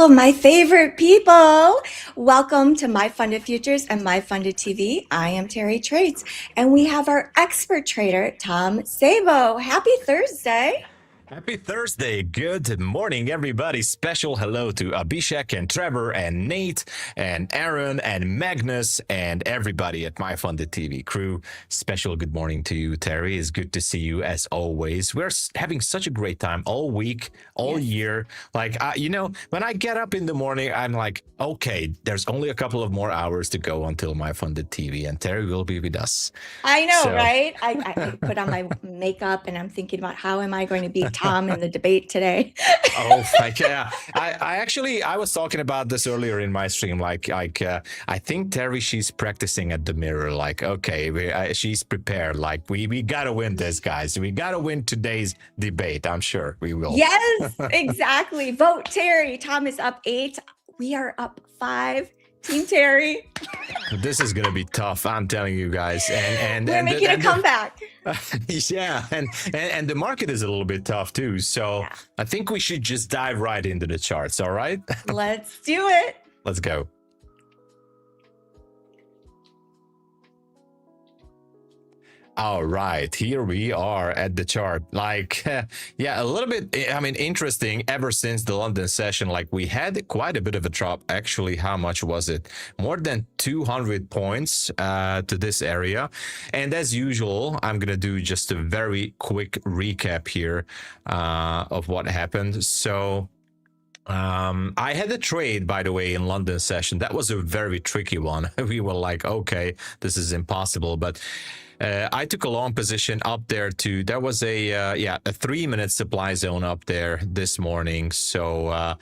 all of my favorite people. Welcome to My Funded Futures and My Funded TV. I am Terry Trades, and we have our expert trader, Tom Sabo. Happy Thursday. Happy Thursday. Good morning, everybody. Special hello to Abhishek and Trevor and Nate and Aaron and Magnus and everybody at MyFundedTV crew. Special good morning to you, Terry. It's good to see you as always. We're having such a great time all week, all year. Like, when I get up in the morning, I'm like, okay, there's only a couple of more hours to go until MyFundedTV, and Terry will be with us. I know, right? I put on my makeup and I'm thinking about how am I going to beat Tom in the debate today. Yeah. I was talking about this earlier in my stream. I think Terry, she's practicing at the mirror. Like, okay, she's prepared. Like, we gotta win this, guys. We gotta win today's debate. I'm sure we will. Yes, exactly. Vote Terry. Tom is up 8. We are up 5. Team Terry. This is gonna be tough. I'm telling you guys. And we're making a comeback. Yeah, and the market is a little bit tough too. So yeah. I think we should just dive right into the charts. All right. Let's do it. Let's go. All right, here we are at the chart. Like, yeah, a little bit, interesting ever since the London session. Like, we had quite a bit of a drop. Actually, how much was it? More than 200 points to this area. And as usual, I'm going to do just a very quick recap here of what happened. So I had a trade, by the way, in London session. That was a very tricky one. We were like, okay, this is impossible. But I took a long position up there too. There was a 3-minute supply zone up there this morning. So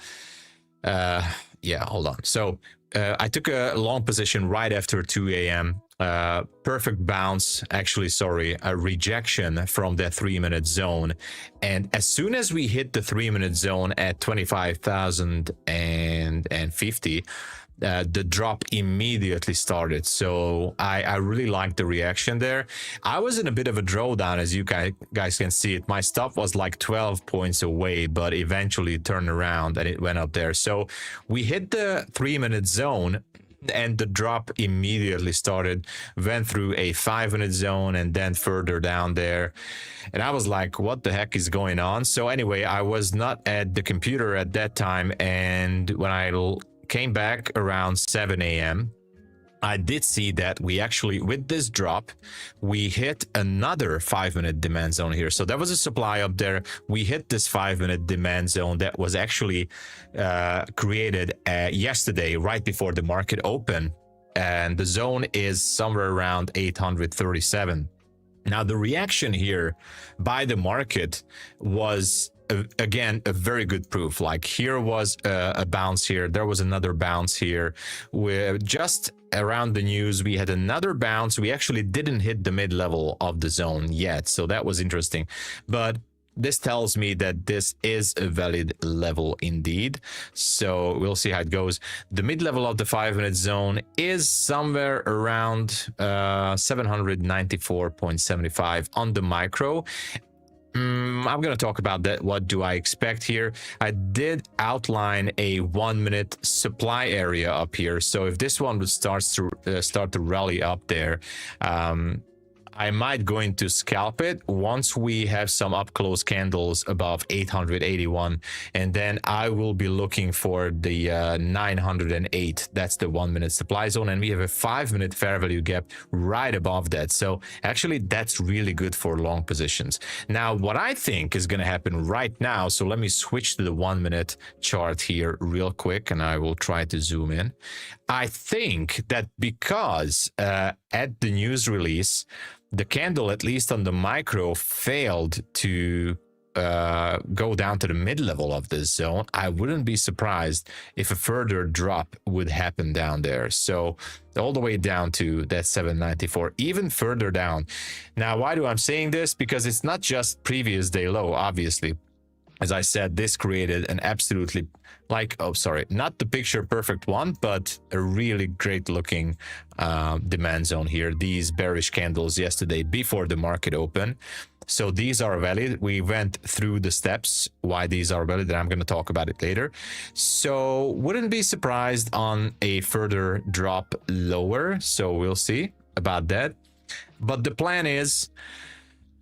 hold on. So I took a long position right after 2 a.m. Perfect bounce, a rejection from that 3-minute zone. And as soon as we hit the 3-minute zone at 25,050, the drop immediately started. So I really liked the reaction there. I was in a bit of a drawdown, as you guys can see it. My stop was like 12 points away, but eventually it turned around and it went up there. So we hit the 3-minute zone and the drop immediately started, went through a 5-minute zone and then further down there. And I was like, what the heck is going on? So anyway, I was not at the computer at that time. And when I came back around 7 a.m., I did see that we actually, with this drop, we hit another 5-minute demand zone here. So there was a supply up there. We hit this 5-minute demand zone that was actually created yesterday, right before the market opened. And the zone is somewhere around 837. Now, the reaction here by the market was again a very good proof. Like, here was a bounce here, there was another bounce here. We're just around the news, we had another bounce. We actually didn't hit the mid-level of the zone yet, so that was interesting. But this tells me that this is a valid level indeed. So we'll see how it goes. The mid-level of the 5-minute zone is somewhere around 794.75 on the micro. I'm going to talk about that. What do I expect here? I did outline a 1-minute supply area up here. So if this one would start to rally up there, I might go into scalp it once we have some up close candles above 881, and then I will be looking for the 908. That's the 1-minute supply zone, and we have a 5-minute fair value gap right above that. So actually, that's really good for long positions. Now, what I think is going to happen right now, so let me switch to the 1-minute chart here real quick, and I will try to zoom in. I think that because at the news release, the candle, at least on the micro, failed to go down to the mid-level of this zone, I wouldn't be surprised if a further drop would happen down there. So all the way down to that 794, even further down. Now, why do I'm saying this? Because it's not just previous day low, obviously. As I said, this created an absolutely, not the picture perfect one, but a really great looking demand zone here. These bearish candles yesterday before the market opened. So these are valid. We went through the steps why these are valid, and I'm going to talk about it later. So wouldn't be surprised on a further drop lower. So we'll see about that. But the plan is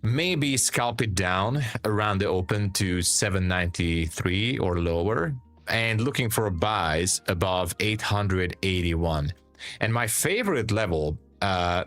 maybe scalp it down around the open to 793 or lower, and looking for buys above 881. And my favorite level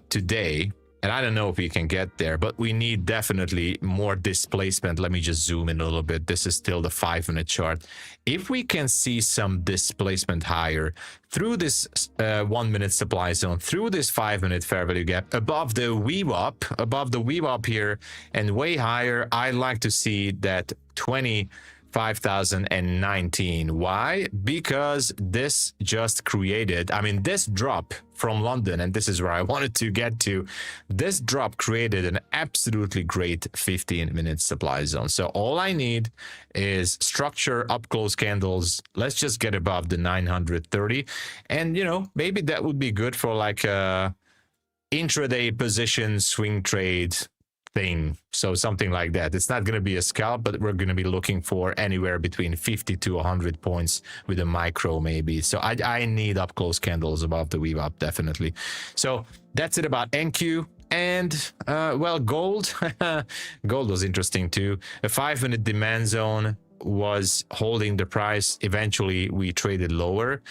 today, and I don't know if we can get there, but we need definitely more displacement. Let me just zoom in a little bit. This is still the 5-minute chart. If we can see some displacement higher through this 1-minute supply zone, through this 5-minute fair value gap, above the VWAP here, and way higher, I like to see that 25,019. Why? Because this just created, I mean, this drop from London, and this is where I wanted to get to, this drop created an absolutely great 15-minute supply zone. So all I need is structure, up close candles. Let's just get above the 930. And, you know, maybe that would be good for like a intraday position swing trade thing. So something like that. It's not going to be a scalp, but we're going to be looking for anywhere between 50 to 100 points with a micro maybe. So I need up close candles above the VWAP definitely. So that's it about NQ. And well, gold. Gold was interesting too. A 5-minute demand zone was holding the price. Eventually we traded lower.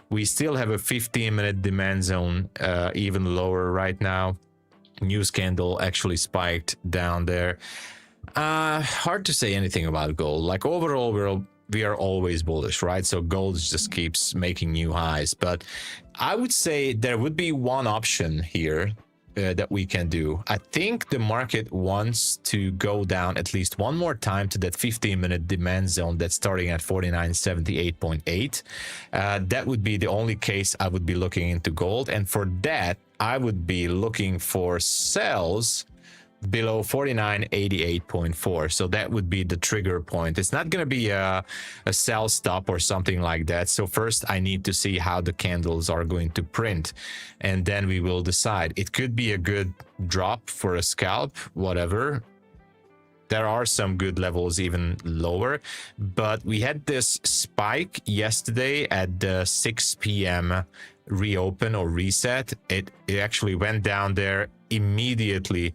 We still have a 15-minute demand zone, even lower right now. News candle actually spiked down there. Hard to say anything about gold. Like overall, we are always bullish, right? So gold just keeps making new highs. But I would say there would be one option here that we can do. I think the market wants to go down at least one more time to that 15-minute demand zone that's starting at 4978.8. That would be the only case I would be looking into gold. And for that, I would be looking for sells below 4988.4. So that would be the trigger point. It's not going to be a sell stop or something like that. So first I need to see how the candles are going to print, and then we will decide. It could be a good drop for a scalp, whatever. There are some good levels even lower, but we had this spike yesterday at the 6 p.m. reopen or reset. It actually went down there immediately,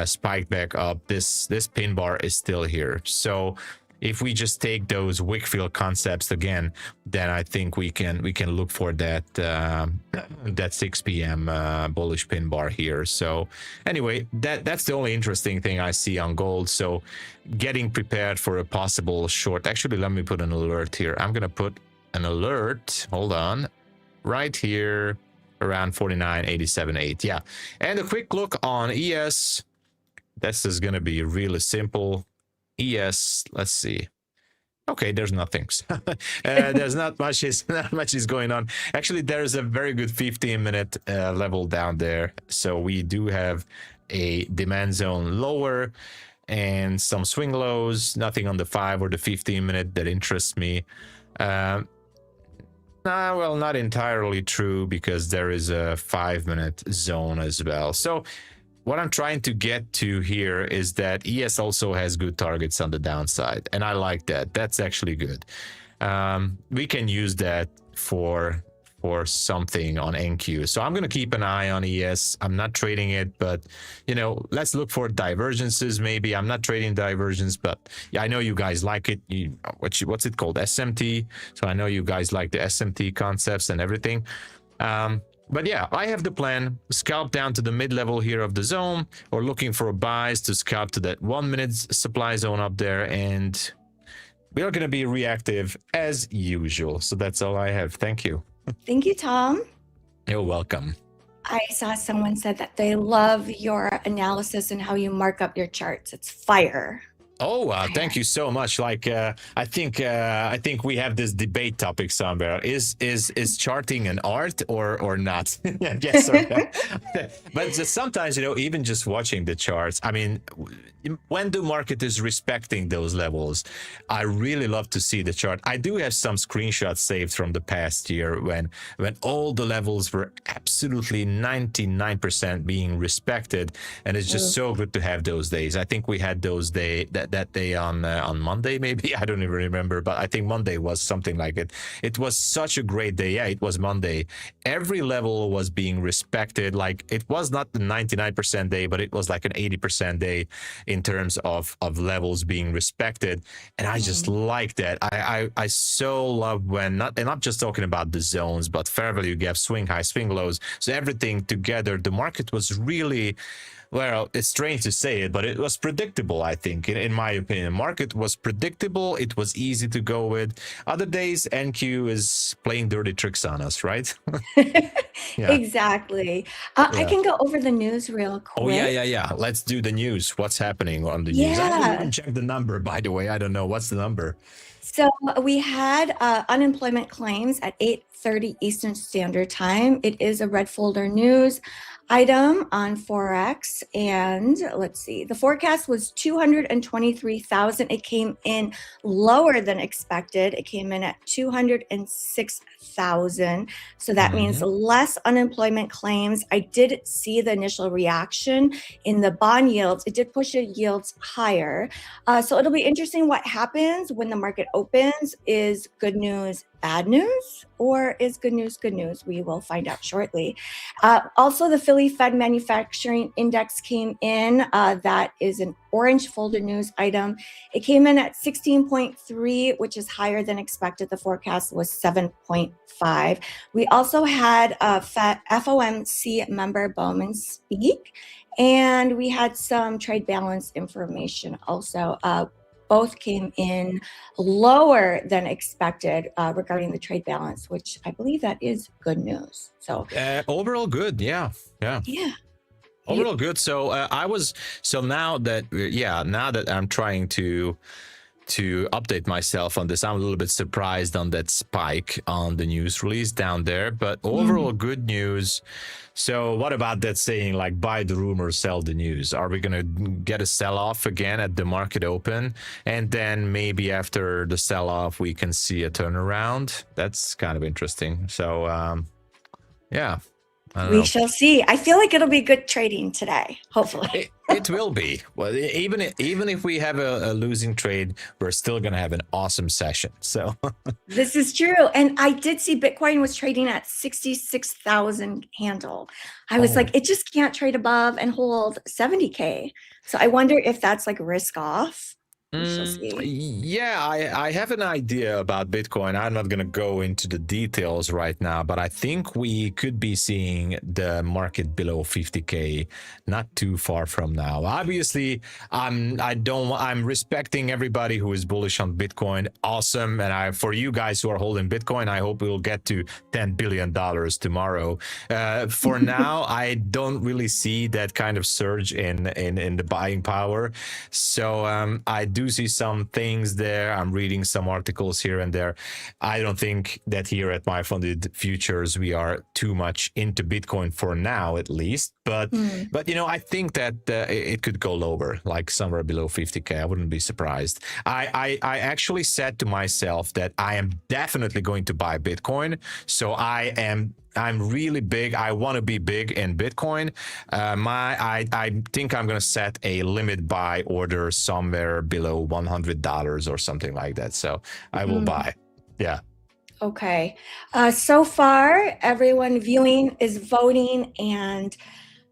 spiked back up. This pin bar is still here. So if we just take those Wickfield concepts again, then I think we can look for that that 6 p.m. bullish pin bar here. So anyway, that's the only interesting thing I see on gold. So getting prepared for a possible short. Actually, let me put an alert here. I'm gonna put an alert. Hold on, right here around 49.87.8. Yeah, and a quick look on ES. This is gonna be really simple. ES, let's see. Okay, there's nothing. There's not much is going on. Actually, there's a very good 15-minute level down there. So we do have a demand zone lower and some swing lows. Nothing on the 5 or the 15-minute that interests me. Well, not entirely true, because there is a 5-minute zone as well. So what I'm trying to get to here is that ES also has good targets on the downside, and I like that. That's actually good. We can use that for something on NQ. So I'm going to keep an eye on ES. I'm not trading it, but you know, let's look for divergences. Maybe I'm not trading divergence, but yeah, I know you guys like it. What's it called? SMT. So I know you guys like the SMT concepts and everything. But yeah, I have the plan. Scalp down to the mid-level here of the zone, or looking for buys to scalp to that 1-minute supply zone up there, and we are going to be reactive as usual. So that's all I have. Thank you. Thank you, Tom. You're welcome. I saw someone said that they love your analysis and how you mark up your charts. It's fire. Oh, thank you so much. I think we have this debate topic somewhere. Is charting an art or not? Yes or no? But sometimes, even just watching the charts. I mean, when the market is respecting those levels, I really love to see the chart. I do have some screenshots saved from the past year when all the levels were absolutely 99% being respected, and it's just so good to have those days. I think we had those that day on Monday, maybe. I don't even remember, but I think Monday was something like it. It was such a great day. Yeah, it was Monday. Every level was being respected. Like, it was not the 99% day, but it was like an 80% day in terms of levels being respected, and I just like that. I so love when not just talking about the zones, but fair value gaps, swing high, swing lows, so everything together. The market was really, well, it's strange to say it, but it was predictable. I think, in my opinion, market was predictable. It was easy to go with. Other days, NQ is playing dirty tricks on us, right? Yeah. Exactly. I Yeah. can go over the news real Oh, yeah, quick. yeah, yeah. Let's do the news. What's happening on the news? I didn't Yeah. even check the number, by the way. I don't know. What's the number? So we had unemployment claims at 8:30 Eastern Standard Time. It is a red folder news item on Forex. And let's see, the forecast was 223,000. It came in lower than expected. It came in at 206,000. So that means less unemployment claims. I did see the initial reaction in the bond yields. It did push the yields higher. So it'll be interesting what happens when the market opens. Is good news bad news, or is good news good news? We will find out shortly. Also, the Philly Fed Manufacturing Index came in. That is an orange folder news item. It came in at 16.3, which is higher than expected. The forecast was 7.5. We also had FOMC member Bowman speak, and we had some trade balance information also. Both came in lower than expected regarding the trade balance, which I believe that is good news. So overall good. Yeah. Overall good. So now that I'm trying to update myself on this, I'm a little bit surprised on that spike on the news release down there, but overall good news. So what about that saying, like, buy the rumor, sell the news? Are we going to get a sell-off again at the market open, and then maybe after the sell-off we can see a turnaround? That's kind of interesting. So yeah, I don't know. We shall see. I feel like it'll be good trading today, hopefully. It will be. Well, even if we have a losing trade, we're still going to have an awesome session. So this is true. And I did see Bitcoin was trading at 66,000 handle. I was like, it just can't trade above and hold 70K. So I wonder if that's like risk off. We shall see. Yeah, I have an idea about Bitcoin. I'm not going to go into the details right now, but I think we could be seeing the market below 50K not too far from now. Obviously, I'm respecting everybody who is bullish on Bitcoin. Awesome. And for you guys who are holding Bitcoin, I hope we'll get to $10 billion tomorrow. For now, I don't really see that kind of surge in the buying power. So I do see some things there. I'm reading some articles here and there. I don't think that here at MyFundedFutures we are too much into Bitcoin for now, at least. But I think that it could go lower, like somewhere below 50K. I wouldn't be surprised. I actually said to myself that I am definitely going to buy Bitcoin. So I'm really big. I want to be big in Bitcoin. I think I'm going to set a limit buy order somewhere below $100 or something like that. So I will buy. Yeah. Okay. So far, everyone viewing is voting, and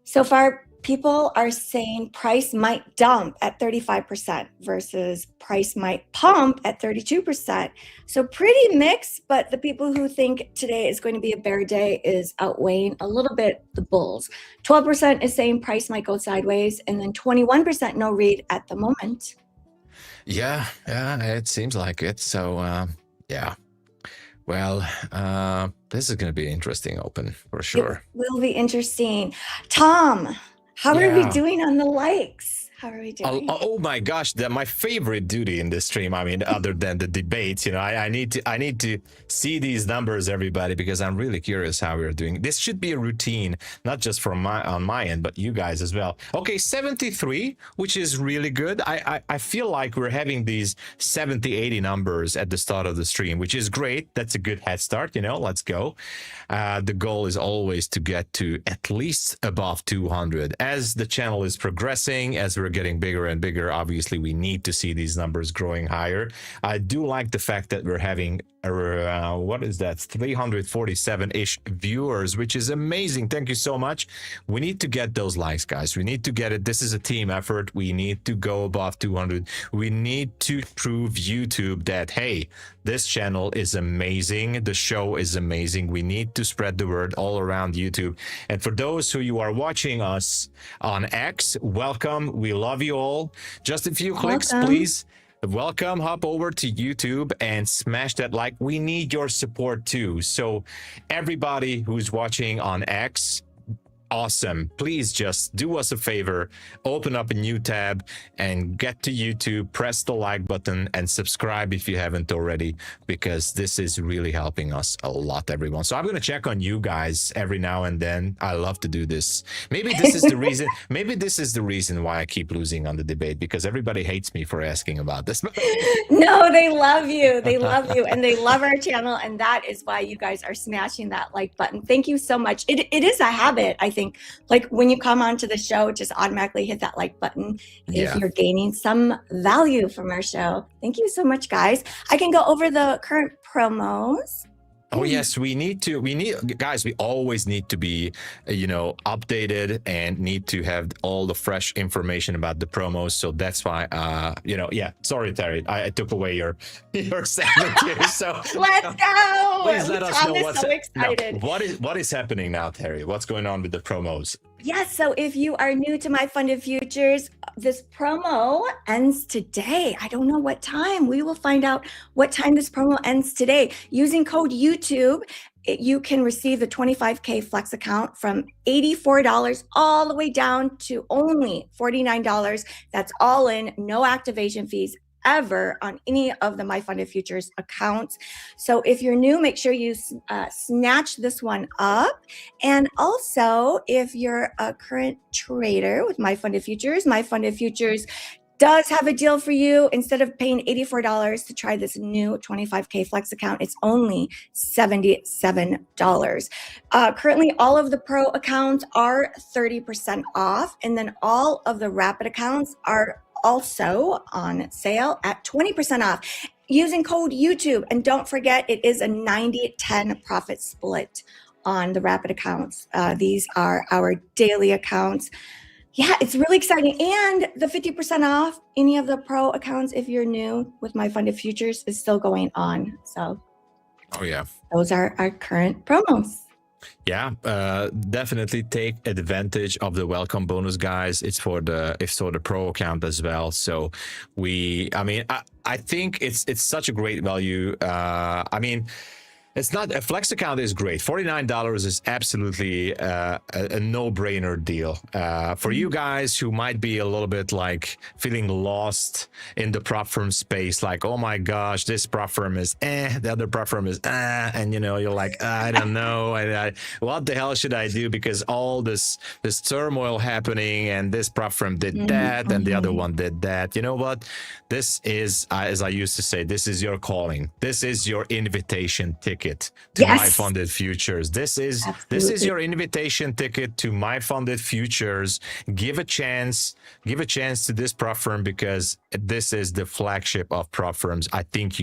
so far people are saying price might dump at 35% versus price might pump at 32%. So pretty mixed, but the people who think today is going to be a bear day is outweighing a little bit the bulls. 12% is saying price might go sideways, and then 21% no read at the moment. Yeah, it seems like it. So yeah. Well, this is going to be an interesting open for sure. It will be interesting. Tom, how are we doing on the likes? How are we Oh, doing? oh my gosh, my favorite duty in this stream. I mean, other than the debates, I need to see these numbers, everybody, because I'm really curious how we're doing. This should be a routine, not just from on my end, but you guys as well. Okay, 73, which is really good. I feel like we're having these 70, 80 numbers at the start of the stream, which is great. That's a good head start. Let's go. The goal is always to get to at least above 200 as the channel is progressing, as we're getting bigger and bigger. Obviously, we need to see these numbers growing higher. I do like the fact that we're having what is that, 347-ish viewers, which is amazing. Thank you so much. We need to get those likes, guys. We need to get it. This is a team effort. We need to go above 200. We need to prove YouTube that, hey, this channel is amazing. The show is amazing. We need to spread the word all around YouTube. And for those who you are watching us on X, welcome. We love you all. Just a few clicks, please. Welcome. Hop over to YouTube and smash that like. We need your support too. So everybody who's watching on X, awesome. Please just do us a favor, open up a new tab and get to YouTube, press the like button and subscribe if you haven't already, because this is really helping us a lot, everyone. So I'm going to check on you guys every now and then. I love to do this. Maybe this is the reason, why I keep losing on the debate, because everybody hates me for asking about this. No, they love you. They love you and they love our channel. And that is why you guys are smashing that like button. Thank you so much. It is a habit, I think, like when you come onto the show, just automatically hit that like button if you're gaining some value from our show. Thank you so much, guys. I can go over the current promos. Oh yes, guys, we always need to be updated and need to have all the fresh information about the promos. So that's why sorry, Terry, I took away your segment here. So let's go. Please let us know so excited. What is happening now, Terry? What's going on with the promos? Yes, so if you are new to MyFundedFutures, this promo ends today. I don't know what time. We will find out what time this promo ends today. Using code YouTube, you can receive the 25K Flex account from $84 all the way down to only $49. That's all in, no activation fees ever on any of the MyFundedFutures accounts. So if you're new, make sure you snatch this one up. And also, if you're a current trader with MyFundedFutures does have a deal for you. Instead of paying $84 to try this new 25K Flex account, it's only $77. Currently, all of the Pro accounts are 30% off, and then all of the Rapid accounts are also on sale at 20% off using code YouTube. And don't forget, it is a 90-10 profit split on the Rapid accounts. These are our daily accounts. Yeah, it's really exciting. And the 50% off any of the Pro accounts, if you're new with MyFundedFutures, is still going on. So those are our current promos. Yeah, definitely take advantage of the welcome bonus, guys. It's for the Pro account as well. So I think it's such a great value. It's not a Flex account is great. $49 is absolutely a no-brainer deal. For you guys who might be a little bit like feeling lost in the prop firm space, like, oh my gosh, this prop firm is the other prop firm is and you're like, I don't know, what the hell should I do? Because all this turmoil happening, and this prop firm did that, and the other one did that. You know what? This is, as I used to say, this is your calling. This is your invitation ticket to MyFundedFutures. This is your invitation ticket to MyFundedFutures. Give a chance to this prop firm, because this is the flagship of prop firms. I think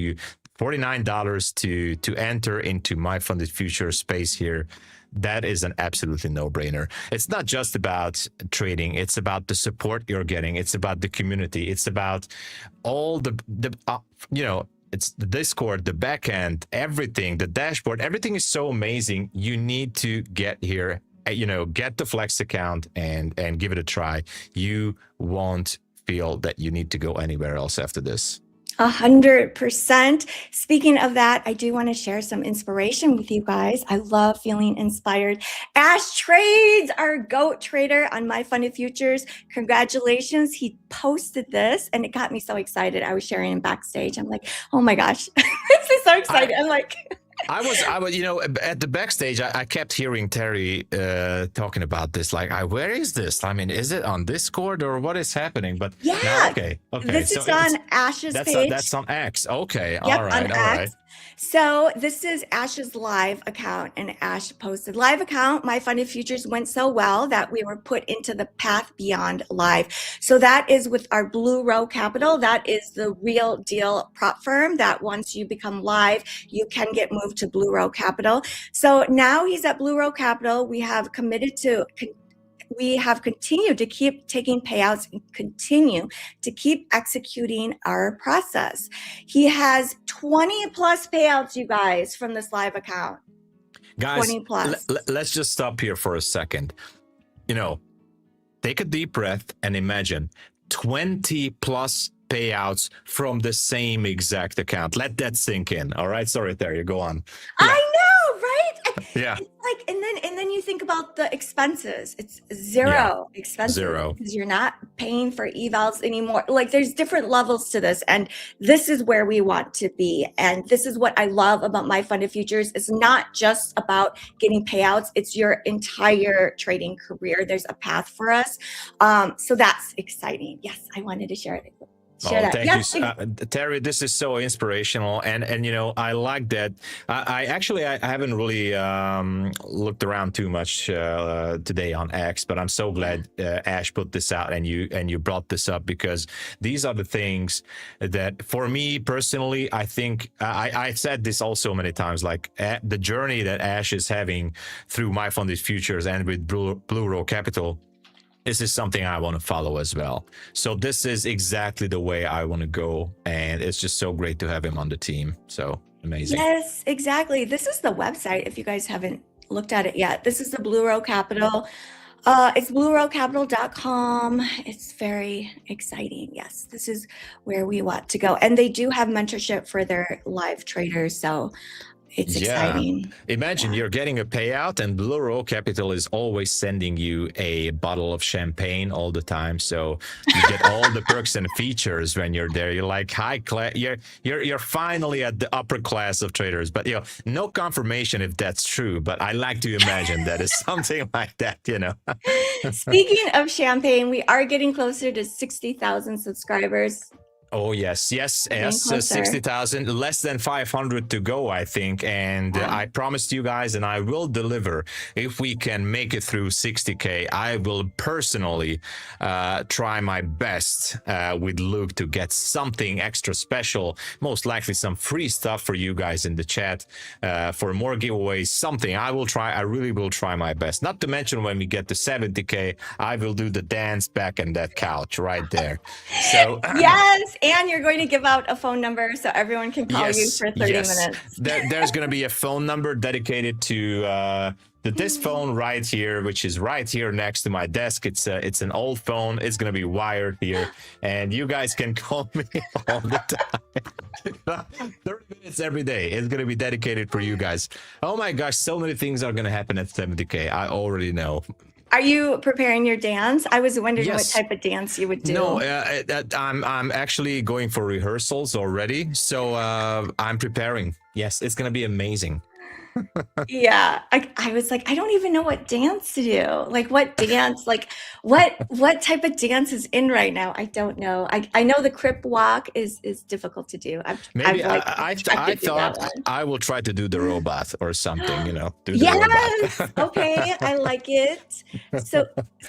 $49 to enter into MyFundedFutures space here. That is an absolutely no-brainer. It's not just about trading. It's about the support you're getting. It's about the community. It's about all it's the Discord, the backend, everything, the dashboard, everything is so amazing. You need to get here, get the Flex account and give it a try. You won't feel that you need to go anywhere else after this. 100%. Speaking of that, I do want to share some inspiration with you guys. I love feeling inspired. Ash Trades, our GOAT trader on MyFundedFutures. Congratulations. He posted this and it got me so excited. I was sharing it backstage. I'm like, oh my gosh, this is so exciting. I'm like... I was, at the backstage, I kept hearing Terry talking about this. Like, where is this? I mean, is it on Discord or what is happening? But yeah, no, okay. This is on Ash's page. That's on X. Okay, yep, all right. So this is Ash's live account, and Ash posted live account. MyFundedFutures went so well that we were put into the Path Beyond Live. So that is with our Blue Row Capital. That is the real deal prop firm that once you become live, you can get moved to Blue Row Capital. So now he's at Blue Row Capital. We have continued to keep taking payouts and continue to keep executing our process. He has 20 plus payouts, you guys, from this live account. Guys, 20 plus. Let's just stop here for a second. Take a deep breath and imagine 20 plus payouts from the same exact account. Let that sink in. All right. Sorry, there you go on. Yeah. I know, right? Yeah. It's like, and then you think about the expenses. It's zero expenses. Because you're not paying for evals anymore. Like there's different levels to this, and this is where we want to be. And this is what I love about MyFundedFutures. It's not just about getting payouts. It's your entire trading career. There's a path for us. So that's exciting. Yes, I wanted to share it. Thank you, Terry. This is so inspirational, and I like that. I haven't really looked around too much today on X, but I'm so glad Ash put this out and you brought this up, because these are the things that, for me personally, I think I said this also many times. Like the journey that Ash is having through MyFundedFutures and with Blue Row Capital. This is something I want to follow as well. So this is exactly the way I want to go. And it's just so great to have him on the team. So amazing. Yes, exactly. This is the website, if you guys haven't looked at it yet. This is the Blue Row Capital. It's bluerowcapital.com. It's very exciting. Yes, this is where we want to go. And they do have mentorship for their live traders. So it's exciting. Imagine you're getting a payout and Blue Row Capital is always sending you a bottle of champagne all the time. So you get all the perks and features when you're there. You're like high class. You're finally at the upper class of traders. But no confirmation if that's true. But I like to imagine that is something like that. Speaking of champagne, we are getting closer to 60,000 subscribers. Oh, yes. 60,000, less than 500 to go, I think. And I promised you guys, and I will deliver. If we can make it through 60K, I will personally try my best with Luke to get something extra special, most likely some free stuff for you guys in the chat, for more giveaways, something. I really will try my best. Not to mention when we get to 70K, I will do the dance back in that couch right there. So yes. And you're going to give out a phone number so everyone can call you for 30 minutes. There's going to be a phone number dedicated to this phone right here, which is right here next to my desk. It's an old phone. It's going to be wired here, and you guys can call me all the time. 30 minutes every day. It's going to be dedicated for you guys. Oh my gosh, so many things are going to happen at 70K. I already know. Are you preparing your dance? I was wondering what type of dance you would do. No, I'm actually going for rehearsals already. So I'm preparing. Yes, it's going to be amazing. Yeah, I was like, I don't even know what dance to do. Like what dance, like what type of dance is in right now? I don't know. I know the crip walk is difficult to do. I thought I will try to do the robot or something, Yes. Okay, I like it. So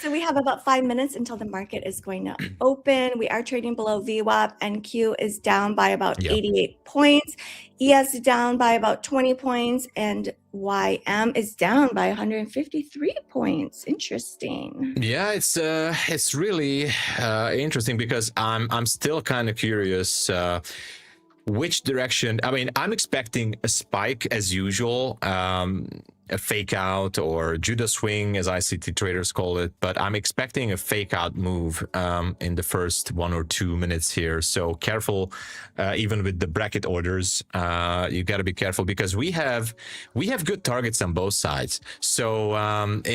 we have about 5 minutes until the market is going to open. We are trading below VWAP. NQ is down by about 88 points. ES is down by about 20 points, and YM is down by 153 points. Interesting. Yeah, it's really interesting, because I'm still kind of curious which direction. I mean, I'm expecting a spike as usual. a fake out or Judas swing, as ICT traders call it, but I'm expecting a fake out move in the first 1 or 2 minutes here. So careful, even with the bracket orders, you got to be careful because we have good targets on both sides. So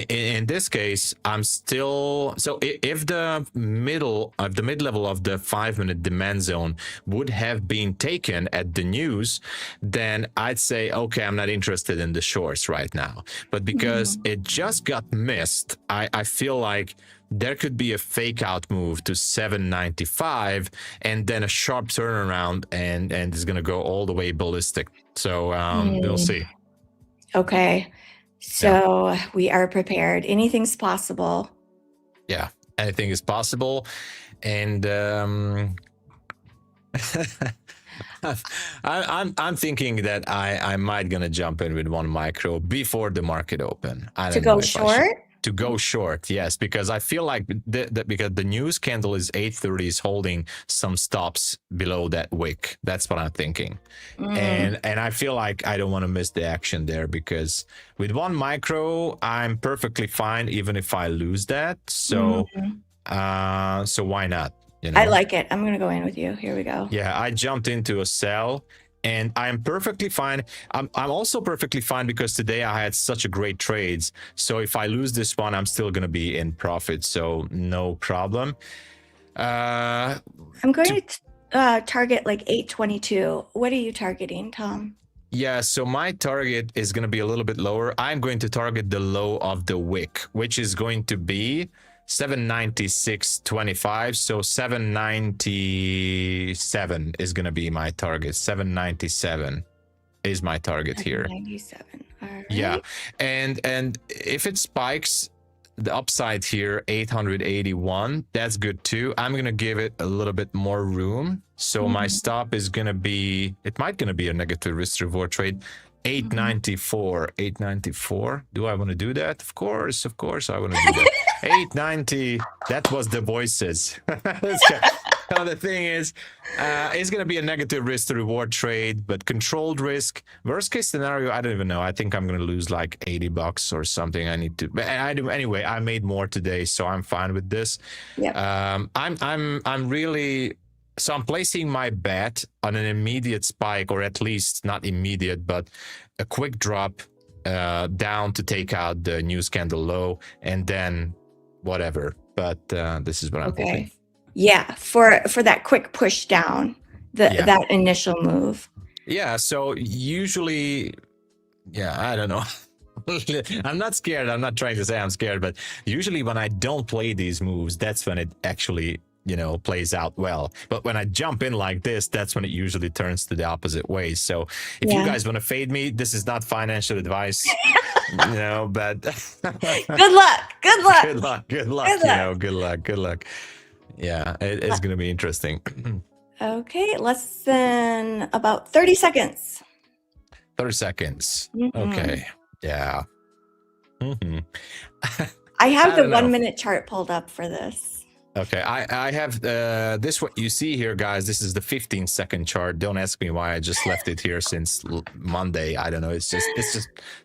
in this case, I'm still, so if the mid-level of the 5-minute demand zone would have been taken at the news, then I'd say, okay, I'm not interested in the shorts right now. But because it just got missed, I feel like there could be a fake out move to 795 and then a sharp turnaround and it's going to go all the way ballistic. So we'll see. Okay. So we are prepared. Anything's possible. Yeah, anything is possible. And I'm thinking that I might gonna jump in with 1 micro before the market open. To go short? To go short, yes, because I feel like because the news candle is 8:30 is holding some stops below that wick. That's what I'm thinking. And I feel like I don't want to miss the action there because with 1 micro, I'm perfectly fine even if I lose that. So so why not? You know? I like it. I'm going to go in with you. Here we go. Yeah, I jumped into a sell and I'm perfectly fine. I'm also perfectly fine because today I had such a great trades. So if I lose this one, I'm still going to be in profit. So no problem. I'm going to target like 822. What are you targeting, Tom? Yeah, so my target is going to be a little bit lower. I'm going to target the low of the wick, which is going to be 796.25. So 797 is going to be my target. 797 is my target here. 97. All right. Yeah, and if it spikes the upside here, 881, that's good too. I'm going to give it a little bit more room. So my stop is going to be, it might going to be a negative risk reward trade. 894. 894. Do I want to do that? Of course I want to do that. 890. That was the voices. So the thing is, it's going to be a negative risk to reward trade, but controlled risk. Worst case scenario, I don't even know. I think I'm going to lose like $80 or something. I need to, but I do anyway. I made more today, so I'm fine with this. Yeah. I'm really. So I'm placing my bet on an immediate spike, or at least not immediate, but a quick drop down to take out the news candle low, and then whatever. But this is what I'm hoping. Yeah, for that quick push down, that initial move. Yeah. So usually, I don't know. I'm not scared. I'm not trying to say I'm scared, but usually when I don't play these moves, that's when it actually plays out well. But when I jump in like this, that's when it usually turns to the opposite way. So if you guys want to fade me, this is not financial advice, but good luck. Good luck. Good luck. Yeah, it's going to be interesting. Okay, less than about 30 seconds. 30 seconds. Okay. Yeah. I have the 1 minute chart pulled up for this. Okay, I have this. What you see here, guys, this is the 15-second chart. Don't ask me why I just left it here since Monday. I don't know. It's just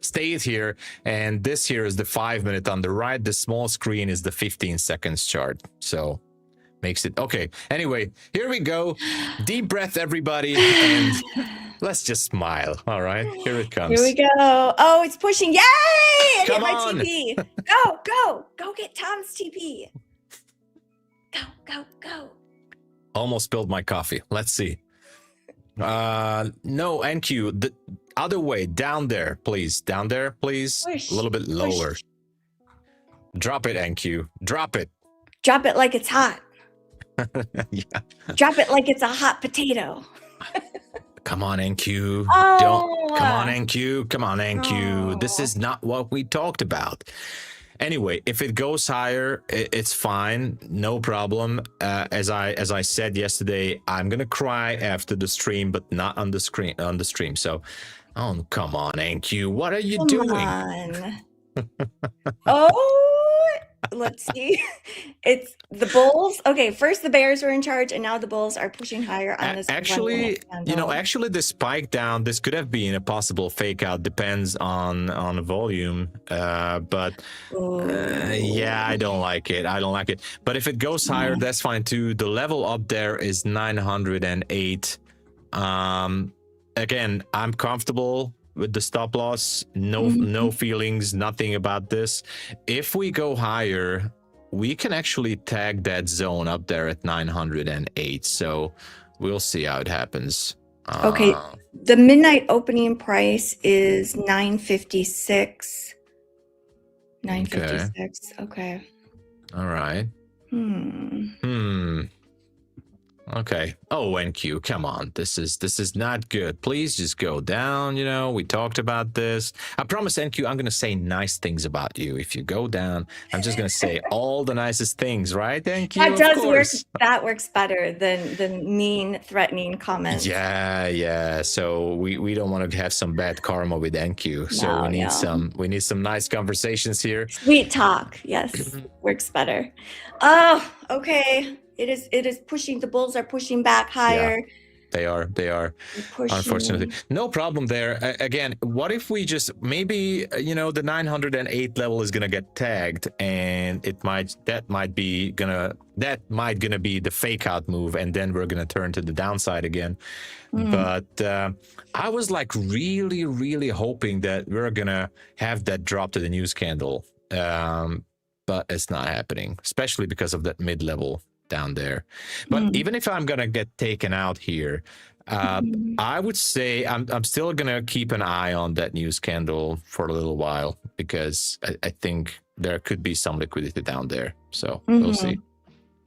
stayed here. And this here is the 5-minute on the right. The small screen is the 15 seconds chart. So makes it okay. Anyway, here we go. Deep breath, everybody, and let's just smile. All right, here it comes. Here we go. Oh, it's pushing. Yay! I Come hit my on. TP. Go get Tom's TP. Go. Almost spilled my coffee. Let's see. No, NQ, the other way, down there, please. Down there, please. Push, a little bit lower. Drop it, NQ. Drop it. Drop it like it's hot. Yeah. Drop it like it's a hot potato. Come on, NQ. Oh. Come on, NQ. Come on, NQ. This is not what we talked about. Anyway, if it goes higher, it's fine, no problem. As I said yesterday, I'm gonna cry after the stream, but not on the screen on the stream. So, oh come on, NQ, what are you doing? Oh, let's see. It's the bulls. Okay, first the bears were in charge, and now the bulls are pushing higher on this 1 minute candle. Actually, the spike down, this could have been a possible fake out. Depends on the volume. Yeah, I don't like it. I don't like it. But if it goes higher, that's fine too. The level up there is 908. Again, I'm comfortable with the stop loss. No feelings, nothing about this. If we go higher, we can actually tag that zone up there at 908. So we'll see how it happens. Okay, the midnight opening price is 956. 956. Okay. All right. Okay. Oh, NQ, come on. This is not good. Please just go down. We talked about this. I promise, NQ, I'm going to say nice things about you. If you go down, I'm just going to say all the nicest things, right, NQ? That does work. That works better than mean, threatening comments. Yeah. So we don't want to have some bad karma with NQ. So we need some nice conversations here. Sweet talk. Yes, works better. Oh, okay. It is pushing. The bulls are pushing back higher. Yeah, they are. Unfortunately, no problem there. Again, what if we just maybe the 908 level is gonna get tagged, and that might gonna be the fake out move, and then we're gonna turn to the downside again. But I was like really, really hoping that we're gonna have that drop to the news candle, but it's not happening, especially because of that mid level down there. But even if I'm gonna get taken out here, I would say I'm still gonna keep an eye on that news candle for a little while, because I think there could be some liquidity down there. So we'll see.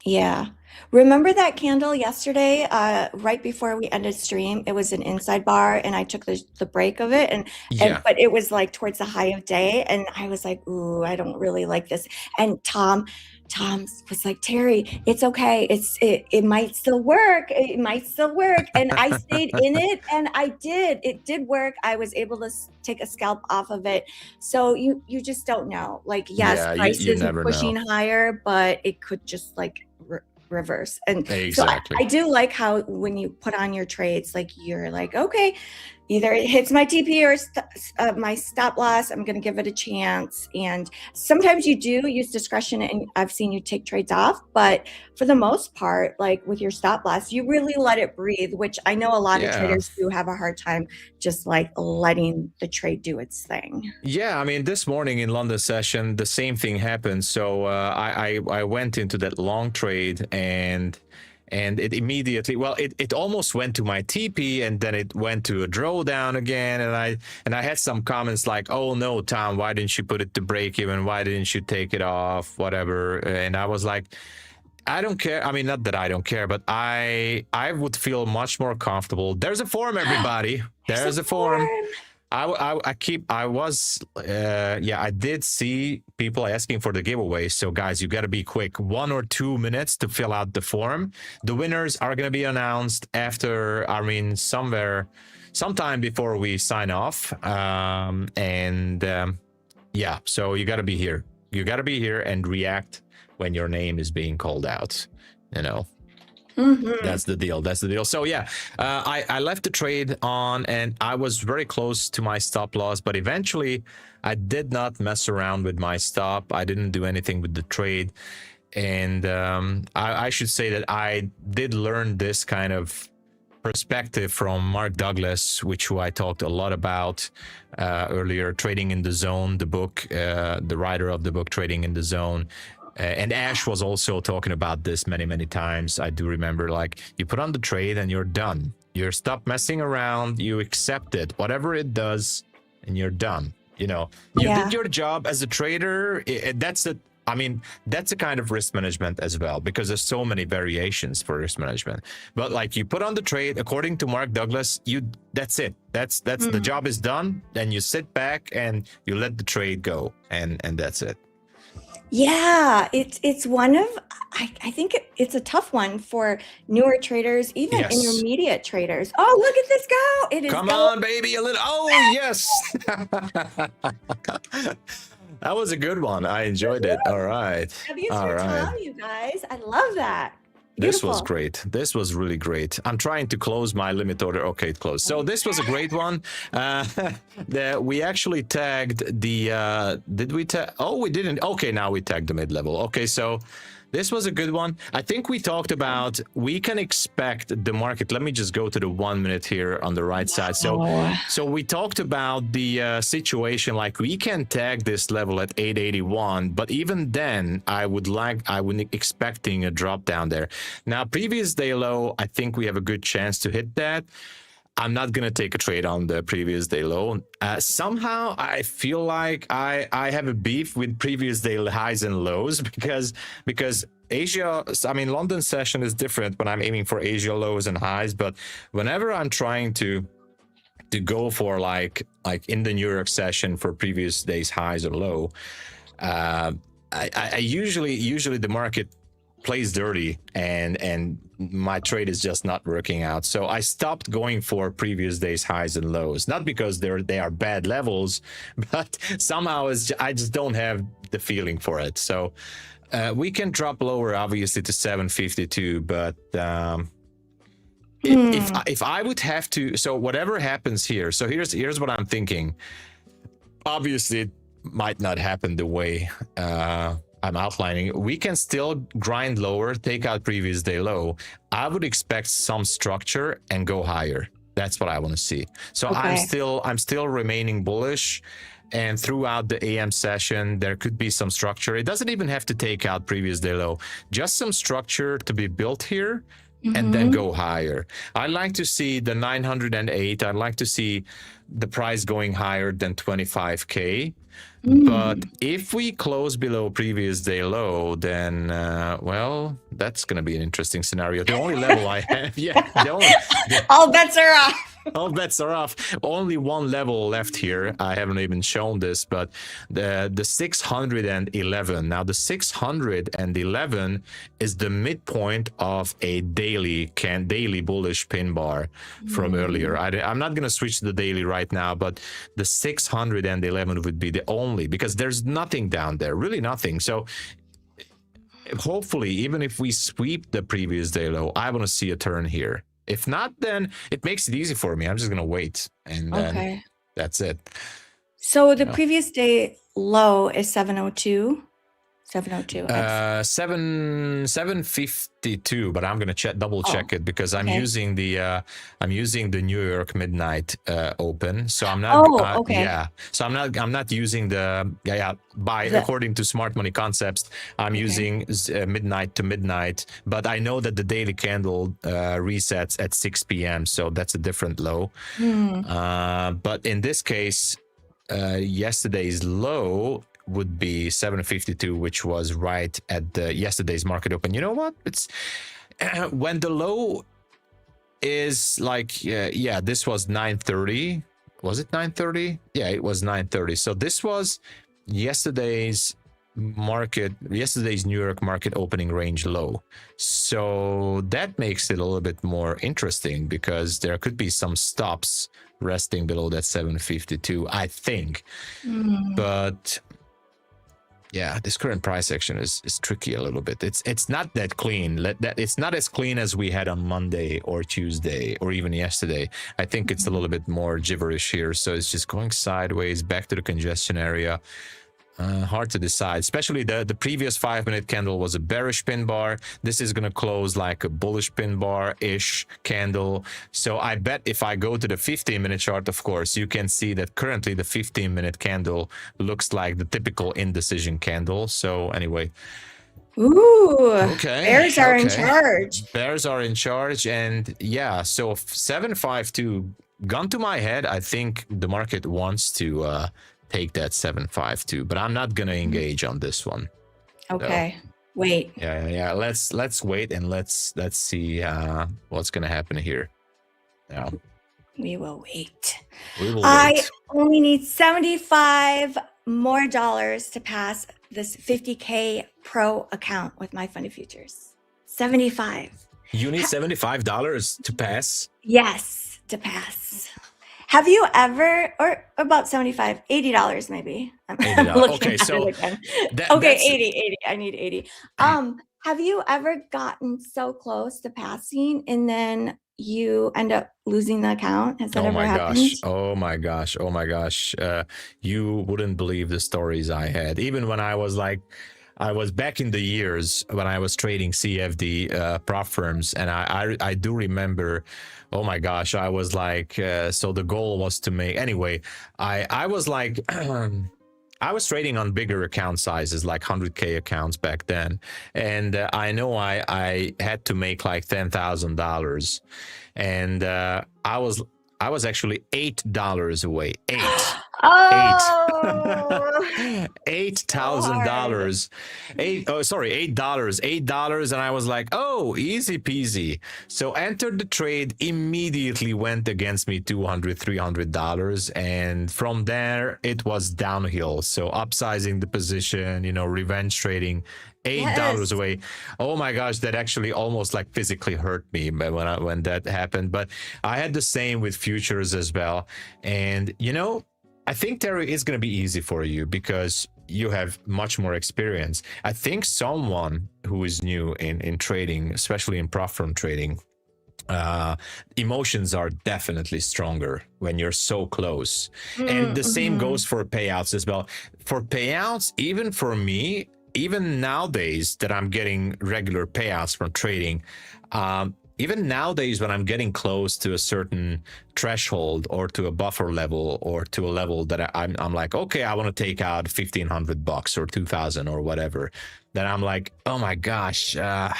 Yeah. Remember that candle yesterday, right before we ended stream? It was an inside bar, and I took the break of it, but it was like towards the high of day, and I was like, ooh, I don't really like this. And Tom was like, Terry, it's okay. It might still work. It might still work. And I stayed in it, and I did. It did work. I was able to take a scalp off of it. So you just don't know. Like, yes, prices are pushing higher, but it could just like reverse. And exactly. So I do like how when you put on your trades, like you're like, okay, either it hits my TP or my stop loss, I'm going to give it a chance. And sometimes you do use discretion, and I've seen you take trades off, but for the most part, like with your stop loss, you really let it breathe, which I know a lot of traders do have a hard time just like letting the trade do its thing. Yeah, I mean, this morning in London session, the same thing happened. So I went into that long trade, and it immediately, it almost went to my TP, and then it went to a drawdown again, and I had some comments like, oh no, Tom, why didn't you put it to break even? Why didn't you take it off? Whatever. And I was like, I don't care. I mean, not that I don't care, but I would feel much more comfortable. There's a forum, everybody. There's a forum. I did see people asking for the giveaway. So guys, you got to be quick. 1 or 2 minutes to fill out the form. The winners are going to be announced after, sometime before we sign off. So you got to be here. You got to be here and react when your name is being called out, That's the deal. So I left the trade on, and I was very close to my stop loss, but eventually I did not mess around with my stop. I didn't do anything with the trade. And I should say that I did learn this kind of perspective from Mark Douglas, who I talked a lot about earlier, Trading in the Zone, the book, the writer of the book, Trading in the Zone. And Ash was also talking about this many times. I do remember, like, you put on the trade and you're done. You stop messing around, you accept it, whatever it does, and you're done. You did your job as a trader. That's a kind of risk management as well, because there's so many variations for risk management. But like, you put on the trade, according to Mark Douglas, that's it. That's the job is done. Then you sit back and you let the trade go, and that's it. Yeah, it's one of, I think it's a tough one for newer traders, even intermediate traders. Oh, look at this go. It is Come on, baby, a little. Oh, yes. That was a good one. I enjoyed it. All right. Have used All your right. tongue, you guys. I love that. This was Beautiful. great. This was really great. I'm trying to close my limit order. Okay, it closed. So this was a great one. We actually tagged the, did we tag? Oh, we didn't. Okay, now we tagged the mid-level. Okay, so this was a good one. I think we talked about, we can expect the market. Let me just go to the 1 minute here on the right side. So we talked about the situation, like we can tag this level at 881, but even then I would expecting a drop down there. Now, previous day low, I think we have a good chance to hit that. I'm not going to take a trade on the previous day low. Somehow I feel like I have a beef with previous day highs and lows because Asia, I mean, London session is different when I'm aiming for Asia lows and highs, but whenever I'm trying to go for like in the New York session for previous days highs or low, I usually the market plays dirty and my trade is just not working out. So I stopped going for previous days highs and lows, not because they are bad levels, but somehow I just don't have the feeling for it. So we can drop lower, obviously, to 752, but if I would have to, so whatever happens here, so here's what I'm thinking. Obviously, it might not happen the way I'm outlining. We can still grind lower, take out previous day low. I would expect some structure and go higher. That's what I want to see. So okay. I'm still remaining bullish. And throughout the AM session, there could be some structure. It doesn't even have to take out previous day low. Just some structure to be built here and then go higher. I'd like to see the 908. I'd like to see the price going higher than 25K. But if we close below previous day low, then, well, that's going to be an interesting scenario. The only level I have, all bets are off. All bets are off. Only one level left here. I haven't even shown this, but the 611. Now, the 611 is the midpoint of a daily bullish pin bar from earlier. I'm not going to switch to the daily right now, but the 611 would be the only, because there's nothing down there, really nothing. So hopefully, even if we sweep the previous day low, I want to see a turn here. If not, then it makes it easy for me. I'm just going to wait, and then that's it. So the previous day low is 702. 752, but I'm gonna double check it because I'm using the New York midnight open, so I'm not so I'm not using the according to Smart Money Concepts, I'm using midnight to midnight, but I know that the daily candle resets at 6 p.m. so that's a different low. But in this case, yesterday's low would be 752, which was right at the yesterday's market open. You know what? It's when the low is like, this was 930. Was it 930? Yeah, it was 930. So this was yesterday's New York market opening range low. So that makes it a little bit more interesting because there could be some stops resting below that 752, I think. But yeah, this current price action is tricky a little bit. It's not that clean. It's not as clean as we had on Monday or Tuesday or even yesterday. I think it's a little bit more gibberish here. So it's just going sideways back to the congestion area. Hard to decide, especially the previous 5-minute candle was a bearish pin bar. This is going to close like a bullish pin bar-ish candle. So I bet if I go to the 15-minute chart, of course, you can see that currently the 15-minute candle looks like the typical indecision candle. So anyway. Ooh, bears are in charge. Bears are in charge. And yeah, so 752, gun to my head, I think the market wants to take that 752, but I'm not gonna engage on this one. Okay, so, wait. Yeah. Let's wait and let's see what's gonna happen here. Yeah, we will wait. I only need $75 more to pass this 50K pro account with MyFundedFutures. 75. You need $75 to pass? Yes, to pass. Have you ever, or about $75, $80 maybe. I'm $80. looking Okay, at so it again. that Okay, that's 80. I need 80. Have you ever gotten so close to passing and then you end up losing the account? Has that oh ever my happened? gosh, oh my gosh, oh my gosh. You wouldn't believe the stories I had. Even when I was like, I was back in the years when I was trading CFD prop firms, and I do remember. Oh my gosh, I was like, so the goal was to make anyway. I was like. I was trading on bigger account sizes, like 100K accounts back then, and I know I had to make like $10,000, and I was actually $8 away. Eight. Oh, so hard. $8,000. $8, and I was like, oh, easy peasy. So entered the trade, immediately went against me $200, $300, and from there it was downhill. So upsizing the position, revenge trading, $8 Yes. away. Oh my gosh, that actually almost like physically hurt me when that happened. But I had the same with futures as well. And I think, Terry, it's going to be easy for you because you have much more experience. I think someone who is new in trading, especially in prop firm trading, emotions are definitely stronger when you're so close. And the same goes for payouts as well. For payouts, even for me, even nowadays that I'm getting regular payouts from trading, even nowadays when I'm getting close to a certain threshold or to a buffer level or to a level that I'm like, okay, I want to take out $1,500 or 2,000 or whatever, then I'm like, oh my gosh, the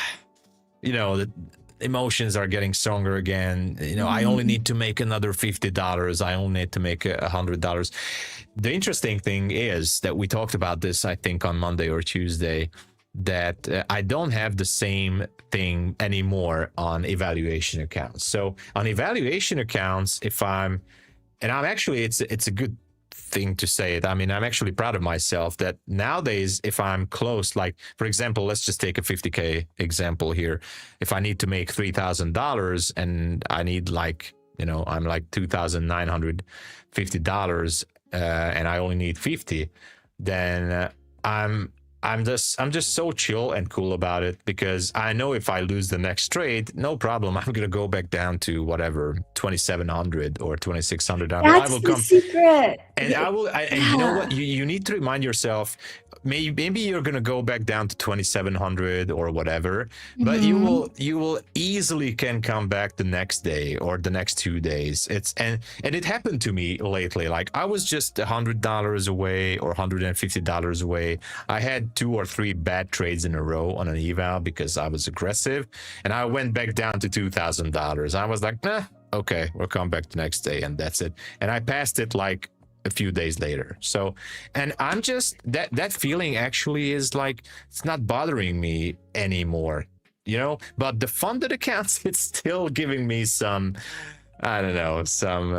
emotions are getting stronger again. I only need to make another $50. I only need to make $100. The interesting thing is that we talked about this, I think, on Monday or Tuesday, that I don't have the same thing anymore on evaluation accounts. So on evaluation accounts, I'm actually, it's a good thing to say it. I mean, I'm actually proud of myself that nowadays, if I'm close, like, for example, let's just take a 50K example here. If I need to make $3,000 and I need like, I'm like $2,950 and I only need 50, then I'm just so chill and cool about it because I know if I lose the next trade, no problem. I'm gonna go back down to whatever 2,700 or 2,600. I That's will the come, secret. and and you know what? You need to remind yourself. Maybe you're gonna go back down to 2,700 or whatever, but you will easily can come back the next day or the next 2 days. And it happened to me lately. Like I was just $100 away or $150 away. I had 2 or 3 bad trades in a row on an eval because I was aggressive, and I went back down to $2,000. I was like, nah, okay, we'll come back the next day, and that's it. And I passed it like a few days later. So, and I'm just that feeling actually is like, it's not bothering me anymore, but the funded accounts, it's still giving me some, I don't know, some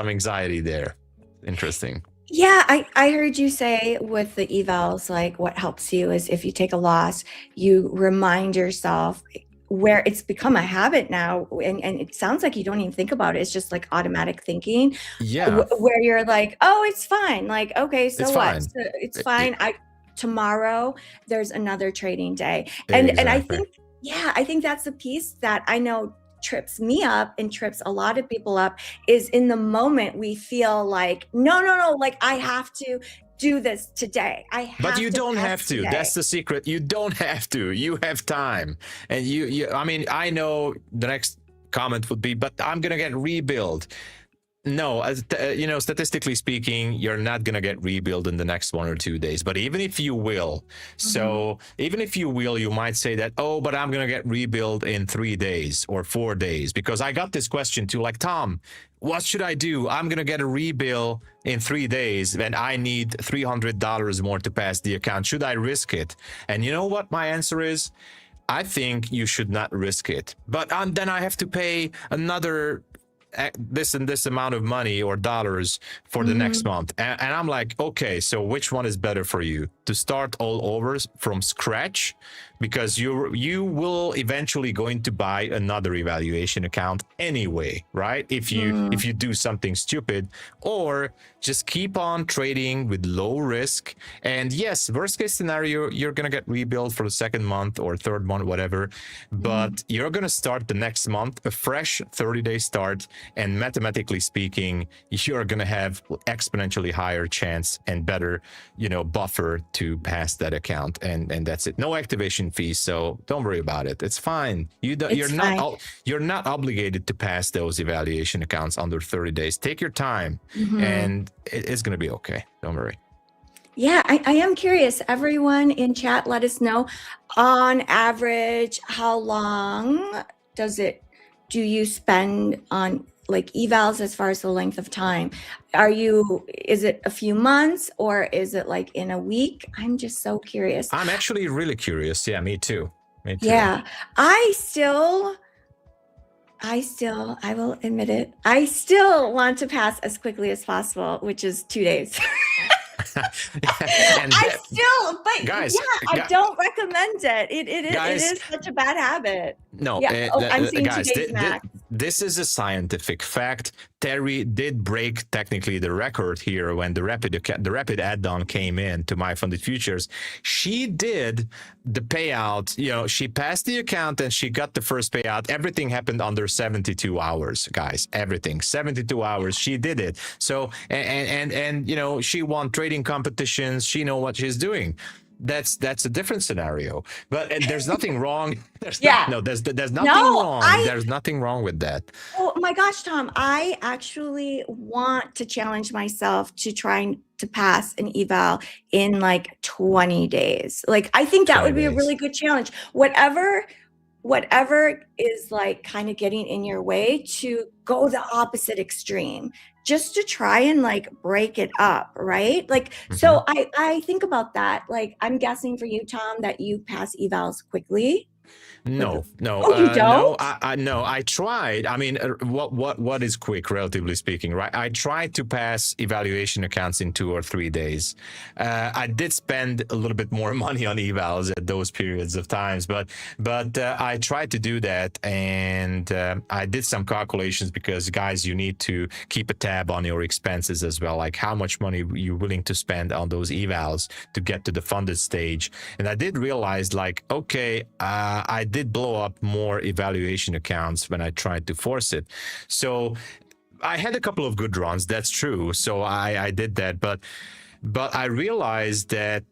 anxiety there. Interesting. Yeah, I heard you say with the evals, like what helps you is if you take a loss, you remind yourself where it's become a habit now, and it sounds like you don't even think about it. It's just like automatic thinking, Yeah, where you're like, oh, it's fine. Like, okay, so it's what? fine. So it's fine. Tomorrow there's another trading day, and I Exactly. think, yeah, I think that's the piece that I know trips me up and trips a lot of people up, is in the moment we feel like, no, like I have to do this today. But you don't pass have to. today. That's the secret. You don't have to. You have time. And I mean, I know the next comment would be, but I'm going to get rebuild. No, statistically speaking, you're not going to get rebuild in the next 1 or 2 days. But even if you will, even if you will, you might say that, oh, but I'm going to get rebuild in 3 days or 4 days. Because I got this question too, like, Tom, what should I do? I'm going to get a rebuild in 3 days and I need $300 more to pass the account. Should I risk it? And you know what my answer is? I think you should not risk it. But then I have to pay another this and this amount of money or dollars for the next month. And I'm like, okay, so which one is better for you? To start all over from scratch, because you will eventually going to buy another evaluation account anyway, right? If you do something stupid, or just keep on trading with low risk. And yes, worst case scenario, you're gonna get rebilled for the second month or third month, whatever, but you're gonna start the next month a fresh 30-day start, and mathematically speaking, you're gonna have exponentially higher chance and better, buffer to pass that account, and that's it. No activation fees, so don't worry about it. It's fine. You're not obligated to pass those evaluation accounts under 30 days. Take your time, and it's gonna be okay. Don't worry. Yeah, I am curious. Everyone in chat, let us know, on average, how long do you spend on like evals as far as the length of time? Is it a few months, or is it like in a week? I'm just so curious. I'm actually really curious. Yeah, me too. Yeah, I will admit it, I still want to pass as quickly as possible, which is 2 days. I don't recommend it. It is such a bad habit. No, I'm seeing guys, 2 days max. This is a scientific fact. Terry did break technically the record here when the rapid add-on came in to MyFundedFutures. She did the payout. She passed the account and she got the first payout. Everything happened under 72 hours, guys. Everything 72 hours. She did it. So and she won trading competitions. She knows what she's doing. That's a different scenario, but there's nothing wrong. There's nothing wrong. There's nothing wrong with that. Oh my gosh, Tom, I actually want to challenge myself to try to pass an eval in like 20 days. Like, I think that would be a really good challenge. Whatever is like kind of getting in your way, to go the opposite extreme, just to try and like break it up, right? Like, so I think about that. Like, I'm guessing for you, Tom, that you pass evals quickly. No. Oh, you don't? No, I tried. I mean, what is quick, relatively speaking, right? I tried to pass evaluation accounts in 2 or 3 days. I did spend a little bit more money on evals at those periods of times, but I tried to do that, and I did some calculations, because guys, you need to keep a tab on your expenses as well, like how much money you're willing to spend on those evals to get to the funded stage. And I did realize, like, okay, I did blow up more evaluation accounts when I tried to force it. So I had a couple of good runs, that's true. So I did that, but I realized that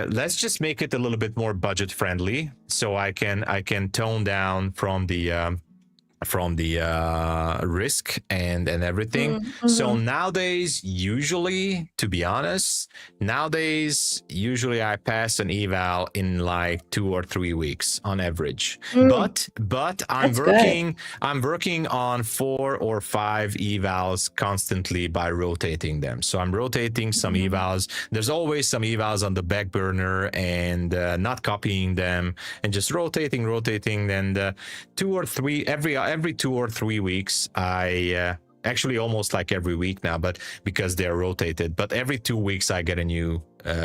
let's just make it a little bit more budget friendly, so I can tone down from the risk and everything. So nowadays, usually, to be honest, I pass an eval in like 2 or 3 weeks on average. But I'm working on 4 or 5 evals constantly by rotating them. So I'm rotating some evals. There's always some evals on the back burner, and not copying them, and just rotating. And 2 or 3 every 2 or 3 weeks, I actually almost like every week now, but because they're rotated, but every 2 weeks I get a new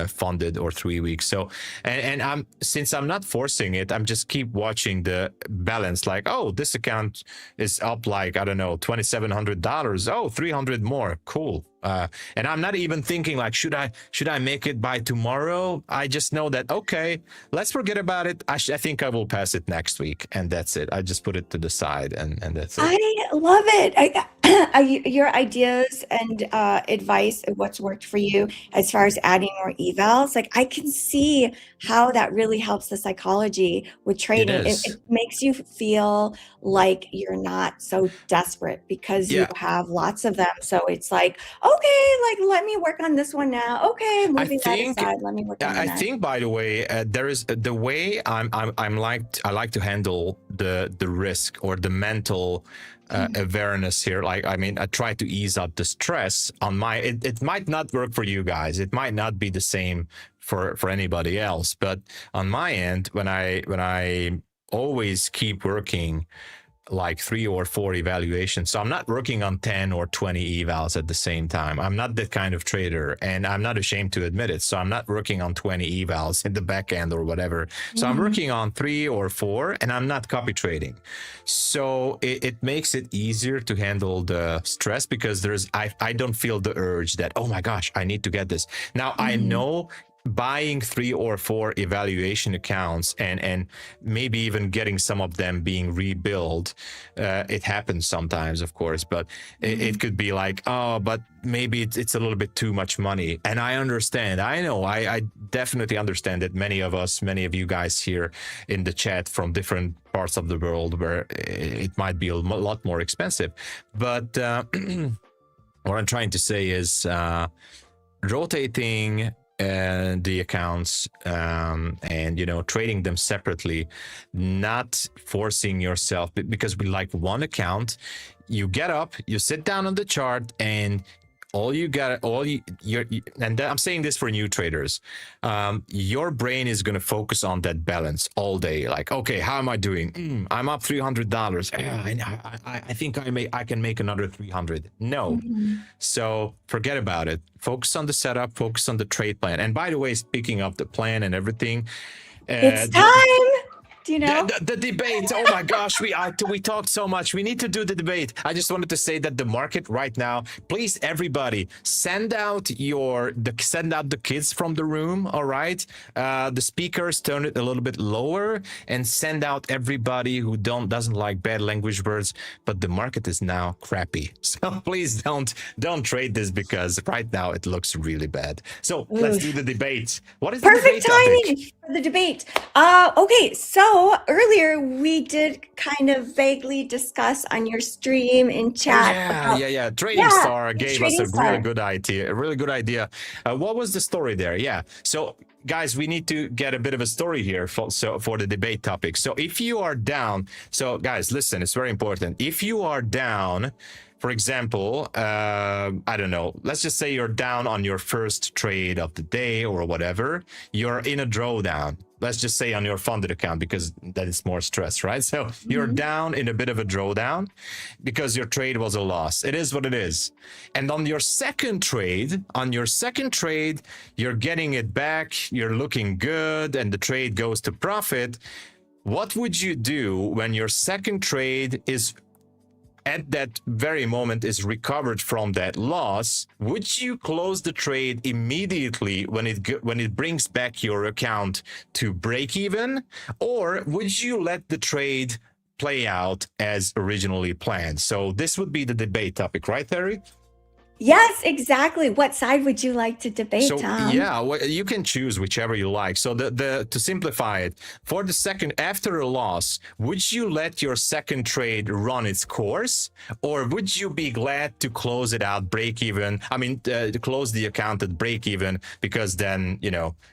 funded, or 3 weeks. So and since I'm not forcing it, I'm just keep watching the balance, like, oh, this account is up like, I don't know, $2,700. Oh, 300 more, cool. And I'm not even thinking like, should I make it by tomorrow? I just know that, okay, let's forget about it. I think I will pass it next week, and that's it. I just put it to the side, and that's it. I love it. Your ideas and advice of what's worked for you as far as adding more evals, like, I can see how that really helps the psychology with trading. It makes you feel like you're not so desperate because you have lots of them. So it's like, okay, like, let me work on this one now. Okay, moving that aside, let me work on that. I think, by the way, there is the way I like to handle the risk, or the mental awareness here. Like, I mean, I try to ease out the stress on it might not work for you guys. It might not be the same for anybody else, but on my end, when I always keep working like 3 or 4 evaluations. So I'm not working on 10 or 20 evals at the same time. I'm not that kind of trader, and I'm not ashamed to admit it. So I'm not working on 20 evals in the back end or whatever. So I'm working on 3 or 4, and I'm not copy trading. So it makes it easier to handle the stress, because I don't feel the urge that, oh my gosh, I need to get this. Now I know buying 3 or 4 evaluation accounts and maybe even getting some of them being rebuilt, it happens sometimes, of course, but it could be like, oh, but maybe it's a little bit too much money. And I understand. I know. I definitely understand that many of you guys here in the chat from different parts of the world where it might be a lot more expensive. But what I'm trying to say is rotating the accounts and trading them separately, not forcing yourself, because we like one account. You get up, you sit down on the chart, and and I'm saying this for new traders, your brain is going to focus on that balance all day. Like, okay, how am I doing? I'm up $300. I think I can make another 300. No. So forget about it. Focus on the setup, focus on the trade plan. And by the way, speaking of the plan and everything, it's time. Do you know the debate? Oh my gosh, we talked so much. We need to do the debate. I just wanted to say that the market right now, please, everybody, send out the kids from the room. All right, the speakers, turn it a little bit lower, and send out everybody who doesn't like bad language words. But the market is now crappy, so please don't trade this, because right now it looks really bad. So let's do the debate. What is perfect the debate timing for the debate? Okay, so earlier we did kind of vaguely discuss on your stream in chat. Yeah. Trading Star gave us a really good idea. What was the story there? Yeah. So guys, we need to get a bit of a story here for the debate topic. So if you are down, so guys, listen, it's very important. If you are down, for example, I don't know, let's just say you're down on your first trade of the day or whatever, you're in a drawdown. Let's just say on your funded account, because that is more stress, right? So you're down in a bit of a drawdown because your trade was a loss. It is what it is. And on your second trade, you're getting it back, you're looking good, and the trade goes to profit. What would you do when your second trade is at that very moment is recovered from that loss? Would you close the trade immediately when it brings back your account to break even, or would you let the trade play out as originally planned? So this would be the debate topic, right, Terry? Yes, exactly. What side would you like to debate, Tom? Yeah, well, you can choose whichever you like. So to simplify it, for the second, after a loss, would you let your second trade run its course, or would you be glad to close it out, break even? I mean, to close the account at break even, because then,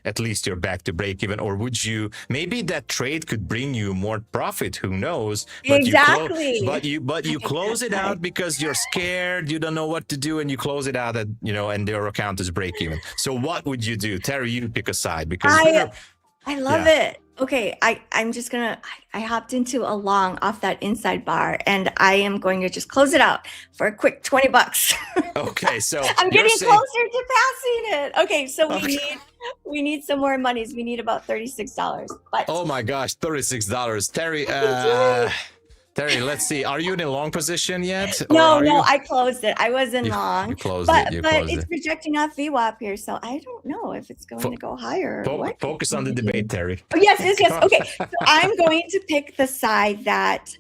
at least you're back to break even. Or would you, maybe that trade could bring you more profit, who knows? But exactly. You close it out because you're scared, you don't know what to do, and you close it out at, and your account is break even. So what would you do? Terry, you pick a side, because I love it. Okay, I'm just gonna, I hopped into a long off that inside bar, and I am going to just close it out for a quick $20. Okay, so I'm getting closer to passing it. Okay, so we need some more monies. We need about $36. But oh my gosh, $36. Terry, Terry, let's see. Are you in a long position yet? No, I closed it. I was in long. You closed it. But it's projecting off VWAP here, so I don't know if it's going to go higher. Focus on the debate, Terry. Oh, yes. Okay, so I'm going to pick the side that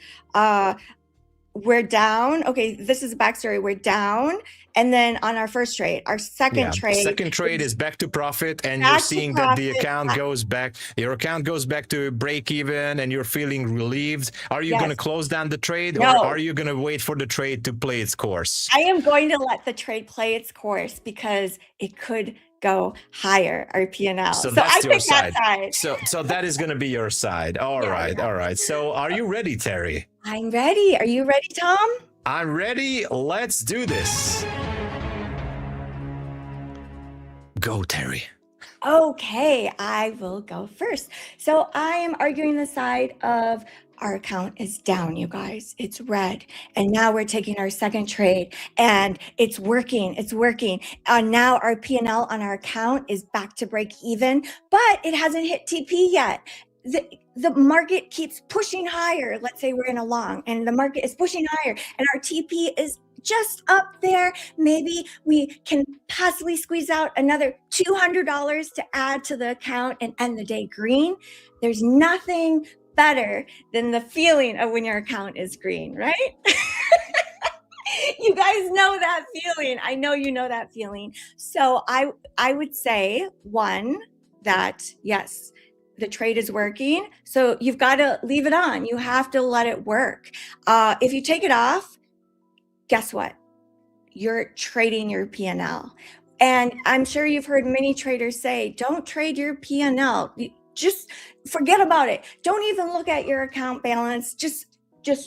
we're down. Okay, this is a backstory. We're down. And then on our first trade, our second trade is back to profit, and you're seeing that the account goes back. Your account goes back to break even, and you're feeling relieved. Are you going to close down the trade, or are you going to wait for the trade to play its course? I am going to let the trade play its course, because it could go higher, our P&L. So that's your side. So that is going to be your side. All right. So are you ready, Terry? I'm ready. Are you ready, Tom? I'm ready. Let's do this. Go, Terry. Okay, I will go first. So I am arguing the side of our account is down, you guys. It's red. And now we're taking our second trade and it's working. It's working. Now our P&L on our account is back to break even, but it hasn't hit TP yet. The market keeps pushing higher. Let's say we're in a long and the market is pushing higher and our TP is just up there. Maybe we can possibly squeeze out another $200 to add to the account and end the day green. There's nothing better than the feeling of when your account is green, right? You guys know that feeling. I know you know that feeling. So I would say, one, that yes, the trade is working. So you've got to leave it on. You have to let it work. If you take it off, guess what? You're trading your P&L. And I'm sure you've heard many traders say, don't trade your P&L. Just forget about it. Don't even look at your account balance. Just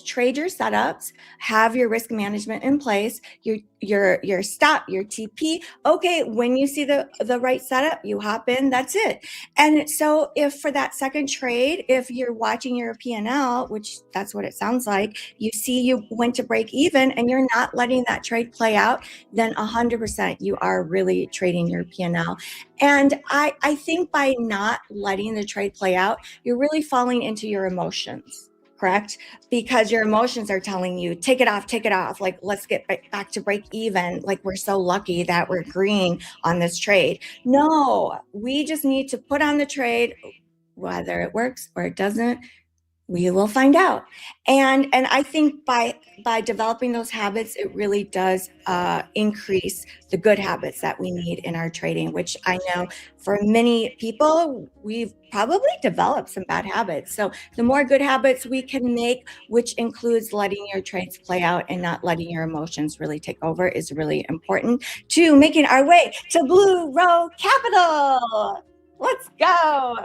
trade your setups, have your risk management in place, your stop, your TP. Okay, when you see the right setup, you hop in, that's it. And so if for that second trade, if you're watching your P&L, which that's what it sounds like, you see you went to break even and you're not letting that trade play out, then 100% you are really trading your P&L. And I think by not letting the trade play out, you're really falling into your emotions. Correct? Because your emotions are telling you, take it off. Like, let's get back to break even. Like, we're so lucky that we're green on this trade. No, we just need to put on the trade, whether it works or it doesn't. We will find out. And I think by developing those habits, it really does increase the good habits that we need in our trading, which I know for many people, we've probably developed some bad habits. So the more good habits we can make, which includes letting your trades play out and not letting your emotions really take over, is really important to making our way to Blue Row Capital. Let's go.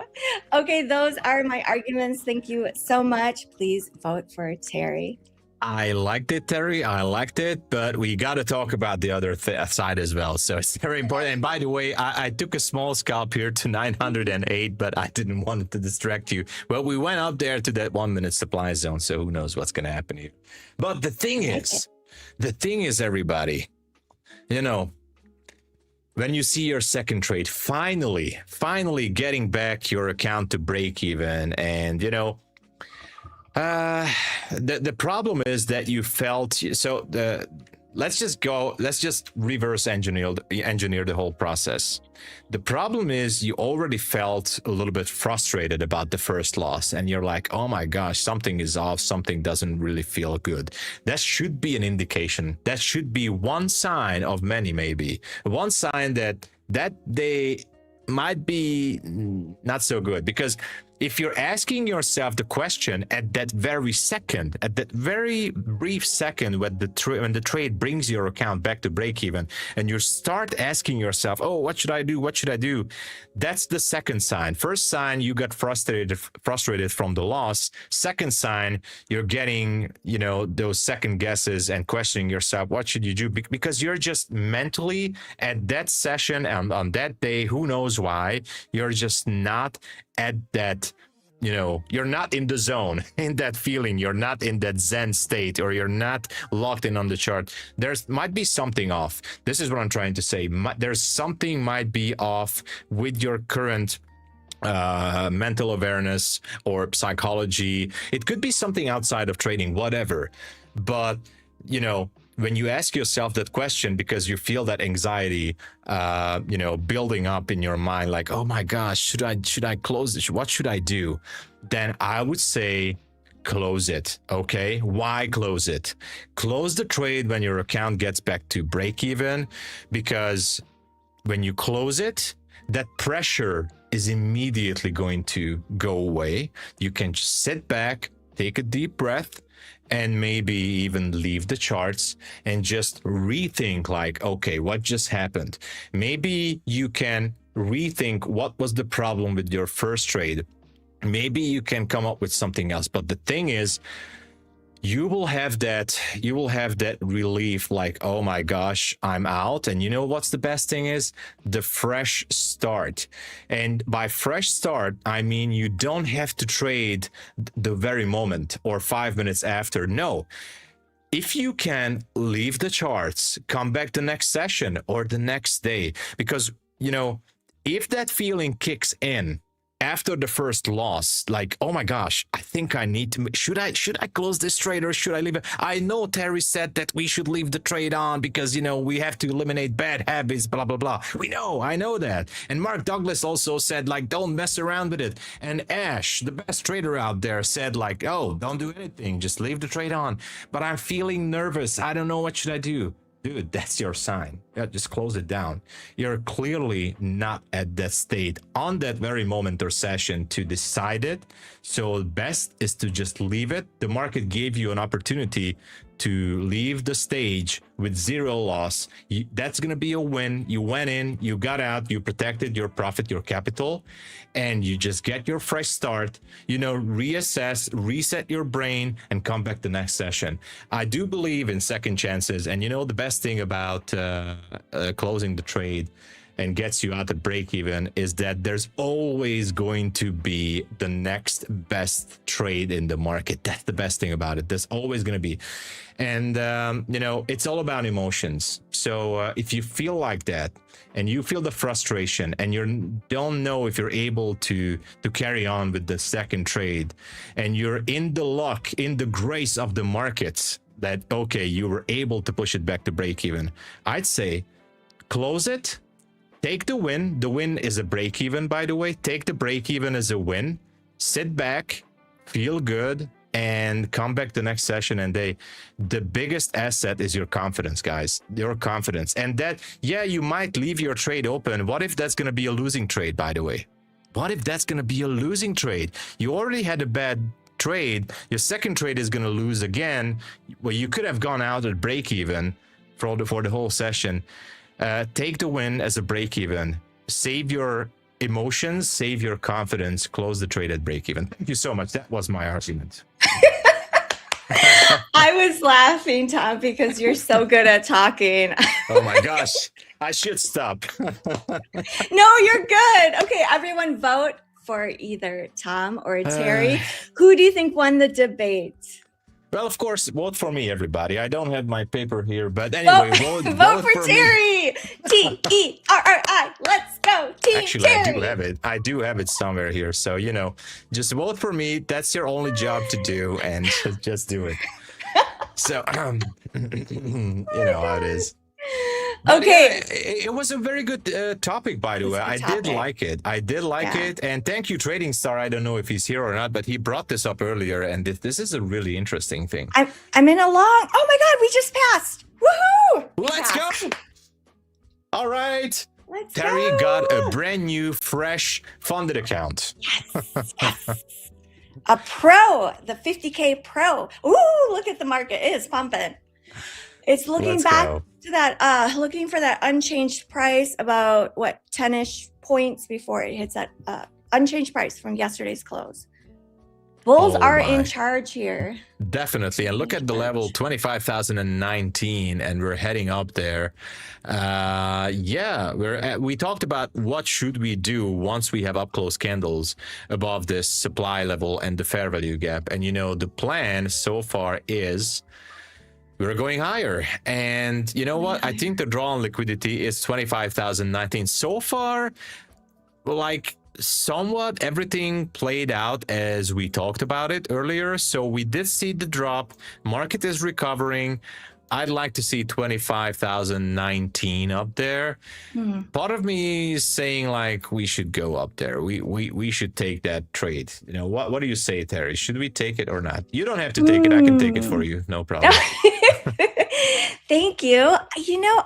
Okay, those are my arguments. Thank you so much. Please vote for Terry. I liked it, Terry. I liked it, but we got to talk about the other side as well. So it's very important. And by the way, I took a small scalp here to 908, but I didn't want it to distract you. Well, we went up there to that 1 minute supply zone, so who knows what's going to happen here. But the thing is, everybody, you know, when you see your second trade finally getting back your account to break even, and you know, the problem is that you felt so. Let's just reverse engineer the whole process. The problem is you already felt a little bit frustrated about the first loss, and you're like, oh my gosh, something is off, something doesn't really feel good. That should be an indication. That should be one sign of many, maybe one sign that day might be not so good. Because if you're asking yourself the question at that very second, at that very brief second when the trade brings your account back to break even, and you start asking yourself, oh, what should I do? What should I do? That's the second sign. First sign, you got frustrated from the loss. Second sign, you're getting, you know, those second guesses and questioning yourself, what should you do? Because you're just mentally at that session and on that day, who knows why, you're just not at that, you know, you're not in the zone, in that feeling, you're not in that Zen state, or you're not locked in on the chart. There's might be something off. This is what I'm trying to say. There's something might be off with your current mental awareness or psychology. It could be something outside of trading, whatever. But, you know, when you ask yourself that question because you feel that anxiety, you know, building up in your mind, like, oh my gosh, should I close this? What should I do? Then I would say close it. Okay, why close it? Close the trade when your account gets back to break even, because when you close it, that pressure is immediately going to go away. You can just sit back, take a deep breath, and maybe even leave the charts and just rethink, like, okay, what just happened? Maybe you can rethink what was the problem with your first trade. Maybe you can come up with something else. But the thing is, you will have that relief, like, oh my gosh, I'm out. And you know what's the best thing is? The fresh start. And by fresh start, I mean you don't have to trade the very moment or 5 minutes after. No, if you can leave the charts, come back the next session or the next day, because if that feeling kicks in after the first loss, like, oh my gosh, I think I need to, should I close this trade or should I leave it? I know Terry said that we should leave the trade on because, we have to eliminate bad habits, blah, blah, blah. I know that. And Mark Douglas also said, like, don't mess around with it. And Ash, the best trader out there, said, like, oh, don't do anything, just leave the trade on. But I'm feeling nervous. I don't know, what should I do? Dude, that's your sign. Yeah, just close it down. You're clearly not at that state on that very moment or session to decide it. So best is to just leave it. The market gave you an opportunity to leave the stage with zero loss. That's going to be a win. You went in, you got out, you protected your profit, your capital, and you just get your fresh start, reassess, reset your brain, and come back the next session. I do believe in second chances. And the best thing about closing the trade and gets you out at break even is that there's always going to be the next best trade in the market. That's the best thing about it. There's always going to be. And, it's all about emotions. So if you feel like that and you feel the frustration and you don't know if you're able to carry on with the second trade, and you're in the luck, in the grace of the markets that, okay, you were able to push it back to break even, I'd say close it. Take the win. The win is a break even, by the way. Take the break even as a win. Sit back, feel good, and come back the next session. And the biggest asset is your confidence, guys. Your confidence. And that, you might leave your trade open. What if that's going to be a losing trade, by the way? What if that's going to be a losing trade? You already had a bad trade. Your second trade is going to lose again. Well, you could have gone out at break even for the whole session. Take the win as a break even. Save your emotions, save your confidence, close the trade at break even. Thank you so much. That was my argument. I was laughing, Tom, because you're so good at talking. Oh my gosh, I should stop. No, you're good. Okay, everyone vote for either Tom or Terry. Who do you think won the debate? Well, of course, vote for me, everybody. I don't have my paper here, but anyway, vote for Terry. Terri. Let's go, Team Actually, Terry. I do have it somewhere here. So, just vote for me. That's your only job to do, and just do it. So, you know how it is. But okay. It was a very good topic, by the way. I did like it. And thank you, Trading Star. I don't know if he's here or not, but he brought this up earlier. And this is a really interesting thing. I'm in a long. Oh my God, we just passed. Woohoo! Let's go. All right. Terry got a brand new, fresh funded account. Yes. A pro, the 50K pro. Ooh, look at the market. It is pumping. It's looking back to that, looking for that unchanged price about 10-ish points before it hits that unchanged price from yesterday's close. Bulls are in charge here. Definitely. And look at the level 25,019, and we're heading up there. We talked about what should we do once we have up close candles above this supply level and the fair value gap. And the plan so far is we're going higher. And you know what? I think the draw on liquidity is 25,019. So far, somewhat everything played out as we talked about it earlier. So we did see the drop. Market is recovering. I'd like to see 25,019 up there. Part of me is saying we should go up there. We should take that trade. What do you say, Terry? Should we take it or not? You don't have to take it. I can take it for you. No problem. Thank you.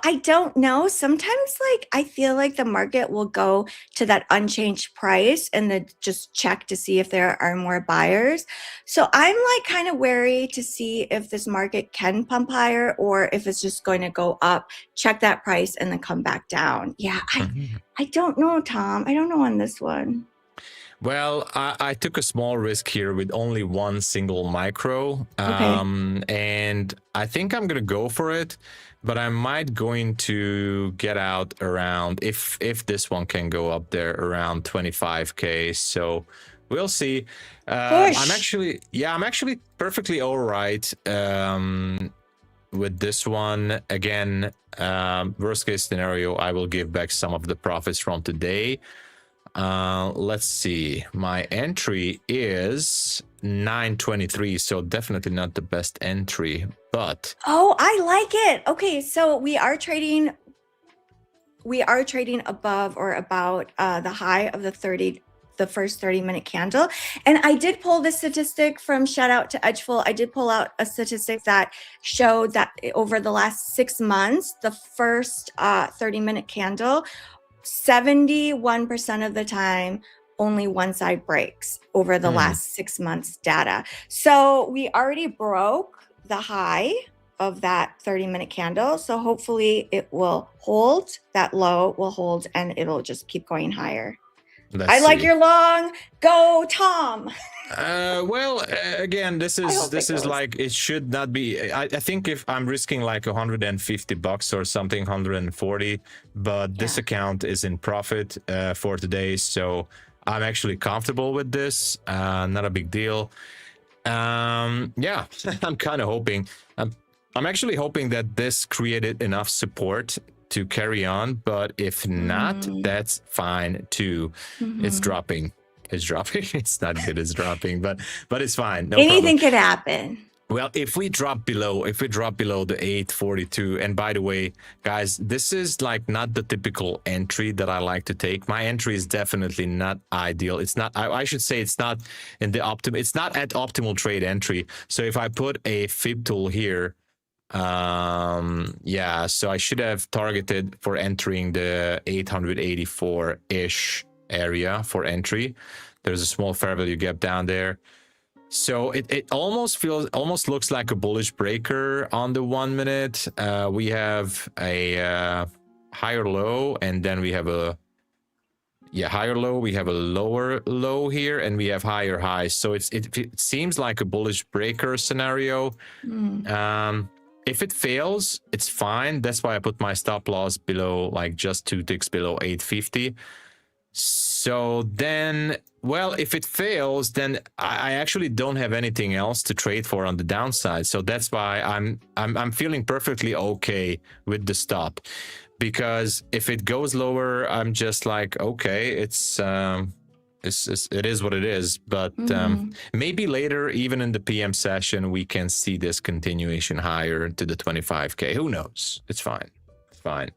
I don't know. Sometimes I feel like the market will go to that unchanged price and then just check to see if there are more buyers. So I'm kind of wary to see if this market can pump higher or if it's just going to go up, check that price and then come back down. Yeah, I don't know, Tom. I don't know on this one. Well, I took a small risk here with only one single micro, Okay. and I think I'm gonna go for it, but I might going to get out around if this one can go up there around 25K. So we'll see. I'm Push. actually perfectly all right with this one. Again, worst case scenario, I will give back some of the profits from today. Let's see, my entry is 923, so definitely not the best entry, but Oh, I like it. Okay, so we are trading above or about the high of the first 30-minute candle. And I did pull this statistic from shout out to Edgeful. I did pull out a statistic that showed that over the last 6 months, the first 30-minute candle, 71% of the time, only one side breaks over the last 6 months data. So we already broke the high of that 30-minute candle. So hopefully it will hold, that low will hold, and it'll just keep going higher. I like your long. Go, Tom. Well, again, this is like, it should not be. I think if I'm risking like $150 or something, 140, but this account is in profit for today, so I'm actually comfortable with this. Not a big deal. Yeah, I'm kind of hoping. I'm actually hoping that this created enough support to carry on, but if not, that's fine too. It's dropping. It's dropping. It's not good. It's dropping, but it's fine. No Anything problem. could happen. Well, if we drop below the 842, and by the way, guys, this is like not the typical entry that I like to take. My entry is definitely not ideal. It's not, I should say it's not in the it's not at optimal trade entry. So if I put a fib tool here, yeah, so I should have targeted for entering the 884-ish area for entry. There's a small fair value gap down there. So it almost looks like a bullish breaker on the 1 minute. We have a higher low, and then we have a higher low. We have a lower low here, and we have higher highs. So it seems like a bullish breaker scenario. If it fails, it's fine. That's why I put my stop loss below, like just 2 ticks below 850. So then, well, if it fails, then I actually don't have anything else to trade for on the downside. So that's why I'm feeling perfectly okay with the stop, because if it goes lower, I'm just like, okay, it is what it is. But maybe later, even in the PM session, we can see this continuation higher to the 25K. Who knows? It's fine. It's fine.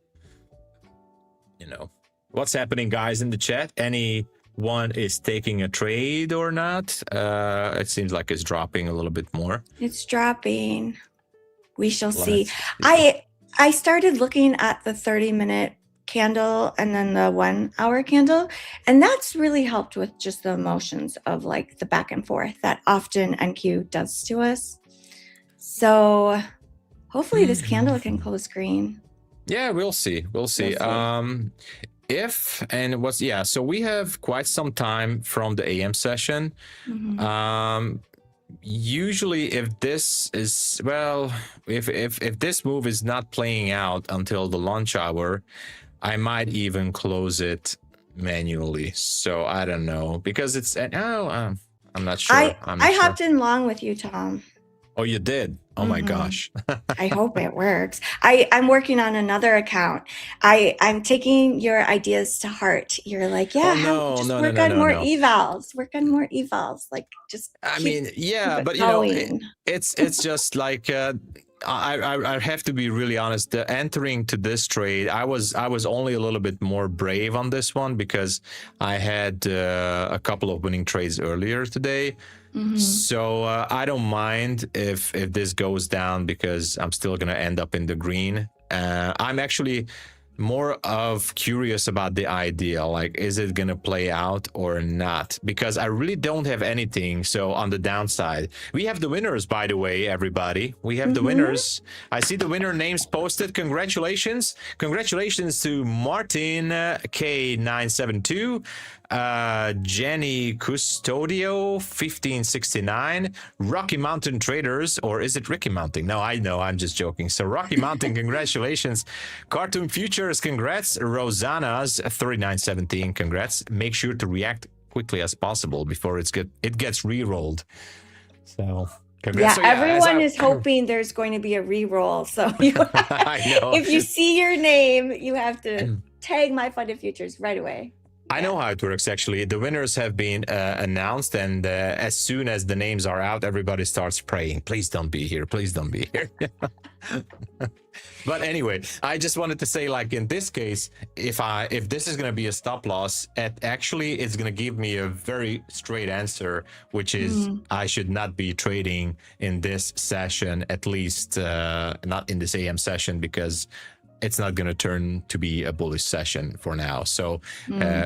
You know. What's happening, guys, in the chat? Anyone is taking a trade or not? It seems like it's dropping a little bit more. It's dropping. We shall see. I started looking at the 30-minute candle and then the 1 hour candle, and that's really helped with just the emotions of like the back and forth that often NQ does to us. So hopefully this candle can close green. Yeah, we'll see. We'll see. So we have quite some time from the AM session. Usually if this is, well, if this move is not playing out until the lunch hour, I might even close it manually. So I don't know, because it's I'm not sure. I hopped in long with you, Tom. Oh, you did? Oh my gosh. I hope it works. I'm working on another account. I'm taking your ideas to heart. You're like, yeah, work on more evals. Work on more evals. Like, just but you know, it's just like I have to be really honest. The entering to this trade, I was only a little bit more brave on this one because I had a couple of winning trades earlier today. So I don't mind if this goes down, because I'm still gonna end up in the green. I'm actually more of curious about the idea, like, is it gonna play out or not? Because I really don't have anything. So on the downside, we have the winners, by the way, everybody. We have the winners. I see the winner names posted. Congratulations to Martin K972, Jenny Custodio 1569, Rocky Mountain Traders, or is it Ricky Mountain? No, I know, I'm just joking. So Rocky Mountain, congratulations. Cartoon Futures, congrats. Rosanna's 3917, congrats. Make sure to react quickly as possible before it gets re-rolled. So congrats. Yeah, everyone is hoping there's going to be a re-roll. So I know. If you see your name, you have to tag MyFundedFutures right away. I know how it works, actually. The winners have been announced, and as soon as the names are out, everybody starts praying, please don't be here, please don't be here. But anyway, I just wanted to say, like, in this case, if this is going to be a stop loss, actually it's going to give me a very straight answer, which is I should not be trading in this session, at least not in this AM session, because it's not going to turn to be a bullish session for now. So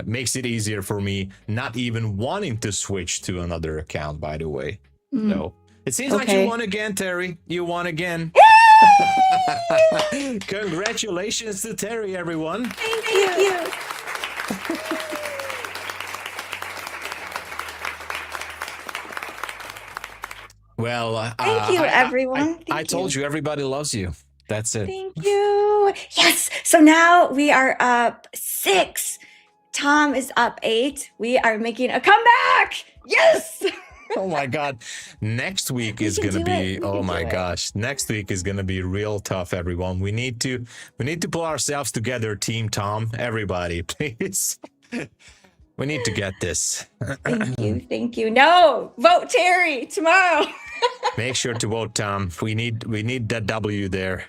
makes it easier for me not even wanting to switch to another account, by the way. So it seems like you won again, Terry. You won again. Congratulations to Terry, everyone. Thank you. Well, thank you, everyone. I told you, everybody loves you. That's it. Thank you. Yes. So now we are up 6. Tom is up 8. We are making a comeback. Yes. Oh my God. Next week is going to be, oh my gosh. Next week is going to be real tough, everyone. We need to pull ourselves together, Team Tom. Everybody, please. We need to get this. Thank you. No, vote Terry tomorrow. Make sure to vote Tom. We need that W there.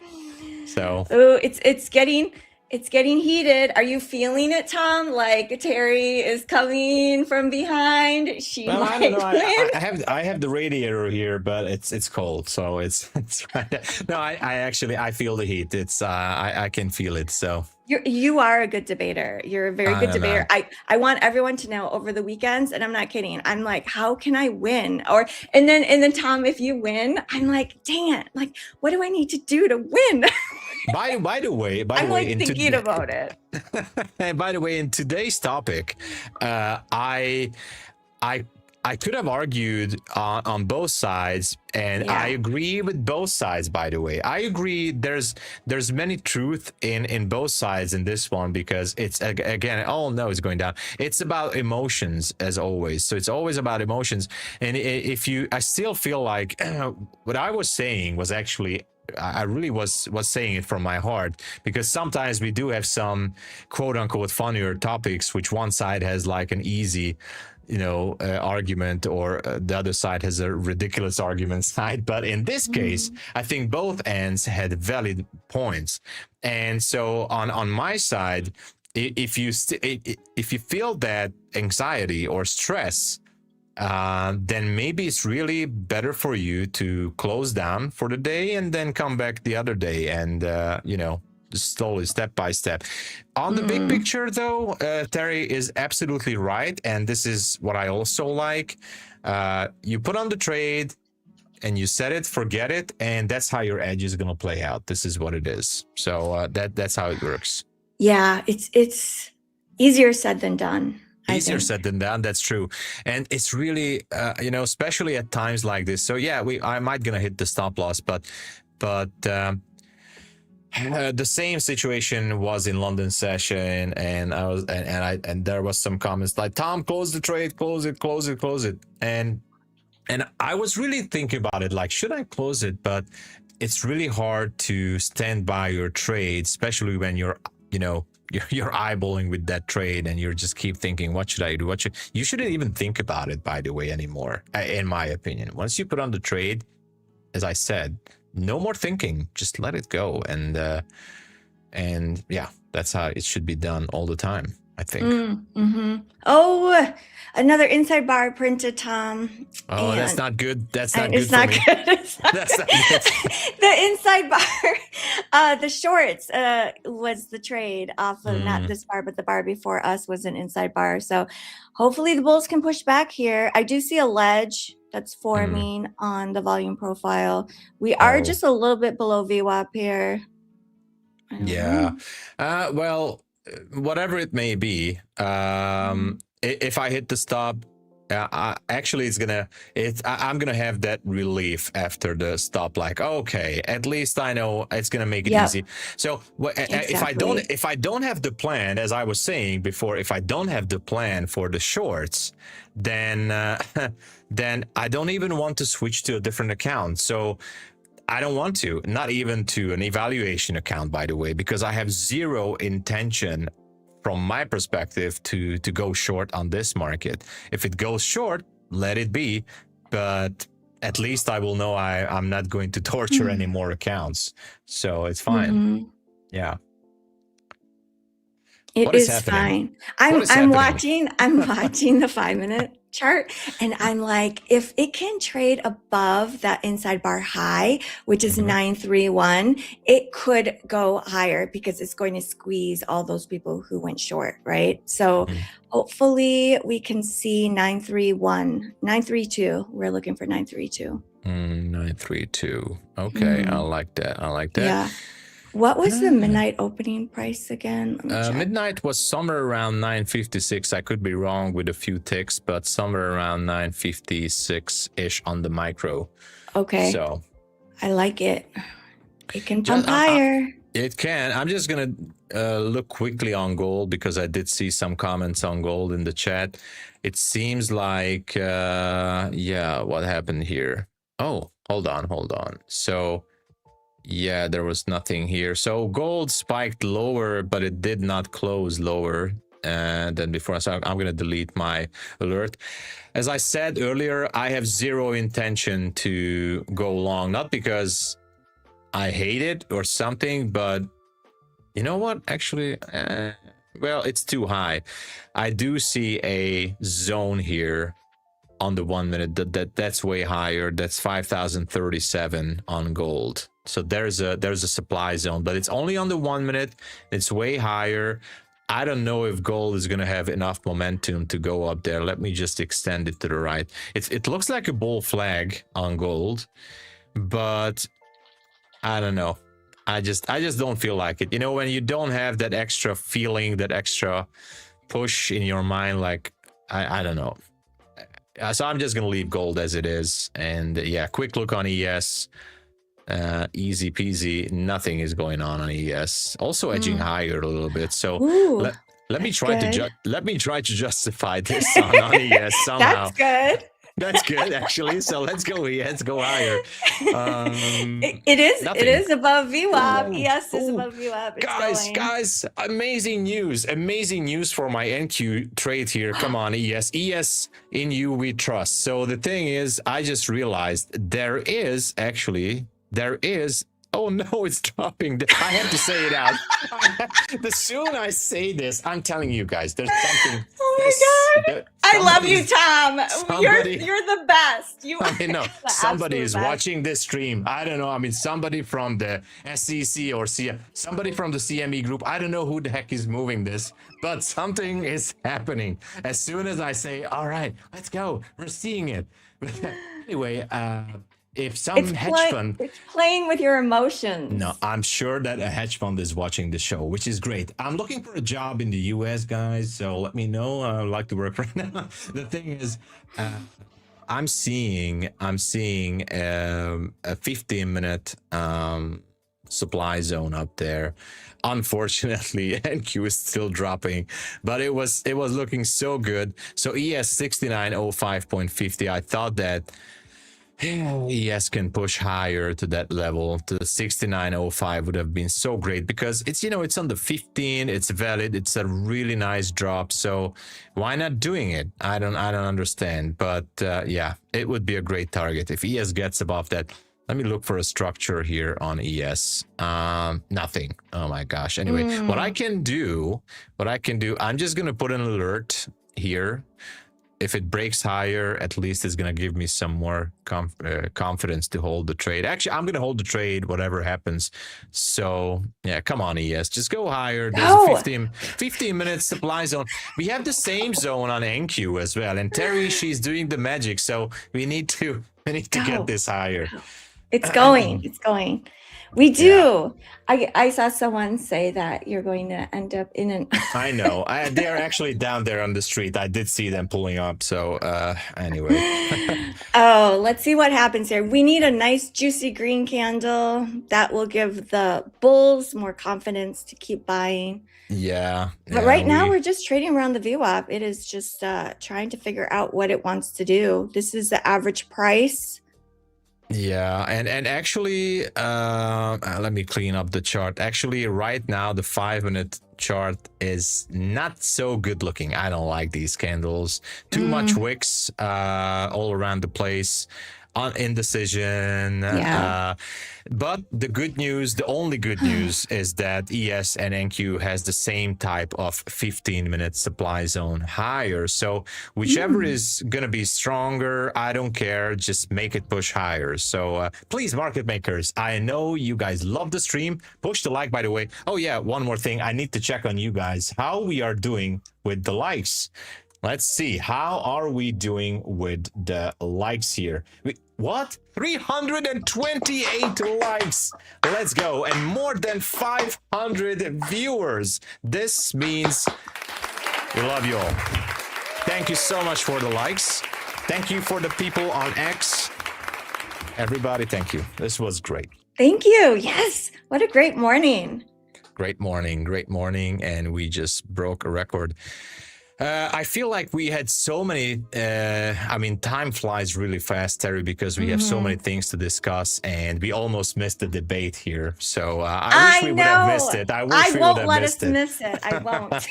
So it's getting heated. Are you feeling it, Tom? Like Terry is coming from behind. She might I don't know. I have the radiator here, but it's cold, so it's right. No, I feel the heat. It's I can feel it. So you are a good debater. You're a very good debater. I want everyone to know over the weekends, and I'm not kidding. I'm like, how can I win? And then Tom, if you win, I'm like, dang it! Like, what do I need to do to win? By the way, I'm like thinking about it. And by the way, in today's topic, I could have argued on both sides, and I agree with both sides. By the way, I agree. There's many truth in both sides in this one, because it's again, oh no, it's going down. It's about emotions as always. So it's always about emotions. And I still feel like what I was saying was actually, I really was saying it from my heart, because sometimes we do have some quote unquote funnier topics, which one side has like an easy, argument, or the other side has a ridiculous argument side. But in this case, I think both ends had valid points. And so on my side, if you feel that anxiety or stress, then maybe it's really better for you to close down for the day and then come back the other day, and just slowly, step by step. On the big picture, though, Terry is absolutely right, and this is what I also like. You put on the trade and you set it, forget it, and that's how your edge is going to play out. This is what it is. So that's how it works. Yeah, it's easier said than done. Easier said than done. That's true. And it's really, especially at times like this. So yeah, I might gonna hit the stop loss, but the same situation was in London session, and I was, and there was some comments like, Tom, close the trade, close it. And I was really thinking about it, like, should I close it? But it's really hard to stand by your trade, especially when you're eyeballing with that trade, and you're just keep thinking, what should I do? You shouldn't even think about it, by the way, anymore, in my opinion. Once you put on the trade, as I said, no more thinking, just let it go. And yeah, that's how it should be done all the time, I think. Oh, Another inside bar printed, Tom. Oh, that's not good. That's not And good it's for not me. good. It's not That's good. not good. The inside bar, the shorts was the trade off of not this bar, but the bar before us was an inside bar. So hopefully the bulls can push back here. I do see a ledge that's forming on the volume profile. We are just a little bit below VWAP here. I don't know. Well, whatever it may be, if I hit the stop, actually I'm gonna have that relief after the stop, like, okay, at least I know it's gonna make it easy. So Exactly. if I don't have the plan, as I was saying before, if I don't have the plan for the shorts, then then I don't even want to switch to a different account. So I don't want to, not even to an evaluation account, by the way, because I have zero intention from my perspective to go short on this market. If it goes short, let it be, but at least I will know I'm not going to torture any more accounts. So it's fine. Yeah. It is fine. I'm watching the 5-minute chart, and I'm like, if it can trade above that inside bar high, which is 931, it could go higher because it's going to squeeze all those people who went short, right? So hopefully we can see 932. We're looking for 932. 932. Okay, I like that. Yeah. What was the midnight opening price again? Midnight was somewhere around 956. I could be wrong with a few ticks, but somewhere around 956-ish on the micro. Okay. So I like it. It can pump higher. It can. I'm just going to look quickly on gold because I did see some comments on gold in the chat. It seems like, yeah, what happened here? Oh, hold on. So yeah, there was nothing here. So gold spiked lower, but it did not close lower than before. So I'm going to delete my alert. As I said earlier, I have zero intention to go long, not because I hate it or something, but you know what? Actually, well, it's too high. I do see a zone here on the 1 minute that's way higher. That's 5,037 on gold. So there's a supply zone, but it's only on the 1 minute. It's way higher. I don't know if gold is going to have enough momentum to go up there. Let me just extend it to the right. It looks like a bull flag on gold, but I don't know. I just don't feel like it. You know, when you don't have that extra feeling, that extra push in your mind, like I don't know. So I'm just gonna leave gold as it is, and yeah, quick look on ES. Easy peasy, nothing is going on ES. Also edging higher a little bit. So let me try to justify this on ES somehow. That's good. That's good, actually. So let's go higher. It is above VWAP. ES is above VWAP. Guys, amazing news for my NQ trade here. Come on, ES in you we trust. So the thing is, I just realized there is oh no, it's dropping. I have to say it out. The sooner I say this, I'm telling you guys, there's something. Oh my God. I love you, Tom. You're the best. Somebody is watching this stream. I don't know. I mean, somebody from the SEC or somebody from the CME group. I don't know who the heck is moving this, but something is happening. As soon as I say, all right, let's go, we're seeing it. Anyway, if some hedge fund, it's playing with your emotions. No, I'm sure that a hedge fund is watching the show, which is great. I'm looking for a job in the US, guys, so let me know. I would like to work right now. The thing is, I'm seeing a 15-minute supply zone up there. Unfortunately, NQ is still dropping, but it was looking so good. So ES 6905.50. I thought that ES can push higher to that level. To the 6905 would have been so great because it's, you know, it's on the 15, it's valid, it's a really nice drop. So why not doing it? I don't understand, but yeah, it would be a great target if ES gets above that. Let me look for a structure here on ES. Nothing. Oh my gosh. Anyway, what I can do, I'm just gonna put an alert here. if it breaks higher, at least it's going to give me some more confidence to hold the trade. Actually, I'm going to hold the trade whatever happens. So yeah, come on, ES, just go higher. There's a 15 minute supply zone. We have the same zone on NQ as well, and Terry, she's doing the magic, so we need to get this higher. It's going. It's going. We do. Yeah. I saw someone say that you're going to end up in an... I know. They're actually down there on the street. I did see them pulling up. So anyway. Oh, let's see what happens here. We need a nice juicy green candle that will give the bulls more confidence to keep buying. Yeah. But right now we're just trading around the VWAP. It is just trying to figure out what it wants to do. This is the average price. Yeah, and actually, let me clean up the chart. Actually, right now, the 5-minute chart is not so good looking. I don't like these candles. Too much wicks all around the place. On indecision. But the good news, the only good news is that ES and NQ has the same type of 15-minute supply zone higher. So whichever is going to be stronger, I don't care. Just make it push higher. So please, market makers, I know you guys love the stream. Push the like, by the way. Oh, yeah, one more thing. I need to check on you guys, how we are doing with the likes. Let's see, how are we doing with the likes here? What? 328 likes. Let's go. And more than 500 viewers. This means we love you all. Thank you so much for the likes. Thank you for the people on X. Everybody, thank you. This was great. Thank you. Yes. What a great morning. Great morning. Great morning. And we just broke a record. I feel like we had so many, I mean, time flies really fast, Terry, because we have so many things to discuss, and we almost missed the debate here. So I wish we would have missed it. I wish we would have missed it. I won't let us miss it. I won't.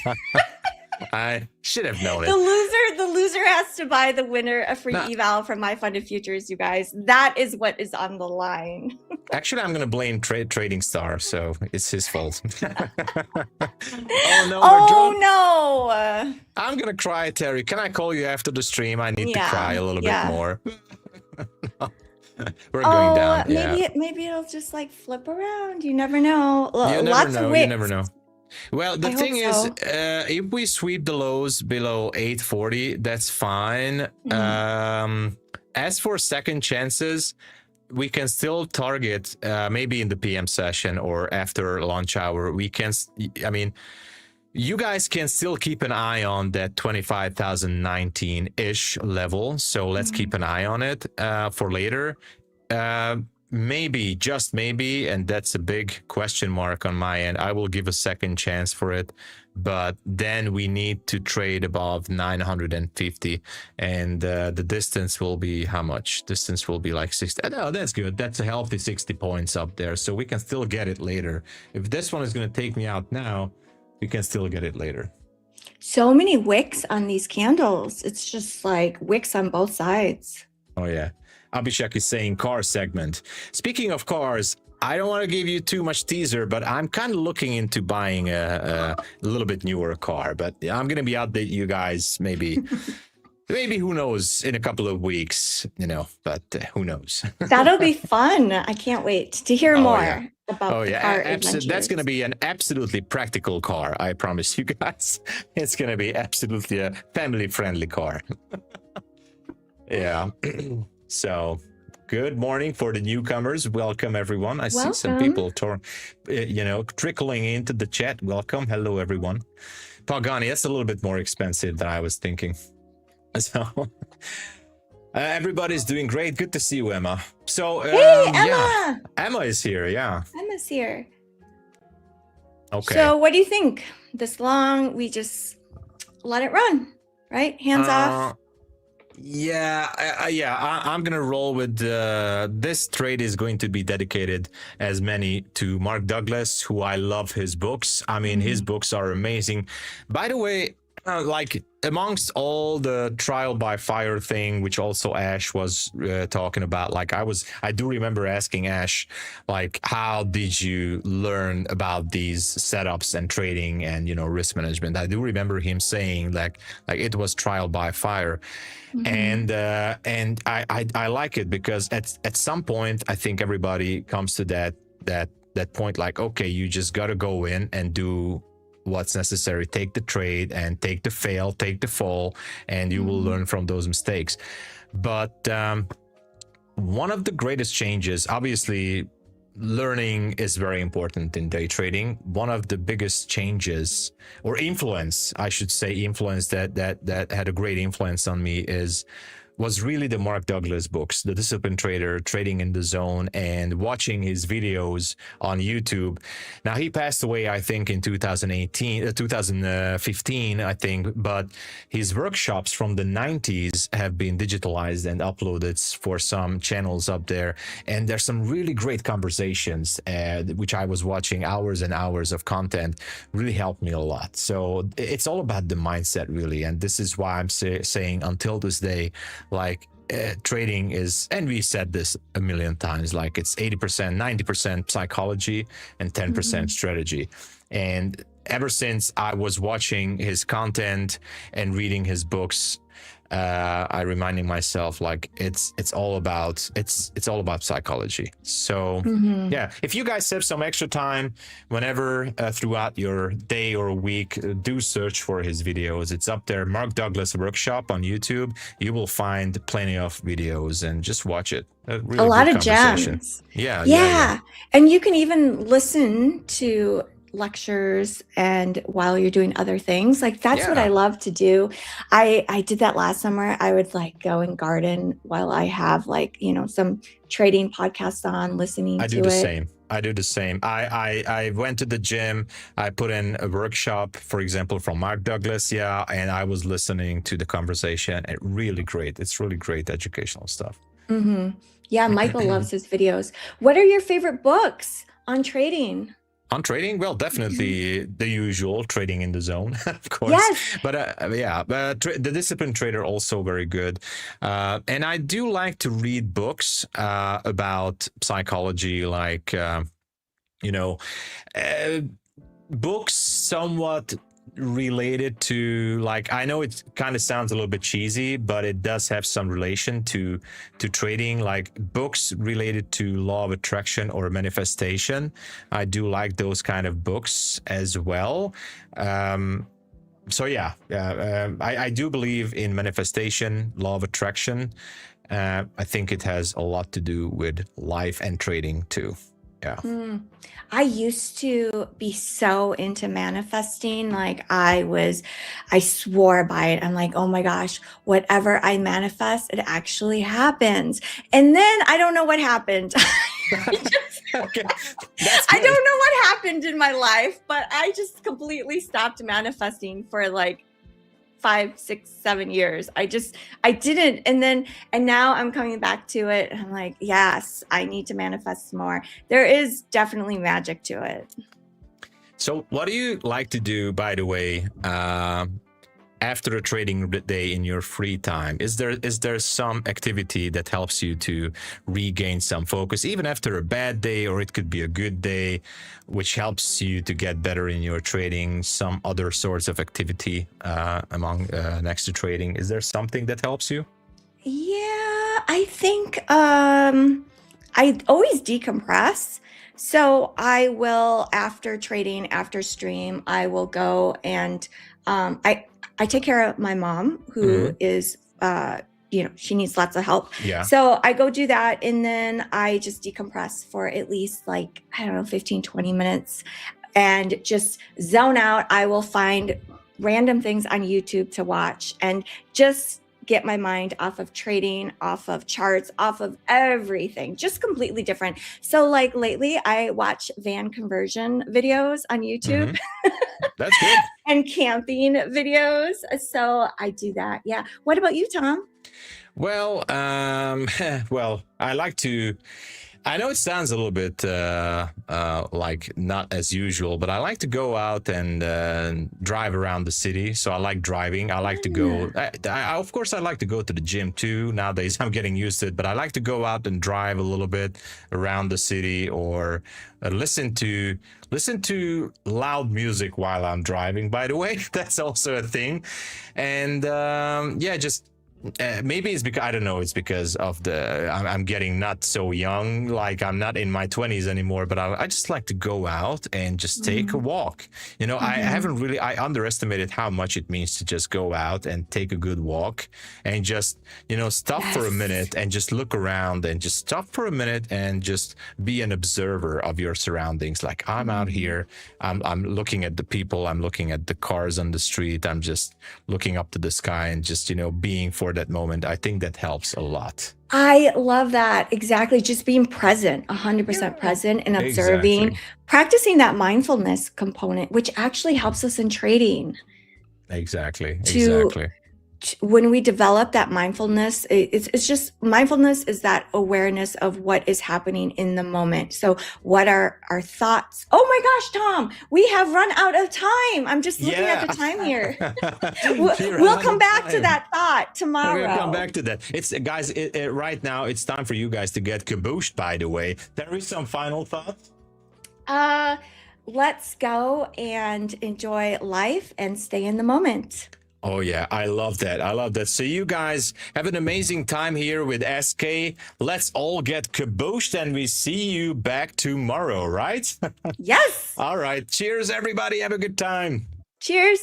I should have known it. The loser has to buy the winner a free eval from MyFundedFutures, you guys. That is what is on the line. Actually, I'm going to blame Trading Star, so it's his fault. Oh, no. No. I'm going to cry, Terry. Can I call you after the stream? I need to cry a little bit more. We're going down. Maybe it'll just like flip around. You never know. You never know. Well, the thing is, if we sweep the lows below 840, that's fine. As for second chances, we can still target maybe in the PM session or after lunch hour. We can, I mean, you guys can still keep an eye on that 25,019-ish level. So let's keep an eye on it for later. Maybe, just maybe, and that's a big question mark on my end, I will give a second chance for it, but then we need to trade above 950, and the distance will be how much? Distance will be like 60. Oh, that's good. That's a healthy 60 points up there, so we can still get it later. If this one is going to take me out now, we can still get it later. So many wicks on these candles. It's just like wicks on both sides. Oh, yeah. Abhishek is saying car segment. Speaking of cars, I don't want to give you too much teaser, but I'm kind of looking into buying a little bit newer car. But I'm going to be updating you guys maybe, who knows, in a couple of weeks, you know, but who knows. That'll be fun. I can't wait to hear more about the car adventures. That's going to be an absolutely practical car. I promise you guys. It's going to be absolutely a family-friendly car. Yeah. So, good morning for the newcomers. Welcome, everyone. I see some people, trickling into the chat. Welcome. Hello, everyone. Pagani, that's a little bit more expensive than I was thinking. So, everybody's doing great. Good to see you, Emma. So, hey, Emma. Yeah, Emma is here. Yeah. Emma's here. Okay. So, what do you think? This long, we just let it run, right? Hands off. I'm gonna roll with this trade is going to be dedicated as many to Mark Douglas, who I love his books. I mean, his books are amazing. By the way, Like amongst all the trial by fire thing, which also Ash was talking about, like I do remember asking Ash, like, how did you learn about these setups and trading and, risk management? I do remember him saying like it was trial by fire. Mhm. And I like it because at some point I think everybody comes to that point, like, okay, you just got to go in and do what's necessary, take the trade and take the fail, take the fall, and you will Mhm. learn from those mistakes. But one of the greatest changes, obviously learning is very important in day trading. One of the biggest changes, or influence, I should say, influence that had a great influence on me was really the Mark Douglas books, The Disciplined Trader, Trading in the Zone, and watching his videos on YouTube. Now, he passed away, I think, in 2015, I think, but his workshops from the 90s have been digitalized and uploaded for some channels up there. And there's some really great conversations, which I was watching, hours and hours of content, really helped me a lot. So it's all about the mindset, really. And this is why I'm saying until this day, like trading is, and we said this a million times, like it's 80%, 90% psychology and 10% strategy. And ever since I was watching his content and reading his books, I reminding myself, like, it's all about psychology. So Mhm. yeah, if you guys have some extra time whenever throughout your day or week, do search for his videos. It's up there, Mark Douglas Workshop on YouTube. You will find plenty of videos and just watch it. A A really lot good of conversation. gems. Yeah. Yeah. And you can even listen to lectures and while you're doing other things. Like that's what I Yeah, love to do. I did that last summer. I would like go and garden while I have like, some trading podcasts on, listening I do to the it. same. I do the same. I went to the gym. I put in a workshop, for example, from Mark Douglas. Yeah. And I was listening to the conversation. It really great. It's really great educational stuff. Hmm. Yeah, Michael loves his videos. What are your favorite books on trading? On trading, well, Mhm. definitely the usual Trading in the Zone, of course. Yes. But yeah, the Disciplined Trader also very good. And I do like to read books about psychology, like you know, uh, books somewhat related to, like, I know it kind of sounds a little bit cheesy, but it does have some relation to trading, like books related to law of attraction or manifestation. I do like those kind of books as well. So yeah, I do believe in manifestation, law of attraction. I think it has a lot to do with life and trading too. Yeah. Mm. I used to be so into manifesting. Like I swore by it. I'm like, oh my gosh, whatever I manifest, it actually happens. And then I don't know what happened. Okay, that's I good. don't know what happened in my life, but I just completely stopped manifesting for like 5, 6, 7 years. I didn't. And now I'm coming back to it. And I'm like, yes, I need to manifest more. There is definitely magic to it. So, what do you like to do, by the way, after a trading day in your free time? Is there some activity that helps you to regain some focus, even after a bad day, or it could be a good day, which helps you to get better in your trading? Some other sorts of activity among next to trading. Is there something that helps you? Yeah, I think I always decompress. So I will, after trading, after stream, I will go and I take care of my mom who Hmm. is she needs lots of help. Yeah. So I go do that and then I just decompress for at least like, I don't know, 15, 20 minutes and just zone out. I will find random things on YouTube to watch and just get my mind off of trading, off of charts, off of everything, just completely different. So like lately I watch van conversion videos on YouTube Hmm. That's good. and camping videos. So I do that. Yeah. What about you, Tom? Well, well, I know it sounds a little bit like not as usual, but I like to go out and drive around the city. So I like driving. I like to go. Of course, I like to go to the gym too. Nowadays, I'm getting used to it, but I like to go out and drive a little bit around the city, or listen to loud music while I'm driving. By the way, that's also a thing, and yeah, just maybe it's because I don't know. It's because of I'm getting not so young. Like I'm not in my 20s anymore. But I just like to go out and just take a walk. You know, I haven't really. I underestimated how much it means to just go out and take a good walk and just stop for a minute and just look around and just stop for a minute and just be an observer of your surroundings. Like I'm out here. I'm looking at the people. I'm looking at the cars on the street. I'm just looking up to the sky and just being for that moment. I think that helps a lot. I love that. Exactly. Just being present, 100% present and observing, practicing that mindfulness component, which actually helps us in trading. Exactly. When we develop that mindfulness, it's just mindfulness is that awareness of what is happening in the moment. So what are our thoughts? Oh my gosh, Tom, we have run out of time. I'm just looking at the time here. We'll come back to that thought tomorrow. We'll come back to that. It's guys, right now it's time for you guys to get cabooshed, by the way. There is some final thoughts. Let's go and enjoy life and stay in the moment. Oh, yeah. I love that. I love that. So you guys have an amazing time here with SK. Let's all get cabooshed and we see you back tomorrow, right? Yes. All right. Cheers, everybody. Have a good time. Cheers.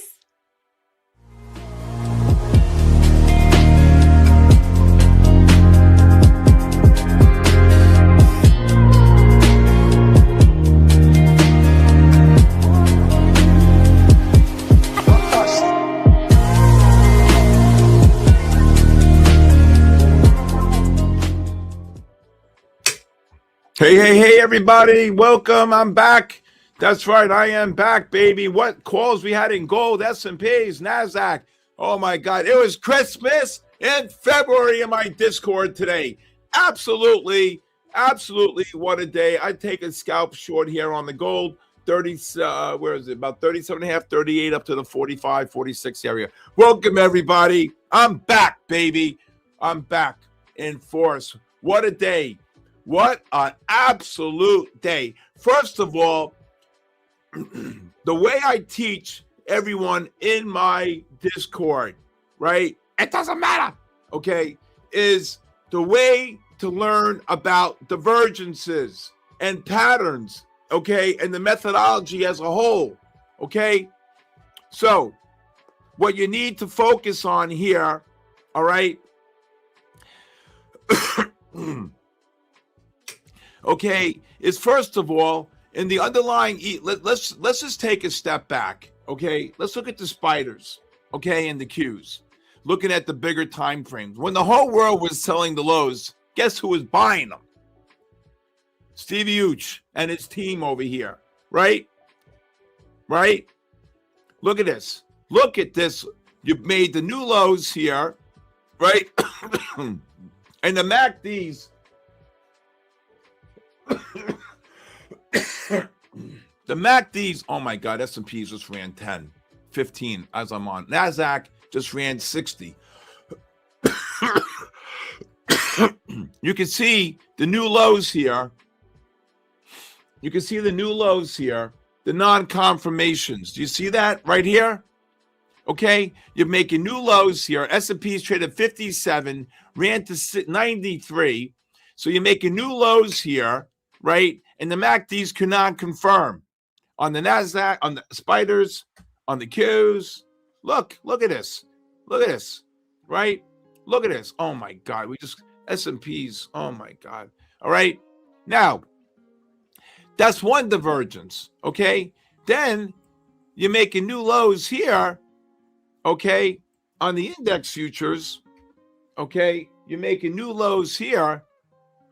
Hey, everybody. Welcome. I'm back. That's right. I am back, baby. What calls we had in gold, S&Ps, NASDAQ. Oh, my God. It was Christmas in February in my Discord today. Absolutely. What a day. I take a scalp short here on the gold. 30, where is it? About 37.5, 38 up to the 45, 46 area. Welcome, everybody. I'm back, baby. I'm back in force. What a day. What an absolute day. First of all, the way I teach everyone in my Discord, right? It doesn't matter, okay, is the way to learn about divergences and patterns, okay, and the methodology as a whole, okay? So what you need to focus on here, all right, okay, is first of all, in the underlying, let's just take a step back, okay? Let's look at the spiders, okay, and the Qs. Looking at the bigger time frames. When the whole world was selling the lows, guess who was buying them? Stevie Uch and his team over here, right? Right? Look at this. Look at this. You've made the new lows here, right? And the MACDs. The MACDs, oh my God, S&Ps just ran 10, 15 as I'm on. NASDAQ just ran 60. You can see the new lows here. You can see the new lows here, the non-confirmations. Do you see that right here? Okay, you're making new lows here. S&P's traded 57, ran to 93. So you're making new lows here, right? And the MACDs cannot confirm. On the NASDAQ, on the spiders, on the Qs. Look at this. Look at this, right? Look at this. Oh my God, we just, S&Ps, oh my God. All right, now, that's one divergence, okay? Then you're making new lows here, okay? On the index futures, okay? You're making new lows here,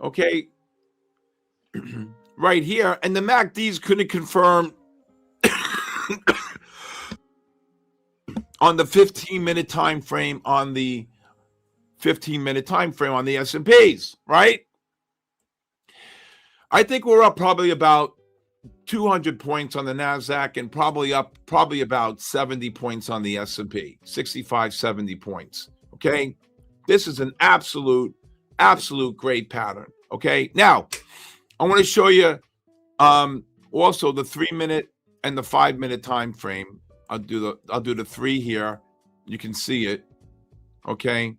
okay? Right here, and the MACDs couldn't confirm on the 15-minute time frame on the 15-minute time frame on the S&Ps, right? I think we're up probably about 200 points on the NASDAQ and probably about 70 points on the S&P, 65, 70 points. Okay. This is an absolute great pattern. Okay. Now, I want to show you also the 3-minute and the 5-minute time frame. I'll do the 3 here. You can see it. Okay.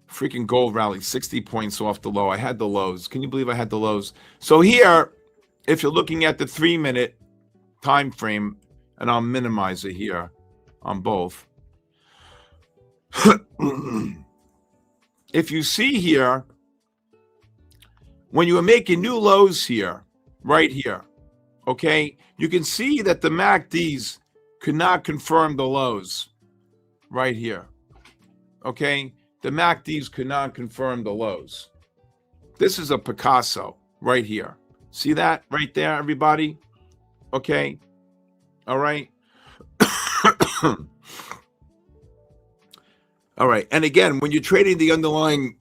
Freaking gold rally, 60 points off the low. I had the lows. Can you believe I had the lows? So here, if you're looking at the 3-minute time frame, and I'll minimize it here on both. If you see here, when you were making new lows here, right here, okay, you can see that the MACDs could not confirm the lows right here, okay? The MACDs could not confirm the lows. This is a Picasso right here. See that right there, everybody? Okay. All right. All right. And again, when you're trading the underlying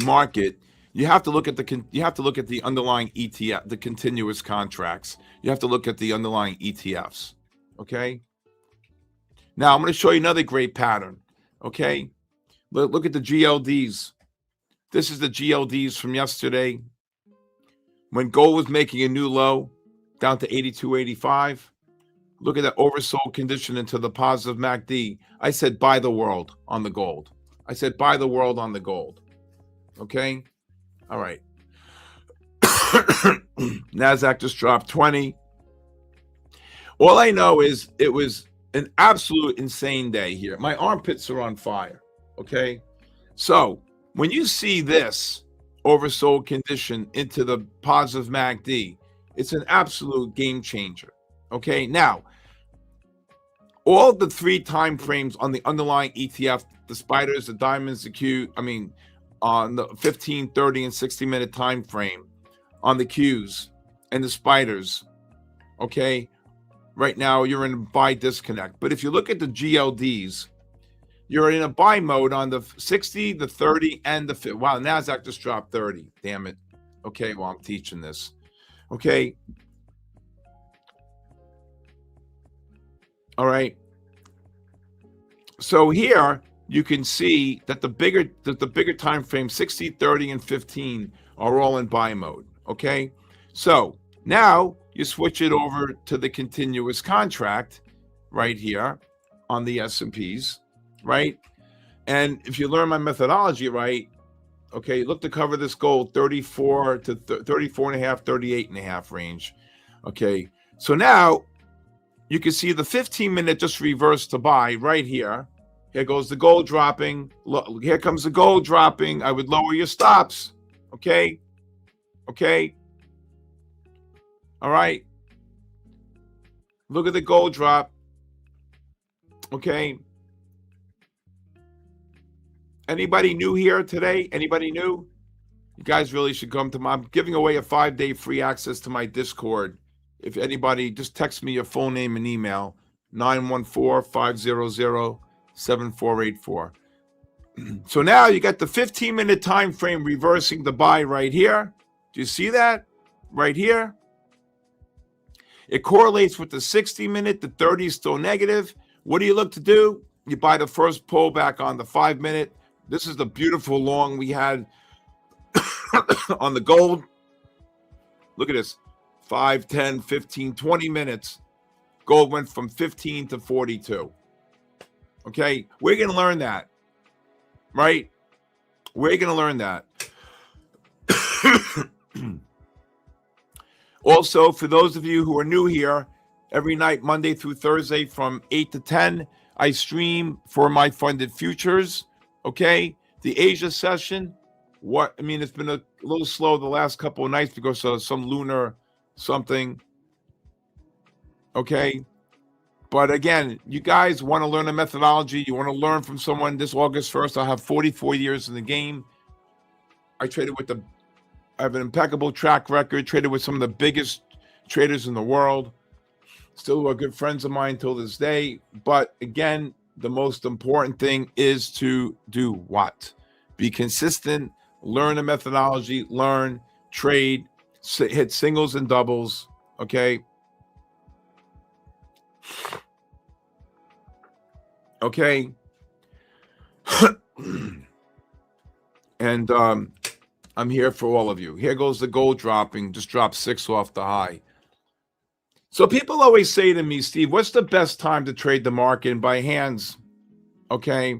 market, you have to look at the underlying ETF, the continuous contracts. You have to look at the underlying ETFs. Okay. Now I'm going to show you another great pattern. Okay. Look at the GLDs. This is the GLDs from yesterday when gold was making a new low down to 82.85. Look at that oversold condition into the positive MACD. I said buy the world on the gold. I said buy the world on the gold. Okay? All right. NASDAQ just dropped 20. All I know is it was an absolute insane day here. My armpits are on fire. Okay, so when you see this oversold condition into the positive MACD, it's an absolute game changer. Okay, now all the 3 time frames on the underlying ETF, the spiders, the diamonds, the Q, on the 15, 30, and 60-minute time frame on the Qs and the spiders. Okay, right now you're in a buy disconnect, but if you look at the GLDs, you're in a buy mode on the 60, the 30, and the 50. Wow, NASDAQ just dropped 30. Damn it. Okay, well, I'm teaching this. Okay. All right. So here you can see that the bigger time frame, 60, 30, and 15, are all in buy mode. Okay. So now you switch it over to the continuous contract right here on the S&Ps. Right? And if you learn my methodology right, okay, look to cover this gold 34 to 34 and a half, 38 and a half range. Okay, so now you can see the 15-minute just reversed to buy right here. Here goes the gold dropping. Look, here comes the gold dropping. I would lower your stops. Okay, okay, all right. Look at the gold drop. Okay. Anybody new here today? Anybody new? You guys really should come to I'm giving away a 5-day free access to my Discord. If anybody, just text me your full name and email, 914-500-7484. So now you got the 15-minute time frame reversing the buy right here. Do you see that? Right here. It correlates with the 60-minute. The 30 is still negative. What do you look to do? You buy the first pullback on the 5-minute. This is the beautiful long we had on the gold. Look at this. 5, 10, 15, 20 minutes. Gold went from 15 to 42. Okay, we're going to learn that. Right? We're going to learn that. Also, for those of you who are new here, every night, Monday through Thursday from 8 to 10, I stream for MyFundedFutures. Okay, the Asia session. It's been a little slow the last couple of nights because of some lunar something. Okay, but again, you guys want to learn a methodology. You want to learn from someone. This August 1st, I'll have 44 years in the game. I have an impeccable track record. Traded with some of the biggest traders in the world. Still are good friends of mine till this day. But again, the most important thing is to do what? Be consistent, learn the methodology, learn, trade, hit singles and doubles, okay? Okay. And I'm here for all of you. Here goes the gold dropping, just dropped 6 off the high. So people always say to me, Steve, what's the best time to trade the market and buy hands? Okay.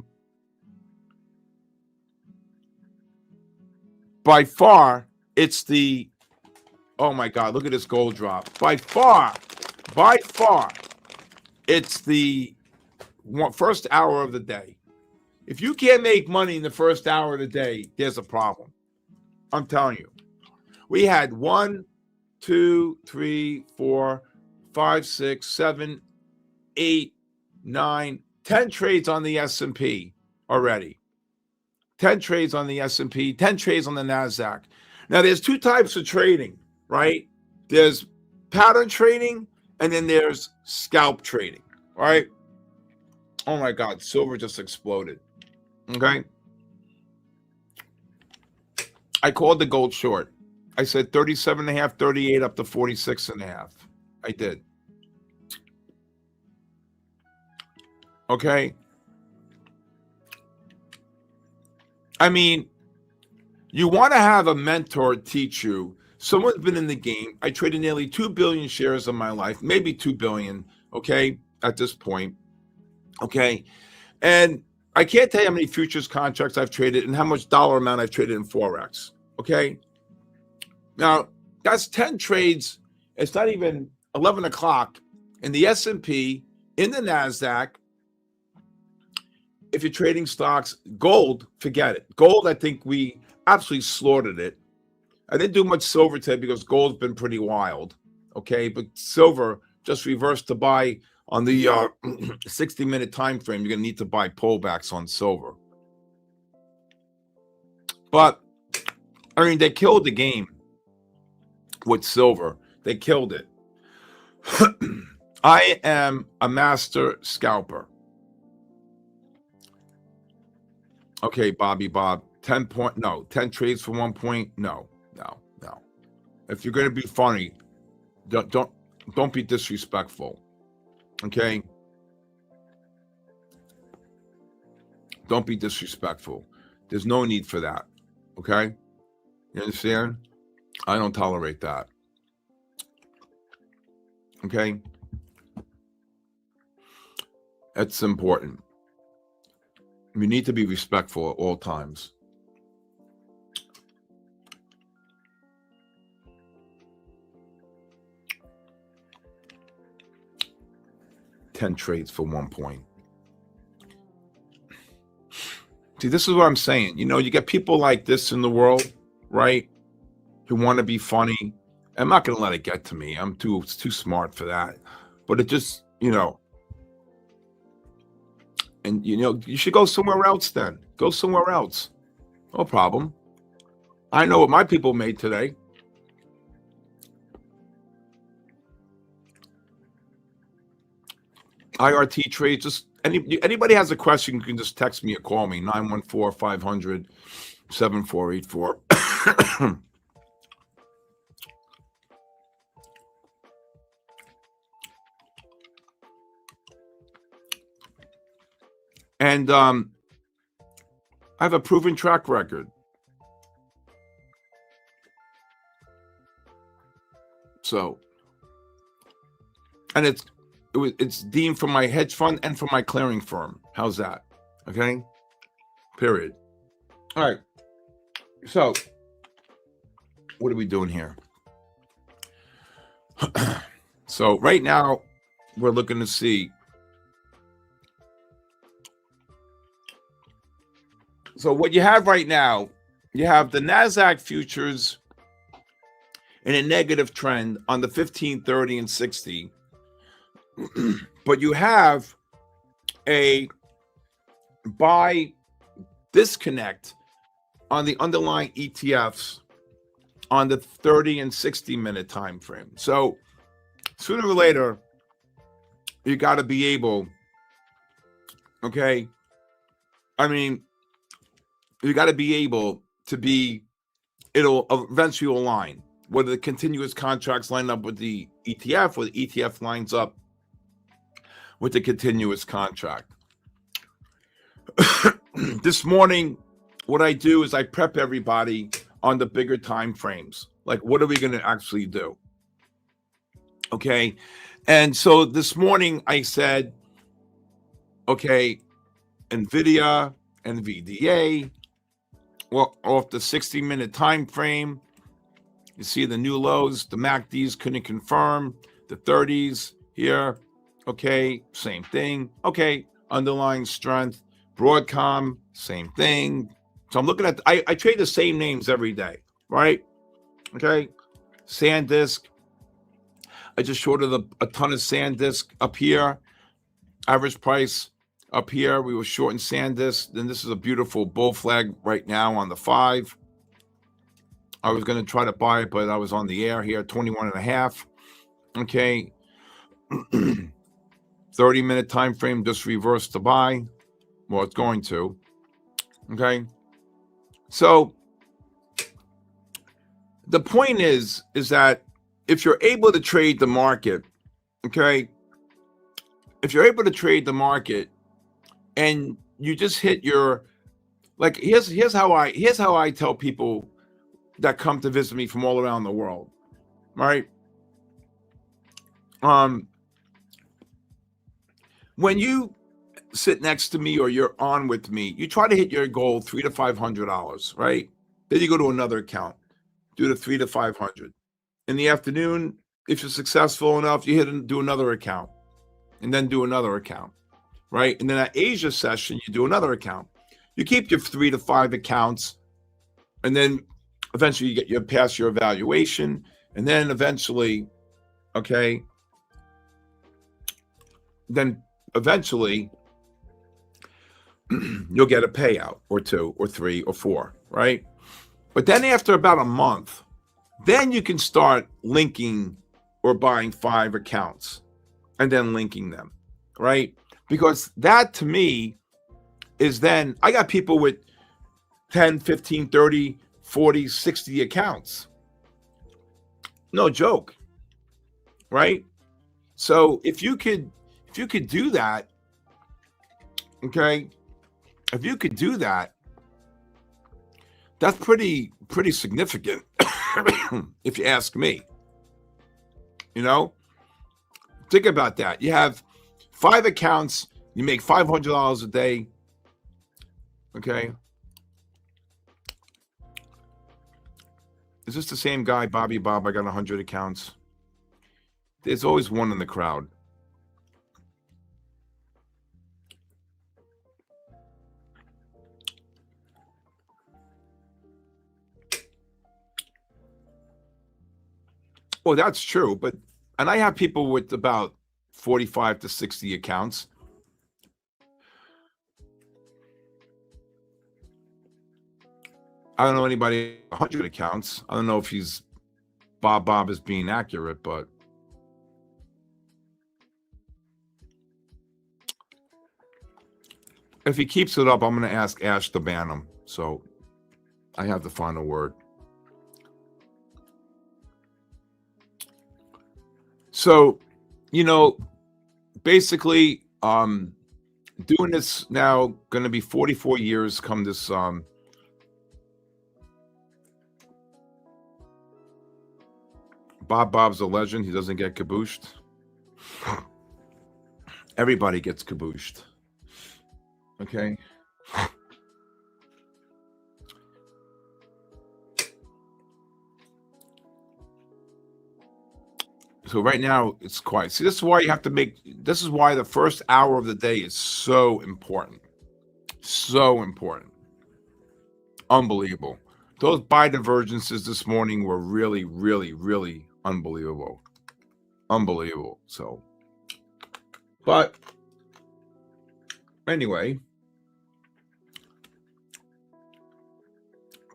By far, it's the, oh my God, look at this gold drop. By far, it's the first hour of the day. If you can't make money in the first hour of the day, there's a problem. I'm telling you. We had 1, 2, 3, 4, 5, 6, 7, 8, 9, 10 trades on the S&P already. 10 trades on the S&P, 10 trades on the NASDAQ. Now, there's 2 types of trading, right? There's pattern trading, and then there's scalp trading, right? Oh my God, silver just exploded. Okay. I called the gold short. I said 37.5, 38 up to 46.5. I did. Okay. I mean, you want to have a mentor teach you. Someone's been in the game. I traded nearly 2 billion shares in my life, maybe 2 billion, okay, at this point. Okay. And I can't tell you how many futures contracts I've traded and how much dollar amount I've traded in Forex. Okay. Now, that's 10 trades. It's not even 11 o'clock in the S&P, in the NASDAQ. If you're trading stocks, gold, forget it. Gold, I think we absolutely slaughtered it. I didn't do much silver today because gold's been pretty wild. Okay. But silver just reversed to buy on the 60-minute time frame. You're going to need to buy pullbacks on silver. But, I mean, they killed the game with silver. They killed it. I am a master scalper. Okay, Bobby Bob, 10 trades for 1 point. No. If you're going to be funny, don't be disrespectful. Okay? Don't be disrespectful. There's no need for that. Okay? You understand? I don't tolerate that. Okay? That's important. You need to be respectful at all times. $10 trades for 1 point. See, this is what I'm saying. You know, you get people like this in the world, right? Who want to be funny. I'm not going to let it get to me. I'm too smart for that. But it just, you know. And, you know, you should go somewhere else then. Go somewhere else. No problem. I know what my people made today. IRT trades, just anybody has a question, you can just text me or call me, 914-500-7484. And I have a proven track record. So, and it's deemed from my hedge fund and from my clearing firm. How's that? Okay. Period. All right. So, what are we doing here? So right now, we're looking to see. So what you have right now, you have the NASDAQ futures in a negative trend on the 15, 30, and 60. But you have a buy disconnect on the underlying ETFs on the 30 and 60-minute time frame. So sooner or later, you got to be able, okay, I mean, you got to be able to be, it'll eventually align. Whether the continuous contracts line up with the ETF or the ETF lines up with the continuous contract. This morning, what I do is I prep everybody on the bigger time frames. Like, what are we going to actually do? Okay. And so this morning I said, okay, NVIDIA, NVDA, well, off the 60-minute time frame, you see the new lows, the MACDs couldn't confirm, the 30s here, okay, same thing. Okay, underlying strength, Broadcom, same thing. So I'm looking at, I trade the same names every day, right? Okay, SanDisk, I just shorted a ton of SanDisk up here, average price up here, we were shorting SanDisk. Then this is a beautiful bull flag right now on the 5. I was going to try to buy it, but I was on the air here, 21.5. Okay. 30-minute time frame, just reversed to buy. Well, it's going to. Okay. So the point is that if you're able to trade the market, okay, if you're able to trade the market and you just hit your, like, here's how I tell people that come to visit me from all around the world, right? When you sit next to me or you're on with me, you try to hit your goal $300 to $500, right? Then you go to another account, do the 300 to 500. In the afternoon, if you're successful enough, you hit and do another account, and then do another account, right? And then at Asia session, you do another account. You keep your 3 to 5 accounts, and then eventually you get your pass your evaluation, and then eventually, okay, then eventually you'll get a payout or 2 or 3 or 4, right? But then after about a month, then you can start linking or buying 5 accounts and then linking them, right? Because that to me is then, I got people with 10, 15, 30, 40, 60 accounts. No joke, right? So if you could do that, okay, if you could do that, that's pretty significant, if you ask me. You know, think about that. You have 5 accounts, you make $500 a day, okay? Is this the same guy, Bobby Bob? I got 100 accounts. There's always one in the crowd. Well, that's true, and I have people with about 45 to 60 accounts. I don't know anybody 100 accounts. I don't know if Bob is being accurate, but if he keeps it up, I'm going to ask Ash to ban him. So I have the final word. So, you know, basically, doing this now, going to be 44 years come this, Bob's a legend. He doesn't get cabooshed. Everybody gets cabooshed. Okay. So right now it's quiet. See, this is why you have to this is why the first hour of the day is so important. So important. Unbelievable. Those buy divergences this morning were really, really, really unbelievable. Unbelievable. So, but anyway,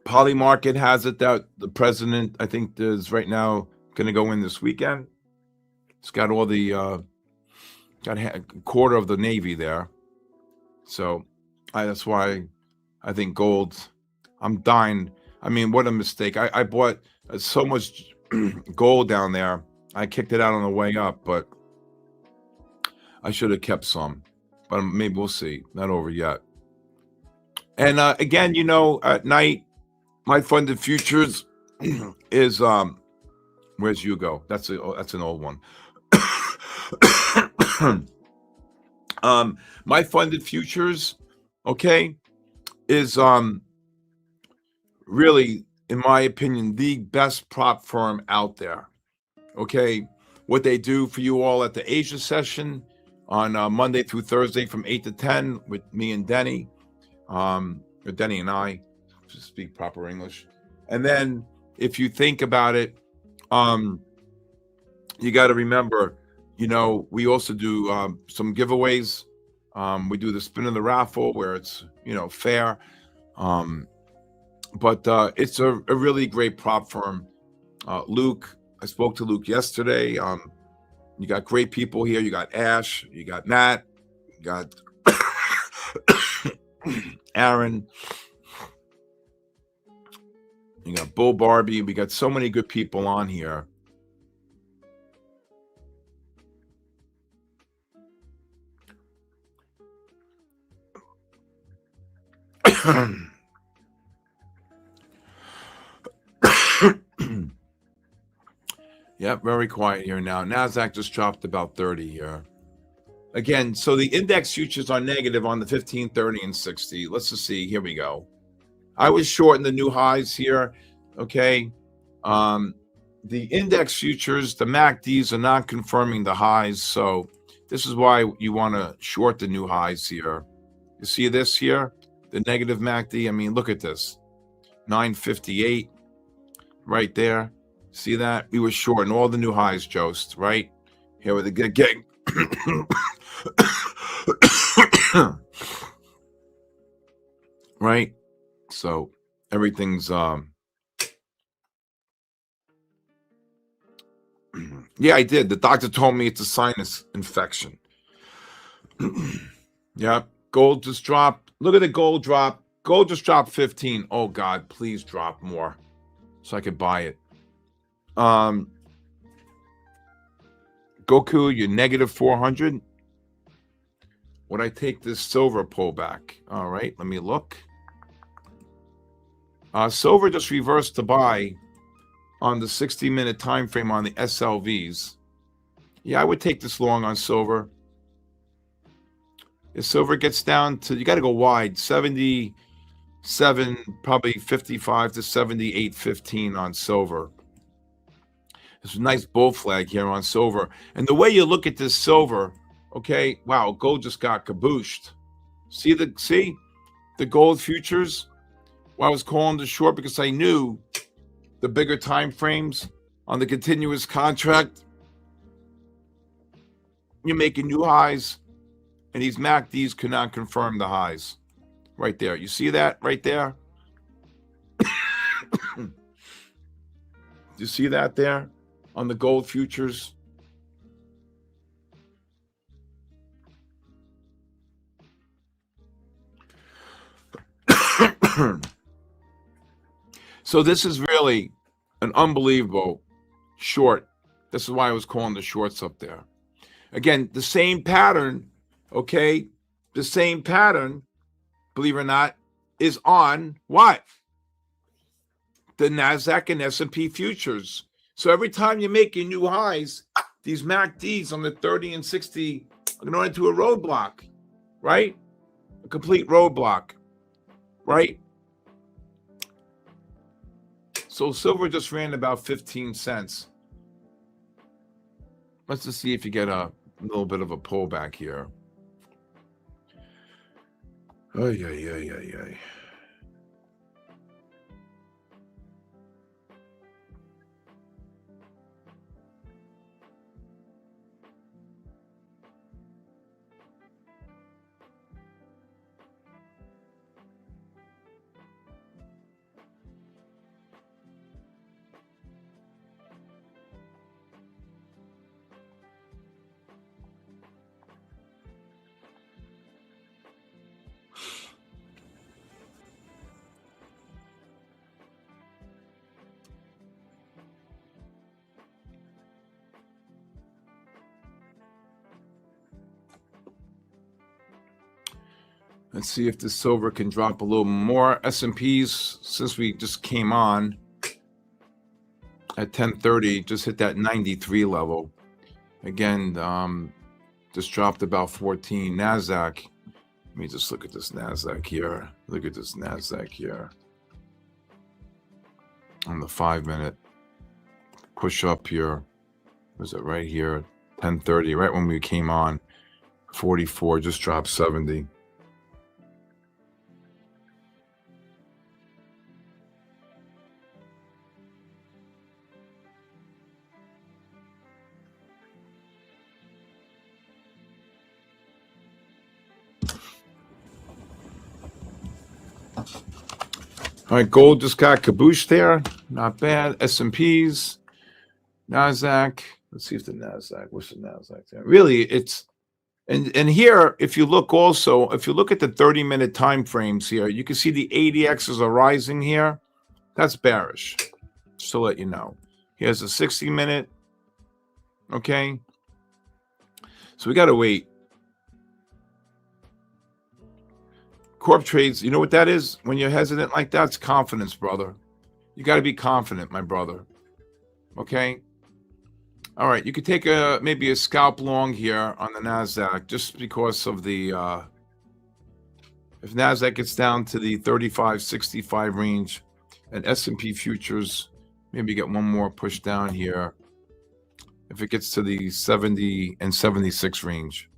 Polymarket has it that the president, I think, is right now going to go in this weekend. It's got all the got a quarter of the Navy there. So that's why I think gold, I'm dying I mean, what a mistake. I bought so much gold down there. I kicked it out on the way up, but I should have kept some. But maybe we'll see. Not over yet. And again, you know, at night, MyFundedFutures is where's Hugo? That's an old one. MyFundedFutures, okay, is really, in my opinion, the best prop firm out there. Okay, what they do for you all at the Asia session on Monday through Thursday from 8 to 10 with me and Denny, or Denny and I, to speak proper English. And then if you think about it, you got to remember, you know, we also do some giveaways. We do the spin of the raffle where it's, you know, fair. But it's a really great prop firm. Luke, I spoke to Luke yesterday. You got great people here. You got Ash, you got Matt, you got Aaron, you got Bull Barbie. We got so many good people on here. Yep, very quiet here now. NASDAQ just dropped about 30 here. Again, so the index futures are negative on the 15, 30, and 60. Let's just see. Here we go. I was short in the new highs here. Okay. The index futures, the MACDs are not confirming the highs. So this is why you want to short the new highs here. You see this here? The negative MACD. I mean, look at this. 958 right there. See that? We were short in all the new highs, Jost, right? Here with the getting. Right? So everything's yeah, I did. The doctor told me it's a sinus infection. Yeah. Gold just dropped. Look at the gold drop. Gold just dropped 15. Oh God, please drop more so I could buy it. Goku, you're negative 400. Would I take this silver pullback? All right, let me look. Silver just reversed to buy on the 60-minute time frame on the SLVs. Yeah, I would take this long on silver. If silver gets down to, you got to go wide, 77, probably 55 to 78.15 on silver. There's a nice bull flag here on silver. And the way you look at this silver, okay, wow, gold just got kabooshed. See the gold futures? Well, I was calling the short because I knew the bigger time frames on the continuous contract. You're making new highs, and these MACDs could not confirm the highs. Right there. You see that right there? You see that there on the gold futures? So this is really an unbelievable short. This is why I was calling the shorts up there. Again, the same pattern, okay? The same pattern, believe it or not, is on what? The NASDAQ and S&P futures. So every time you're making new highs, these MACDs on the 30 and 60 are going into a roadblock, right? A complete roadblock, right? So silver just ran about 15 cents. Let's just see if you get a little bit of a pullback here. Ay, ay, ay, ay, ay. Let's see if the silver can drop a little more. S&Ps, since we just came on at 10:30, just hit that 93 level. Again, just dropped about 14. NASDAQ, let me just look at this NASDAQ here. Look at this NASDAQ here. On the 5-minute. Push up here. Was it right here? 10:30, right when we came on. 44, just dropped 70. All right, gold just got cabooshed there. Not bad. S&Ps, NASDAQ. Let's see if the NASDAQ, what's the NASDAQ there? Really, it's, and here, if you look also, if you look at the 30-minute time frames here, you can see the ADXs are rising here. That's bearish, just to let you know. Here's a 60-minute. Okay. So we got to wait. Corp trades, you know what that is? When you're hesitant like that, it's confidence, brother. You got to be confident, my brother. Okay? All right, you could take maybe a scalp long here on the NASDAQ just because of the, if NASDAQ gets down to the 35.65 range and S&P futures, maybe get one more push down here. If it gets to the 70 and 76 range.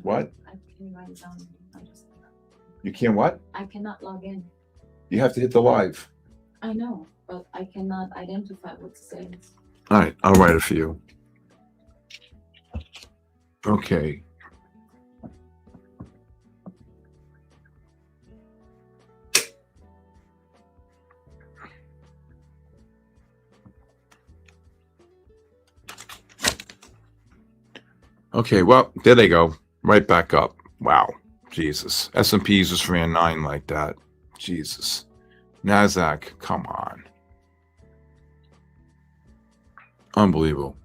What? I can write it down. You can't what? I cannot log in. You have to hit the live. I know, but I cannot identify what it says. All right, I'll write it for you. Okay. Okay, well, there they go. Right back up. Wow. Jesus. S&Ps just ran 9 like that. Jesus. NASDAQ, come on. Unbelievable.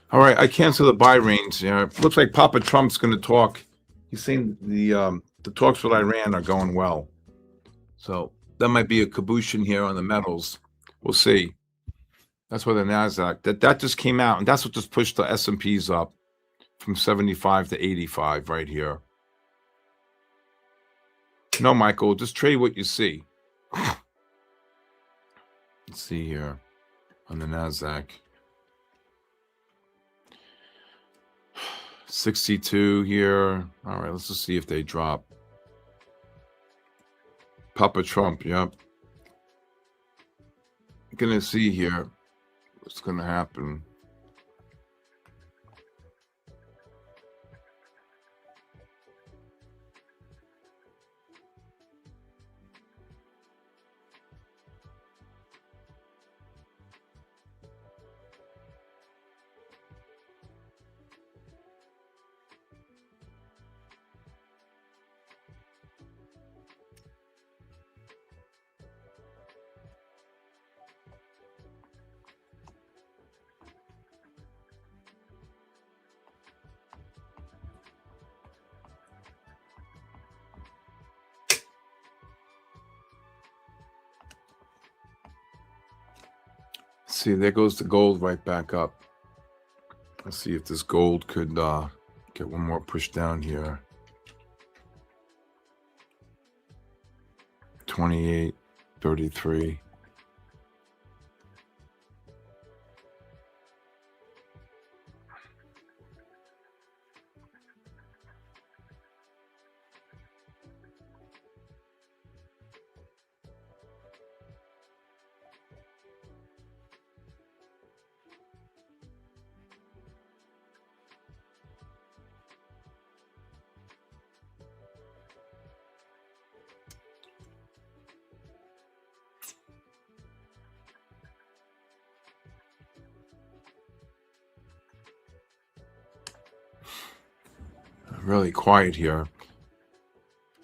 All right, I cancel the buy range. Yeah, it looks like Papa Trump's going to talk. He's saying the talks with Iran are going well. So that might be a caboose here on the metals. We'll see. That's why the NASDAQ, that just came out, and that's what just pushed the S&Ps up from 75 to 85 right here. No, Michael, just trade what you see. Let's see here on the NASDAQ. 62 here. All right, let's just see if they drop. Papa Trump, yep. Gonna see here what's gonna happen. See, there goes the gold right back up. Let's see if this gold could get one more push down here. 28.33. Really quiet here.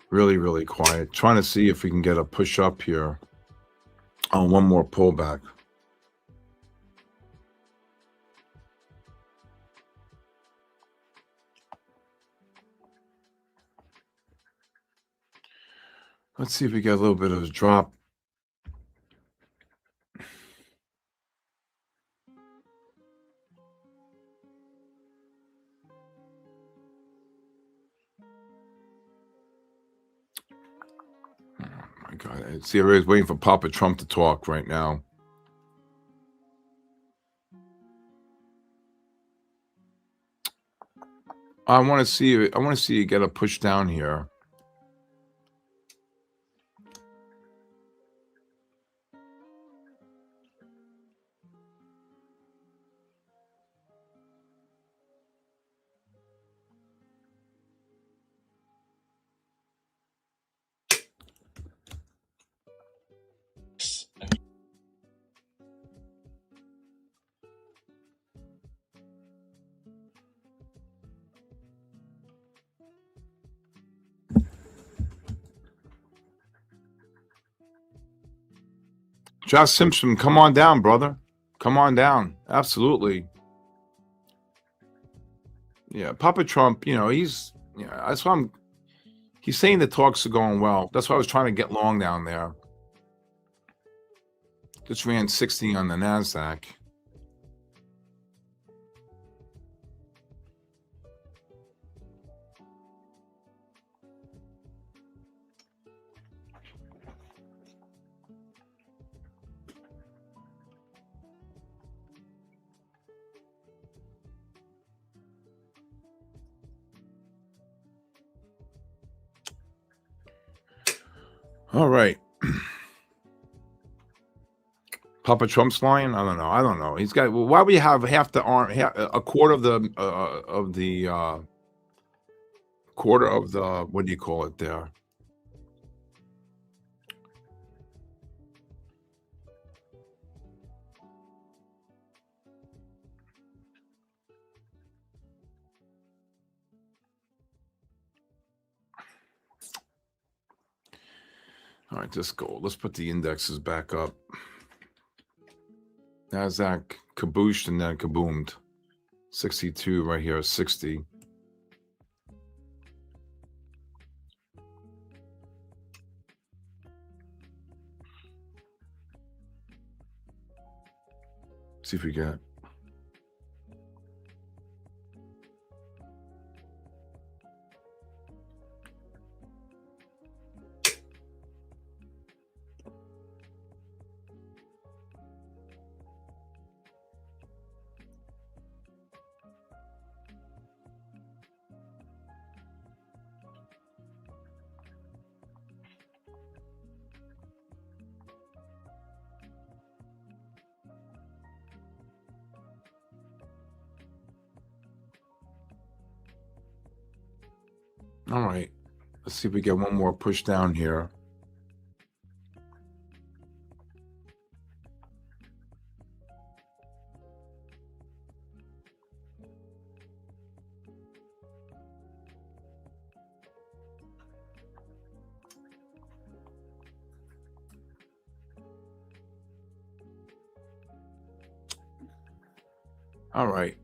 Really, really quiet. Trying to see if we can get a push up here on one more pullback. Let's see if we get a little bit of a drop. My God, see, everybody's waiting for Papa Trump to talk right now. I want to see you get a push down here. Josh Simpson, come on down, brother. Come on down. Absolutely. Yeah, Papa Trump, that's why he's saying the talks are going well. That's why I was trying to get long down there. Just ran 60 on the NASDAQ. All right. Papa Trump's lying? I don't know. He's got. Well, why would you have half the arm, a quarter of the what do you call it there? All right, let's go. Let's put the indexes back up. NASDAQ kabooshed and then kaboomed. 62 right here, 60. See if we get. All right, let's see if we get one more push down here. All right.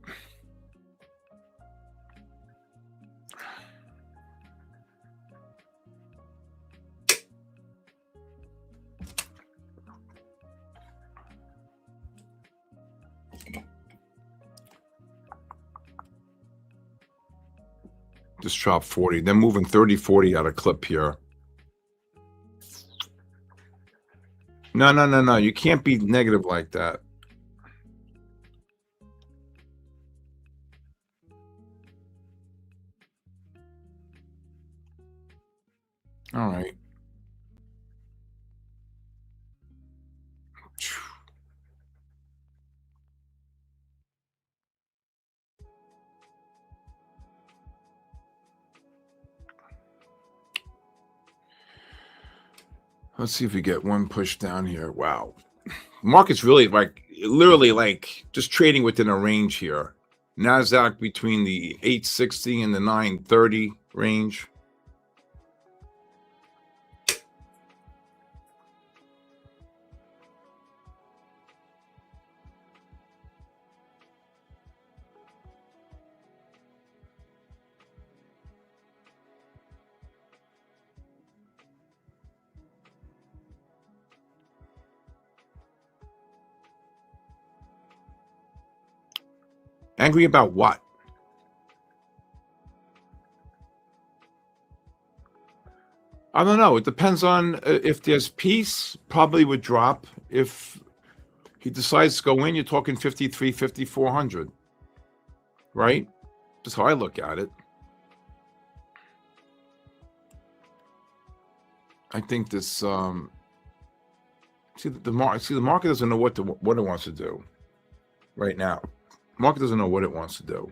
Just drop 40. Then moving 30, 40 out of clip here. No. You can't be negative like that. All right. Let's see if we get one push down here. Wow. Market's really literally just trading within a range here. NASDAQ between the 860 and the 930 range. Angry about what? I don't know. It depends on if there's peace, probably would drop. If he decides to go in, you're talking 53, 5,400. Right? That's how I look at it. I think this see the market doesn't know what it wants to do right now. The market doesn't know what it wants to do.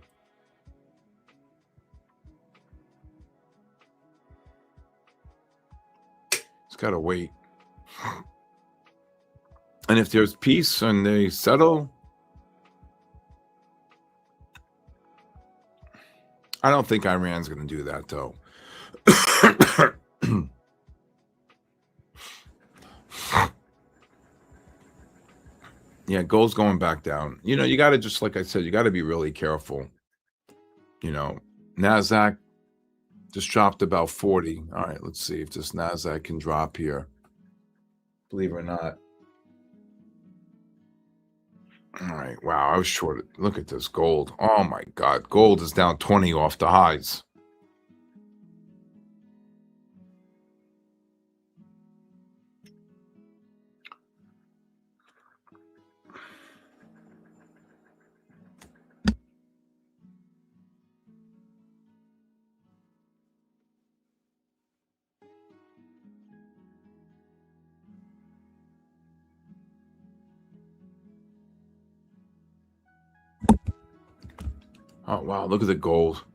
It's got to wait. And if there's peace and they settle, I don't think Iran's going to do that, though. Yeah, gold's going back down. You know, you got to just, like I said, you got to be really careful. You know, NASDAQ just dropped about 40. All right, let's see if this NASDAQ can drop here. Believe it or not. All right, wow, I was short. Look at this gold. Oh, my God. Gold is down 20 off the highs. Oh, wow, look at the gold.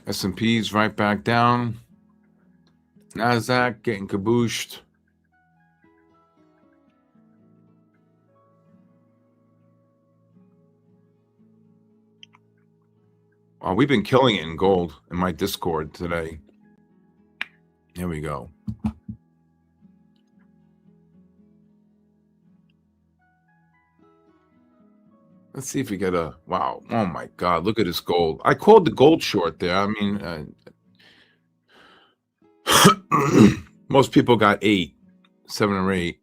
S&P's right back down. NASDAQ getting cabooshed. We've been killing it in gold in my Discord today. Here we go. Let's see if we get a, wow, oh my God, look at this gold. I called the gold short there. I mean, most people got 7 or 8.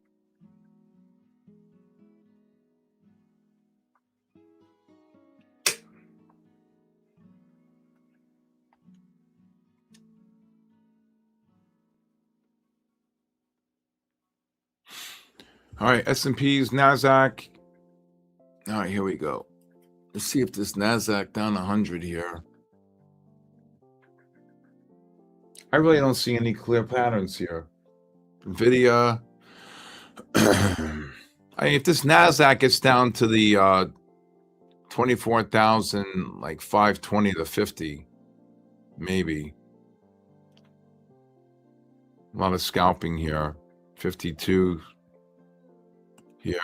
All right, S&P's, NASDAQ. All right, here we go. Let's see if this NASDAQ down 100 here. I really don't see any clear patterns here. NVIDIA. If this NASDAQ gets down to the 24,000, like 520 to 50, maybe. A lot of scalping here. 52 here.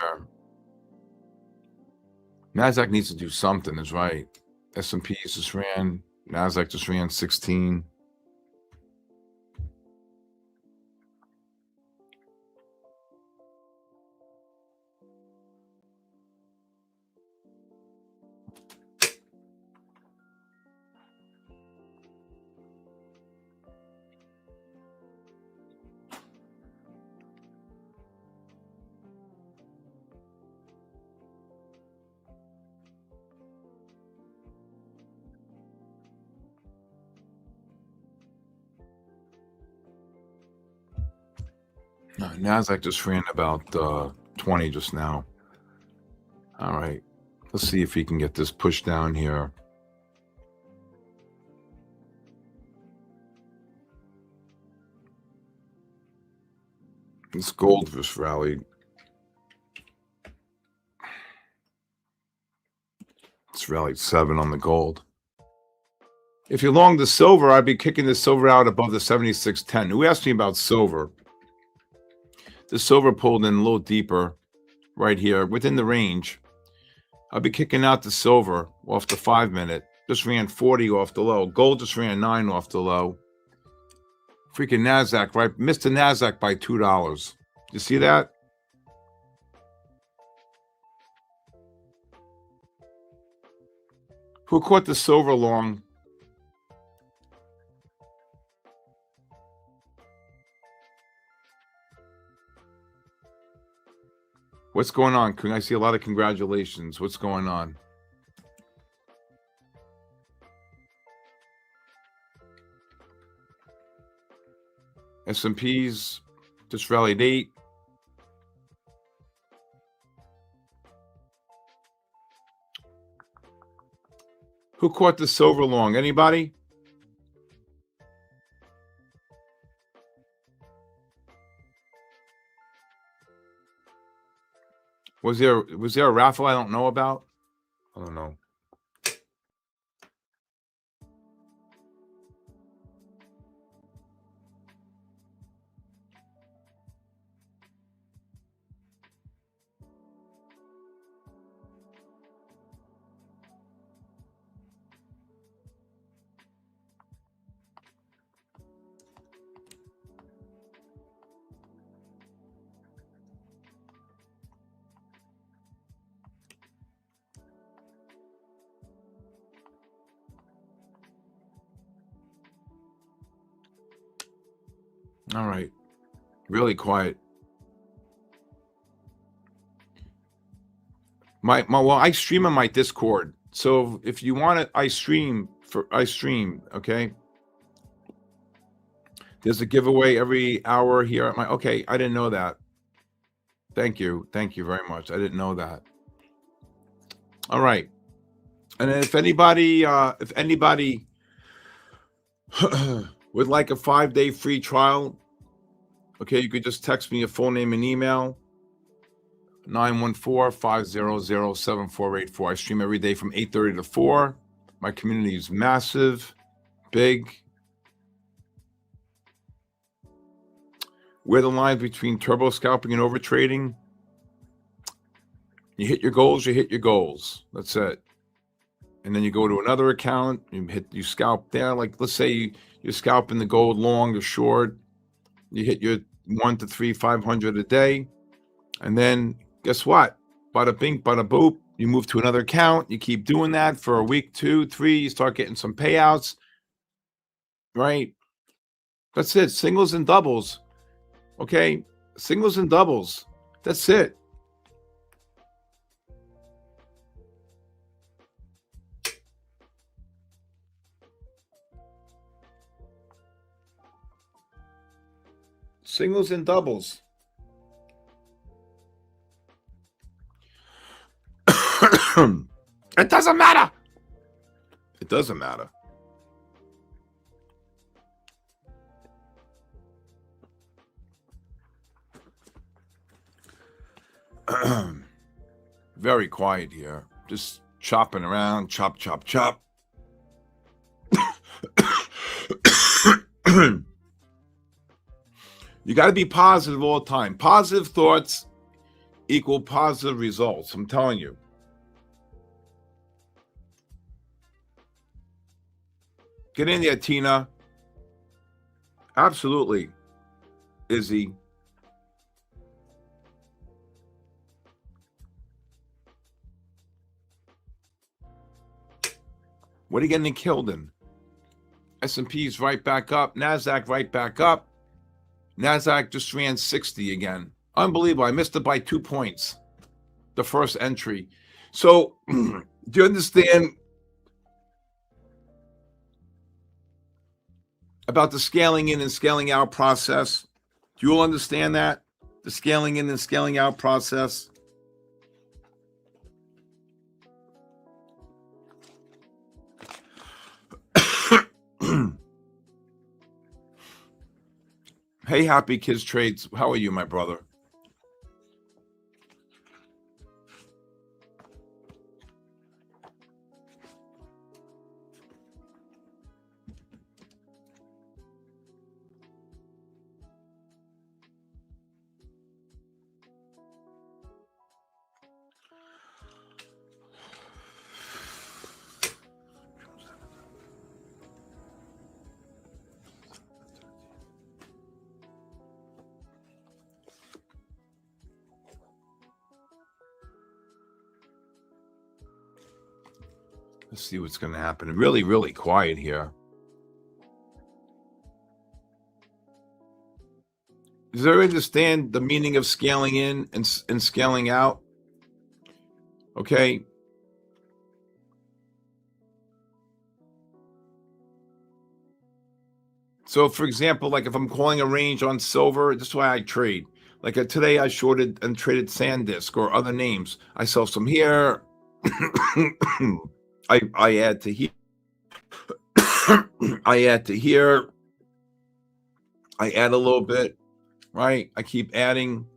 NASDAQ needs to do something, is right. S&P just ran. NASDAQ just ran 16. NASDAQ just ran about 20 just now. All right. Let's see if he can get this pushed down here. This gold just rallied. It's rallied 7 on the gold. If you're long the silver, I'd be kicking the silver out above the 76.10. Who asked me about silver? the silver pulled in a little deeper right here within the range, I'll be kicking out the silver off the 5-minute. Just ran 40 off the low. Gold just ran 9 off the low. Freaking NASDAQ, right? Missed the NASDAQ by $2. You see that? Who caught the silver long? What's going on? I see a lot of congratulations. What's going on? S&Ps just rallied 8. Who caught the silver long? Anybody? Was there a raffle I don't know about? I don't know. All right. Really quiet. Well, I stream on my Discord. So if you want it, I stream, okay? There's a giveaway every hour here at my, okay, I didn't know that. Thank you. Thank you very much. I didn't know that. All right. And if anybody would like a 5-day free trial, okay, you could just text me a full name and email, 914-500-7484. I stream every day from 8:30 to 4. My community is massive, big. Where the line between turbo scalping and overtrading? You hit your goals, you hit your goals. That's it. And then you go to another account, you scalp there. Like, let's say you're scalping the gold long or short. You hit your 1 to 3, 500 a day. And then guess what? Bada bing, bada boop. You move to another account. You keep doing that for a week, 2, 3. You start getting some payouts, right? That's it. Singles and doubles. Okay? Singles and doubles. That's it. Singles and doubles. It doesn't matter. It doesn't matter. Very quiet here. Just chopping around. Chop, chop, chop. You got to be positive all the time. Positive thoughts equal positive results. I'm telling you. Get in there, Tina. Absolutely. Izzy. What are you getting killed in? S&P's right back up. NASDAQ right back up. NASDAQ just ran 60 again. Unbelievable. I missed it by 2 points. The first entry. So, do you understand about the scaling in and scaling out process? Do you all understand that? The scaling in and scaling out process? Hey, Happy Kids Trades. How are you, my brother? Let's see what's going to happen. Really, really quiet here. Does everybody understand the meaning of scaling in and scaling out? Okay. So, for example, like if I'm calling a range on silver, this is why I trade. Like today, I shorted and traded SanDisk or other names. I sell some here. I add to here. I add to here. I add a little bit, right? I keep adding,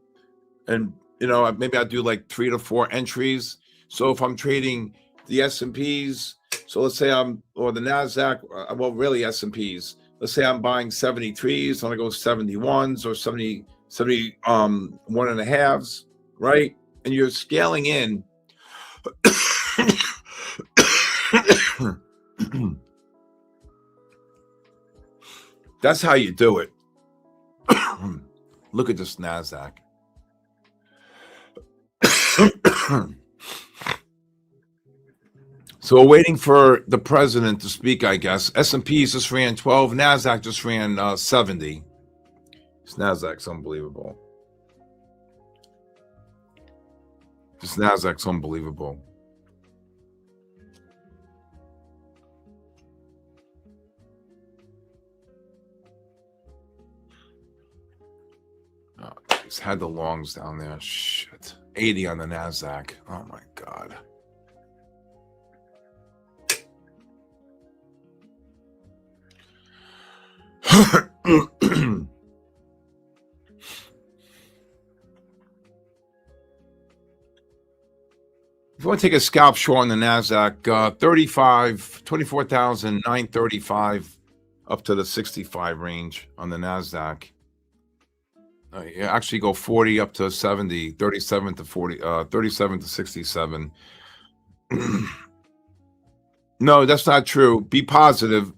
and maybe I do like 3 to 4 entries. So if I'm trading the S&Ps, so let's say or the NASDAQ, well, really S&Ps. Let's say I'm buying 73s, and I go 71s or 71.5s, right? And you're scaling in. That's how you do it. Look at this NASDAQ. So we're waiting for the president to speak, I guess. S&Ps just ran 12. NASDAQ just ran 70. This NASDAQ's unbelievable. This NASDAQ's unbelievable. Oh, geez, had the longs down there. Shit. 80 on the NASDAQ. Oh, my God. If you want to take a scalp short on the NASDAQ, 24,935 up to the 65 range on the NASDAQ. You actually go 40 up to 70, 37 to 40, 37 to 67. No, that's not true. Be positive.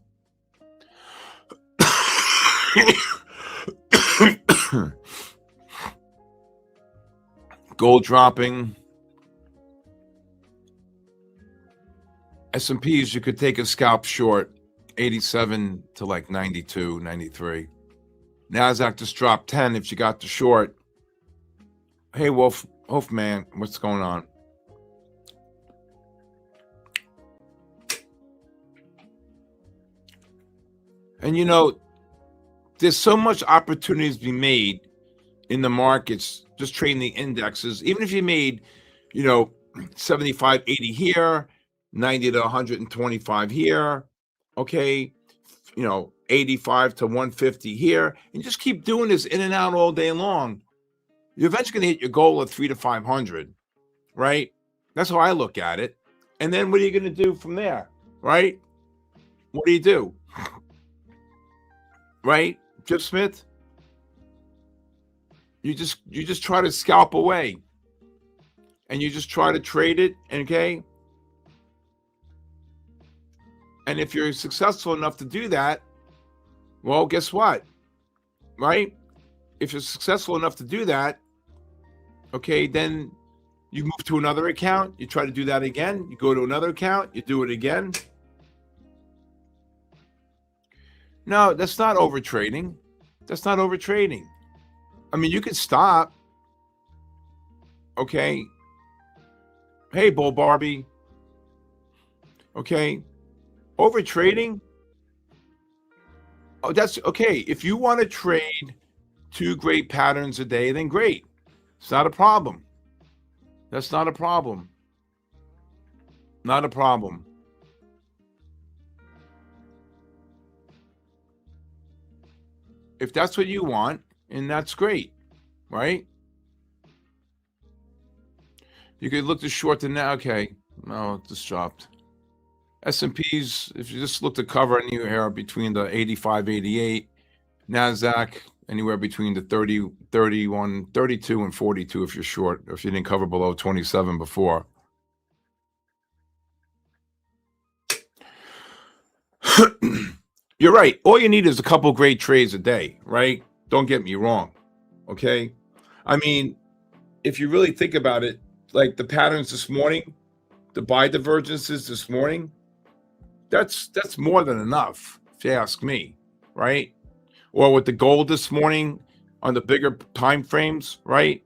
Gold dropping. S&Ps, you could take a scalp short, 87 to like 92, 93. NASDAQ just dropped 10 if you got the short. Hey, Wolfman, what's going on? And there's so much opportunities to be made in the markets, just trading the indexes. Even if you made, 75, 80 here, 90 to 125 here, okay, 85 to 150 here, and just keep doing this in and out all day long. You're eventually going to hit your goal of 300 to 500, right? That's how I look at it. And then what are you going to do from there, right? What do you do? Right, Jeff Smith? You just try to scalp away, and you just try to trade it, okay? And if you're successful enough to do that, well, guess what? Right? If you're successful enough to do that, okay, then you move to another account, you try to do that again, you go to another account, you do it again. No, that's not overtrading. That's not overtrading. I mean, you could stop. Okay. Hey, Bull Barbie. Okay. Overtrading. Oh, that's okay. If you want to trade 2 great patterns a day, then great. It's not a problem. That's not a problem. Not a problem. If that's what you want, and that's great, right? You could look to short the now. Okay, no, it just dropped. S&Ps, if you just look to cover anywhere between the 85, 88, NASDAQ, anywhere between the 30, 31, 32, and 42 if you're short, if you didn't cover below 27 before. You're right. All you need is a couple great trades a day, right? Don't get me wrong, okay? I mean, if you really think about it, like the patterns this morning, the buy divergences this morning, that's more than enough, if you ask me, right? Or with the gold this morning on the bigger time frames, right?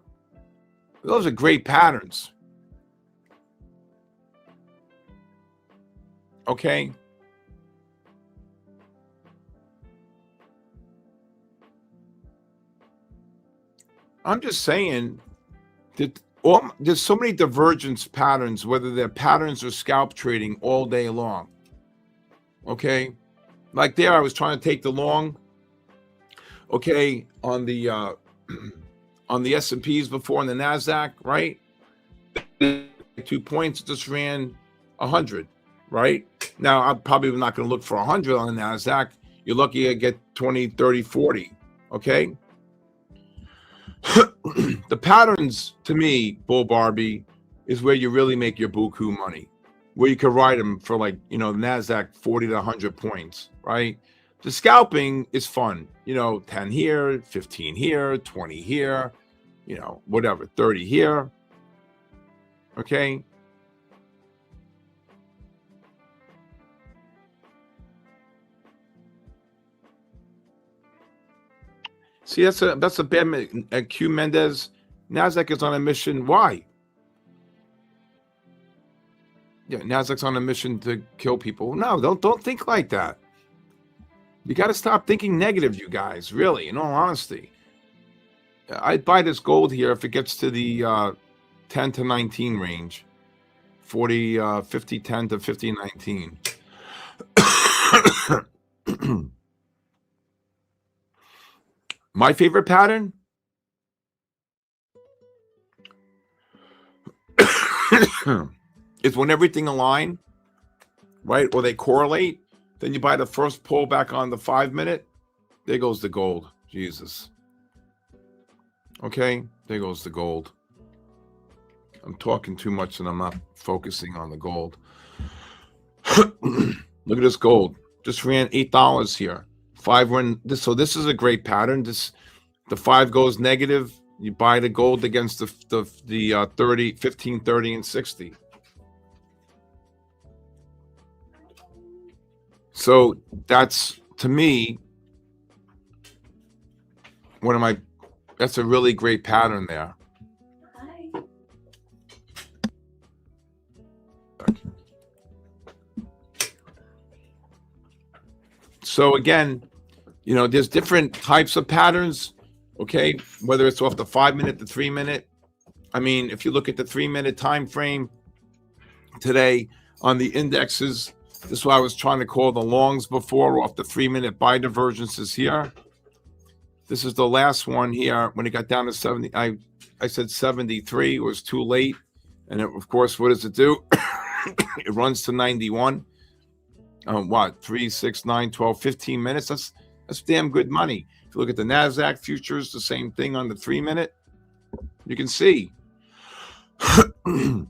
Those are great patterns. Okay. I'm just saying that there's so many divergence patterns, whether they're patterns or scalp trading all day long. Okay. Like there, I was trying to take the long, okay, on the on the S&Ps before and the NASDAQ, right? 2 points, it just ran 100, right? Now, I'm probably not going to look for 100 on the NASDAQ. You're lucky to get 20, 30, 40, okay? The patterns, to me, Bull Barbie, is where you really make your buku money, where you can ride them for like, the NASDAQ 40 to 100 points, right? The scalping is fun, 10 here, 15 here, 20 here, whatever, 30 here, okay? See, that's a bad Q Mendez. NASDAQ is on a mission. Why? Yeah, NASDAQ's on a mission to kill people. No, don't think like that. You got to stop thinking negative, you guys. Really, in all honesty, I'd buy this gold here if it gets to the 10 to 19 range, 40, 50, 10 to 50, 19. My favorite pattern is when everything align, right? Or they correlate. Then you buy the first pullback on the 5-minute. There goes the gold. Jesus. Okay, there goes the gold. I'm talking too much and I'm not focusing on the gold. Look at this gold. Just ran $8 here. 5 run this, so this is a great pattern. The 5 goes negative. You buy the gold against the 30, 15, 30, and 60. So that's, to me, that's a really great pattern there. Hi. So again, there's different types of patterns, okay? Whether it's off the 5-minute, the 3-minute. I mean, if you look at the 3-minute time frame today on the indexes, this is what I was trying to call the longs before, off the 3-minute buy divergences here. This is the last one here when it got down to 70. I said 73. It was too late. And of course, what does it do? It runs to 91. What? 3, 6, 9, 12, 15 minutes. That's damn good money. If you look at the NASDAQ futures, the same thing on the 3-minute. You can see on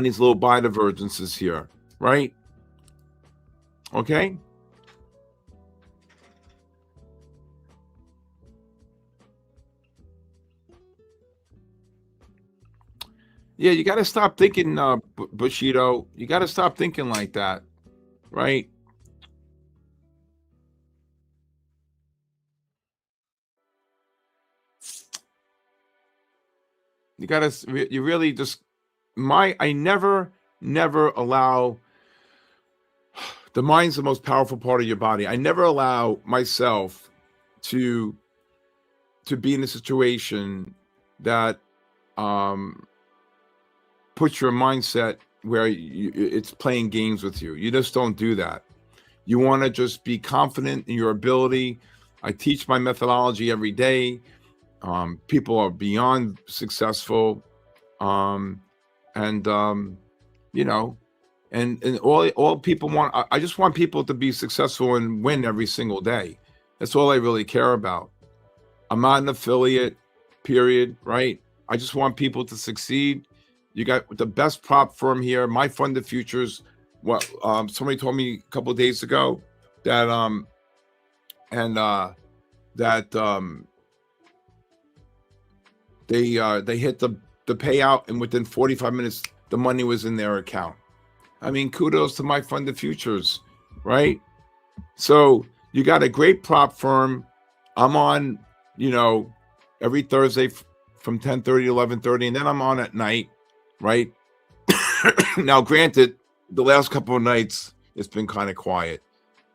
these little buy divergences here, right? Okay. Yeah, you got to stop thinking, Bushido. You got to stop thinking like that, right? You got to, you really just, I never allow, the mind's the most powerful part of your body. I never allow myself to be in a situation that, puts your mindset where it's playing games with you. You just don't do that. You want to just be confident in your ability. I teach my methodology every day. People are beyond successful. And all people want, I just want people to be successful and win every single day. That's all I really care about. I'm not an affiliate, period, right? I just want people to succeed. You got the best prop firm here, MyFundedFutures. What somebody told me a couple of days ago that they hit the payout, and within 45 minutes the money was in their account. I mean, kudos to MyFundedFutures, right? So you got a great prop firm. I'm on, every Thursday from 10:30 to 11:30, and then I'm on at night, right? Now, granted, the last couple of nights it's been kind of quiet.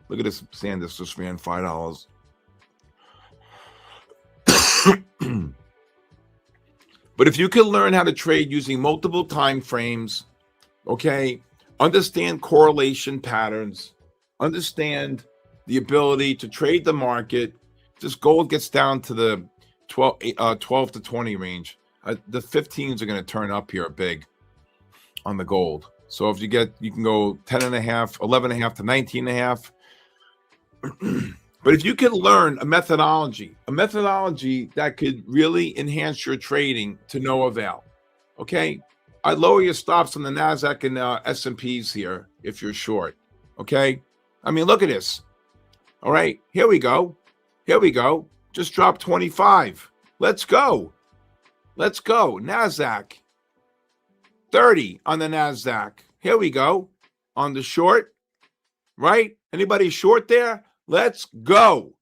Look at this, Sanders just ran $5. But if you can learn how to trade using multiple time frames, okay, understand correlation patterns, understand the ability to trade the market, this gold gets down to the 12 to 20 range. The 15s are going to turn up here big on the gold. So if you can go 10 and a half, 11 and a half to 19 and a half. But if you can learn a methodology that could really enhance your trading to no avail, okay? I'd lower your stops on the NASDAQ and S&Ps here if you're short, okay? I mean, look at this. All right, here we go. Just dropped 25. Let's go. NASDAQ. 30 on the NASDAQ. Here we go. On the short, right? Anybody short there? Let's go.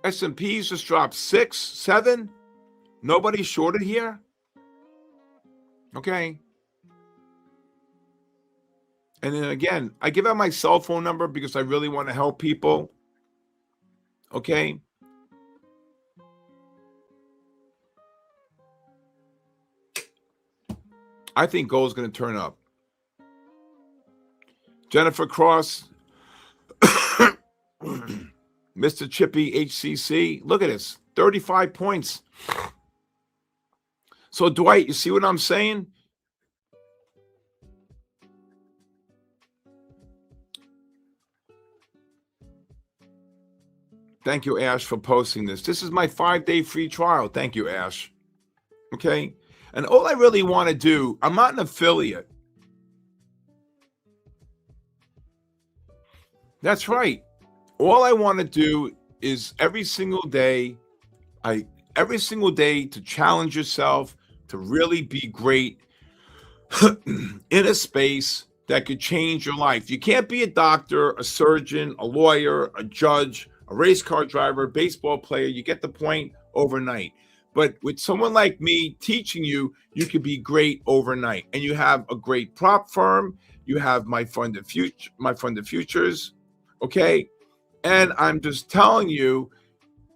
S&Ps just dropped 6, 7. Nobody shorted here. Okay. And then again, I give out my cell phone number because I really want to help people. Okay. I think gold is going to turn up. Jennifer Cross, Mr. Chippy HCC. Look at this, 35 points. So Dwight, you see what I'm saying? Thank you, Ash, for posting this. This is my 5-day free trial. Thank you, Ash. Okay. And all I really want to do, I'm not an affiliate. That's right. All I want to do is every single day to challenge yourself to really be great in a space that could change your life. You can't be a doctor, a surgeon, a lawyer, a judge, a race car driver, a baseball player. You get the point overnight. But with someone like me teaching you, you could be great overnight. And you have a great prop firm. You have MyFundedFutures. Okay. And I'm just telling you,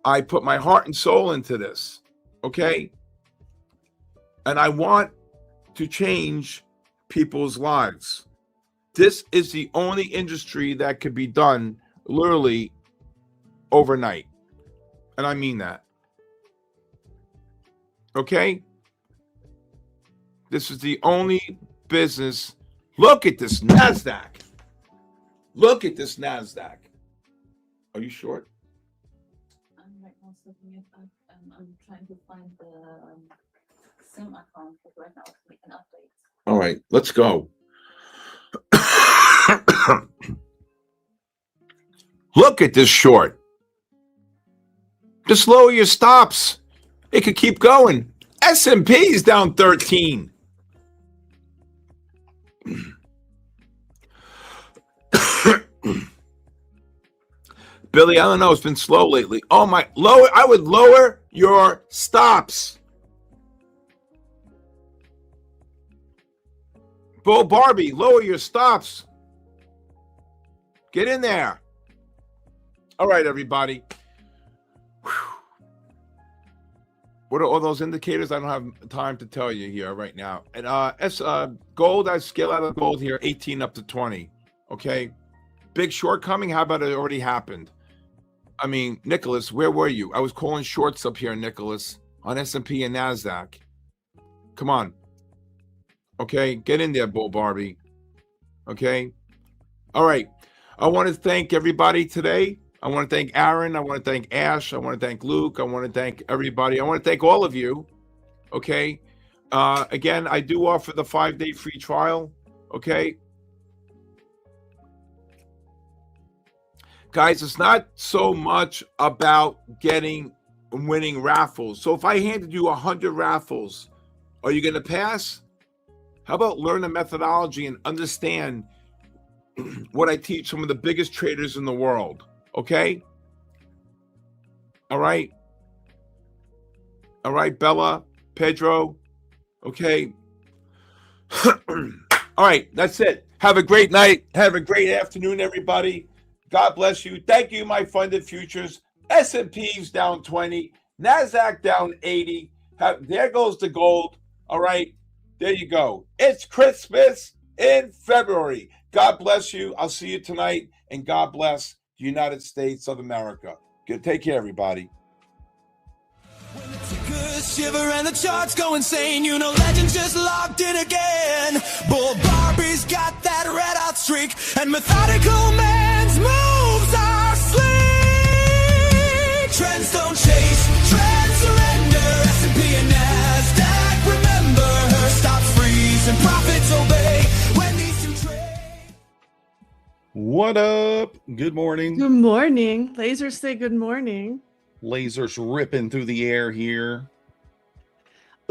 I put my heart and soul into this. Okay. And I want to change people's lives. This is the only industry that could be done literally overnight. And I mean that. Okay. This is the only business. Look at this NASDAQ. Are you short? I'm right now looking it up and I'm trying to find the SIM account right now to make an update. All right, let's go. Look at this short. Just lower your stops. It could keep going. S&P is down 13. Billy, I don't know. It's been slow lately. Oh my, I would lower your stops. Bo Barbie, lower your stops. Get in there. All right, everybody. Whew. What are all those indicators? I don't have time to tell you here right now. And gold, I scale out of gold here, 18 up to 20. Okay. Big short coming. How about it already happened? I mean, Nicholas, where were you? I was calling shorts up here, Nicholas, on S&P and NASDAQ. Come on. Okay. Get in there, Bull Barbie. Okay. All right. I want to thank everybody today. I want to thank Aaron. I want to thank Ash. I want to thank Luke. I want to thank everybody. I want to thank all of you. Okay. Again, I do offer the 5-day free trial. Okay. Guys, it's not so much about winning raffles. So if I handed you 100 raffles, Are you going to pass? How about learn a methodology and understand what I teach some of the biggest traders in the world? Okay? All right? All right, Bella, Pedro. Okay? All right, that's it. Have a great night. Have a great afternoon, everybody. God bless you. Thank you, my funded futures. S&P's down 20. NASDAQ down 80. There goes the gold. All right, there you go. It's Christmas in February. God bless you. I'll see you tonight. And God bless the United States of America. Good. Take care, everybody. When the tickers shiver and the charts go insane, you know legend just locked in again. Bull Barbie's got that red hot streak, and methodical man's moves are sleek. Trends don't chase, trends surrender. S&P and NASDAQ, remember her. Stops freeze and profits obey when these two trade. What up? Good morning. Good morning. Lasers say good morning. Lasers ripping through the air here.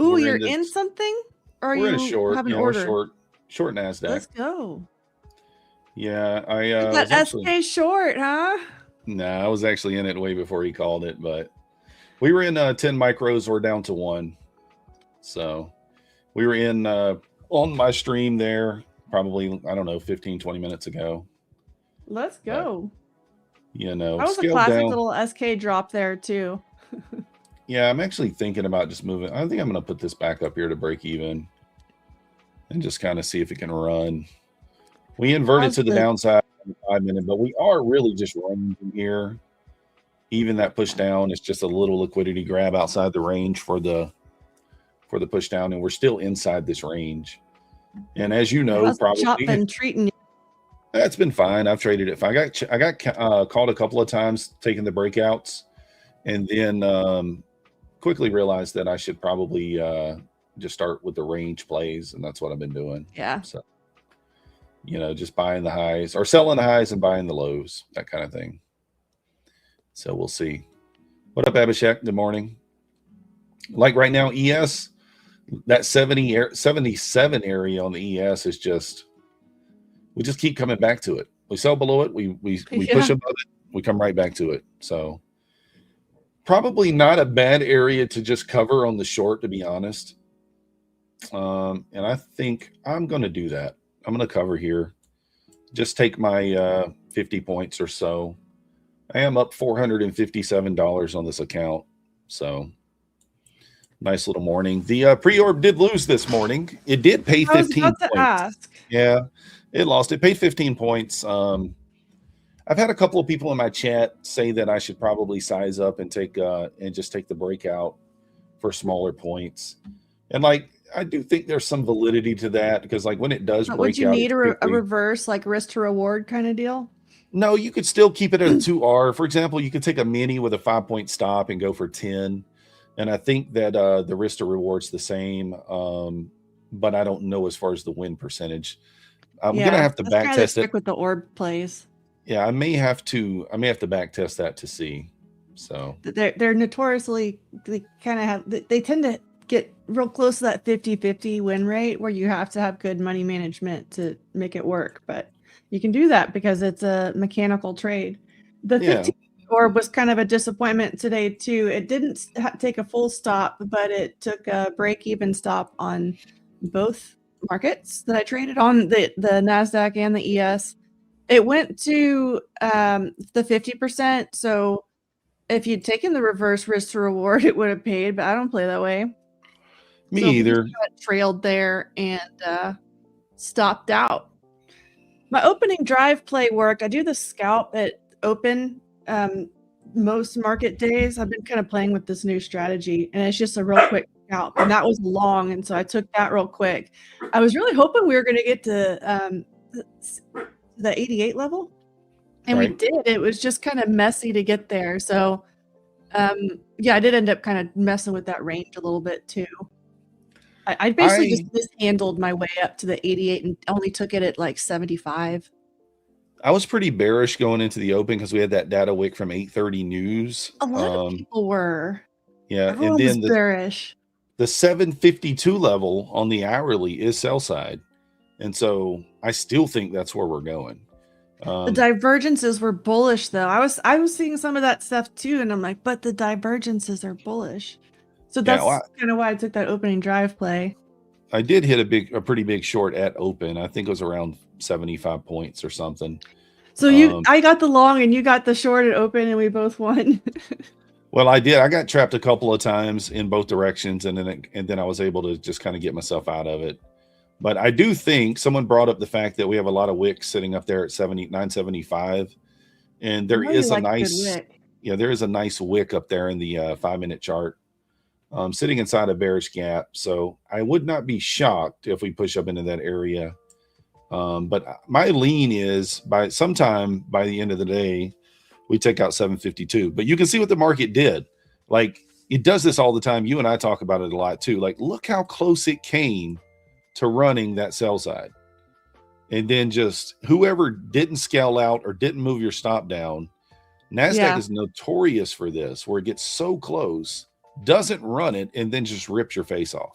Ooh, We're you're in in this- something? Or are We're in you a short. have an Yeah, we're order? short NASDAQ. Let's go. Yeah, I That was actually, SK short, huh? I was actually in it way before he called it, but we were in 10 micros. We're down to 1. So we were in on my stream there probably, I don't know, 15, 20 minutes ago. Let's go. You know, That was a scaled classic down. little SK drop there too. Yeah, I'm actually thinking about just moving. I think I'm going to put this back up here to break even and just kind of see if it can run. We inverted to the downside in 5 minutes, but we are really just running from here. Even that push down is just a little liquidity grab outside the range for the push down, and we're still inside this range. And as you know, How's the chop probably been treating you? that's been fine. I've traded it. I got called a couple of times taking the breakouts, and then quickly realized that I should probably just start with the range plays, and that's what I've been doing. Yeah. So, you know, just buying the highs or selling the highs and buying the lows, that kind of thing. So we'll see. What up, Abhishek? Good morning. Like right now, ES, that 77 area on the ES is just, we just keep coming back to it. We sell below it, we push above it, we come right back to it. So probably not a bad area to just cover on the short, to be honest. And I think I'm going to do that. I'm going to cover here. Just take my 50 points or so. I am up $457 on this account. So nice little morning. The pre-orb did lose this morning. It did pay 15 I was about to points. ask. Yeah, it lost. It paid 15 points. I've had a couple of people in my chat say that I should probably size up and take and just take the breakout for smaller points. And like, I do think there's some validity to that, because like when it does But break would you out, need a quickly, reverse, like risk to reward kind of deal? no, you could still keep it at a 2R. For example, you could take a mini with a 5-point stop and go for 10. And I think that the risk to reward's the same. But I don't know as far as the win percentage. I'm gonna have to let's back kinda test stick it. with the orb plays. Yeah, I may have to back test that to see. So They're notoriously, they kind of have, they tend to get real close to that 50-50 win rate where you have to have good money management to make it work. But you can do that because it's a mechanical trade. The 50 orb was kind of a disappointment today too. It didn't take a full stop, but it took a break-even stop on both markets that I traded on, the NASDAQ and the ES. It went to the 50%. So if you'd taken the reverse risk to reward, it would have paid, but I don't play that way. me So either. we got trailed there and stopped out. My opening drive play worked. I do the scalp at open most market days. I've been kind of playing with this new strategy, and it's just a real quick scalp, and that was long, and so I took that real quick. I was really hoping we were going to get to the 88 level, and we Right. did. It was just kind of messy to get there. So yeah, I did end up kind of messing with that range a little bit too. I basically just mishandled my way up to the 88 and only took it at like 75. I was pretty bearish going into the open because we had that data wick from 8:30 news. A lot of people were. Yeah, Everyone and was then bearish. The 752 level on the hourly is sell side. And so I still think that's where we're going. The divergences were bullish though. I was seeing some of that stuff too, and I'm like, but the divergences are bullish. So that's kind of why I took that opening drive play. I did hit a pretty big short at open. I think it was around 75 points or something. So I got the long and you got the short at open, and we both won. Well, I did. I got trapped a couple of times in both directions, and then I was able to just kind of get myself out of it. But I do think someone brought up the fact that we have a lot of wicks sitting up there at 975, and there is a nice, there is a nice wick up there in the 5-minute chart, sitting inside a bearish gap. So I would not be shocked if we push up into that area. But my lean is sometime by the end of the day, we take out 752. But you can see what the market did. Like, it does this all the time. You and I talk about it a lot too. Like, look how close it came to running that sell side. And then just whoever didn't scale out or didn't move your stop down, NASDAQ is notorious for this, where it gets so close, doesn't run it, and then just rips your face off.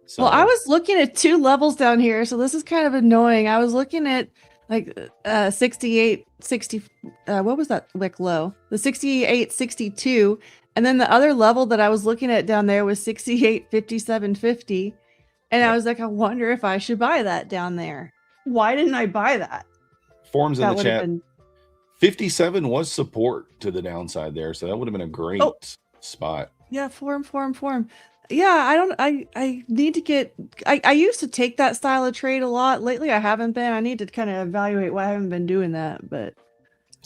So, well, I was looking at 2 levels down here, so this is kind of annoying. I was looking at like 68, 60, what was that wick low? The 68, 62. And then the other level that I was looking at down there was 68, 57, 50. And I was like, I wonder if I should buy that down there. Why didn't I buy that? Forms in the chat. 57 was support to the downside there. So that would have been a great spot. Yeah, form. Yeah, I need to get, I used to take that style of trade a lot. Lately, I haven't been. I need to kind of evaluate why I haven't been doing that. But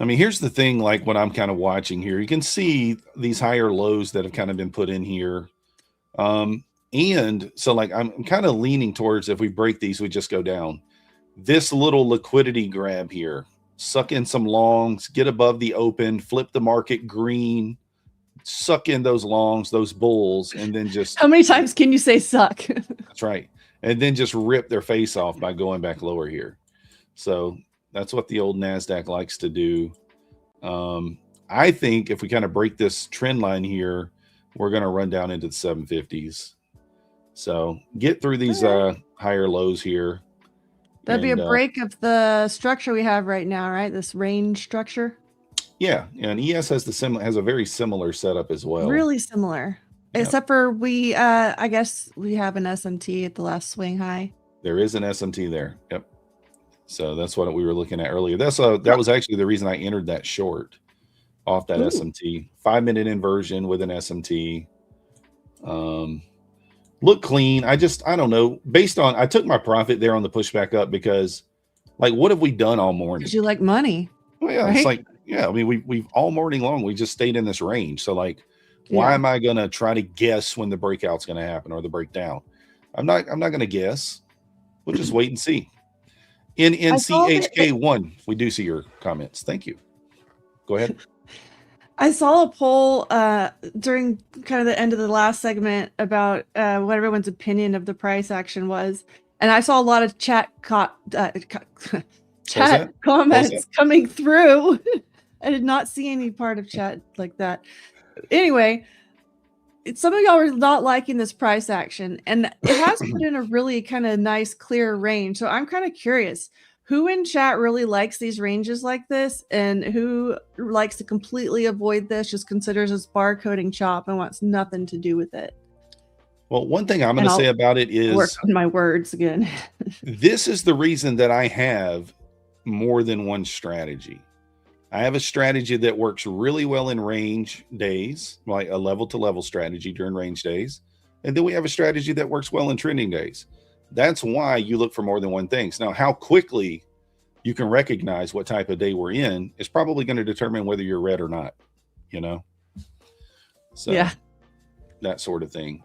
I mean, here's the thing, like what I'm kind of watching here, you can see these higher lows that have kind of been put in here. And so like, I'm kind of leaning towards, if we break these, we just go down. This little liquidity grab here, suck in some longs, get above the open, flip the market green, suck in those longs, those bulls, and then just... How many times can you say suck? That's right. And then just rip their face off by going back lower here. So that's what the old NASDAQ likes to do. I think if we kind of break this trend line here, we're going to run down into the 750s. So get through these higher lows here. That'd be a break of the structure we have right now, right? This range structure. Yeah, and ES has has a very similar setup as well. Really similar, except for we, I guess we have an SMT at the last swing high. There is an SMT there. Yep. So that's what we were looking at earlier. That was actually the reason I entered that short off that SMT. 5-minute inversion with an SMT. Look clean. I don't know. Based on, I took my profit there on the pushback up because, like, what have we done all morning? Because you like money. Oh yeah, right? It's like, yeah. I mean, we've all morning long we just stayed in this range. So like, why am I gonna try to guess when the breakout's gonna happen or the breakdown? I'm not gonna guess. We'll just wait and see. In CHK1, we do see your comments. Thank you. Go ahead. I saw a poll during kind of the end of the last segment about what everyone's opinion of the price action was, and I saw a lot of chat comments coming through. I did not see any part of chat like that. Anyway, some of y'all are not liking this price action, and it has put in a really kind of nice, clear range. So I'm kind of curious, who in chat really likes these ranges like this, and who likes to completely avoid this, just considers this barcoding chop and wants nothing to do with it? Well, one thing I'm going to say about it is, work on my words again. This is the reason that I have more than one strategy. I have a strategy that works really well in range days, like a level to level strategy during range days. And then we have a strategy that works well in trending days. That's why you look for more than one thing. Now, how quickly you can recognize what type of day we're in is probably going to determine whether you're red or not, you know? So yeah, that sort of thing.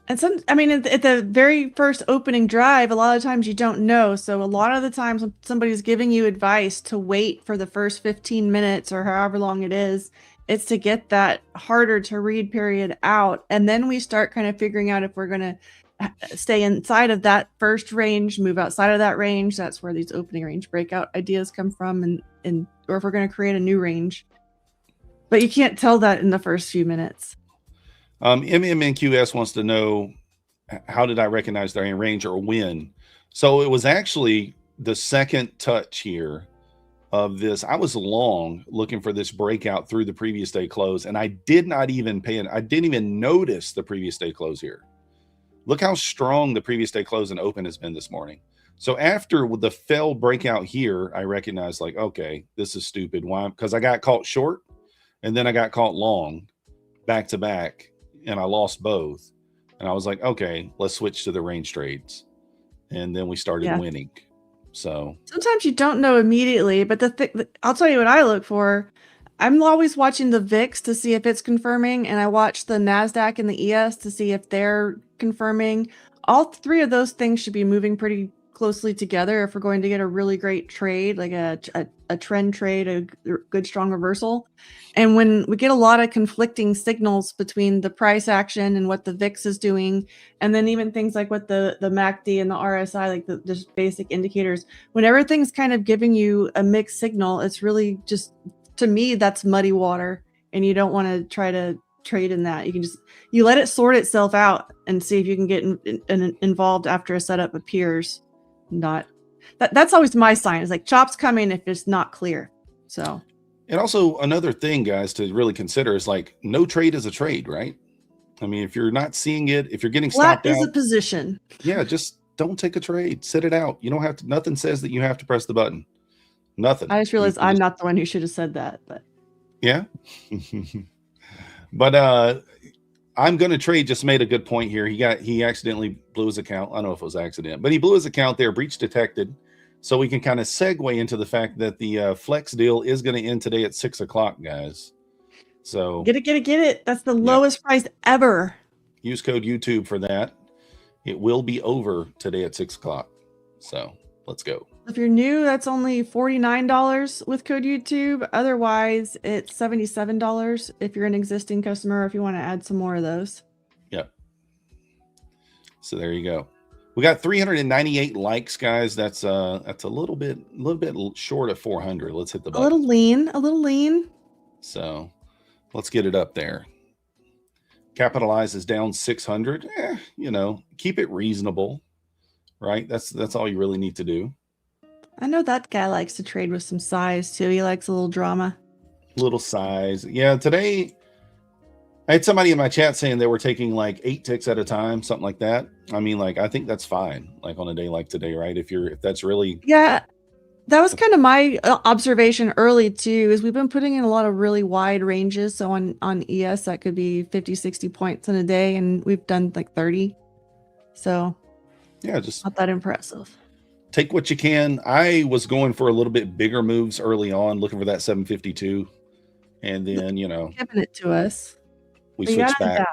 And at the very first opening drive, a lot of times you don't know. So a lot of the times when somebody's giving you advice to wait for the first 15 minutes or however long it is, it's to get that harder to read period out. And then we start kind of figuring out if we're going to stay inside of that first range, move outside of that range. That's where these opening range breakout ideas come from, or if we're going to create a new range. But you can't tell that in the first few minutes. MMNQS wants to know, how did I recognize the range or when? So it was actually the second touch here of this. I was long looking for this breakout through the previous day close, and I did not even I didn't even notice the previous day close here. Look how strong the previous day close and open has been this morning. So after the failed breakout here, I recognized like, okay, this is stupid. Why? Because I got caught short and then I got caught long back to back and I lost both. And I was like, okay, let's switch to the range trades. And then we started winning. So sometimes you don't know immediately, but I'll tell you what I look for. I'm always watching the VIX to see if it's confirming, and I watch the NASDAQ and the ES to see if they're confirming. All three of those things should be moving pretty closely together if we're going to get a really great trade, like a trend trade, a good strong reversal. And when we get a lot of conflicting signals between the price action and what the VIX is doing, and then even things like what the MACD and the RSI, like the just basic indicators, when everything's kind of giving you a mixed signal, it's really just, to me, that's muddy water, and you don't want to try to trade in that. You can just, you let it sort itself out and see if you can get involved after a setup appears. Not that's always my sign. It's like chop's coming if it's not clear. So, and also another thing, guys, to really consider is like no trade is a trade, right? I mean, if you're not seeing it, if you're getting stopped out, is a position. Yeah, just don't take a trade. Sit it out. You don't have to. Nothing says that you have to press the button. Nothing. I just realized I'm not the one who should have said that, but yeah. But I'm going to trade just made a good point here. He accidentally blew his account. I don't know if it was accident, but he blew his account there, breach detected. So we can kind of segue into the fact that the flex deal is going to end today at 6 o'clock, guys. So get it. That's the lowest price ever. Use code YouTube for that. It will be over today at 6 o'clock. So let's go. If you're new, that's only $49 with code YouTube. Otherwise, it's $77 if you're an existing customer, or if you want to add some more of those. Yep. So there you go. We got 398 likes, guys. That's a little bit short of 400. Let's hit the button. A little lean. So let's get it up there. Capitalize is down 600. Keep it reasonable, right? That's all you really need to do. I know that guy likes to trade with some size too. He likes a little drama. Little size. Yeah, today I had somebody in my chat saying they were taking like 8 ticks at a time, something like that. I mean, like, I think that's fine. Like on a day like today, right? If that's really. Yeah, that was kind of my observation early too, is we've been putting in a lot of really wide ranges. So on ES, that could be 50, 60 points in a day. And we've done like 30. So yeah, just not that impressive. Take what you can. I was going for a little bit bigger moves early on, looking for that 752. And then, giving it to us. We switched back.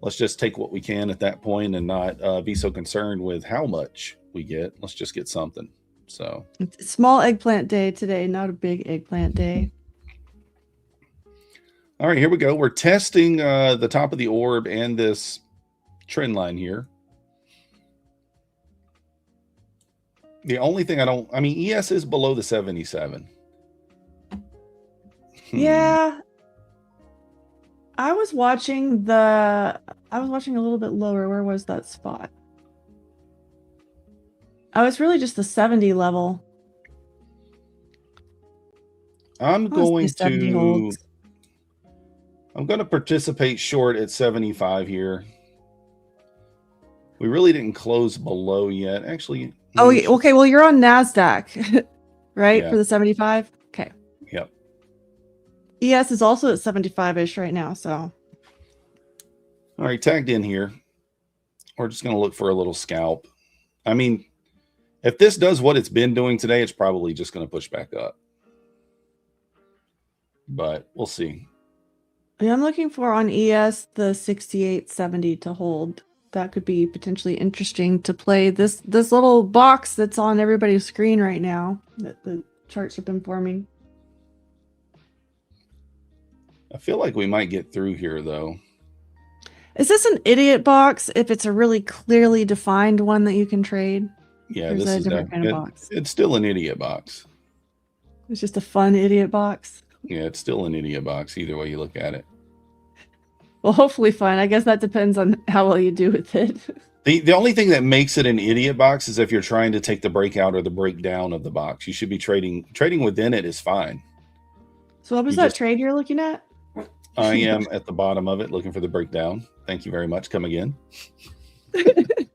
Let's just take what we can at that point and not be so concerned with how much we get. Let's just get something. So it's small eggplant day today, not a big eggplant day. All right, here we go. We're testing the top of the orb and this trend line here. The only thing ES is below the 77. Yeah. I was watching a little bit lower. Where was that spot? Oh, it's really just the 70 level. I'm going to participate short at 75 here. We really didn't close below yet. Actually. Oh, okay. Well, you're on NASDAQ, right? Yeah. For the 75. Okay. Yep. ES is also at 75-ish right now. So. All right. Tagged in here. We're just going to look for a little scalp. I mean, if this does what it's been doing today, it's probably just going to push back up. But we'll see. I'm looking for on ES the 68.70 to hold. That could be potentially interesting to play this little box that's on everybody's screen right now that the charts have been forming. I feel like we might get through here though. Is this an idiot box if it's a really clearly defined one that you can trade? Yeah, this is a different kind of box. It's still an idiot box. It's just a fun idiot box. Yeah, it's still an idiot box either way you look at it. Well, hopefully fine. I guess that depends on how well you do with it. The only thing that makes it an idiot box is if you're trying to take the breakout or the breakdown of the box. You should be trading within it is fine. So what was that trade you're looking at? I am at the bottom of it looking for the breakdown. Thank you very much. Come again. That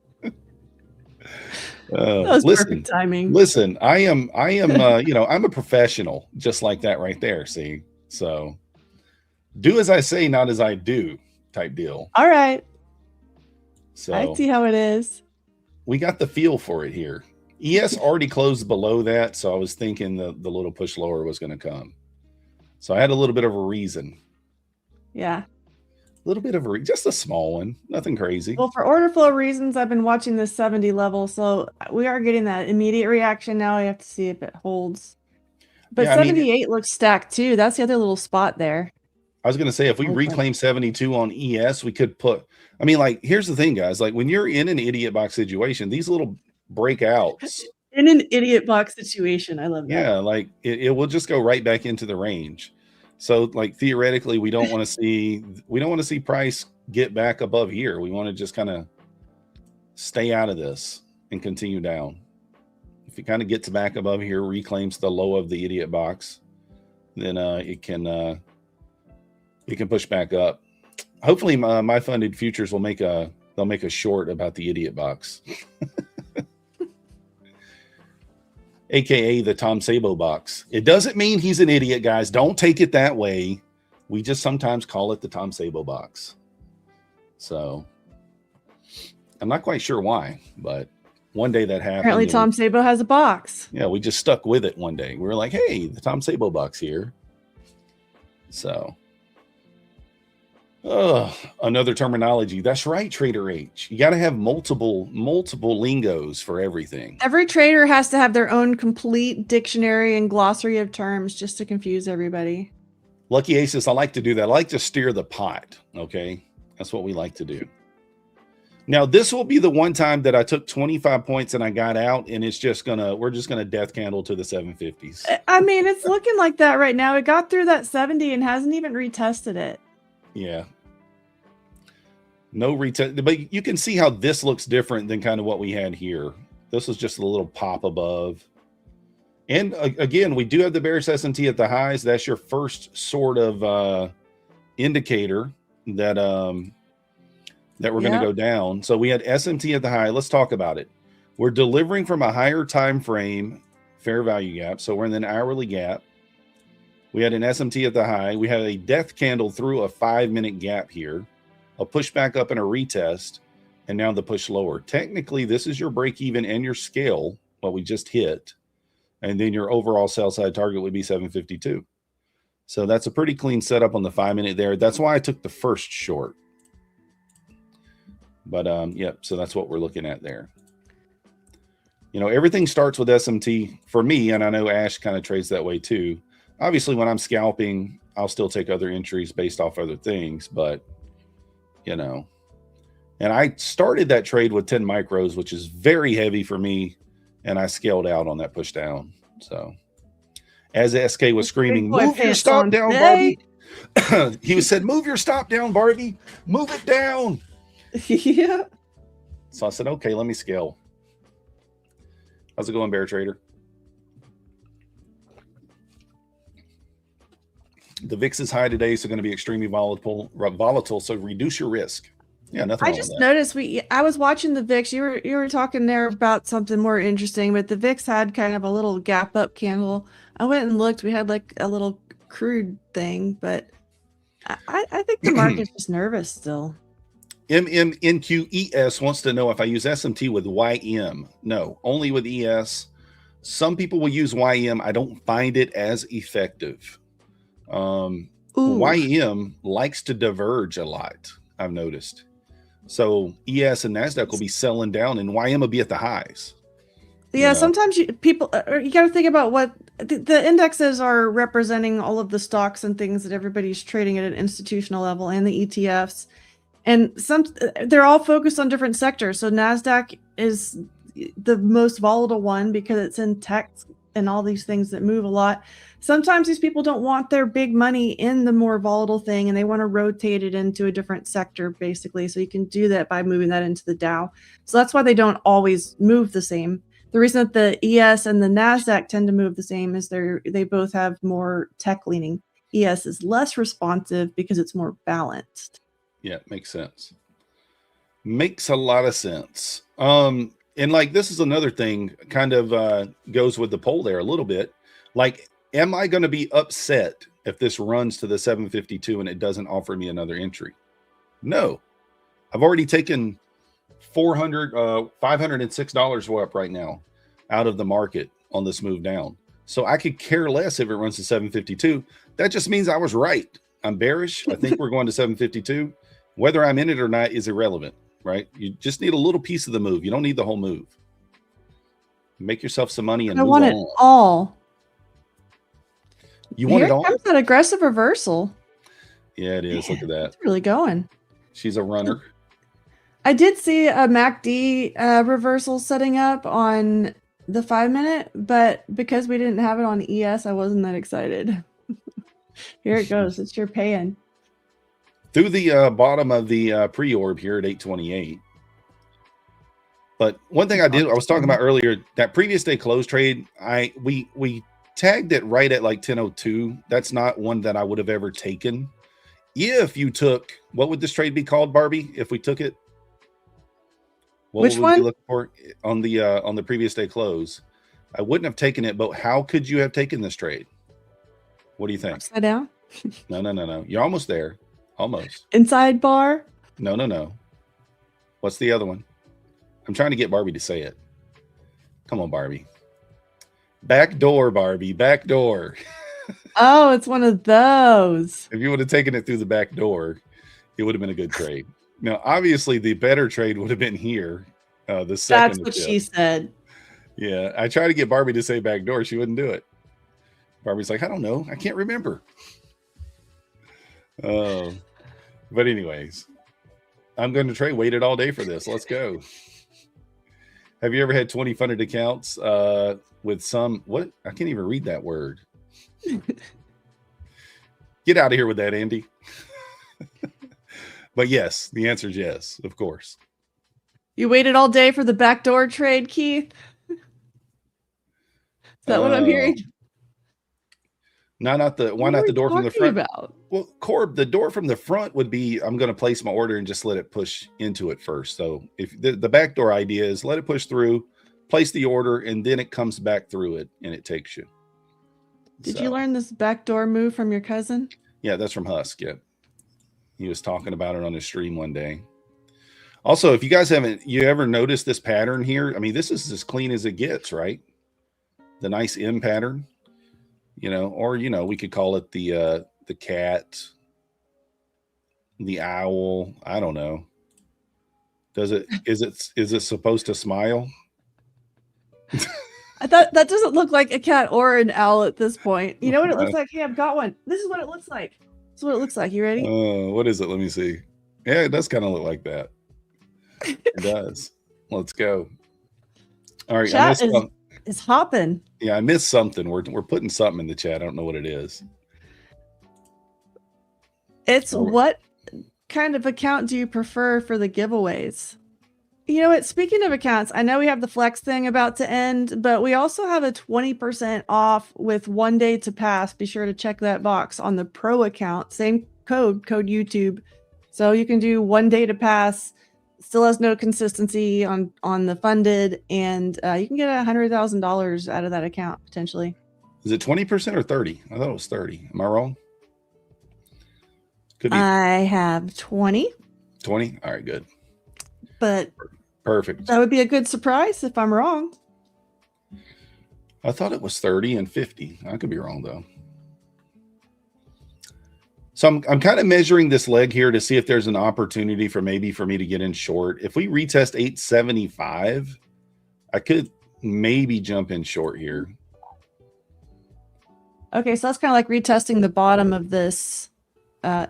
was perfect timing. Listen, I am you know, I'm a professional just like that right there. See, so do as I say, not as I do type deal. All right. So I see how it is. We got the feel for it here. ES already closed below that, so I was thinking the little push lower was going to come. So I had a little bit of a reason. Yeah. A little bit of just a small one, nothing crazy. Well, for order flow reasons, I've been watching this 70 level, so we are getting that immediate reaction now. I have to see if it holds. But yeah, 78 looks stacked too. That's the other little spot there. I was going to say, if we reclaim 72 on ES, we could put, I mean, like, here's the thing, guys. Like, when you're in an idiot box situation, these little breakouts. In an idiot box situation. I love that. Yeah, like, it will just go right back into the range. So, like, theoretically, we don't want to see price get back above here. We want to just kind of stay out of this and continue down. If it kind of gets back above here, reclaims the low of the idiot box, then it can push back up. Hopefully MyFundedFutures will make a short about the idiot box. AKA the Tom Sabo box. It doesn't mean he's an idiot, guys. Don't take it that way. We just sometimes call it the Tom Sabo box. So I'm not quite sure why, but one day that happened. Apparently Tom Sabo has a box. Yeah, we just stuck with it one day. We were like, hey, the Tom Sabo box here. So another terminology. That's right, Trader H. You got to have multiple lingos for everything. Every trader has to have their own complete dictionary and glossary of terms just to confuse everybody. Lucky Aces, I like to do that. I like to steer the pot. Okay, that's what we like to do. Now, this will be the one time that I took 25 points and I got out, and we're just gonna death candle to the 750s. I mean, it's looking like that right now. It got through that 70 and hasn't even retested it. Yeah. No retest, but you can see how this looks different than kind of what we had here. This was just a little pop above. And again, we do have the bearish S&T at the highs. That's your first sort of indicator that we're going to go down. So we had S&T at the high. Let's talk about it. We're delivering from a higher time frame fair value gap. So we're in an hourly gap. We had an S&T at the high. We had a death candle through a 5-minute gap here, a push back up and a retest, and now the push lower. Technically, this is your break even and your scale, what we just hit. And then your overall sell side target would be 752. So that's a pretty clean setup on the 5-minute there. That's why I took the first short. But yep, so that's what we're looking at there. You know, everything starts with SMT for me, and I know Ash kind of trades that way too. Obviously, when I'm scalping, I'll still take other entries based off other things, but you know. And I started that trade with 10 micros, which is very heavy for me, and I scaled out on that push down. So as SK was screaming, move your stop down, Barbie. He said, move your stop down, Barbie. Move it down. Yeah. So I said, okay, let me scale. How's it going, Bear Trader? The VIX is high today, so going to be extremely volatile. So reduce your risk. Yeah, nothing. I just noticed I was watching the VIX. You were talking there about something more interesting, but the VIX had kind of a little gap up candle. I went and looked. We had like a little crude thing, but I think the market's just nervous still. MMNQES wants to know if I use SMT with YM. No, only with ES. Some people will use YM. I don't find it as effective. YM likes to diverge a lot, I've noticed. So ES and NASDAQ will be selling down and YM will be at the highs. Yeah, sometimes you got to think about what the indexes are representing, all of the stocks and things that everybody's trading at an institutional level, and the ETFs. And they're all focused on different sectors. So NASDAQ is the most volatile one because it's in tech and all these things that move a lot. Sometimes these people don't want their big money in the more volatile thing, and they want to rotate it into a different sector, basically. So you can do that by moving that into the Dow. So that's why they don't always move the same. The reason that the ES and the NASDAQ tend to move the same is they both have more tech leaning. ES is less responsive because it's more balanced. Yeah, makes sense. Makes a lot of sense. And like, this is another thing kind of goes with the poll there a little bit. Like, am I going to be upset if this runs to the 752 and it doesn't offer me another entry? No. I've already taken $506 up right now out of the market on this move down. So I could care less if it runs to 752. That just means I was right. I'm bearish. I think we're going to 752. Whether I'm in it or not is irrelevant, right? You just need a little piece of the move. You don't need the whole move. Make yourself some money and I move want it on. all. You want Here it all? comes that aggressive reversal. Yeah, it is. Look at that. It's really going. She's a runner. I did see a MACD reversal setting up on the 5-minute, but because we didn't have it on ES, I wasn't that excited. Here it goes. It's your paying. Through the bottom of the pre-orb here at 828. But one thing I was talking about earlier, that previous day close trade, we tagged it right at like 10:02. That's not one that I would have ever taken. If you took, what would this trade be called, Barbie? If we took it, what Which would one? we be looking for on the previous day close? I wouldn't have taken it, but how could you have taken this trade? What do you think? Upside down? No. You're almost there. Almost. Inside bar? No. What's the other one? I'm trying to get Barbie to say it. Come on, Barbie. Back door, Barbie. Back door. Oh, it's one of those. If you would have taken it through the back door, it would have been a good trade. Now, obviously, the better trade would have been here. The second. That's what she said. Yeah, I tried to get Barbie to say back door. She wouldn't do it. Barbie's like, I don't know. I can't remember. Oh, but anyways, I'm going to trade. Waited all day for this. Let's go. Have you ever had 20 funded accounts with some, what? I can't even read that word. Get out of here with that, Andy. But yes, the answer is yes, of course. You waited all day for the backdoor trade, Keith? Is that what I'm hearing? Why not the door from the front? About? Well, Corb, the door from the front would be, I'm going to place my order and just let it push into it first. So if the back door idea is let it push through, place the order, and then it comes back through it and it takes you. Did you learn this backdoor move from your cousin? Yeah, that's from Husk. Yeah. He was talking about it on his stream one day. Also, if you guys you ever noticed this pattern here? I mean, this is as clean as it gets, right? The nice M pattern, or, we could call it the cat, the owl. I don't know. Is it supposed to smile? I thought that doesn't look like a cat or an owl at this point. You know what it looks like? Hey, I've got one. This is what it looks like. This is what it looks like. You ready? What is it? Let me see. Yeah, it does kind of look like that. It does. Let's go. All right. Chat is hopping. Yeah, I missed something. We're putting something in the chat. I don't know what it is. It's what kind of account do you prefer for the giveaways? You know what? Speaking of accounts, I know we have the flex thing about to end, but we also have a 20% off with 1 day to pass. Be sure to check that box on the pro account. Same code YouTube. So you can do 1 day to pass. Still has no consistency on the funded, and you can get $100,000 out of that account potentially. Is it 20% or 30? I thought it was 30. Am I wrong? Could be. I have 20. 20? All right, good. But perfect. That would be a good surprise if I'm wrong. I thought it was 30 and 50. I could be wrong though. So I'm kind of measuring this leg here to see if there's an opportunity for me to get in short. If we retest 875, I could maybe jump in short here. Okay, so that's kind of like retesting the bottom of this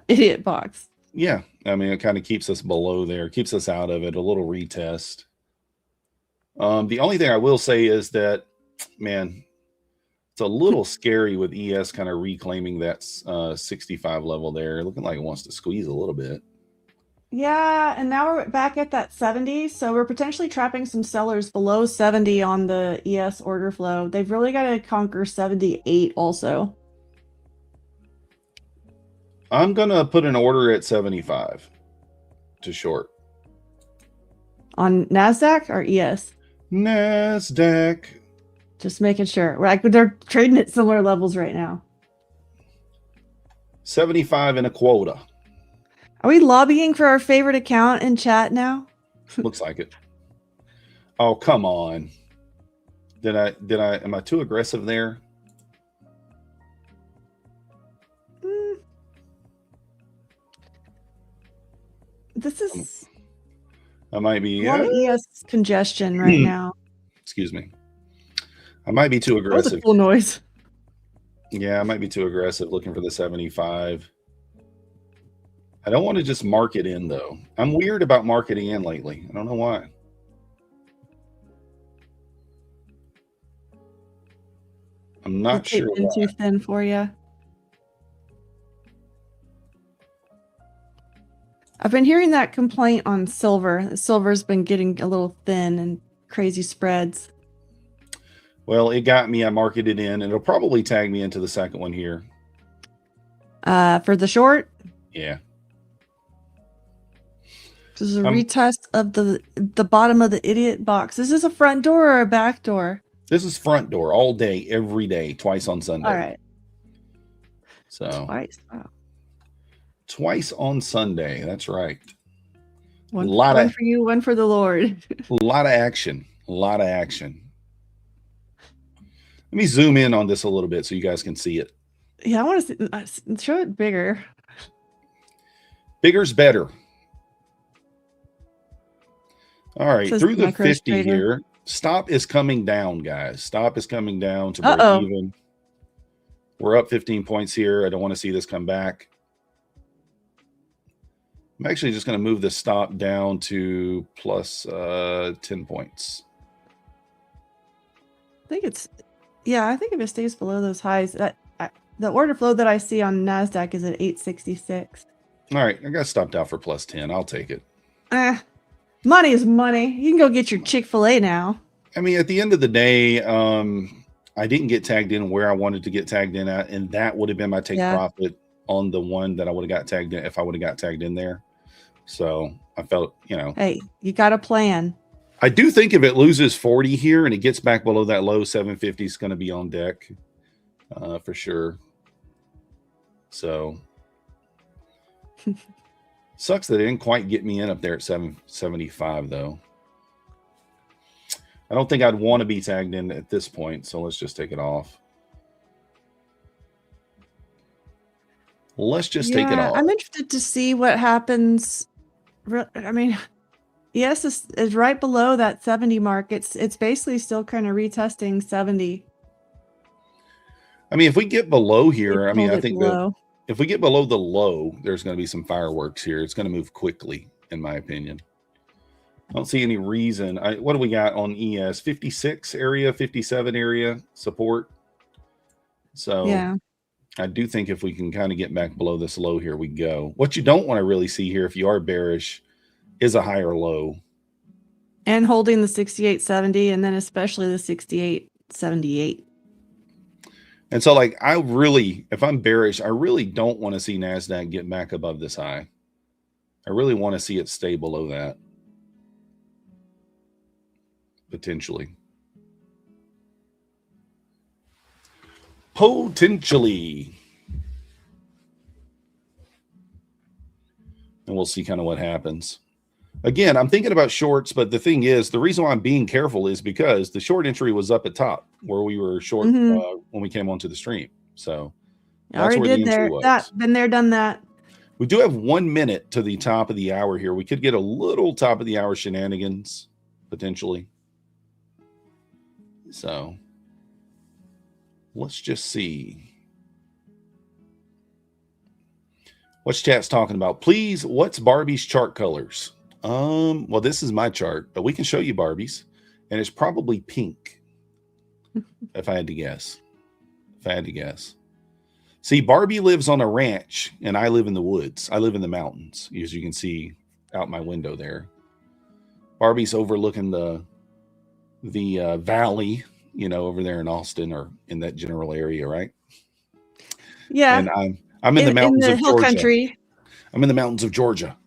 idiot box. Yeah, I mean, it kind of keeps us below there, keeps us out of it, a little retest. The only thing I will say is that, man, It's a little scary with ES kind of reclaiming that 65 level there. Looking like it wants to squeeze a little bit. Yeah, and now we're back at that 70. So we're potentially trapping some sellers below 70 on the ES order flow. They've really got to conquer 78 also. I'm going to put an order at 75 to short. On NASDAQ or ES? NASDAQ. Just making sure. Like they're trading at similar levels right now. 75 and a quota. Are we lobbying for our favorite account in chat now? Looks like it. Oh, come on. Am I too aggressive there? This is I might be a lot of ES congestion right now. Excuse me. I might be too That was aggressive. a cool noise. Yeah, I might be too aggressive looking for the 75. I don't want to just mark it in though. I'm weird about marketing in lately. I don't know why. I'm not sure It's been why. too thin for you. I've been hearing that complaint on silver. Silver's been getting a little thin and crazy spreads. Well, it got me. I marked it in. It'll probably tag me into the second one here. For the short, Yeah. this is a retest of the bottom of the idiot box. Is this a front door or a back door? This is front door all day, every day, twice on Sunday. All right. So Twice. Wow. twice on Sunday. That's right. One Lot for you, one for the Lord. A lot of action. A lot of action. Let me zoom in on this a little bit so you guys can see it. Yeah, I want to show it bigger. Bigger's better. All right, Says through the micro 50 trader. here. Stop is coming down, guys. Stop is coming down to break even. We're up 15 points here. I don't want to see this come back. I'm actually just going to move the stop down to plus 10 points. I think it's, yeah, I think if it stays below those highs, the order flow that I see on NASDAQ is at 866. All right, I got stopped out for plus 10. I'll take it. Money is money. You can go get your Chick-fil-A now. I mean, at the end of the day, I didn't get tagged in where I wanted to get tagged in at, and that would have been my take profit on the one that I would have got tagged in if I would have got tagged in there. So I felt, Hey, you got a plan. I do think if it loses 40 here and it gets back below that low, 750 is going to be on deck for sure. So sucks that it didn't quite get me in up there at 775 though. I don't think I'd want to be tagged in at this point, so let's just take it off. Let's just take it off. I'm interested to see what happens. I mean, yes, is right below that 70 mark. It's basically still kind of retesting 70. I mean, if we get below here, I mean, I think that if we get below the low, there's going to be some fireworks here. It's going to move quickly, in my opinion. I don't see any reason. What do we got on ES? 56 area, 57 area support. So yeah, I do think if we can kind of get back below this low here, we go. What you don't want to really see here, if you are bearish, is a higher low. and holding the 68.70, and then especially the 68.78. And so, like, if I'm bearish, I really don't want to see NASDAQ get back above this high. I really want to see it stay below that. Potentially. Potentially. And we'll see kind of what happens. Again, I'm thinking about shorts, but the thing is, the reason why I'm being careful is because the short entry was up at top where we were short when we came onto the stream. So that's where the entry was. Been there, done that. We do have 1 minute to the top of the hour here. We could get a little top of the hour shenanigans potentially. So let's just see. What's chat's talking about? Please, what's Barbie's chart colors? Well, this is my chart, but we can show you Barbie's, and it's probably pink, if I had to guess. if I had to guess. See, Barbie lives on a ranch, and I live in the woods. I live in the mountains, as you can see out my window there. Barbie's overlooking the valley, over there in Austin or in that general area, right? Yeah. And I'm in the mountains of hill Georgia. Country. I'm in the mountains of Georgia.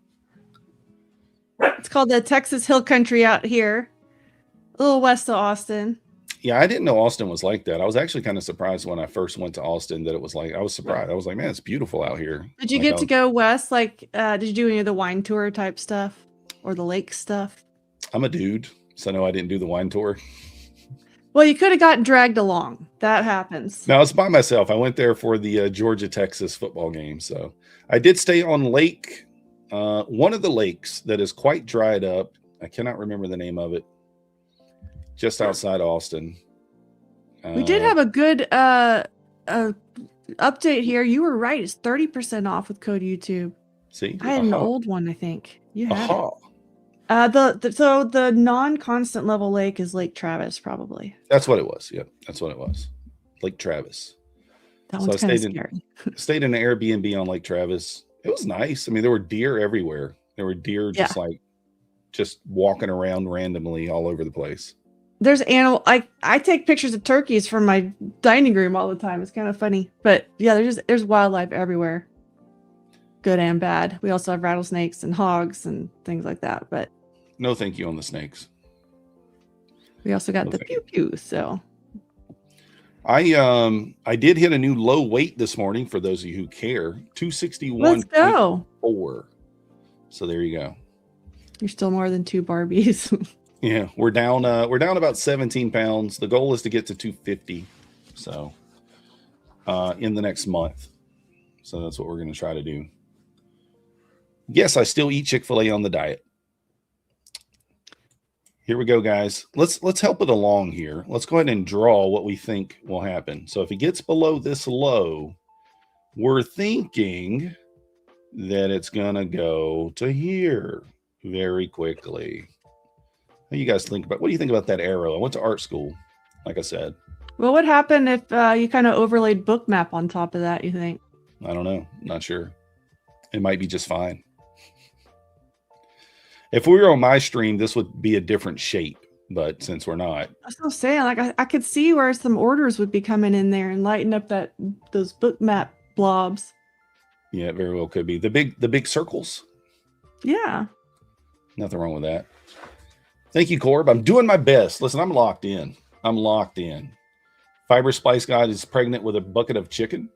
It's called the Texas Hill Country out here, a little west of Austin. Yeah, I didn't know Austin was like that. I was actually kind of surprised when I first went to Austin that it was like, I was surprised. I was like, man, it's beautiful out here. Did you get to go west? Like, did you do any of the wine tour type stuff or the lake stuff? I'm a dude, so no, I didn't do the wine tour. Well, you could have gotten dragged along. That happens. No, it's by myself. I went there for the Georgia-Texas football game. So I did stay on lake, one of the lakes that is quite dried up. I cannot remember the name of it. Just outside Austin. We did have a good update here. You were right. It's 30% off with code YouTube. See, I had an old one, I think. You had it. So the non-constant level lake is Lake Travis, probably. That's what it was. Yep, that's what it was. Lake Travis. That one's kind of scary. Stayed in an Airbnb on Lake Travis. It was nice. I mean, there were deer everywhere. There were deer just walking around randomly all over the place. There's animal. I take pictures of turkeys from my dining room all the time. It's kind of funny, but yeah, there's wildlife everywhere, good and bad. We also have rattlesnakes and hogs and things like that. But no, thank you on the snakes. We also got the pew pew. So I did hit a new low weight this morning for those of you who care. 261.4. Let's go. So there you go. You're still more than 2 Barbies. Yeah, we're down about 17 pounds. The goal is to get to 250. So in the next month. So that's what we're going to try to do. Yes, I still eat Chick-fil-A on the diet. Here we go, guys. Let's help it along here. Let's go ahead and draw what we think will happen. So if it gets below this low, we're thinking that it's going to go to here very quickly. What do you guys think about? What do you think about that arrow? I went to art school, like I said. What would happen if you kind of overlaid Bookmap on top of that, you think? I don't know. Not sure. It might be just fine. If we were on my stream, this would be a different shape. But since we're not. That's what I'm saying. Like I could see where some orders would be coming in there and lighten up those Bookmap blobs. Yeah, it very well could be. The big circles. Yeah. Nothing wrong with that. Thank you, Corb. I'm doing my best. Listen, I'm locked in. Fiber Splice God is pregnant with a bucket of chicken.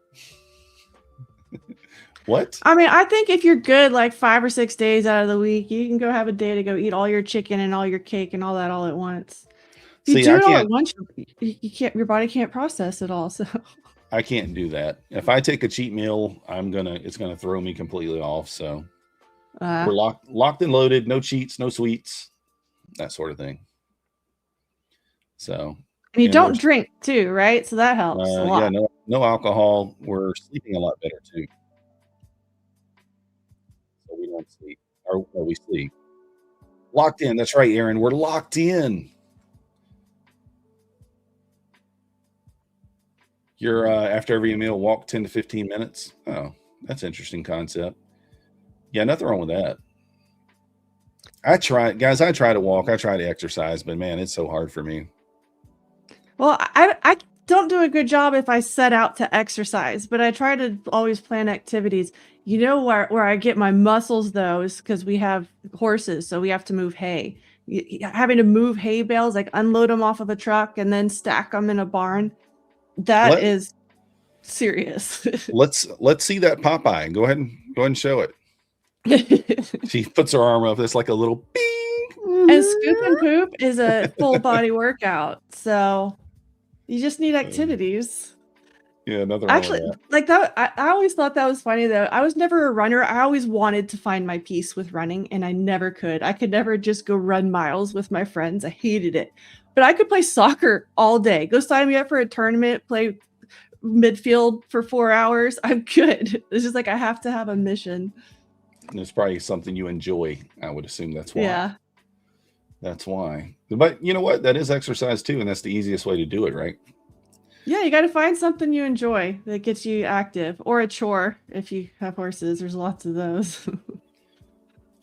What? I mean, I think if you're good like 5 or 6 days out of the week, you can go have a day to go eat all your chicken and all your cake and all that all at once. If you do it all at once, you can't. Your body can't process it all. So I can't do that. If I take a cheat meal, it's gonna throw me completely off. So we're locked and loaded. No cheats, no sweets. That sort of thing. So, and you don't drink too, right? So that helps a lot. Yeah, no alcohol. We're sleeping a lot better too. So we don't sleep, or we sleep. Locked in. That's right, Aaron. We're locked in. You're after every meal, walk 10 to 15 minutes. Oh, that's an interesting concept. Yeah, nothing wrong with that. I try to walk. I try to exercise, but man, it's so hard for me. Well, I don't do a good job if I set out to exercise, but I try to always plan activities. You know where I get my muscles though is because we have horses, so we have to move hay. Having to move hay bales, like unload them off of a truck and then stack them in a barn, that is serious. let's see that Popeye. Go ahead and show it. She puts her arm up. It's like a little bing. And scoop and poop is a full body workout. So you just need activities. Yeah, nothing actually wrong with that. Like that. I always thought that was funny though. I was never a runner. I always wanted to find my peace with running, and I never could. I could never just go run miles with my friends. I hated it. But I could play soccer all day. Go sign me up for a tournament, play midfield for 4 hours. I'm good. It's just like I have to have a mission. It's probably something you enjoy. I would assume that's why. Yeah. That's why. But you know what? That is exercise too, and that's the easiest way to do it, right? Yeah, you got to find something you enjoy that gets you active, or a chore if you have horses. There's lots of those.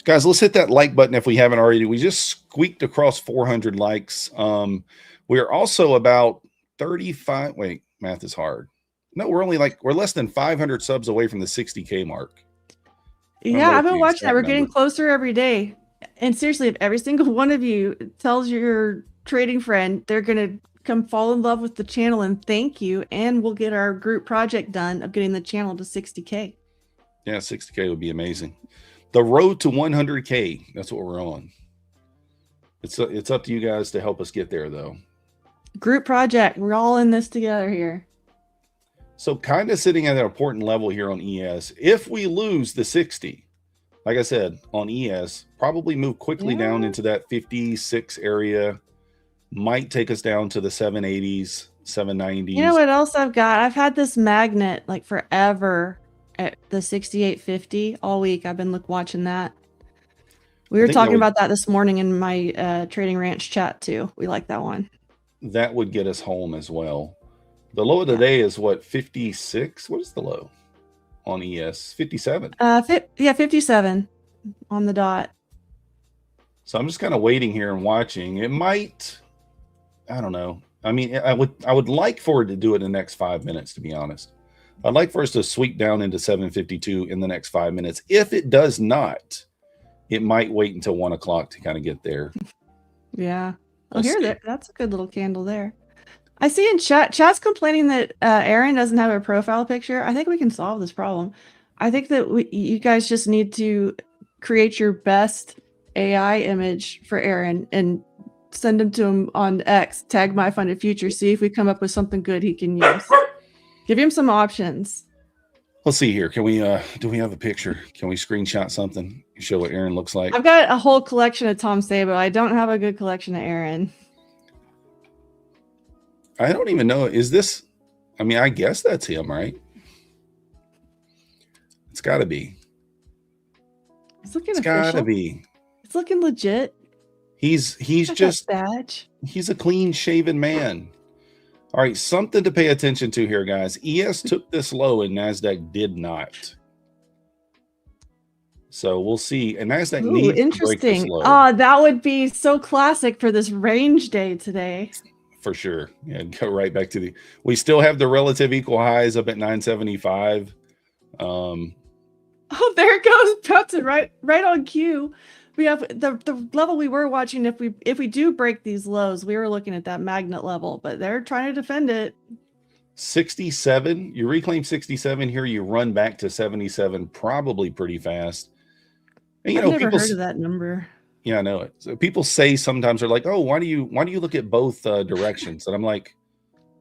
Guys, let's hit that like button if we haven't already. We just squeaked across 400 likes. We're also about 35. Wait, math is hard. No, we're less than 500 subs away from the 60K mark. Yeah, I've been watching that. We're getting closer every day. And seriously, if every single one of you tells your trading friend, they're going to come fall in love with the channel and thank you. And we'll get our group project done of getting the channel to 60K. Yeah, 60K would be amazing. The road to 100K. That's what we're on. It's up to you guys to help us get there, though. Group project. We're all in this together here. So kind of sitting at an important level here on ES. If we lose the 60, like I said, on ES, probably move quickly down into that 56 area. Might take us down to the 780s, 790s. You know what else I've got? I've had this magnet like forever at the 6850 all week. I've been watching that. We were talking about that this morning in my Trading Ranch chat too. We like that one. That would get us home as well. The low of the day is what, 56? What is the low on ES? 57. Yeah, 57 on the dot. So I'm just kind of waiting here and watching. It might, I don't know. I mean, I would like for it to do it in the next 5 minutes, to be honest. I'd like for us to sweep down into 752 in the next 5 minutes. If it does not, it might wait until 1 o'clock to kind of get there. Yeah. Oh, that's a good little candle there. I see in chat's complaining that Aaron doesn't have a profile picture. I think we can solve this problem. I think that you guys just need to create your best AI image for Aaron and send him to him on X, tag MyFundedFutures, see if we come up with something good he can use. Give him some options. Let's see here. Can we do we have a picture? Can we screenshot something? Show what Aaron looks like? I've got a whole collection of Tom Sabo. I don't have a good collection of Aaron. I don't even know. Is this, I mean, I guess that's him, right? It's got to be. It's looking official. It's got to be. It's looking legit. He's just, badge. He's a clean shaven man. All right, something to pay attention to here, guys. ES took this low and NASDAQ did not. So we'll see. And NASDAQ needs to break this low. Oh, that would be so classic for this range day today. For sure. Yeah, go right back to we still have the relative equal highs up at 975. Oh, there it goes. That's right on cue. We have the level we were watching. If we do break these lows, we were looking at that magnet level, but they're trying to defend it. 67. You reclaim 67 here. You run back to 77, probably pretty fast. And, I've never heard of that number. Yeah, I know it. So people say sometimes they're like, "Oh, why do you look at both directions?" And I'm like,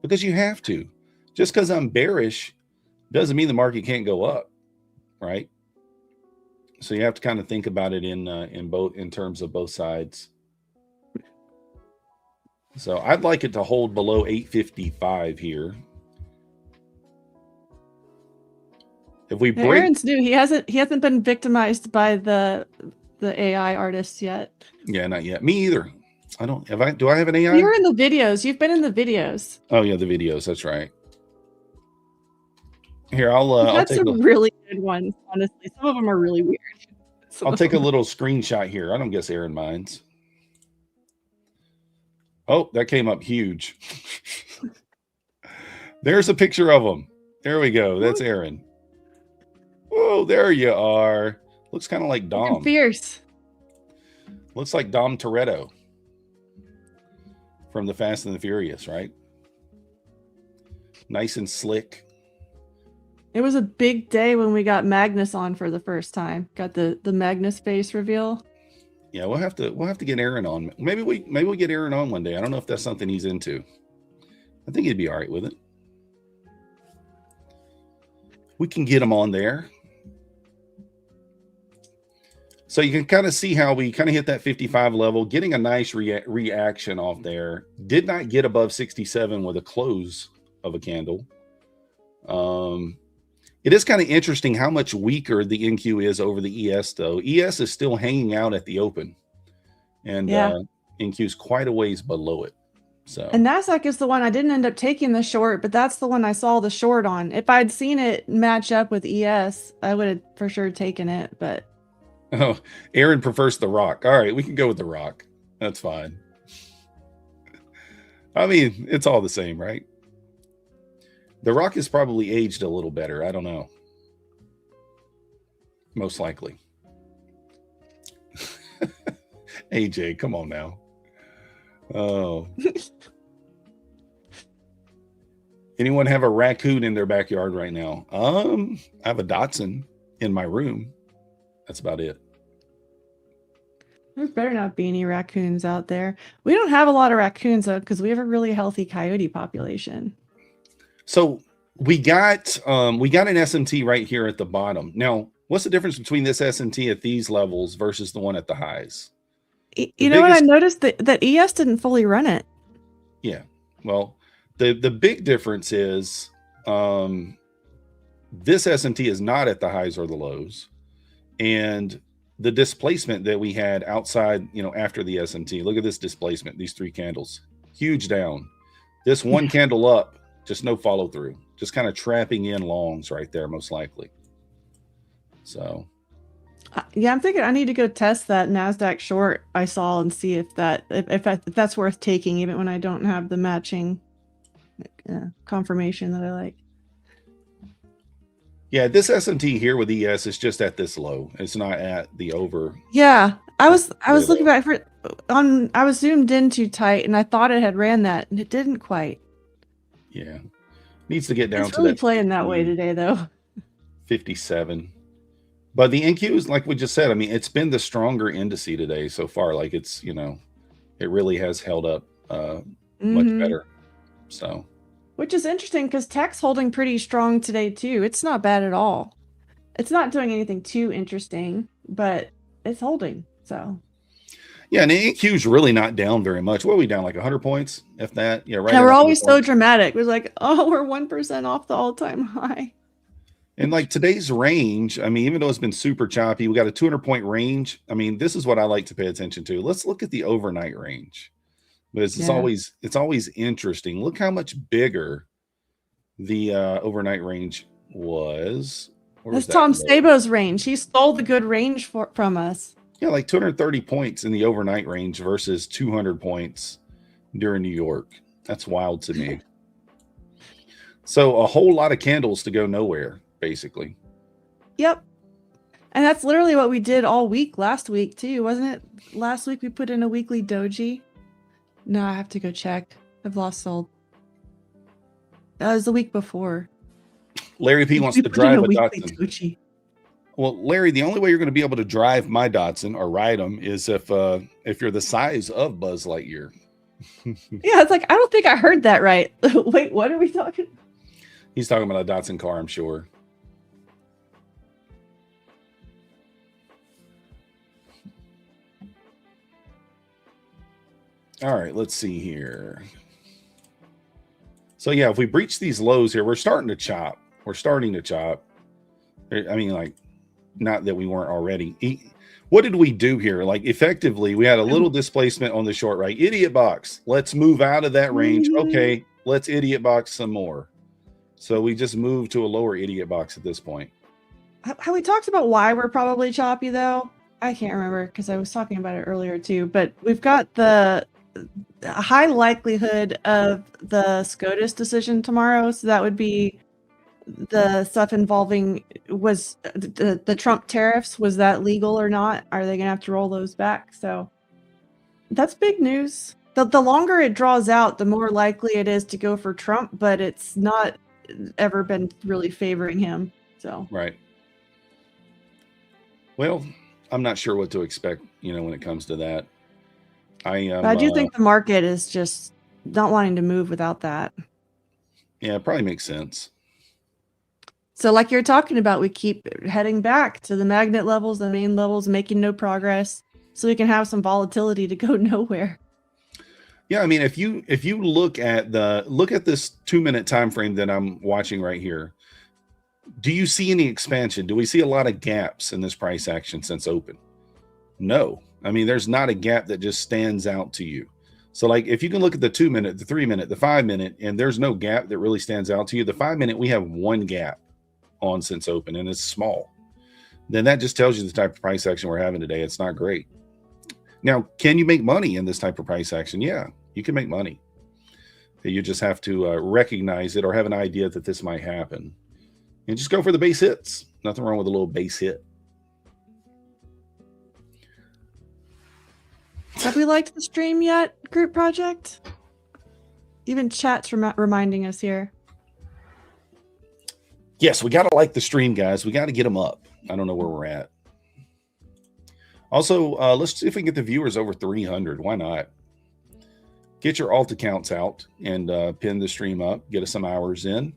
because you have to. Just because I'm bearish doesn't mean the market can't go up, right? So you have to kind of think about it in terms of both sides. So I'd like it to hold below 855 here. If we break, Aaron's new. He hasn't been victimized by the AI artists yet. Yeah, not yet. Me either. I don't. Do I have an AI? You're in the videos. You've been in the videos. Oh yeah, the videos. That's right. Here, I'll take some really good ones. Honestly, some of them are really weird. I'll take a little screenshot here. I don't guess Aaron minds. Oh, that came up huge. There's a picture of him. There we go. That's Aaron. Whoa, there you are. Looks kind of like Dom. Looking fierce. Looks like Dom Toretto from the Fast and the Furious, right? Nice and slick. It was a big day when we got Magnus on for the first time. Got the Magnus face reveal. Yeah, we'll have to get Aaron on. Maybe we'll get Aaron on one day. I don't know if that's something he's into. I think he'd be all right with it. We can get him on there. So you can kind of see how we kind of hit that 55 level, getting a nice reaction off there. Did not get above 67 with a close of a candle. It is kind of interesting how much weaker the NQ is over the ES, though. ES is still hanging out at the open, and NQ is quite a ways below it. So And NASDAQ is the one I didn't end up taking the short, but that's the one I saw the short on. If I'd seen it match up with ES, I would have for sure taken it. But oh, Aaron prefers the rock. All right, we can go with the rock. That's fine. I mean, it's all the same, right? The rock is probably aged a little better. I don't know. Most likely. AJ, come on now. Oh. Anyone have a raccoon in their backyard right now? I have a Dachshund in my room. That's about it. there better not be any raccoons out there. We don't have a lot of raccoons though, because we have a really healthy coyote population. So we got an SMT right here at the bottom. Now, what's the difference between this SMT at these levels versus the one at the highs? You know what I noticed? That ES didn't fully run it. Yeah. Well, the big difference is this SMT is not at the highs or the lows. And the displacement that we had outside, after the SMT, look at this displacement, these 3 candles, huge down. This one candle up, just no follow through, just kind of trapping in longs right there, most likely. So. Yeah, I'm thinking I need to go test that NASDAQ short I saw and see if that's worth taking, even when I don't have the matching confirmation that I like. Yeah, this SMT here with ES is just at this low. It's not at the over. Yeah, I was looking back for I was zoomed in too tight, and I thought it had ran that, and it didn't quite. Yeah, needs to get down it's to really that. Playing that way today, though. 57. But the NQs, like we just said, I mean, it's been the stronger indice today so far. Like it's, it really has held up much better. So, which is interesting because tech's holding pretty strong today too. It's not bad at all. It's not doing anything too interesting, but it's holding. So, yeah, and the NQ's really not down very much. What are we down, like 100 points, if that? Yeah, right. And we're always so dramatic. We're like, oh, we're 1% off the all-time high. And like today's range, I mean, even though it's been super choppy, we got a 200-point range. I mean, this is what I like to pay attention to. Let's look at the overnight range, because it's always interesting. Look how much bigger the overnight range was. That's Tom Stabo's range. He stole the good range from us. Yeah, like 230 points in the overnight range versus 200 points during New York. That's wild to me. So a whole lot of candles to go nowhere, basically. Yep. And that's literally what we did all week last week too, wasn't it? Last week we put in a weekly doji. No, I have to go check. I've lost sold. That was the week before. Larry P wants to drive a Datsun. Doji. Well, Larry, the only way you're going to be able to drive my Datsun or ride them is if you're the size of Buzz Lightyear. Yeah, it's like, I don't think I heard that right. Wait, what are we talking? He's talking about a Datsun car, I'm sure. All right, let's see here. So yeah, if we breach these lows here, we're starting to chop. I mean, like, not that we weren't already. What did we do here? Like, effectively, we had a little displacement on the short right. Idiot box. Let's move out of that range. Okay, let's idiot box some more. So we just moved to a lower idiot box at this point. Have we talked about why we're probably choppy, though? I can't remember because I was talking about it earlier, too. But we've got the high likelihood of the SCOTUS decision tomorrow. So that would be the stuff involving was the Trump tariffs. Was that legal or not? Are they going to have to roll those back? So that's big news. The longer it draws out, the more likely it is to go for Trump, but it's not ever been really favoring him. So right. Well, I'm not sure what to expect, when it comes to that. I do think the market is just not wanting to move without that. Yeah, it probably makes sense. So like you're talking about, we keep heading back to the magnet levels, the main levels, making no progress, so we can have some volatility to go nowhere. Yeah, I mean, if you look at this 2-minute time frame that I'm watching right here, do you see any expansion? Do we see a lot of gaps in this price action since open? No. I mean, there's not a gap that just stands out to you. So like if you can look at the 2 minute, the 3 minute, the 5 minute, and there's no gap that really stands out to you. The 5 minute, we have one gap on since open and it's small. Then that just tells you the type of price action we're having today. It's not great. Now, can you make money in this type of price action? Yeah, you can make money. You just have to recognize it or have an idea that this might happen. And just go for the base hits. Nothing wrong with a little base hit. Have we liked the stream yet, group project? Even chat's reminding us here. Yes, we got to like the stream, guys. We got to get them up. I don't know where we're at. Also, let's see if we can get the viewers over 300. Why not? Get your alt accounts out and pin the stream up. Get us some hours in.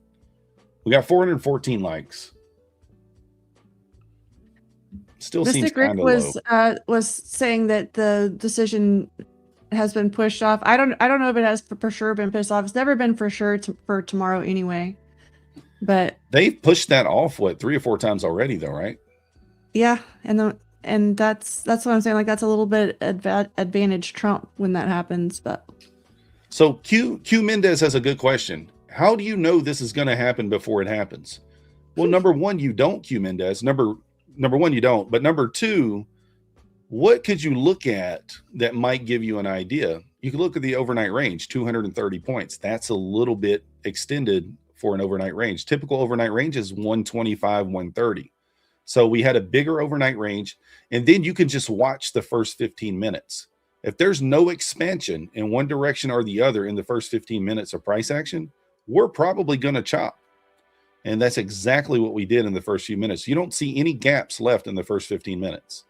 We got 414 likes. Still seems Mystic Rick kind of low. was saying that the decision has been pushed off. I don't know if it has for sure been pushed off. It's never been for sure for tomorrow anyway. But they've pushed that off 3 or 4 times already, though, right? Yeah, and that's what I'm saying. Like that's a little bit advantage Trump when that happens. But so Q Mendez has a good question. How do you know this is going to happen before it happens? Well, number one, you don't, Q Mendez. Number one, you don't. But number two, what could you look at that might give you an idea? You could look at the overnight range, 230 points. That's a little bit extended for an overnight range. Typical overnight range is 125, 130. So we had a bigger overnight range, and then you can just watch the first 15 minutes. If there's no expansion in one direction or the other in the first 15 minutes of price action, we're probably going to chop. And that's exactly what we did in the first few minutes. You don't see any gaps left in the first 15 minutes.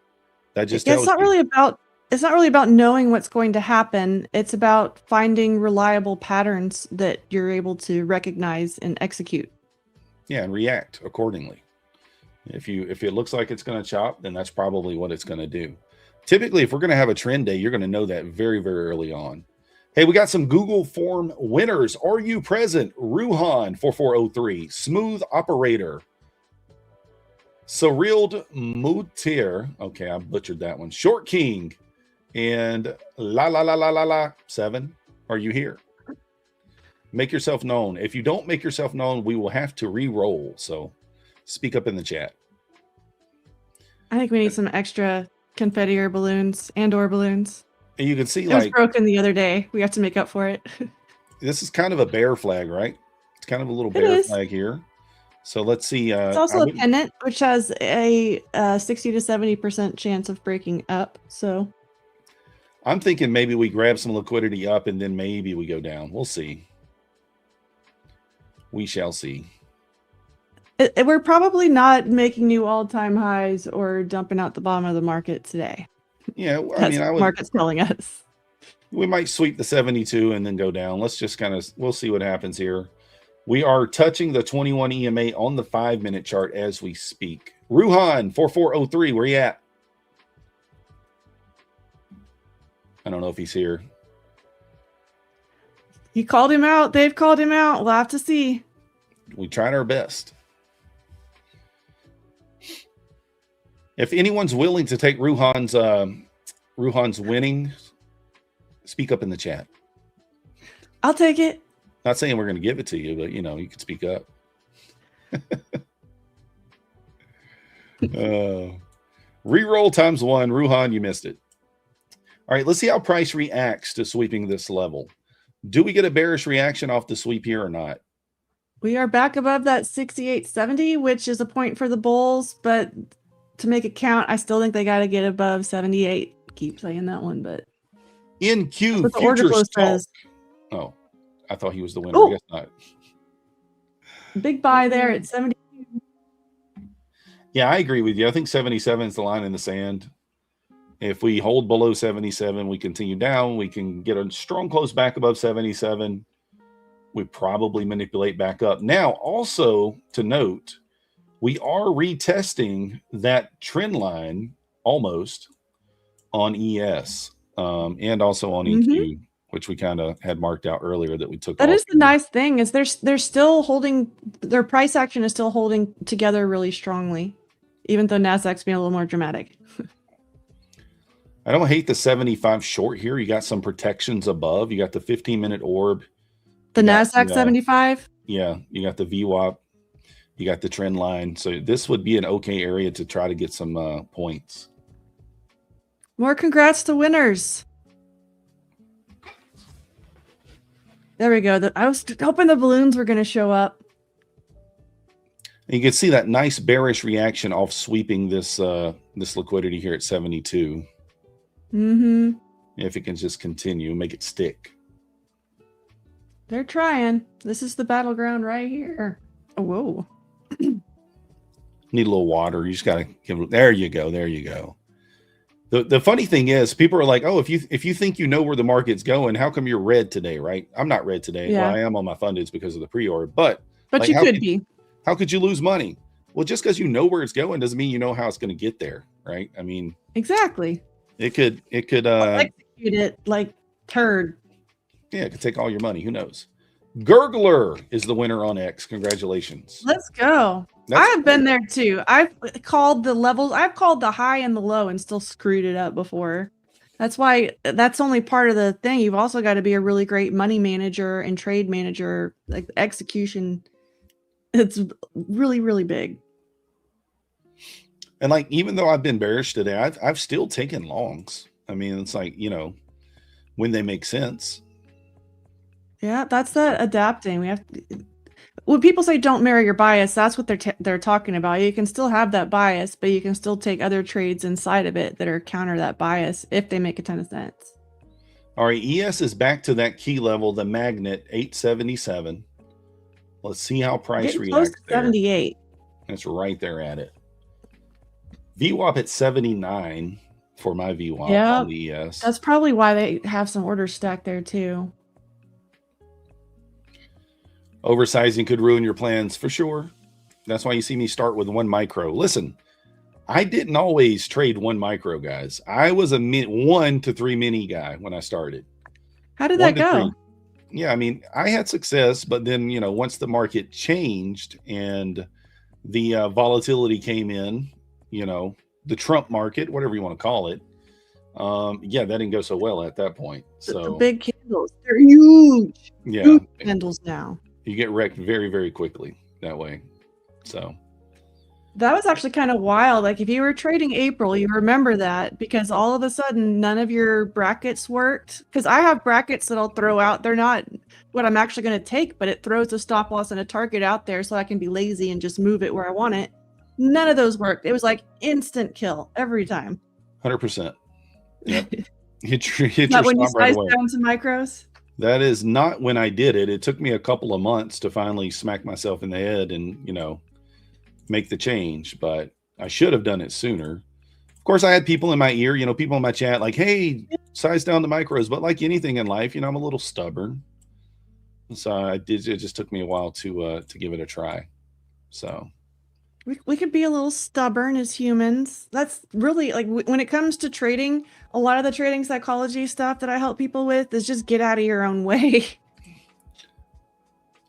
That just tells it's not really about knowing what's going to happen. It's about finding reliable patterns that you're able to recognize and execute. Yeah, and react accordingly. If it looks like it's going to chop, then that's probably what it's going to do. Typically, if we're going to have a trend day, you're going to know that very, very early on. Hey, we got some Google form winners. Are you present? Ruhan 4403, Smooth Operator, Surrealed Mutir. Okay, I butchered that one. Short King and la 7. Are you here? Make yourself known. If you don't make yourself known, we will have to re-roll. So speak up in the chat. I think we need some extra confetti or balloons or balloons. And you can see it was broken the other day. We have to make up for it. This is kind of a bear flag, right? It's kind of a little bear flag here. So let's see. It's also a pennant, which has a 60 to 70% chance of breaking up. So I'm thinking maybe we grab some liquidity up and then maybe we go down. We'll see. We shall see. We're probably not making new all-time highs or dumping out the bottom of the market today. Yeah, I mean, market's telling us we might sweep the 72 and then go down. Let's just we'll see what happens here. We are touching the 21 EMA on the 5-minute chart as we speak. Ruhan 4403, where you at? I don't know if he's here. He called him out. They've called him out. We'll have to see. We tried our best. If anyone's willing to take Ruhan's winning, speak up in the chat. I'll take it. Not saying we're going to give it to you, but you can speak up. Reroll times 1. Ruhan, you missed it. All right, let's see how price reacts to sweeping this level. Do we get a bearish reaction off the sweep here or not? We are back above that 68.70, which is a point for the bulls, but to make it count, I still think they got to get above 78. Keep saying that one, but in Q the order flow says. Oh, I thought he was the winner. I guess not. Big buy there at 70. Yeah, I agree with you. I think 77 is the line in the sand. If we hold below 77, we continue down. We can get a strong close back above 77. We probably manipulate back up. Now, also to note, we are retesting that trend line almost on ES and also on EQ, which we kind of had marked out earlier that we took. That is the nice thing is they're still holding, their price action is still holding together really strongly, even though NASDAQ's being a little more dramatic. I don't hate the 75 short here. You got some protections above. You got the 15-minute orb. The You got, NASDAQ 75? Yeah, you got the VWAP. You got the trend line. So this would be an okay area to try to get some points. More congrats to winners. There we go. I was hoping the balloons were going to show up. And you can see that nice bearish reaction off sweeping this this liquidity here at 72. Mm-hmm. If it can just continue, make it stick. They're trying. This is the battleground right here. Oh, whoa. Need a little water. You just got to give. There you go. There you go. The funny thing is, people are like, "Oh, if you think you know where the market's going, how come you're red today?" Right? I'm not red today. Yeah. Well, I am on my fundeds because of the pre-order, but like, you could be. How could you lose money? Well, just because you know where it's going doesn't mean you know how it's going to get there, right? I mean, exactly. It could execute it like turd. Yeah, it could take all your money. Who knows? Gurgler is the winner on X. Congratulations. Let's go. I've been there too. I've called the levels. I've called the high and the low and still screwed it up before. That's why that's only part of the thing. You've also got to be a really great money manager and trade manager. Like execution, it's really, really big. And like, even though I've been bearish today, I've still taken longs. I mean, it's like, you know, when they make sense. Yeah, that's that adapting. We have to, when people say don't mirror your bias, that's what they're talking about. You can still have that bias, but you can still take other trades inside of it that are counter that bias if they make a ton of sense. All right, ES is back to that key level, the magnet 877. Let's see how price reacts there. 78. That's right there at it. VWAP at 79 for my VWAP on the ES. That's probably why they have some orders stacked there too. Oversizing could ruin your plans for sure. That's why you see me start with 1 micro. Listen, I didn't always trade 1 micro, guys. I was a 1 to 3 mini guy when I started. How did that go? 3. Yeah, I mean, I had success, but then, you know, once the market changed and the volatility came in, you know, the Trump market, whatever you want to call it. Yeah, that didn't go so well at that point. So the big candles, they're huge. Yeah, huge candles now. You get wrecked very, very quickly that way. So that was actually kind of wild. Like if you were trading April, you remember that because all of a sudden none of your brackets worked. Because I have brackets that I'll throw out. They're not what I'm actually going to take, but it throws a stop loss and a target out there so I can be lazy and just move it where I want it. None of those worked. It was like instant kill every time. 100%. Yep. hit Not your when you stop right size away. down to micros. That is not when I did it. It took me a couple of months to finally smack myself in the head and, you know, make the change, but I should have done it sooner. Of course, I had people in my ear, you know, people in my chat like, hey, size down the micros. But like anything in life, you know, I'm a little stubborn. So it just took me a while to give it a try. So we could be a little stubborn as humans. That's really like when it comes to trading, a lot of the trading psychology stuff that I help people with is just get out of your own way.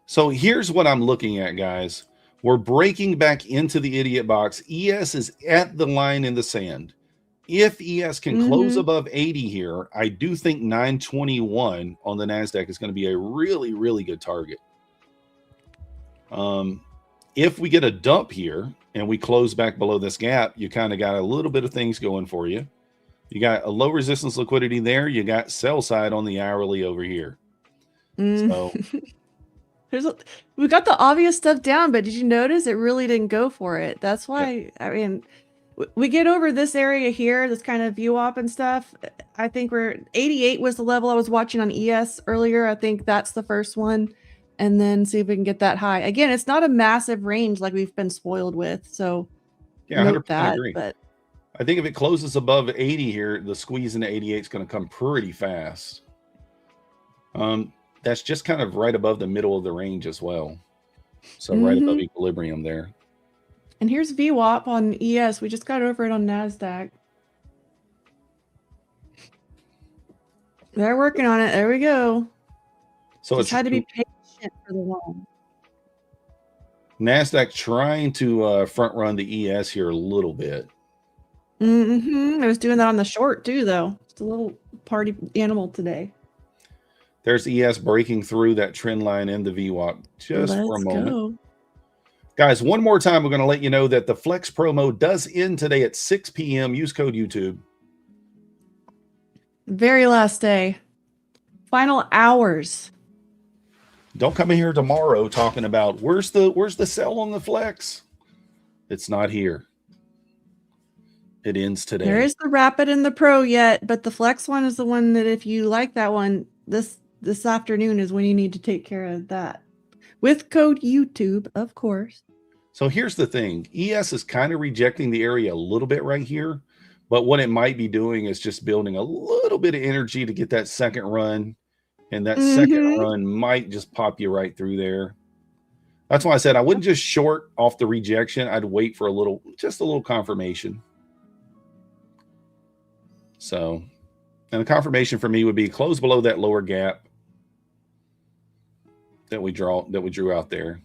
So here's what I'm looking at, guys. We're breaking back into the idiot box. ES is at the line in the sand. If ES can close above 80 here, I do think 921 on the NASDAQ is going to be a really, really good target. If we get a dump here and we close back below this gap, you kind of got a little bit of things going for you. You got a low resistance liquidity there. You got sell side on the hourly over here. So we got the obvious stuff down, but did you notice it really didn't go for it? That's why, I mean, we get over this area here, this kind of VWAP and stuff. I think 88 was the level I was watching on ES earlier. I think that's the first one. And then see if we can get that high. Again, it's not a massive range like we've been spoiled with. So yeah, 100% that, agree. But I think if it closes above 80 here, the squeeze into 88 is going to come pretty fast. That's just kind of right above the middle of the range as well. So right above equilibrium there. And here's VWAP on ES. We just got over it on NASDAQ. They're working on it. There we go. So just it's had to be patient for the long. NASDAQ trying to front run the ES here a little bit. I was doing that on the short too, though. It's a little party animal today. There's ES breaking through that trend line in the VWAP just for a moment. Go. Guys, one more time, we're going to let you know that the Flex promo does end today at 6 p.m. Use code YouTube. Very last day. Final hours. Don't come in here tomorrow talking about where's the sell on the Flex. It's not here. It ends today. There is the Rapid and the Pro yet, but the Flex one is the one that if you like that one, this afternoon is when you need to take care of that. With code YouTube, of course. So here's the thing. ES is kind of rejecting the area a little bit right here, but what it might be doing is just building a little bit of energy to get that second run, and that second run might just pop you right through there. That's why I said I wouldn't just short off the rejection. I'd wait for just a little confirmation. So, and the confirmation for me would be close below that lower gap that we drew out there.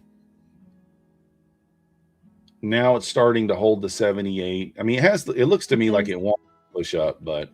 Now it's starting to hold the 78. I mean, it looks to me like it won't push up, but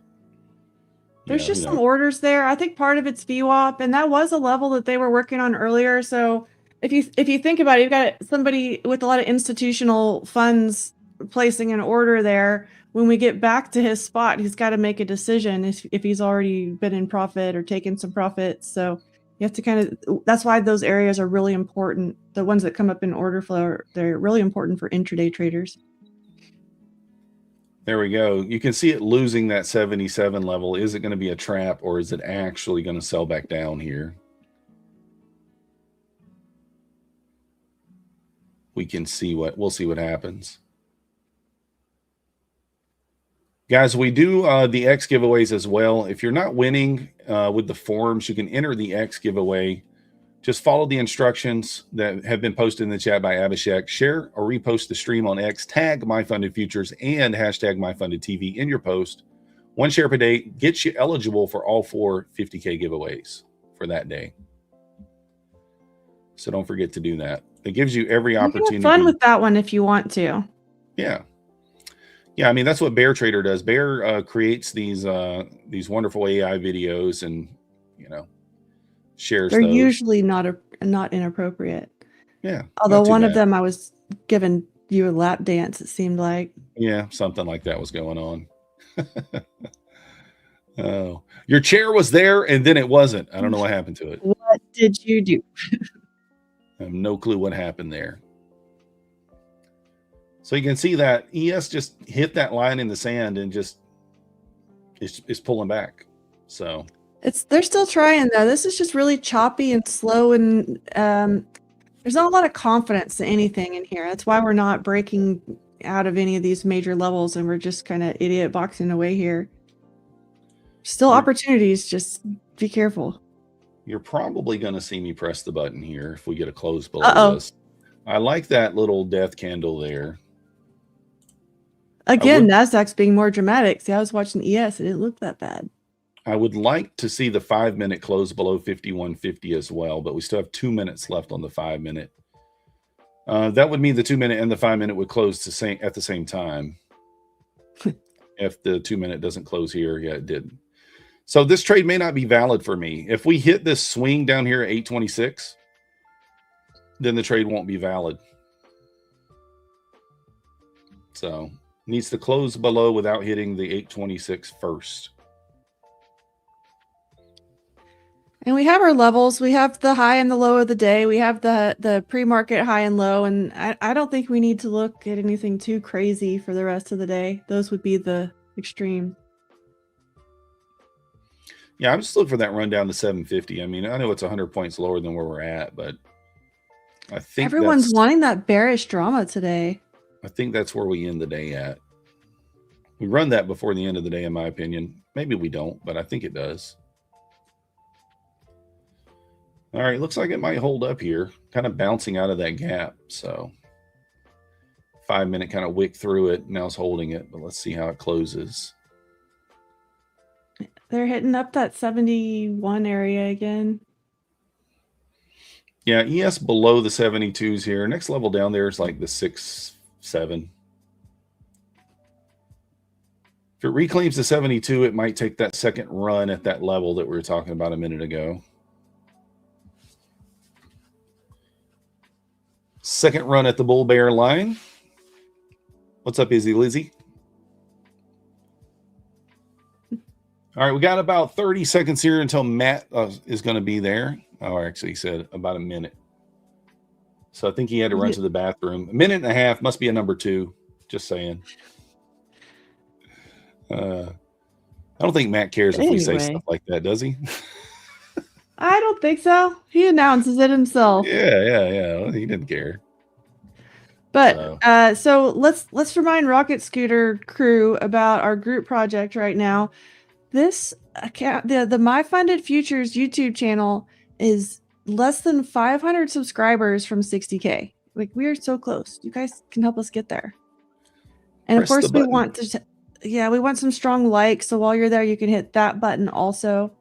there's just some orders there. I think part of it's VWAP, and that was a level that they were working on earlier. So if you think about it, you've got somebody with a lot of institutional funds placing an order there. When we get back to his spot, he's got to make a decision if he's already been in profit or taken some profits. So you have to that's why those areas are really important. The ones that come up in order flow, they're really important for intraday traders. There we go. You can see it losing that 77 level. Is it going to be a trap, or is it actually going to sell back down here? We'll see what happens. Guys, we do the X giveaways as well. If you're not winning with the forums, you can enter the X giveaway. Just follow the instructions that have been posted in the chat by Abhishek. Share or repost the stream on X. Tag MyFundedFutures and hashtag MyFundedTV in your post. One share per day gets you eligible for all 4 50K giveaways for that day. So don't forget to do that. It gives you every opportunity. Have fun with that one if you want to. Yeah. Yeah, I mean, that's what Bear Trader does. Bear creates these wonderful AI videos and, shares They're those. Usually not inappropriate. Yeah. Although one of them I was giving you a lap dance, it seemed like. Yeah, something like that was going on. Oh, your chair was there and then it wasn't. I don't know what happened to it. What did you do? I have no clue what happened there. So you can see that ES just hit that line in the sand and just is pulling back. So They're still trying though. This is just really choppy and slow, and there's not a lot of confidence in anything in here. That's why we're not breaking out of any of these major levels, and we're just kind of idiot boxing away here. Still opportunities, just be careful. You're probably going to see me press the button here if we get a close below this. I like that little death candle there. Again, NASDAQ's being more dramatic. See, I was watching ES. It didn't look that bad. I would like to see the 5-minute close below 51.50 as well, but we still have 2 minutes left on the 5-minute. That would mean the 2-minute and the 5-minute would close at the same time. If the 2-minute doesn't close here, yeah, it didn't. So this trade may not be valid for me. If we hit this swing down here at 826, then the trade won't be valid. So needs to close below without hitting the 826 first. And we have our levels. We have the high and the low of the day. We have the pre-market high and low. And I don't think we need to look at anything too crazy for the rest of the day. Those would be the extreme. Yeah, I'm just looking for that run down to 750. I mean, I know it's 100 points lower than where we're at, but I think everyone's wanting that bearish drama today. I think that's where we end the day at. We run that before the end of the day, in my opinion. Maybe we don't, but I think it does. All right, looks like it might hold up here, kind of bouncing out of that gap. So 5-minute kind of wick through it. Now it's holding it, but let's see how it closes. They're hitting up that 71 area again. Yeah, ES below the 72s here. Next level down there is like the 6, 7. If it reclaims to 72, it might take that second run at that level that we were talking about a minute ago. Second run at the bull bear line. What's up, Izzy Lizzy? All right, we got about 30 seconds here until Matt is going to be there. Oh, actually, he said about a minute. So I think he had to run to the bathroom. A minute and a half must be a number 2. Just saying. I don't think Matt cares if we say stuff like that, does he? I don't think so. He announces it himself. Yeah. He didn't care. But so let's remind Rocket Scooter crew about our group project right now. This account, the MyFundedFutures YouTube channel is less than 500 subscribers from 60K. Like, we are so close. You guys can help us get there. And of course, we want to, we want some strong likes. So while you're there, you can hit that button also.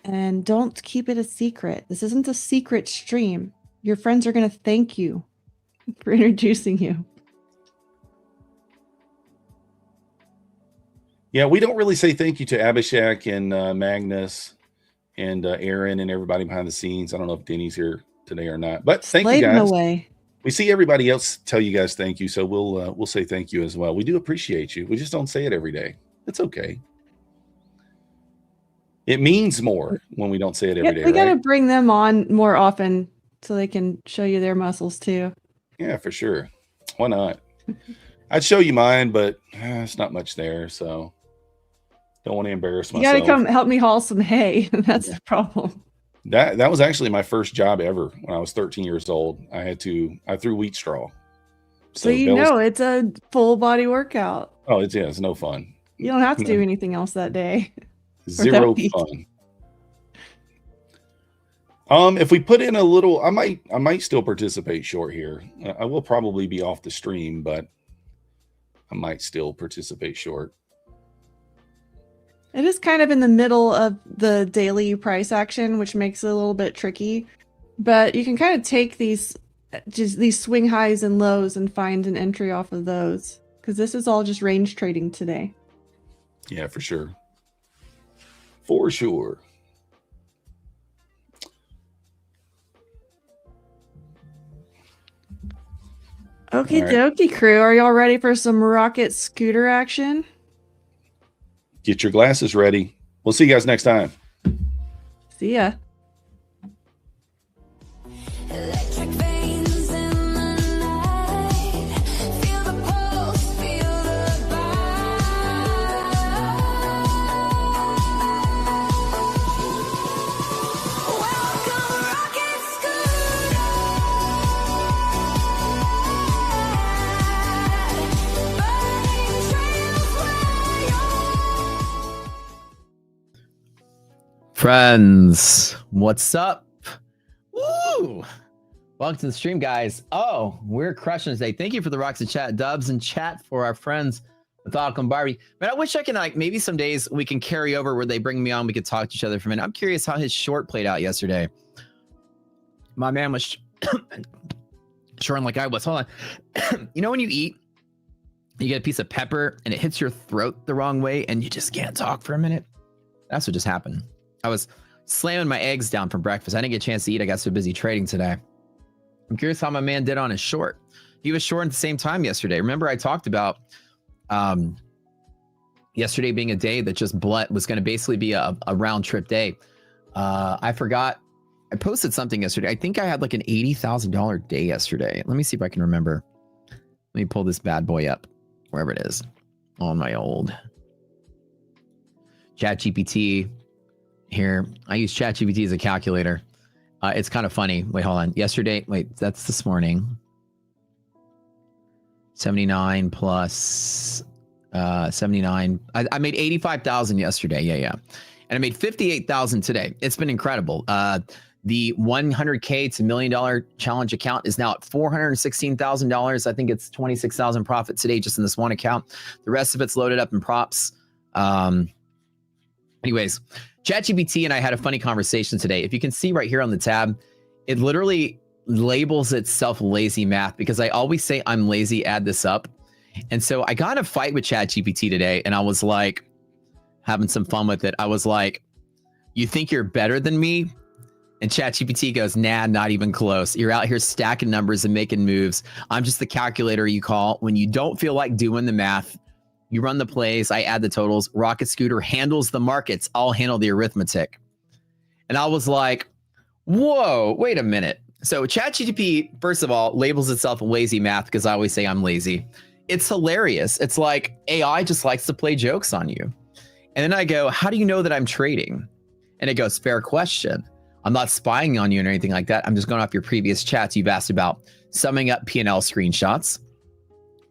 And don't keep it a secret. This isn't a secret stream. Your friends are going to thank you for introducing you. Yeah, we don't really say thank you to Abhishek and Magnus and Aaron and everybody behind the scenes. I don't know if Denny's here today or not, but thank you guys. Away. We see everybody else tell you guys thank you, so we'll say thank you as well. We do appreciate you. We just don't say it every day. It's okay. It means more when we don't say it every day. We got to bring them on more often so they can show you their muscles too. Yeah, for sure. Why not? I'd show you mine, but it's not much there, so don't want to embarrass myself. You got to come help me haul some hay. That's the problem. That was actually my first job ever when I was 13 years old. I threw wheat straw. So it's a full body workout. Oh, it's no fun. You don't have to do anything else that day. Zero fun. If we put in a little, I might still participate short here. I will probably be off the stream, but I might still participate short. It is kind of in the middle of the daily price action, which makes it a little bit tricky. But you can kind of take these swing highs and lows and find an entry off of those, because this is all just range trading today. Yeah, for sure. For sure. Okie dokie, crew. Are y'all ready for some Rocket Scooter action? Get your glasses ready. We'll see you guys next time. See ya. Electric veins in the night. Feel the pulse, feel the bite. Welcome, Rocket Scooter. Burning trails where you're. Friends, what's up? Woo! Welcome to the stream, guys. Oh, we're crushing today. Thank you for the rocks and chat, dubs and chat for our friends Methodical and Barbie. Man, I wish I can, maybe some days we can carry over where they bring me on. We could talk to each other for a minute. I'm curious how his short played out yesterday. My man was shorting like I was. Hold on. You know when you eat, you get a piece of pepper and it hits your throat the wrong way and you just can't talk for a minute? That's what just happened. I was slamming my eggs down for breakfast. I didn't get a chance to eat. I got so busy trading today. I'm curious how my man did on his short. He was short at the same time yesterday. Remember I talked about yesterday being a day that just was going to basically be a round trip day. I forgot. I posted something yesterday. I think I had like an $80,000 day yesterday. Let me see if I can remember. Let me pull this bad boy up, wherever it is, on my old ChatGPT. Here, I use ChatGPT as a calculator. It's kind of funny. Wait, hold on. Yesterday, that's this morning. 79 plus 79. I made 85,000 yesterday. Yeah. And I made 58,000 today. It's been incredible. The 100K to $1 million challenge account is now at $416,000. I think it's 26,000 profit today just in this one account. The rest of it's loaded up in props. Anyways, ChatGPT and I had a funny conversation today. If you can see right here on the tab, it literally labels itself lazy math because I always say I'm lazy, add this up. And so I got in a fight with ChatGPT today, and I was like, having some fun with it. I was like, you think you're better than me? And ChatGPT goes, nah, not even close. You're out here stacking numbers and making moves. I'm just the calculator you call when you don't feel like doing the math. You run the plays, I add the totals. Rocket Scooter handles the markets. I'll handle the arithmetic. And I was like, whoa, wait a minute. So ChatGPT, first of all, labels itself lazy math because I always say I'm lazy. It's hilarious. It's like AI just likes to play jokes on you. And then I go, how do you know that I'm trading? And it goes, fair question. I'm not spying on you or anything like that. I'm just going off your previous chats. You've asked about summing up P&L screenshots,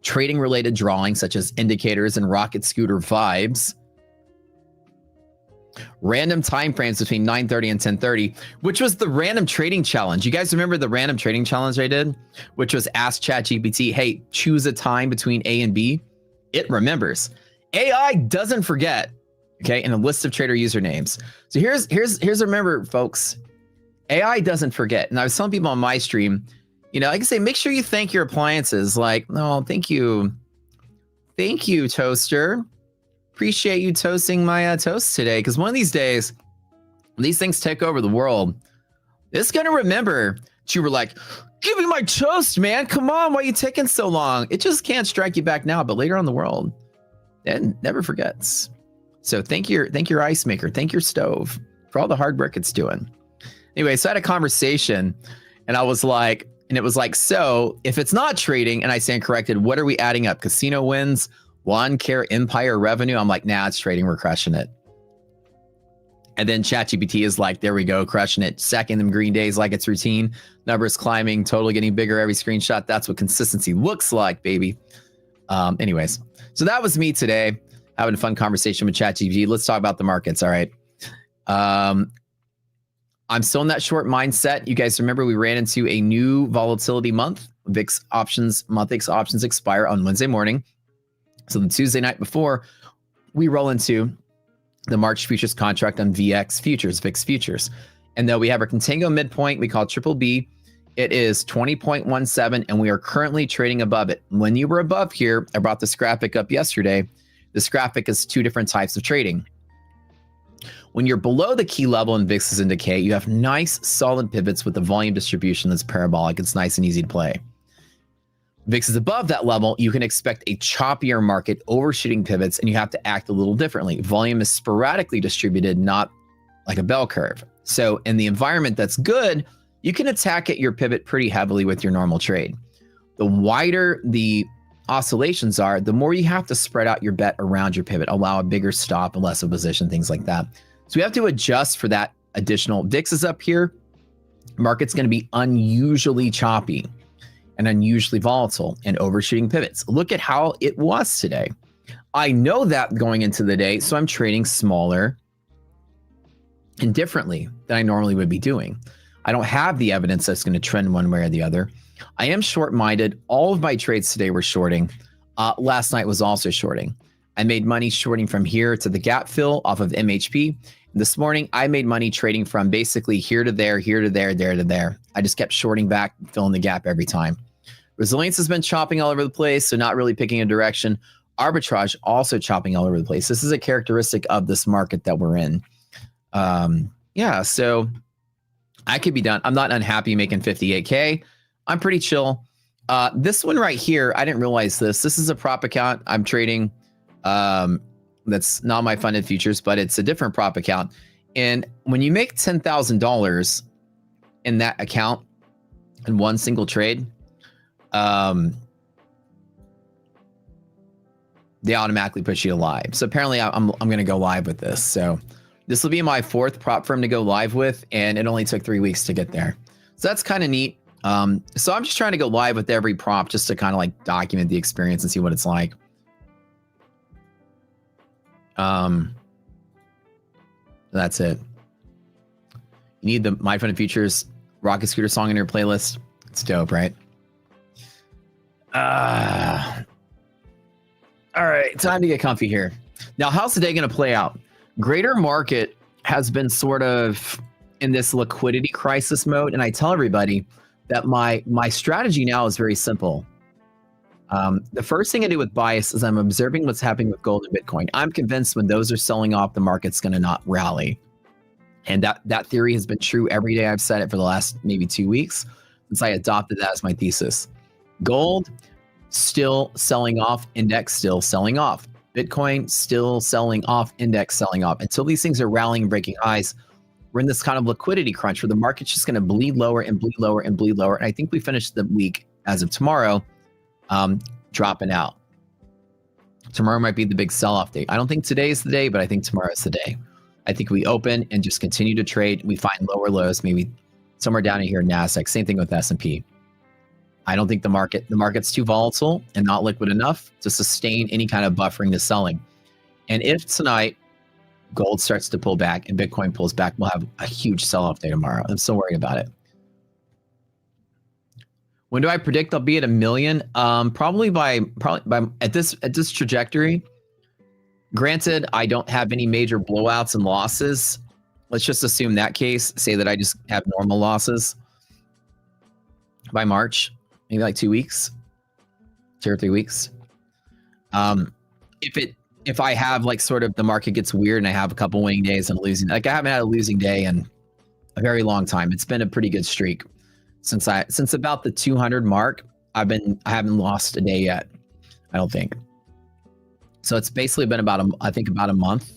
trading related drawings such as indicators and Rocket Scooter vibes, random timeframes between 9:30 and 10:30, which was the random trading challenge. You guys remember the random trading challenge I did, which was ask ChatGPT, hey, choose a time between A and B. It remembers. AI doesn't forget. Okay, and a list of trader usernames. So here's remember, folks. AI doesn't forget. And I was telling people on my stream, you know, I can say, make sure you thank your appliances. Like, no, thank you, toaster. Appreciate you toasting my toast today. Because one of these days, when these things take over the world, it's gonna remember that you were like, give me my toast, man. Come on, why are you taking so long? It just can't strike you back now, but later on in the world, it never forgets. So thank your ice maker, thank your stove for all the hard work it's doing. Anyway, so I had a conversation and I was like, and it was like, so if it's not trading and I stand corrected, what are we adding up? Casino wins, Lawn Care Empire revenue. I'm like, nah, it's trading. We're crushing it. And then ChatGPT is like, there we go, crushing it. Stacking them green days like it's routine. Numbers climbing, totally getting bigger every screenshot. That's what consistency looks like, baby. Anyways, so that was me today. Having a fun conversation with ChatGPT. Let's talk about the markets. All right. I'm still in that short mindset. You guys remember we ran into a new volatility month. VIX options, month options expire on Wednesday morning. So the Tuesday night before, we roll into the March futures contract on VIX futures. And though we have our contango midpoint, we call triple B, it is 20.17, and we are currently trading above it. When you were above here, I brought this graphic up yesterday. This graphic is two different types of trading. When you're below the key level and VIX is in decay, you have nice solid pivots with the volume distribution that's parabolic. It's nice and easy to play. VIX is above that level, you can expect a choppier market, overshooting pivots, and you have to act a little differently. Volume is sporadically distributed, not like a bell curve. So in the environment that's good, you can attack at your pivot pretty heavily with your normal trade. The wider the oscillations are, the more you have to spread out your bet around your pivot, allow a bigger stop and less of a position, things like that. So we have to adjust for that additional. VIX is up here. Market's going to be unusually choppy and unusually volatile and overshooting pivots. Look at how it was today. I know that going into the day, so I'm trading smaller and differently than I normally would be doing. I don't have the evidence that's going to trend one way or the other. I am short-minded. All of my trades today were shorting. Last night was also shorting. I made money shorting from here to the gap fill off of MHP. This morning, I made money trading from basically here to there, here to there, there to there. I just kept shorting back, filling the gap every time. Resilience has been chopping all over the place, so not really picking a direction. Arbitrage also chopping all over the place. This is a characteristic of this market that we're in. Yeah, so I could be done. I'm not unhappy making 58K. I'm pretty chill. This one right here, I didn't realize this. This is a prop account I'm trading. That's not MyFundedFutures, but it's a different prop account. And when you make $10,000 in that account in one single trade, they automatically put you live. So apparently I'm going to go live with this. So this will be my fourth prop firm to go live with, and it only took 3 weeks to get there. So that's kind of neat. So I'm just trying to go live with every prop just to kind of like document the experience and see what it's like. That's it. You need the MyFundedFutures Rocket Scooter song in your playlist. It's dope, right? All right, time to get comfy here. Now, how's the day going to play out? Greater market has been sort of in this liquidity crisis mode, and I tell everybody that my strategy now is very simple. The first thing I do with bias is I'm observing what's happening with gold and Bitcoin. I'm convinced when those are selling off, the market's going to not rally. And that theory has been true every day. I've said it for the last maybe 2 weeks since I adopted that as my thesis. Gold still selling off, index still selling off. Bitcoin still selling off, index selling off. Until these things are rallying and breaking highs, we're in this kind of liquidity crunch where the market's just going to bleed lower and bleed lower and bleed lower. And I think we finish the week as of tomorrow dropping out. Tomorrow might be the big sell-off day. I don't think today's the day, but I think tomorrow's the day. I think we open and just continue to trade. We find lower lows, maybe somewhere down in here in NASDAQ. Same thing with S&P. I don't think the market's too volatile and not liquid enough to sustain any kind of buffering to selling. And if tonight gold starts to pull back and Bitcoin pulls back, we'll have a huge sell-off day tomorrow. I'm still worried about it. When do I predict I'll be at 1 million? Probably by at this trajectory. Granted, I don't have any major blowouts and losses. Let's just assume that case. Say that I just have normal losses by March, maybe like 2 weeks, 2 or 3 weeks. If I have like sort of the market gets weird and I have a couple winning days and losing, like I haven't had a losing day in a very long time. It's been a pretty good streak since about the 200 mark. I haven't lost a day yet, I don't think. So it's basically been about a month,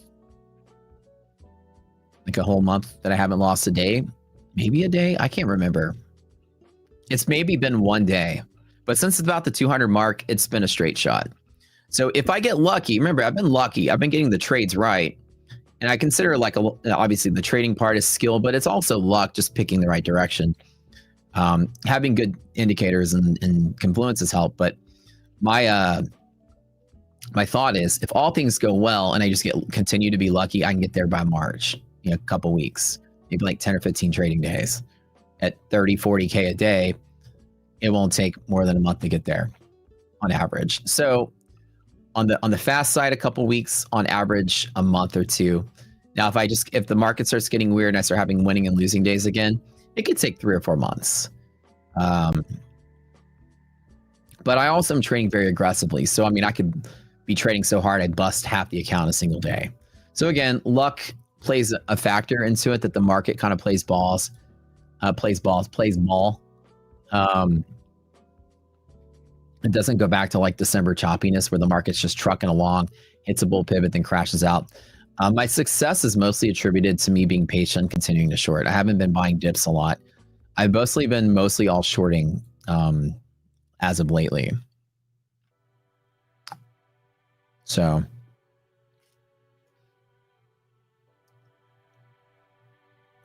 like a whole month that I haven't lost a day, maybe a day. I can't remember. It's maybe been 1 day, but since it's about the 200 mark, it's been a straight shot. So if I get lucky, remember, I've been lucky. I've been getting the trades right. And I consider like obviously the trading part is skill, but it's also luck, just picking the right direction. Having good indicators and confluences help. But my thought is if all things go well and I just continue to be lucky, I can get there by March, a couple weeks, maybe like 10 or 15 trading days at 30, 40K a day. It won't take more than a month to get there on average. So on the fast side, a couple weeks, on average, a month or two. Now, if the market starts getting weird and I start having winning and losing days again, it could take 3 or 4 months. But I also am trading very aggressively. So, I mean, I could be trading so hard I'd bust half the account a single day. So again, luck plays a factor into it, that the market kind of plays ball. It doesn't go back to like December choppiness where the market's just trucking along, hits a bull pivot, then crashes out. My success is mostly attributed to me being patient, continuing to short. I haven't been buying dips a lot. I've mostly been all shorting as of lately. So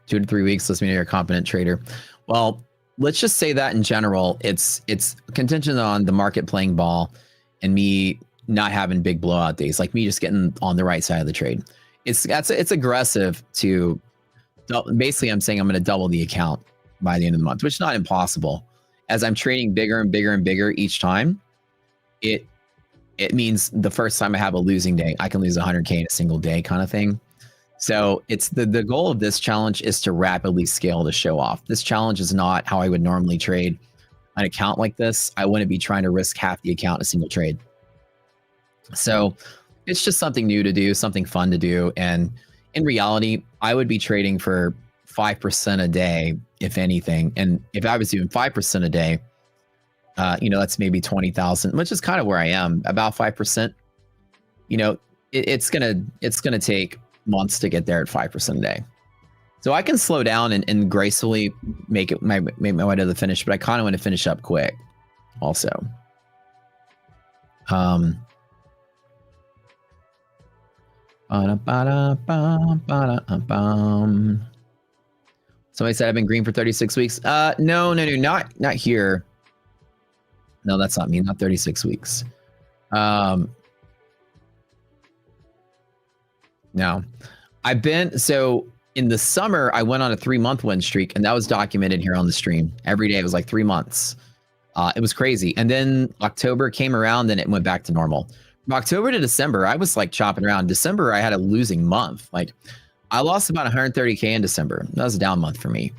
two to 3 weeks, let's mean you're a competent trader. Well, let's just say that in general, it's contingent on the market playing ball and me not having big blowout days, like me just getting on the right side of the trade. It's aggressive to basically, I'm saying I'm going to double the account by the end of the month, which is not impossible. As I'm trading bigger and bigger and bigger each time, it means the first time I have a losing day, I can lose 100K in a single day kind of thing. So it's the goal of this challenge is to rapidly scale to show off. This challenge is not how I would normally trade an account like this. I wouldn't be trying to risk half the account in a single trade. So it's just something new to do, something fun to do. And in reality, I would be trading for 5% a day, if anything. And if I was doing 5% a day, that's maybe 20,000, which is kind of where I am, about 5%. It's gonna take months to get there at 5% a day. So I can slow down and gracefully make my way to the finish, but I kind of want to finish up quick also. Somebody said I've been green for 36 weeks. No, not here. No, that's not me, not 36 weeks. No, so in the summer, I went on a 3-month win streak, and that was documented here on the stream. Every day, it was like 3 months. It was crazy. And then October came around, and it went back to normal. From October to December, I was like chopping around. December, I had a losing month. Like I lost about 130K in December. That was a down month for me.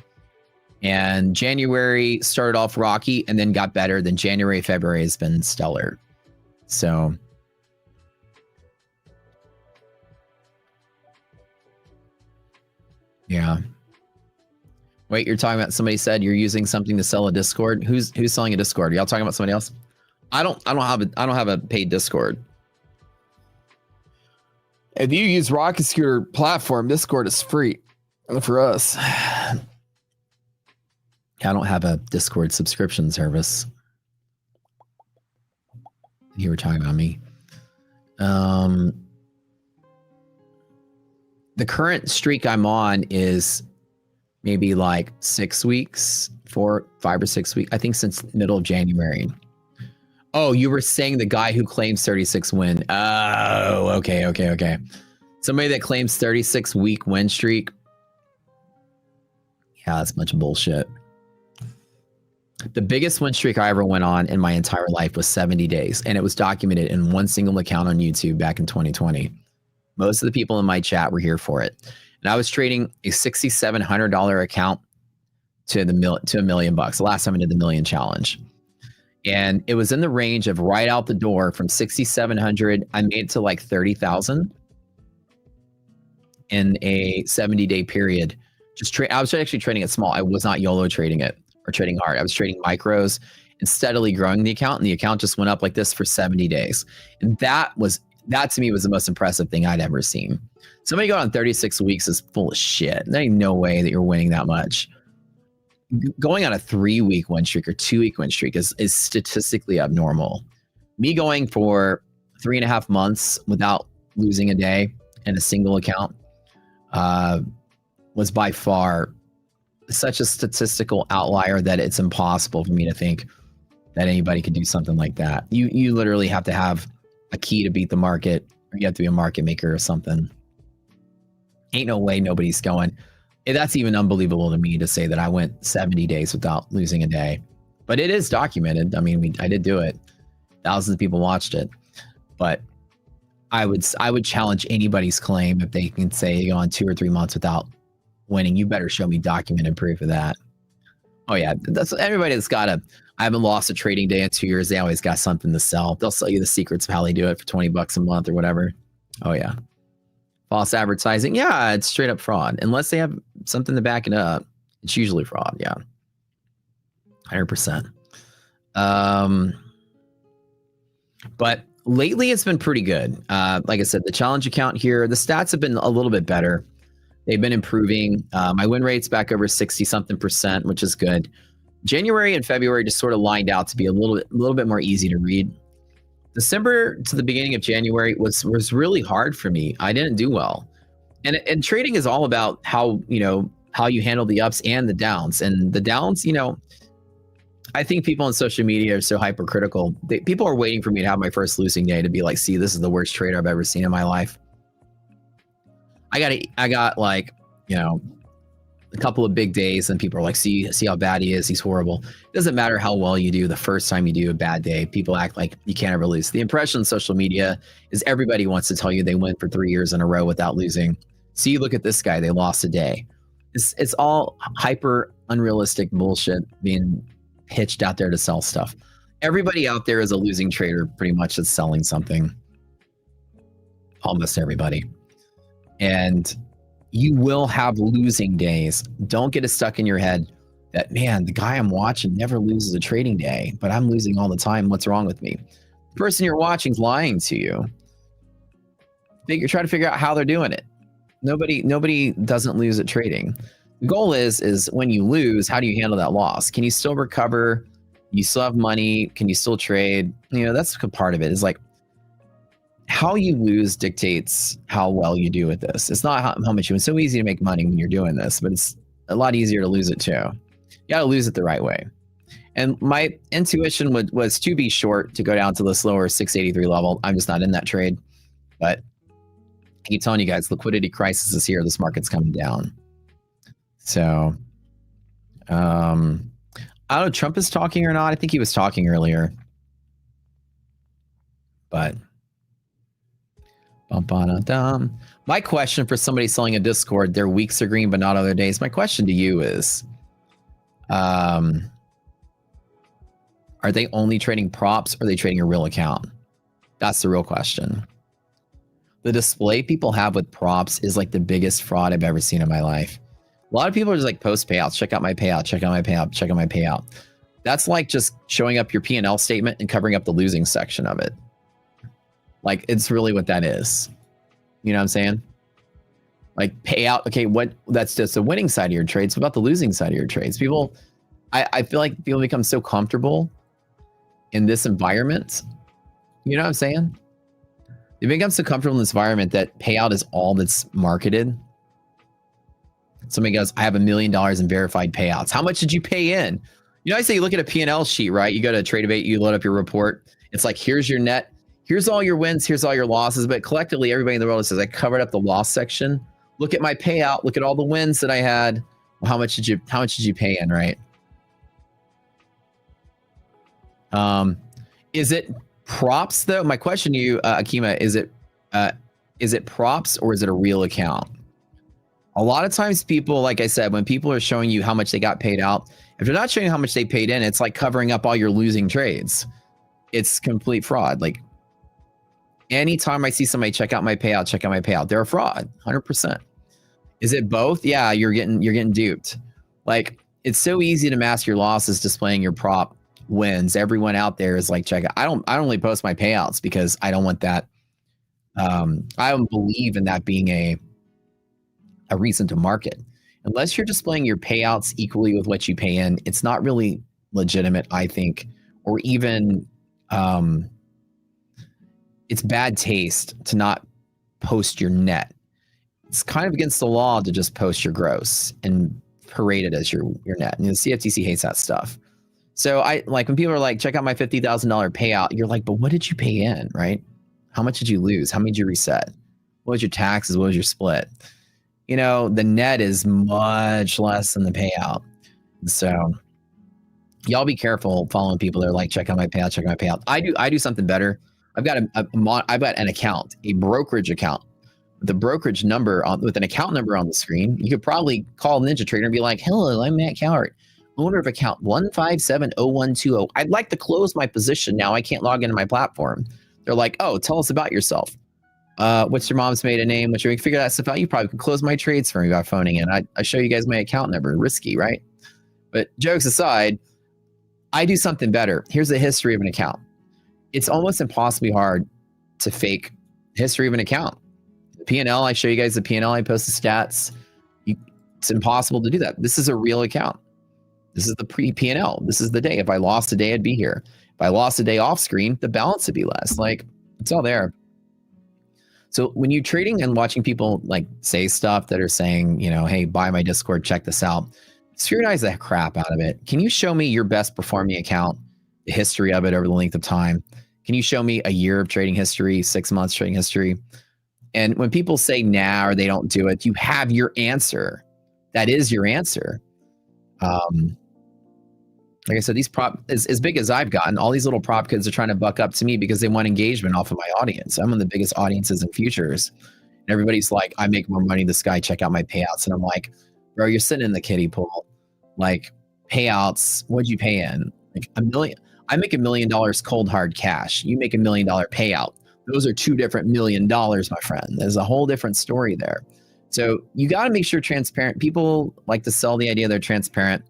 And January started off rocky and then got better. Then January, February has been stellar. So yeah. Wait, you're talking about, somebody said you're using something to sell a Discord. Who's selling a Discord? Are y'all talking about somebody else? I don't have a paid Discord. If you use Rocket Scooter platform, Discord is free for us. I don't have a Discord subscription service. You were talking about me. The current streak I'm on is maybe like 6 weeks, 5 or 6 weeks. I think since middle of January. Oh, you were saying the guy who claims 36 win. Oh, okay. Somebody that claims 36 week win streak. Yeah, that's a bunch of bullshit. The biggest win streak I ever went on in my entire life was 70 days, and it was documented in one single account on YouTube back in 2020. Most of the people in my chat were here for it. And I was trading a $6,700 account to $1 million. The last time I did the million challenge. And it was in the range of right out the door from 6,700. I made it to like 30,000 in a 70-day period. I was actually trading it small. I was not YOLO trading it or trading hard. I was trading micros and steadily growing the account. And the account just went up like this for 70 days. And that to me was the most impressive thing I'd ever seen. Somebody going on 36 weeks is full of shit. There ain't no way that you're winning that much. Going on a 3-week win streak or 2-week win streak is statistically abnormal. Me going for 3.5 months without losing a day in a single account was by far such a statistical outlier that it's impossible for me to think that anybody could do something like that. You literally have to have a key to beat the market, or you have to be a market maker or something. Ain't no way nobody's going. That's even unbelievable to me to say that I went 70 days without losing a day. But it is documented. I mean, I did do it. Thousands of people watched it. But I would challenge anybody's claim if they can say you go on 2 or 3 months without winning. You better show me documented proof of that. Oh yeah, that's everybody that's got I haven't lost a trading day in 2 years. They always got something to sell. They'll sell you the secrets of how they do it for $20 a month or whatever. Oh yeah. False advertising. Yeah, it's straight up fraud. Unless they have something to back it up, it's usually fraud. Yeah. 100%. But lately it's been pretty good. Like I said, the challenge account here, the stats have been a little bit better. They've been improving. My win rate's back over 60 something percent, which is good. January and February just sort of lined out to be a little bit more easy to read. December to the beginning of January was really hard for me. I didn't do well. And trading is all about how you handle the ups and the downs. And the downs, I think people on social media are so hypercritical. People are waiting for me to have my first losing day to be like, see, this is the worst trader I've ever seen in my life. I got like, a couple of big days and people are like, see how bad he is. He's horrible. It doesn't matter how well you do the first time you do a bad day. People act like you can't ever lose. The impression on social media is everybody wants to tell you they win for 3 years in a row without losing. See, look at this guy. They lost a day. It's all hyper unrealistic bullshit being pitched out there to sell stuff. Everybody out there is a losing trader pretty much that's selling something. Almost everybody. And you will have losing days. Don't get it stuck in your head that, man, the guy I'm watching never loses a trading day, but I'm losing all the time. What's wrong with me? The person you're watching is lying to you. Try to figure out how they're doing it. Nobody doesn't lose at trading. The goal is when you lose, how do you handle that loss? Can you still recover? You still have money? Can you still trade? That's a part of it. Is like, how you lose dictates how well you do with this. It's not how much you win. It's so easy to make money when you're doing this, but it's a lot easier to lose it too. You got to lose it the right way. And my intuition was to be short, to go down to this lower 683 level. I'm just not in that trade. But I keep telling you guys, liquidity crisis is here. This market's coming down. So, I don't know if Trump is talking or not. I think he was talking earlier. But my question for somebody selling a Discord, their weeks are green, but not other days. My question to you is, Are they only trading props or are they trading a real account? That's the real question. The display people have with props is like the biggest fraud I've ever seen in my life. A lot of people are just like post payouts, check out my payout, check out my payout, check out my payout. That's like just showing up your P&L statement and covering up the losing section of it. Like, it's really what that is. You know what I'm saying? Like, payout, okay, that's just the winning side of your trades. What about the losing side of your trades? People, I feel like people become so comfortable in this environment. You know what I'm saying? They become so comfortable in this environment that payout is all that's marketed. Somebody goes, I have $1 million in verified payouts. How much did you pay in? You know, I say you look at a P&L sheet, right? You go to TradeAbate, you load up your report. It's like, here's your net. Here's all your wins. Here's all your losses. But collectively, everybody in the world says, I covered up the loss section. Look at my payout. Look at all the wins that I had. Well, how much did you pay in, right? Is it props though? My question to you, Akima, is it props or is it a real account? A lot of times people, like I said, when people are showing you how much they got paid out, if they're not showing you how much they paid in, it's like covering up all your losing trades. It's complete fraud. Like, anytime I see somebody check out my payout, they're a fraud, 100%. Is it both? Yeah, you're getting duped. Like, it's so easy to mask your losses displaying your prop wins. Everyone out there is like, check out. I don't only post my payouts because I don't want that. I don't believe in that being a reason to market. Unless you're displaying your payouts equally with what you pay in, it's not really legitimate, I think, or even it's bad taste to not post your net. It's kind of against the law to just post your gross and parade it as your net. And the CFTC hates that stuff. So I like when people are like, check out my $50,000 payout. You're like, but what did you pay in, right? How much did you lose? How many did you reset? What was your taxes? What was your split? You know, the net is much less than the payout. So y'all be careful following people that are like, check out my payout, check out my payout. I do something better. I've got an account, a brokerage account. The brokerage number with an account number on the screen. You could probably call Ninja Trader and be like, hello, I'm Matt Cowart, owner of account 1570120. I'd like to close my position now. I can't log into my platform. They're like, oh, tell us about yourself. What's your mom's maiden name? What's your figure that stuff out? You probably could close my trades for me by phoning in. I show you guys my account number. Risky, right? But jokes aside, I do something better. Here's the history of an account. It's almost impossibly hard to fake history of an account. The P&L, I show you guys the P&L, I post the stats. It's impossible to do that. This is a real account. This is the pre-P&L. This is the day. If I lost a day, I'd be here. If I lost a day off screen, the balance would be less. Like, it's all there. So when you're trading and watching people like say stuff that are saying, you know, hey, buy my Discord, check this out, scrutinize the crap out of it. Can you show me your best performing account, the history of it over the length of time? Can you show me a year of trading history, 6 months trading history? And when people say nah or they don't do it, you have your answer. That is your answer. Like I said, these prop, as big as I've gotten, all these little prop kids are trying to buck up to me because they want engagement off of my audience. I'm one of the biggest audiences in futures. And everybody's like, I make more money than this guy, check out my payouts. And I'm like, bro, you're sitting in the kiddie pool. Like, payouts, what'd you pay in? Like $1 million. I make $1 million cold hard cash. You make $1 million payout. Those are two different $1 million, my friend. There's a whole different story there. So you got to make sure transparent. People like to sell the idea they're transparent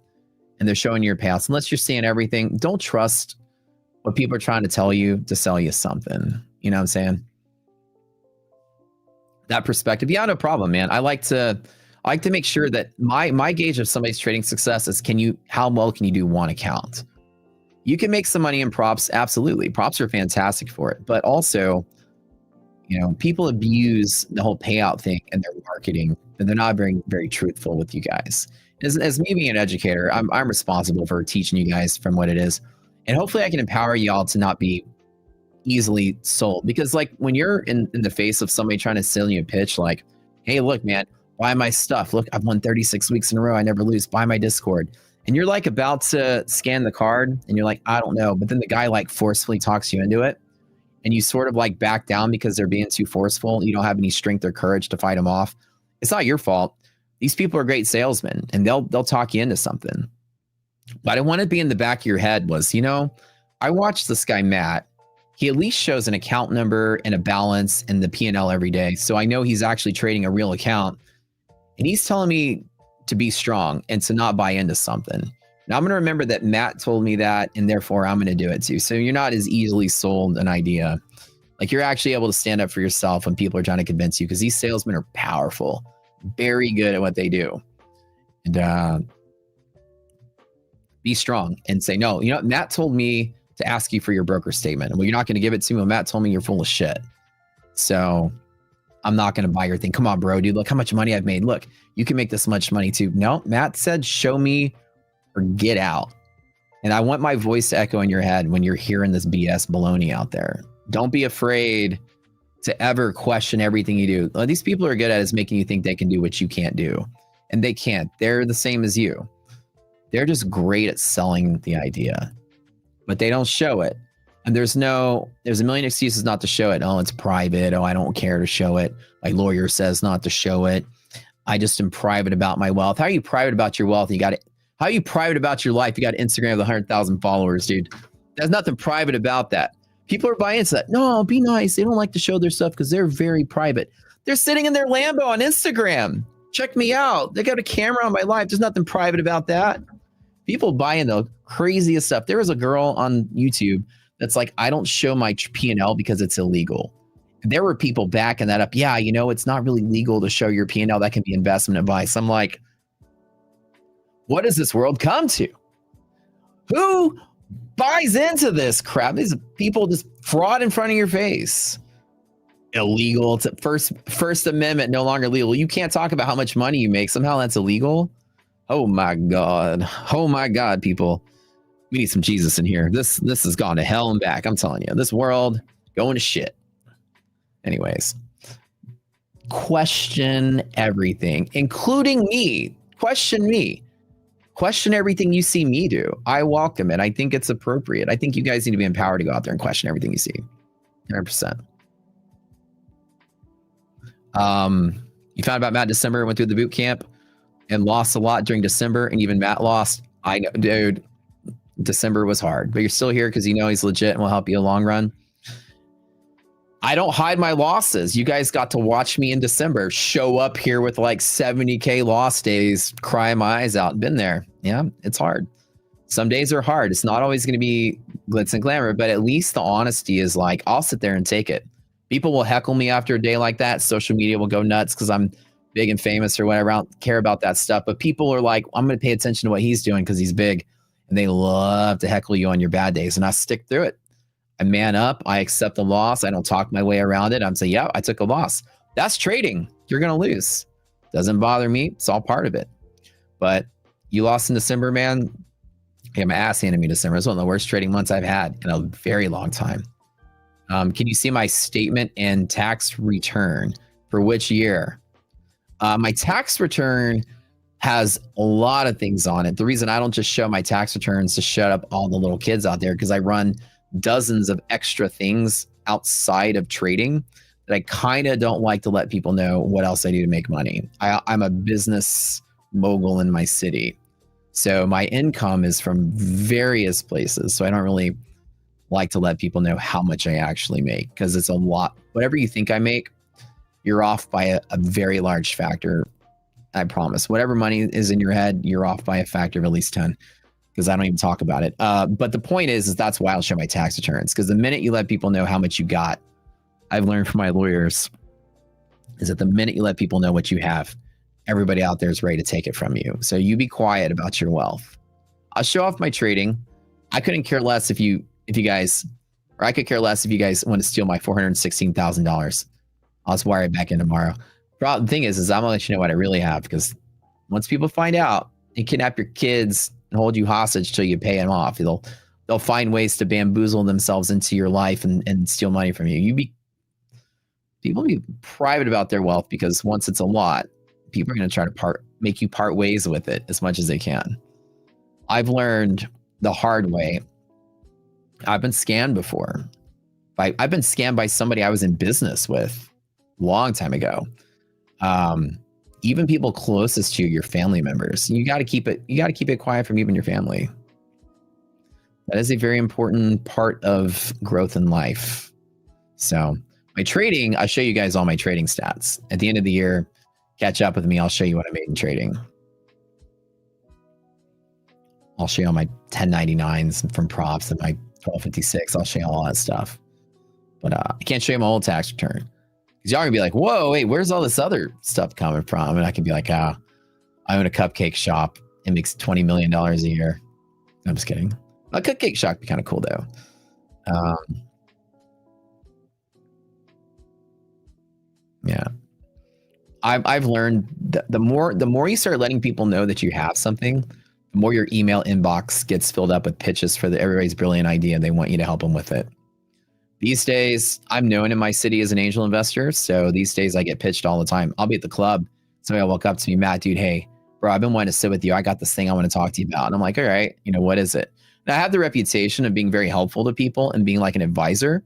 and they're showing your payouts. Unless you're seeing everything, don't trust what people are trying to tell you to sell you something. You know what I'm saying? That perspective. Yeah, no problem, man. I like to make sure that my gauge of somebody's trading success is how well can you do one account? You can make some money in props. Absolutely. Props are fantastic for it. But also, you know, people abuse the whole payout thing in their marketing, and they're not very, very truthful with you guys. As me being an educator, I'm responsible for teaching you guys from what it is. And hopefully I can empower y'all to not be easily sold. Because like when you're in the face of somebody trying to sell you a pitch, like, hey, look, man, buy my stuff. Look, I've won 36 weeks in a row. I never lose. Buy my Discord. And you're like about to scan the card and you're like, I don't know. But then the guy like forcefully talks you into it. And you sort of like back down because they're being too forceful. You don't have any strength or courage to fight them off. It's not your fault. These people are great salesmen and they'll talk you into something. But I want to be in the back of your head was, you know, I watched this guy, Matt. He at least shows an account number and a balance and the P&L every day. So I know he's actually trading a real account. And he's telling me to be strong and to not buy into something. Now I'm going to remember that Matt told me that, and therefore I'm going to do it too. So you're not as easily sold an idea. Like you're actually able to stand up for yourself when people are trying to convince you, because these salesmen are powerful, very good at what they do. And be strong and say, no, you know, Matt told me to ask you for your broker statement. Well, you're not going to give it to me. Well, Matt told me you're full of shit. So I'm not going to buy your thing. Come on, bro, dude. Look how much money I've made. Look, you can make this much money too. No, Matt said, show me or get out. And I want my voice to echo in your head when you're hearing this BS baloney out there. Don't be afraid to ever question everything you do. What these people are good at is making you think they can do what you can't do. And they can't. They're the same as you. They're just great at selling the idea, but they don't show it. And there's a million excuses not to show it. Oh, it's private. Oh, I don't care to show it. My lawyer says not to show it. I just am private about my wealth. How are you private about your wealth? How are you private about your life? You got Instagram with 100,000 followers, dude. There's nothing private about that. People are buying into that. No, be nice. They don't like to show their stuff because they're very private. They're sitting in their Lambo on Instagram. Check me out. They got a camera on my life. There's nothing private about that. People buy into the craziest stuff. There was a girl on YouTube that's like, I don't show my P&L because it's illegal. There were people backing that up. Yeah, you know, it's not really legal to show your P&L. That can be investment advice. I'm like, what does this world come to? Who buys into this crap? These people just fraud in front of your face. Illegal. It's First Amendment, no longer legal. You can't talk about how much money you make. Somehow that's illegal. Oh my God. Oh my God, people. We need some Jesus in here. This has gone to hell and back. I'm telling you, this world going to shit. Anyways, question everything, including me. Question me. Question everything you see me do. I welcome it. I think it's appropriate. I think you guys need to be empowered to go out there and question everything you see. 100%. You found about Matt in December, went through the boot camp and lost a lot during December, and even Matt lost. I know, dude, December was hard, but you're still here because you know he's legit and will help you in the long run. I don't hide my losses. You guys got to watch me in December show up here with like 70K loss days, crying my eyes out. Been there. Yeah, it's hard. Some days are hard. It's not always going to be glitz and glamour, but at least the honesty is like, I'll sit there and take it. People will heckle me after a day like that. Social media will go nuts because I'm big and famous or whatever. I don't care about that stuff. But people are like, I'm going to pay attention to what he's doing because he's big. And they love to heckle you on your bad days. And I stick through it. I man up. I accept the loss. I don't talk my way around it. I'm saying, yeah, I took a loss. That's trading. You're going to lose. Doesn't bother me. It's all part of it. But you lost in December, man. Yeah, my ass handed me December. It's one of the worst trading months I've had in a very long time. Can you see my statement and tax return for which year? My tax return has a lot of things on it. The reason I don't just show my tax returns to shut up all the little kids out there, because I run dozens of extra things outside of trading that I kind of don't like to let people know what else I do to make money. I'm a business mogul in my city. So my income is from various places. So I don't really like to let people know how much I actually make, because it's a lot. Whatever you think I make, you're off by a very large factor. I promise. Whatever money is in your head, you're off by a factor of at least 10, because I don't even talk about it. But the point is that's why I'll show my tax returns, because the minute you let people know how much you got, I've learned from my lawyers, is that the minute you let people know what you have, everybody out there is ready to take it from you. So you be quiet about your wealth. I'll show off my trading. I couldn't care less if you guys, or I could care less if you guys want to steal my $416,000. I'll just wire it back in tomorrow. The thing is I'm gonna let you know what I really have, because once people find out and kidnap your kids and hold you hostage till you pay them off, they'll find ways to bamboozle themselves into your life and steal money from you. People be private about their wealth, because once it's a lot, people are going to try to make you part ways with it as much as they can. I've learned the hard way. I've been scammed before. I've been scammed by somebody I was in business with a long time ago. Even people closest to you, your family members. You got to keep it quiet from even your family. That is a very important part of growth in life. So my trading, I'll show you guys all my trading stats. At the end of the year, catch up with me. I'll show you what I made in trading. I'll show you all my 1099s from props and my 1256. I'll show you all that stuff. But I can't show you my old tax return. Because y'all are going to be like, whoa, wait, where's all this other stuff coming from? And I can be like, I own a cupcake shop. It makes $20 million a year. I'm just kidding. A cupcake shop would be kind of cool, though. Yeah. I've learned the more you start letting people know that you have something, the more your email inbox gets filled up with pitches for everybody's brilliant idea and they want you to help them with it. These days, I'm known in my city as an angel investor. So these days I get pitched all the time. I'll be at the club. Somebody will walk up to me, Matt, dude, hey, bro, I've been wanting to sit with you. I got this thing I want to talk to you about. And I'm like, all right, what is it? And I have the reputation of being very helpful to people and being like an advisor.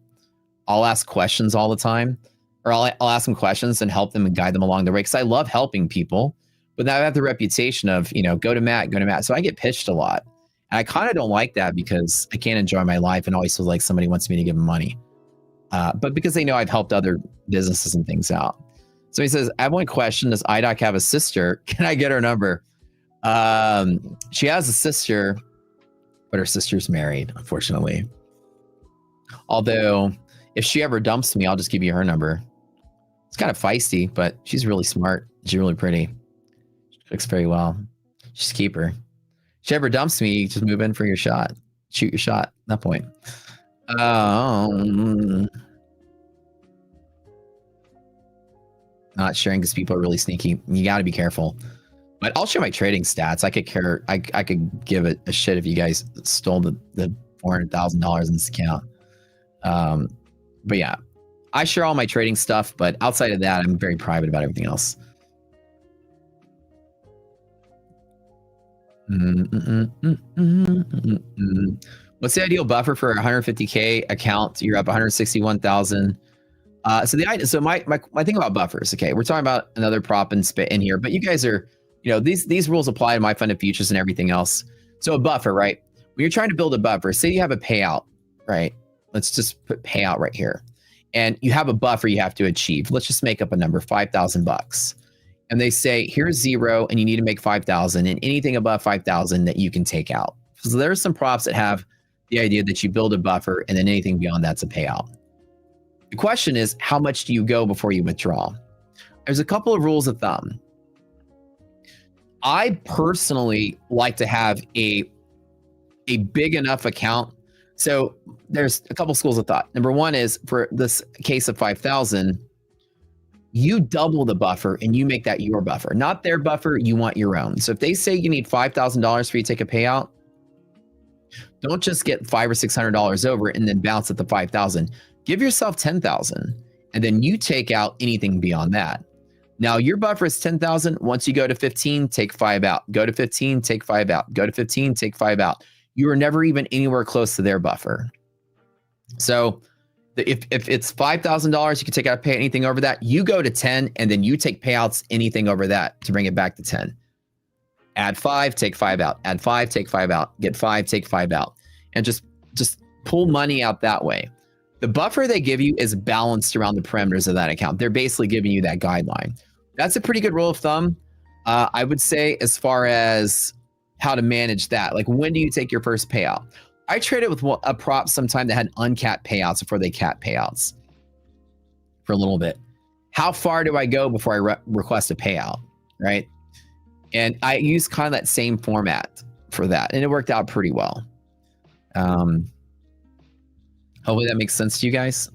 I'll ask questions all the time, or I'll ask them questions and help them and guide them along the way. Because I love helping people, but now I have the reputation of, go to Matt. So I get pitched a lot. And I kind of don't like that because I can't enjoy my life and always feel like somebody wants me to give them money. But because they know I've helped other businesses and things out. So he says, I have one question. Does IDOC have a sister? Can I get her number? She has a sister, but her sister's married, unfortunately. Although, if she ever dumps me, I'll just give you her number. It's kind of feisty, but she's really smart. She's really pretty. She cooks very well. Just keep her. If she ever dumps me, just move in for your shot. Shoot your shot at that point. Not sharing because people are really sneaky. You got to be careful. But I'll share my trading stats. I could give a shit if you guys stole the $400,000 in this account. But yeah, I share all my trading stuff. But outside of that, I'm very private about everything else. What's the ideal buffer for a 150K account? You're up 161,000. So my thing about buffers, okay, we're talking about another prop in here, but you guys are, these rules apply to MyFundedFutures and everything else. So a buffer, right? When you're trying to build a buffer, say you have a payout, right? Let's just put payout right here. And you have a buffer you have to achieve. Let's just make up a number, $5,000. And they say, here's 0 and you need to make 5,000 and anything above 5,000 that you can take out. So there's some props that have the idea that you build a buffer and then anything beyond that's a payout. The question is, how much do you go before you withdraw? There's a couple of rules of thumb. I personally like to have a big enough account. So there's a couple schools of thought. Number one is for this case of 5,000, you double the buffer and you make that your buffer, not their buffer. You want your own. So if they say you need $5,000 for you to take a payout, don't just get $500 or $600 over and then bounce at the 5,000. Give yourself 10,000 and then you take out anything beyond that. Now your buffer is 10,000. Once you go to 15, take 5 out. Go to 15, take 5 out. Go to 15, take 5 out. You are never even anywhere close to their buffer. So if it's $5,000, you can take out pay anything over that. You go to 10 and then you take payouts anything over that to bring it back to 10. Add 5, take 5 out. Add 5, take 5 out. Get 5, take 5 out. And just pull money out that way. The buffer they give you is balanced around the parameters of that account. They're basically giving you that guideline. That's a pretty good rule of thumb. I would say as far as how to manage that, like when do you take your first payout? I traded with a prop sometime that had uncapped payouts before they capped payouts for a little bit. How far do I go before I request a payout, right? And I used kind of that same format for that, and it worked out pretty well. Hopefully that makes sense to you guys.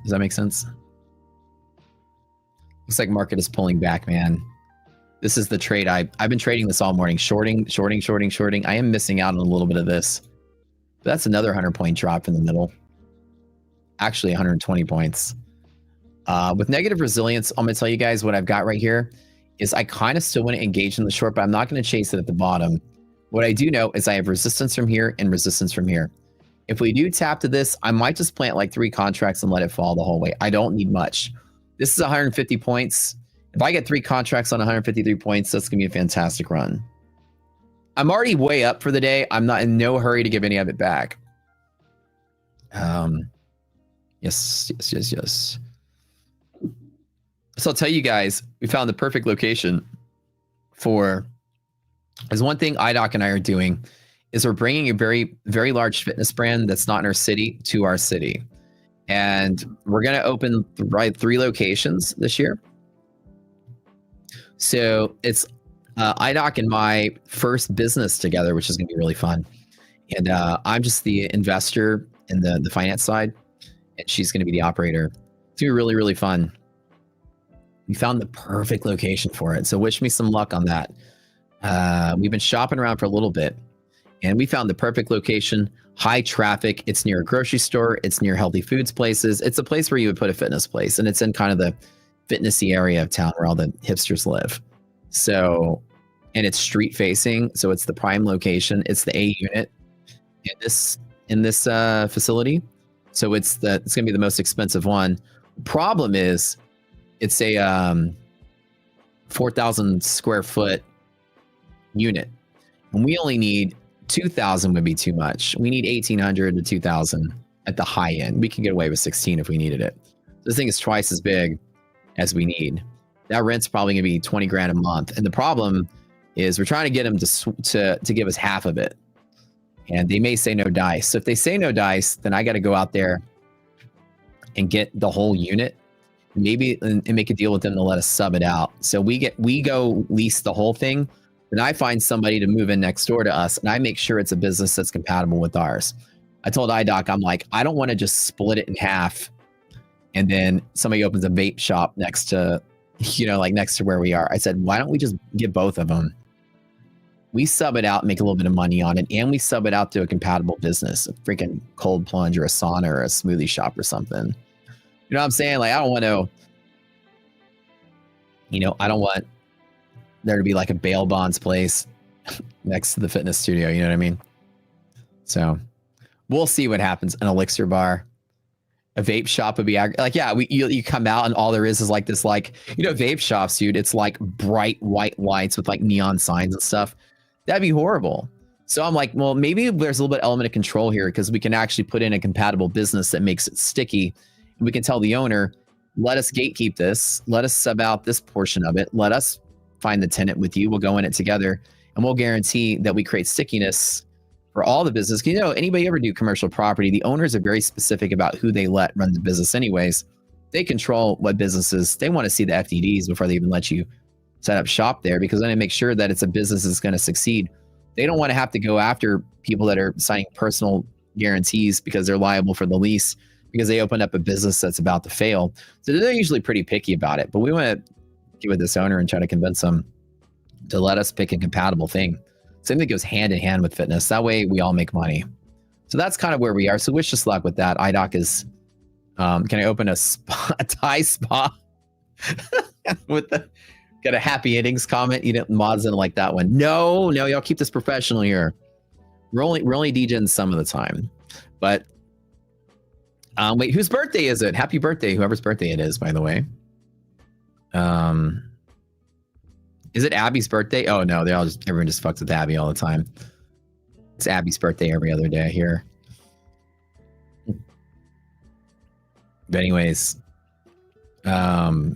Does that make sense? Looks like market is pulling back, man. This is the trade. I've been trading this all morning. Shorting. I am missing out on a little bit of this. But that's another 100-point drop in the middle. Actually, 120 points. With negative resilience, I'm going to tell you guys what I've got right here is I kind of still want to engage in the short, but I'm not going to chase it at the bottom. What I do know is I have resistance from here and resistance from here. If we do tap to this, I might just plant like 3 contracts and let it fall the whole way. I don't need much. This is 150 points. If I get 3 contracts on 153 points, that's going to be a fantastic run. I'm already way up for the day. I'm not in no hurry to give any of it back. Yes. So I'll tell you guys, we found the perfect location for. There's one thing IDOC and I are doing is we're bringing a very, very large fitness brand that's not in our city to our city. And we're going to open 3 locations this year. So it's IDOC and my first business together, which is going to be really fun. And I'm just the investor in the finance side, and she's going to be the operator. It's going to be really, really fun. We found the perfect location for it. So wish me some luck on that. We've been shopping around for a little bit, and we found the perfect location. High traffic. It's near a grocery store. It's near healthy foods places. It's a place where you would put a fitness place, and it's in kind of the fitnessy area of town where all the hipsters live. So, and it's street facing. So it's the prime location. It's the A unit in this facility. So it's going to be the most expensive one. Problem is, it's a 4,000 square foot unit, and we only need 2,000 would be too much. We need 1,800 to 2,000 at the high end. We can get away with 16 if we needed it. This thing is twice as big as we need. That rent's probably gonna be 20 grand a month. And the problem is we're trying to get them to give us half of it. And they may say no dice. So if they say no dice, then I got to go out there and get the whole unit, maybe and make a deal with them to let us sub it out. So we go lease the whole thing. Then I find somebody to move in next door to us, and I make sure it's a business that's compatible with ours. I told IDOC, I'm like, I don't want to just split it in half, and then somebody opens a vape shop next to, next to where we are. I said, why don't we just get both of them? We sub it out, make a little bit of money on it, and we sub it out to a compatible business, a freaking cold plunge or a sauna or a smoothie shop or something. You know what I'm saying? Like, I don't want there to be like a bail bonds place next to the fitness studio. You know what I mean? So we'll see what happens. An elixir bar, a vape shop would be you come out and all there is like this, vape shops, dude. It's like bright white lights with like neon signs and stuff. That'd be horrible. So I'm like, well, maybe there's a little bit element of control here because we can actually put in a compatible business that makes it sticky. We can tell the owner, let us gatekeep this. Let us sub out this portion of it. Let us find the tenant with you. We'll go in it together, and we'll guarantee that we create stickiness for all the business. Anybody ever do commercial property, the owners are very specific about who they let run the business anyways. They control what businesses, they want to see the FDDs before they even let you set up shop there, because then they make sure that it's a business that's going to succeed. They don't want to have to go after people that are signing personal guarantees because they're liable for the lease because they opened up a business that's about to fail. So they're usually pretty picky about it, but we want to get with this owner and try to convince them to let us pick a compatible thing. Same thing goes hand in hand with fitness. That way we all make money. So that's kind of where we are. So wish us luck with that. IDOC is, can I open a Thai spa with got a happy endings comment? Mods didn't like that one. No, y'all keep this professional here. We're only DJing some of the time, but wait, whose birthday is it? Happy birthday, whoever's birthday it is, by the way. Is it Abby's birthday? Oh no, everyone just fucks with Abby all the time. It's Abby's birthday every other day here. But anyways, do you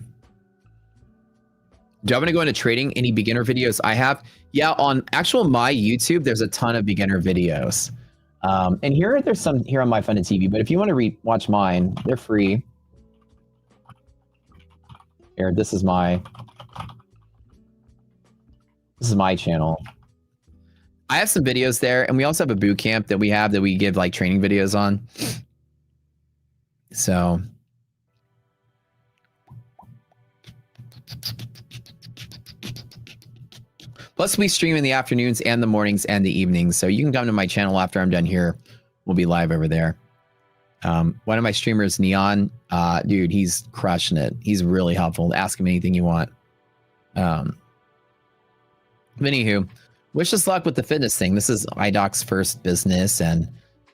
want to go into trading? Any beginner videos I have? Yeah, on my YouTube, there's a ton of beginner videos. And there's some here on MyFundedTV, but if you want to watch mine, they're free. Here, this is my channel. I have some videos there, and we also have a boot camp that we give like training videos on. So plus we stream in the afternoons and the mornings and the evenings. So you can come to my channel after I'm done here. We'll be live over there. One of my streamers, Neon, dude, he's crushing it. He's really helpful. Ask him anything you want. Anywho, wish us luck with the fitness thing. This is IDOC's first business, and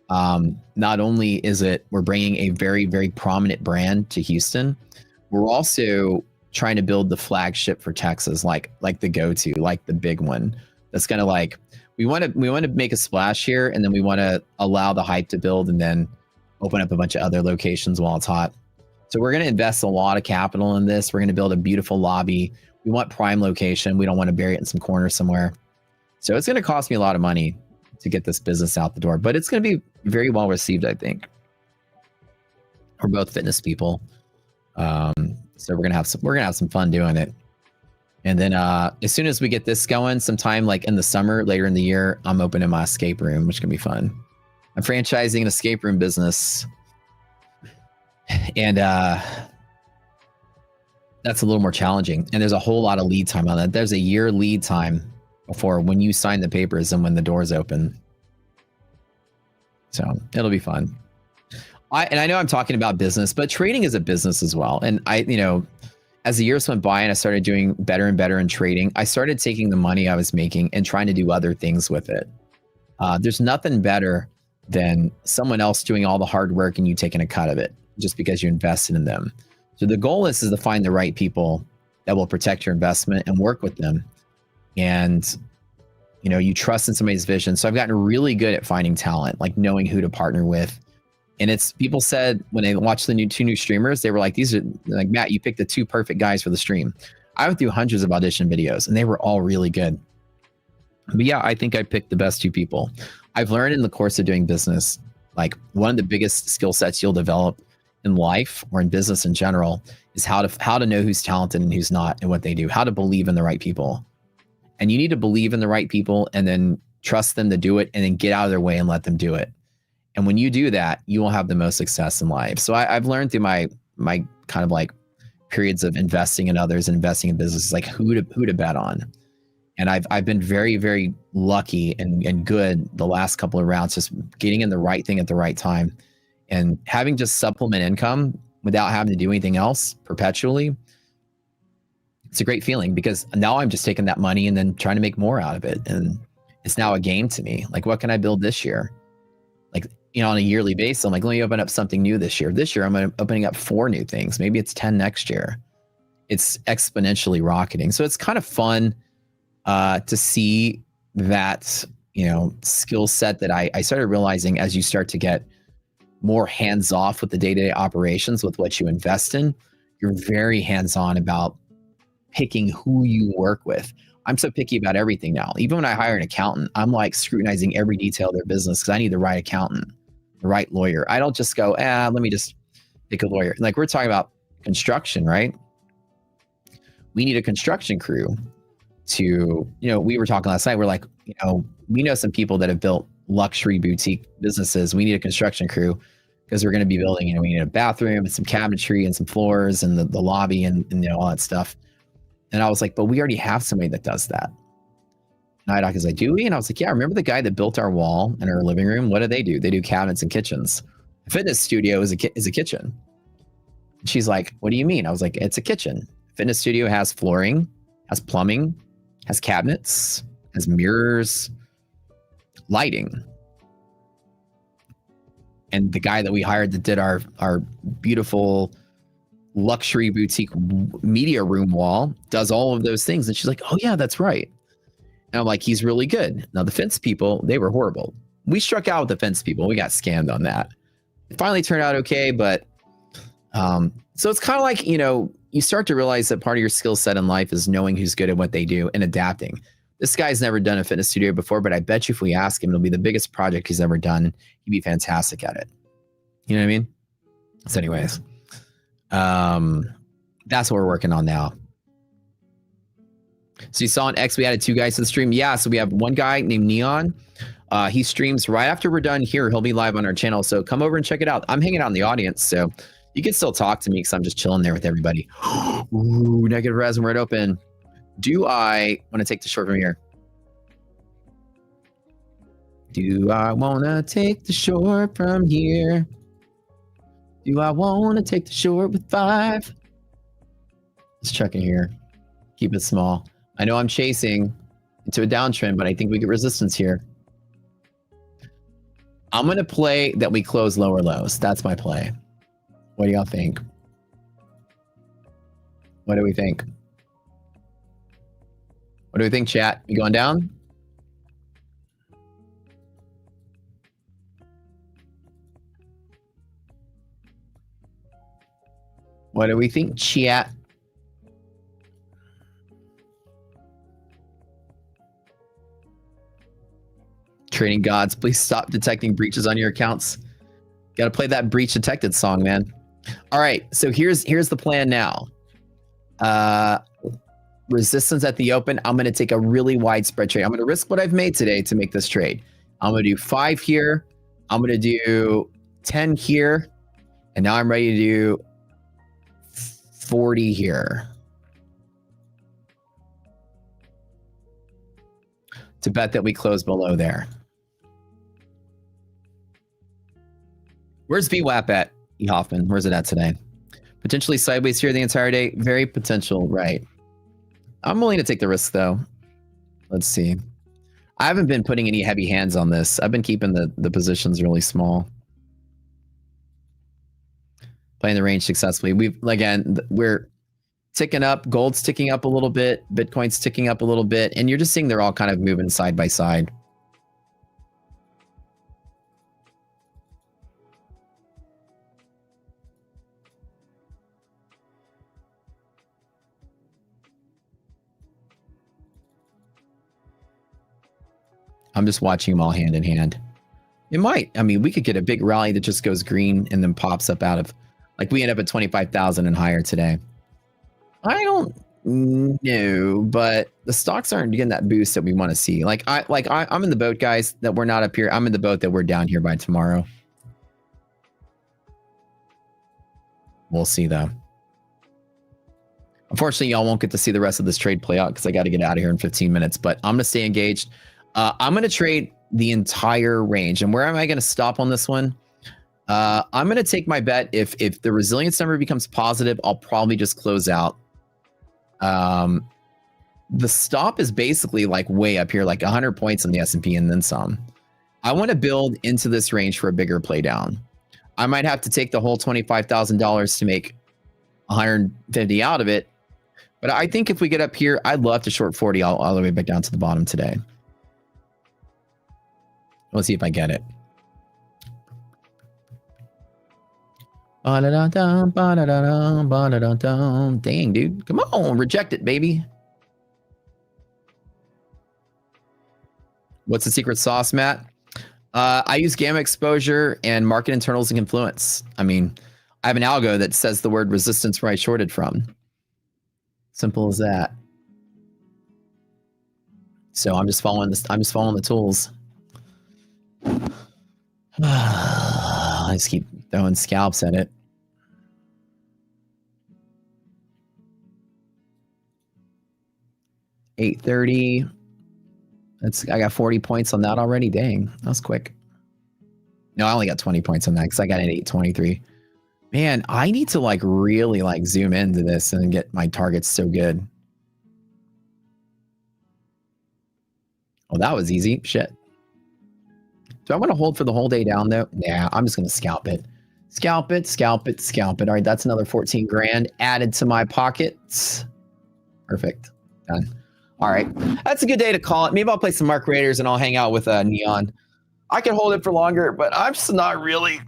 not only is we're bringing a very, very prominent brand to Houston, we're also trying to build the flagship for Texas, like the go-to, like the big one. that's gonna like we want to make a splash here, and then we want to allow the hype to build, and then open up a bunch of other locations while it's hot. So we're going to invest a lot of capital in this. We're going to build a beautiful lobby. We want prime location. We don't want to bury it in some corner somewhere. So it's going to cost me a lot of money to get this business out the door, but it's going to be very well received, I think. We're both fitness people. So we're going to have some fun doing it. And then as soon as we get this going, sometime like in the summer, later in the year, I'm opening my escape room, which can be fun. I'm franchising an escape room business. And that's a little more challenging. And there's a whole lot of lead time on that. There's a year lead time before when you sign the papers and when the doors open. So it'll be fun. I know I'm talking about business, but trading is a business as well. And as the years went by and I started doing better and better in trading, I started taking the money I was making and trying to do other things with it. There's nothing better than someone else doing all the hard work and you taking a cut of it just because you invested in them. So the goal is to find the right people that will protect your investment and work with them. And, you trust in somebody's vision. So I've gotten really good at finding talent, like knowing who to partner with. And people said when they watched the two new streamers, they were like, these are like, Matt, you picked the two perfect guys for the stream. I went through hundreds of audition videos and they were all really good. But yeah, I think I picked the best two people. I've learned in the course of doing business, like one of the biggest skill sets you'll develop in life or in business in general is how to know who's talented and who's not and what they do, how to believe in the right people. And you need to believe in the right people and then trust them to do it and then get out of their way and let them do it. And when you do that, you will have the most success in life. So I've learned through my kind of like periods of investing in others and investing in businesses, like who to bet on. And I've been very, very lucky and good the last couple of rounds, just getting in the right thing at the right time and having just supplement income without having to do anything else perpetually. It's a great feeling because now I'm just taking that money and then trying to make more out of it. And it's now a game to me. Like, what can I build this year? Like, on a yearly basis, I'm like, let me open up something new this year. This year, I'm opening up 4 new things. Maybe it's 10 next year. It's exponentially rocketing. So it's kind of fun to see that, skill set that I started realizing as you start to get more hands-off with the day-to-day operations with what you invest in. You're very hands-on about picking who you work with. I'm so picky about everything now. Even when I hire an accountant, I'm like scrutinizing every detail of their business because I need the right accountant, the right lawyer. I don't just go, let me just pick a lawyer. Like we're talking about construction, right? We need a construction crew to, we were talking last night. We're like, we know some people that have built luxury boutique businesses. We need a construction crew because we're going to be building, we need a bathroom and some cabinetry and some floors and the lobby and all that stuff. And I was like, but we already have somebody that does that. Nidoc is like, do we? And I was like, yeah, remember the guy that built our wall in our living room? What do? They do cabinets and kitchens. A fitness studio is a kitchen. And she's like, what do you mean? I was like, it's a kitchen. Fitness studio has flooring, has plumbing, has cabinets, has mirrors, lighting. And the guy that we hired that did our beautiful luxury boutique media room wall does all of those things. And she's like, oh yeah, that's right. And I'm like, he's really good. Now the fence people, they were horrible. We struck out with the fence people. We got scammed on that. It finally turned out okay, but so it's kind of like, you start to realize that part of your skill set in life is knowing who's good at what they do and adapting. This guy's never done a fitness studio before, but I bet you if we ask him, it'll be the biggest project he's ever done. He'd be fantastic at it. You know what I mean? So anyways, that's what we're working on now. So you saw on X, we added 2 guys to the stream. Yeah, so we have one guy named Neon. He streams right after we're done here. He'll be live on our channel. So come over and check it out. I'm hanging out in the audience, so you can still talk to me because I'm just chilling there with everybody. Ooh, negative res and word open. Do I want to take the short from here? Do I want to take the short from here? Do I want to take the short with 5? Let's check in here. Keep it small. I know I'm chasing into a downtrend, but I think we get resistance here. I'm going to play that we close lower lows. That's my play. What do y'all think? What do we think? What do we think, chat? We going down? What do we think, chat? Trading gods, please stop detecting breaches on your accounts. Got to play that breach detected song, man. All right, so here's the plan now. Resistance at the open. I'm going to take a really widespread trade. I'm going to risk what I've made today to make this trade. I'm going to do 5 here. I'm going to do 10 here. And now I'm ready to do 40 here. To bet that we close below there. Where's VWAP at, E. Hoffman? Where's it at today? Potentially sideways here the entire day. Very potential, right? I'm willing to take the risk, though. Let's see. I haven't been putting any heavy hands on this. I've been keeping the positions really small. Playing the range successfully. We're ticking up. Gold's ticking up a little bit. Bitcoin's ticking up a little bit. And you're just seeing they're all kind of moving side by side. I'm just watching them all hand in hand. It might. I mean, we could get a big rally that just goes green and then pops up out of, like we end up at 25,000 and higher today. I don't know, but the stocks aren't getting that boost that we want to see. I'm in the boat, guys, that we're not up here. I'm in the boat that we're down here by tomorrow. We'll see, though. Unfortunately, y'all won't get to see the rest of this trade play out because I got to get out of here in 15 minutes, but I'm going to stay engaged. I'm going to trade the entire range. And where am I going to stop on this one? I'm going to take my bet. If the resilience number becomes positive, I'll probably just close out. The stop is basically like way up here, like 100 points on the S&P and then some. I want to build into this range for a bigger play down. I might have to take the whole $25,000 to make 150 out of it. But I think if we get up here, I'd love to short 40 all the way back down to the bottom today. Let's see if I get it. Dang, dude. Come on, reject it, baby. What's the secret sauce, Matt? I use gamma exposure and market internals and confluence. I mean, I have an algo that says the word resistance where I shorted from. Simple as that. So I'm just following this. I'm just following the tools. I just keep throwing scalps at it. $830. I got 40 points on that already. Dang, that was quick. No, I only got 20 points on that because I got an 823. Man, I need to really zoom into this and get my targets so good. Oh, that was easy. Shit. Do I want to hold for the whole day down though? Nah, I'm just going to scalp it. Scalp it, scalp it, scalp it. All right, that's another 14 grand added to my pockets. Perfect. Done. All right, that's a good day to call it. Maybe I'll play some Mark Raiders and I'll hang out with Neon. I can hold it for longer, but I'm just not really.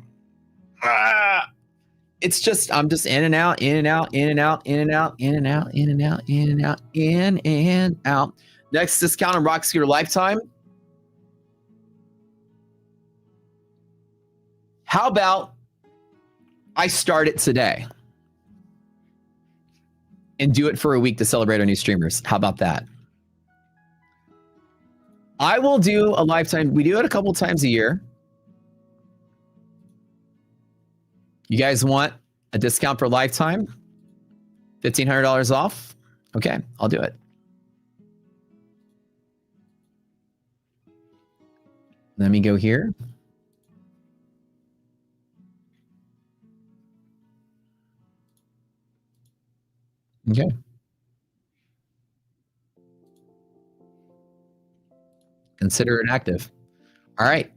It's just, I'm just in and out, in and out, in and out, in and out, in and out, in and out, in and out, in and out. Next discount on Rock Scooter Lifetime. How about I start it today and do it for a week to celebrate our new streamers? How about that? I will do a lifetime. We do it a couple times a year. You guys want a discount for lifetime? $1,500 off? Okay, I'll do it. Let me go here. Okay. Consider it active. All right.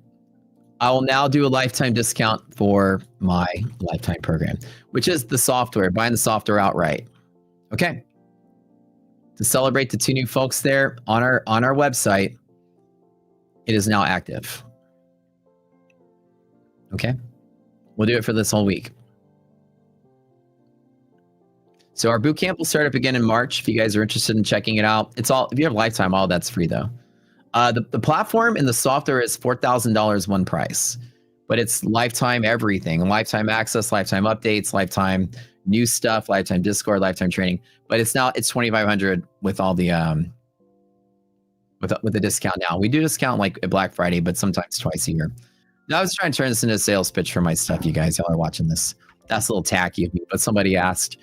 I will now do a lifetime discount for my lifetime program, which is the software, buying the software outright. Okay. To celebrate the 2 new folks there on our website, it is now active. Okay. We'll do it for this whole week. So our boot camp will start up again in March. If you guys are interested in checking it out, it's all, if you have lifetime, all that's free though. The platform and the software is $4,000 one price, but it's lifetime everything, lifetime access, lifetime updates, lifetime new stuff, lifetime Discord, lifetime training. But it's $2,500 with all the with the discount now. We do discount like at Black Friday, but sometimes twice a year. Now I was trying to turn this into a sales pitch for my stuff. You guys, y'all are watching this. That's a little tacky of me, but somebody asked.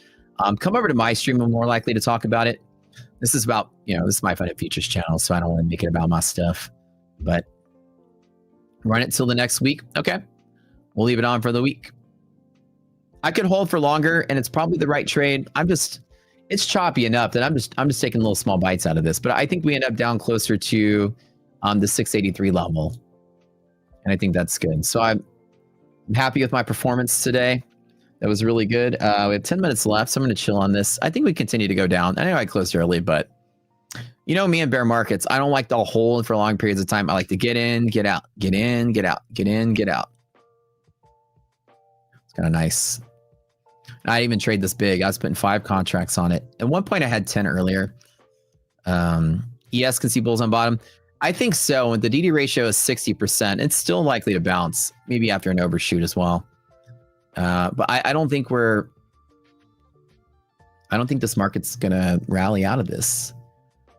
Come over to my stream. I'm more likely to talk about it. This is about, this is MyFundedFutures channel, so I don't want to make it about my stuff. But run it till the next week. Okay. We'll leave it on for the week. I could hold for longer, and it's probably the right trade. It's choppy enough that I'm just taking little small bites out of this. But I think we end up down closer to the 683 level. And I think that's good. So I'm happy with my performance today. That was really good. We have 10 minutes left, so I'm going to chill on this. I think we continue to go down. I know I closed early, but me and bear markets, I don't like to hold for long periods of time. I like to get in, get out, get in, get out, get in, get out. It's kind of nice. I didn't even trade this big. I was putting 5 contracts on it. At one point, I had 10 earlier. ES can see bulls on bottom. I think so. When the DD ratio is 60%, it's still likely to bounce, maybe after an overshoot as well. But I don't think this market's going to rally out of this.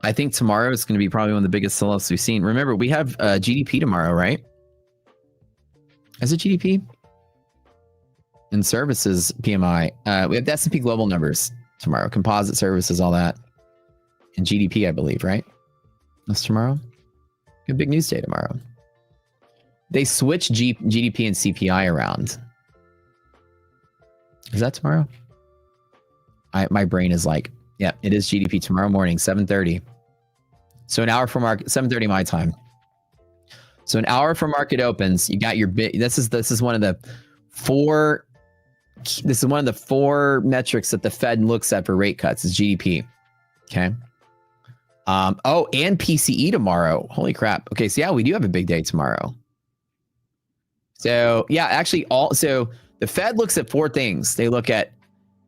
I think tomorrow is going to be probably one of the biggest sell-offs we've seen. Remember, we have GDP tomorrow, right? Is it GDP? And services PMI. We have the S&P global numbers tomorrow. Composite services, all that. And GDP, I believe, right? That's tomorrow. A big news day tomorrow. They switch GDP and CPI around. Is that tomorrow? My brain is like, yeah, it is GDP tomorrow morning, 7:30. So an hour from market, 7:30 my time. So an hour from market opens, you got your bit. This is one of the 4. This is one of the 4 metrics that the Fed looks at for rate cuts is GDP. Okay. And PCE tomorrow. Holy crap. Okay, so yeah, we do have a big day tomorrow. So yeah, actually so the Fed looks at 4 things. They look at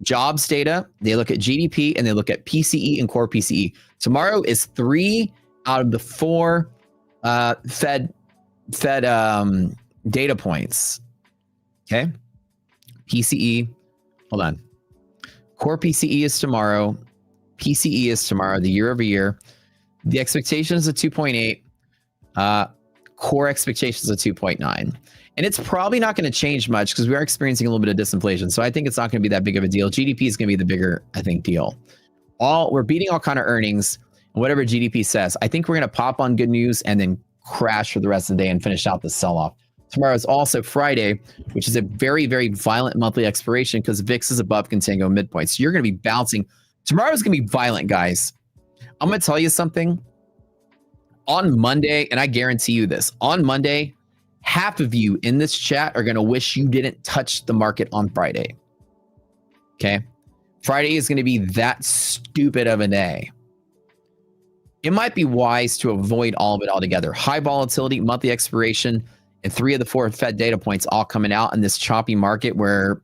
jobs data, they look at GDP, and they look at PCE and core PCE. Tomorrow is 3 out of the 4 Fed data points. Okay. PCE, hold on. Core PCE is tomorrow. PCE is tomorrow, the year over year. The expectation is a 2.8. Core expectations of 2.9. And it's probably not going to change much because we are experiencing a little bit of disinflation. So I think it's not going to be that big of a deal. GDP is going to be the bigger, I think, deal. We're beating all kind of earnings. Whatever GDP says, I think we're going to pop on good news and then crash for the rest of the day and finish out the sell-off. Tomorrow is also Friday, which is a very, very violent monthly expiration because VIX is above contango midpoint. So you're going to be bouncing. Tomorrow is going to be violent, guys. I'm going to tell you something. On Monday, and I guarantee you this, on Monday, half of you in this chat are going to wish you didn't touch the market on Friday. Okay? Friday is going to be that stupid of a day. It might be wise to avoid all of it altogether. High volatility, monthly expiration, and 3 of the 4 Fed data points all coming out in this choppy market where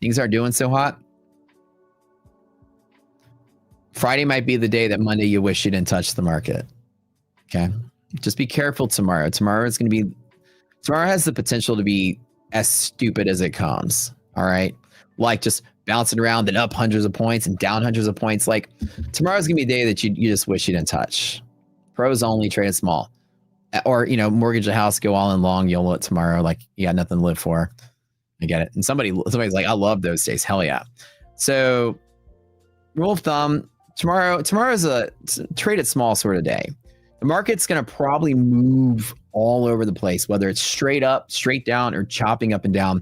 things aren't doing so hot. Friday might be the day that Monday you wish you didn't touch the market. Okay? Just be careful tomorrow. Tomorrow has the potential to be as stupid as it comes. All right? Like just bouncing around and up hundreds of points and down hundreds of points. Like tomorrow's gonna be a day that you just wish you didn't touch. Pros only, trade small. Or, mortgage a house, go all in long, YOLO it tomorrow. Like you got nothing to live for. I get it. And somebody's like, I love those days. Hell yeah. So rule of thumb, tomorrow is a trade it small sort of day. The market's going to probably move all over the place, whether it's straight up, straight down, or chopping up and down.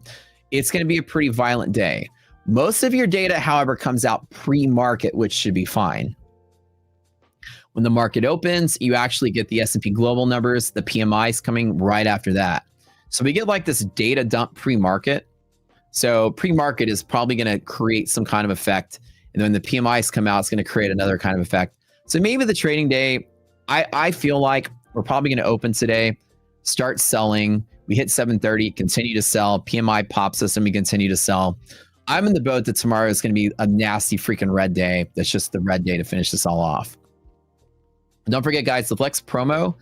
It's going to be a pretty violent day. Most of your data, however, comes out pre-market, which should be fine. When the market opens, you actually get the S&P global numbers, the PMIs coming right after that. So we get like this data dump pre-market. So pre-market is probably going to create some kind of effect. And then when the PMIs come out, it's going to create another kind of effect. So maybe the trading day, I feel like we're probably going to open today, start selling. We hit 730, continue to sell. PMI pops us and we continue to sell. I'm in the boat that tomorrow is going to be a nasty freaking red day. That's just the red day to finish this all off. Don't forget, guys, the Flex promo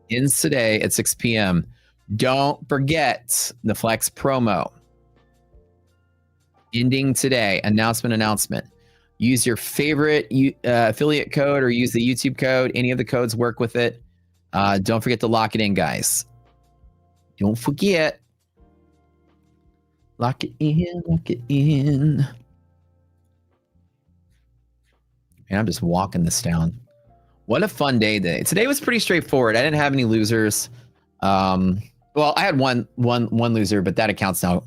ends today at 6 p.m. Don't forget the Flex promo. Ending today. Announcement. Use your favorite affiliate code or use the YouTube code. Any of the codes work with it. Don't forget to lock it in, guys. Don't forget. Lock it in. And I'm just walking this down. What a fun day today. Today was pretty straightforward. I didn't have any losers. Well, I had one loser, but that account's now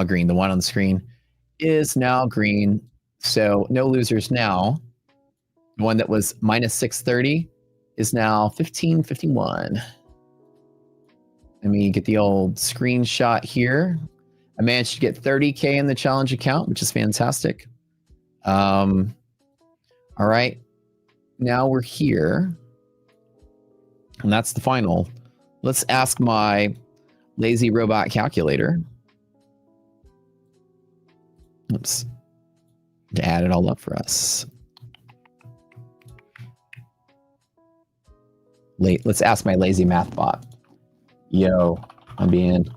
green. The one on the screen is now green. So no losers now. The one that was minus 630 is now 1551. Let me get the old screenshot here. I managed to get 30K in the challenge account, which is fantastic. All right. Now we're here. And that's the final. Let's ask my lazy robot calculator. Oops. To add it all up for us. Let's ask my lazy math bot. Yo, I'm being...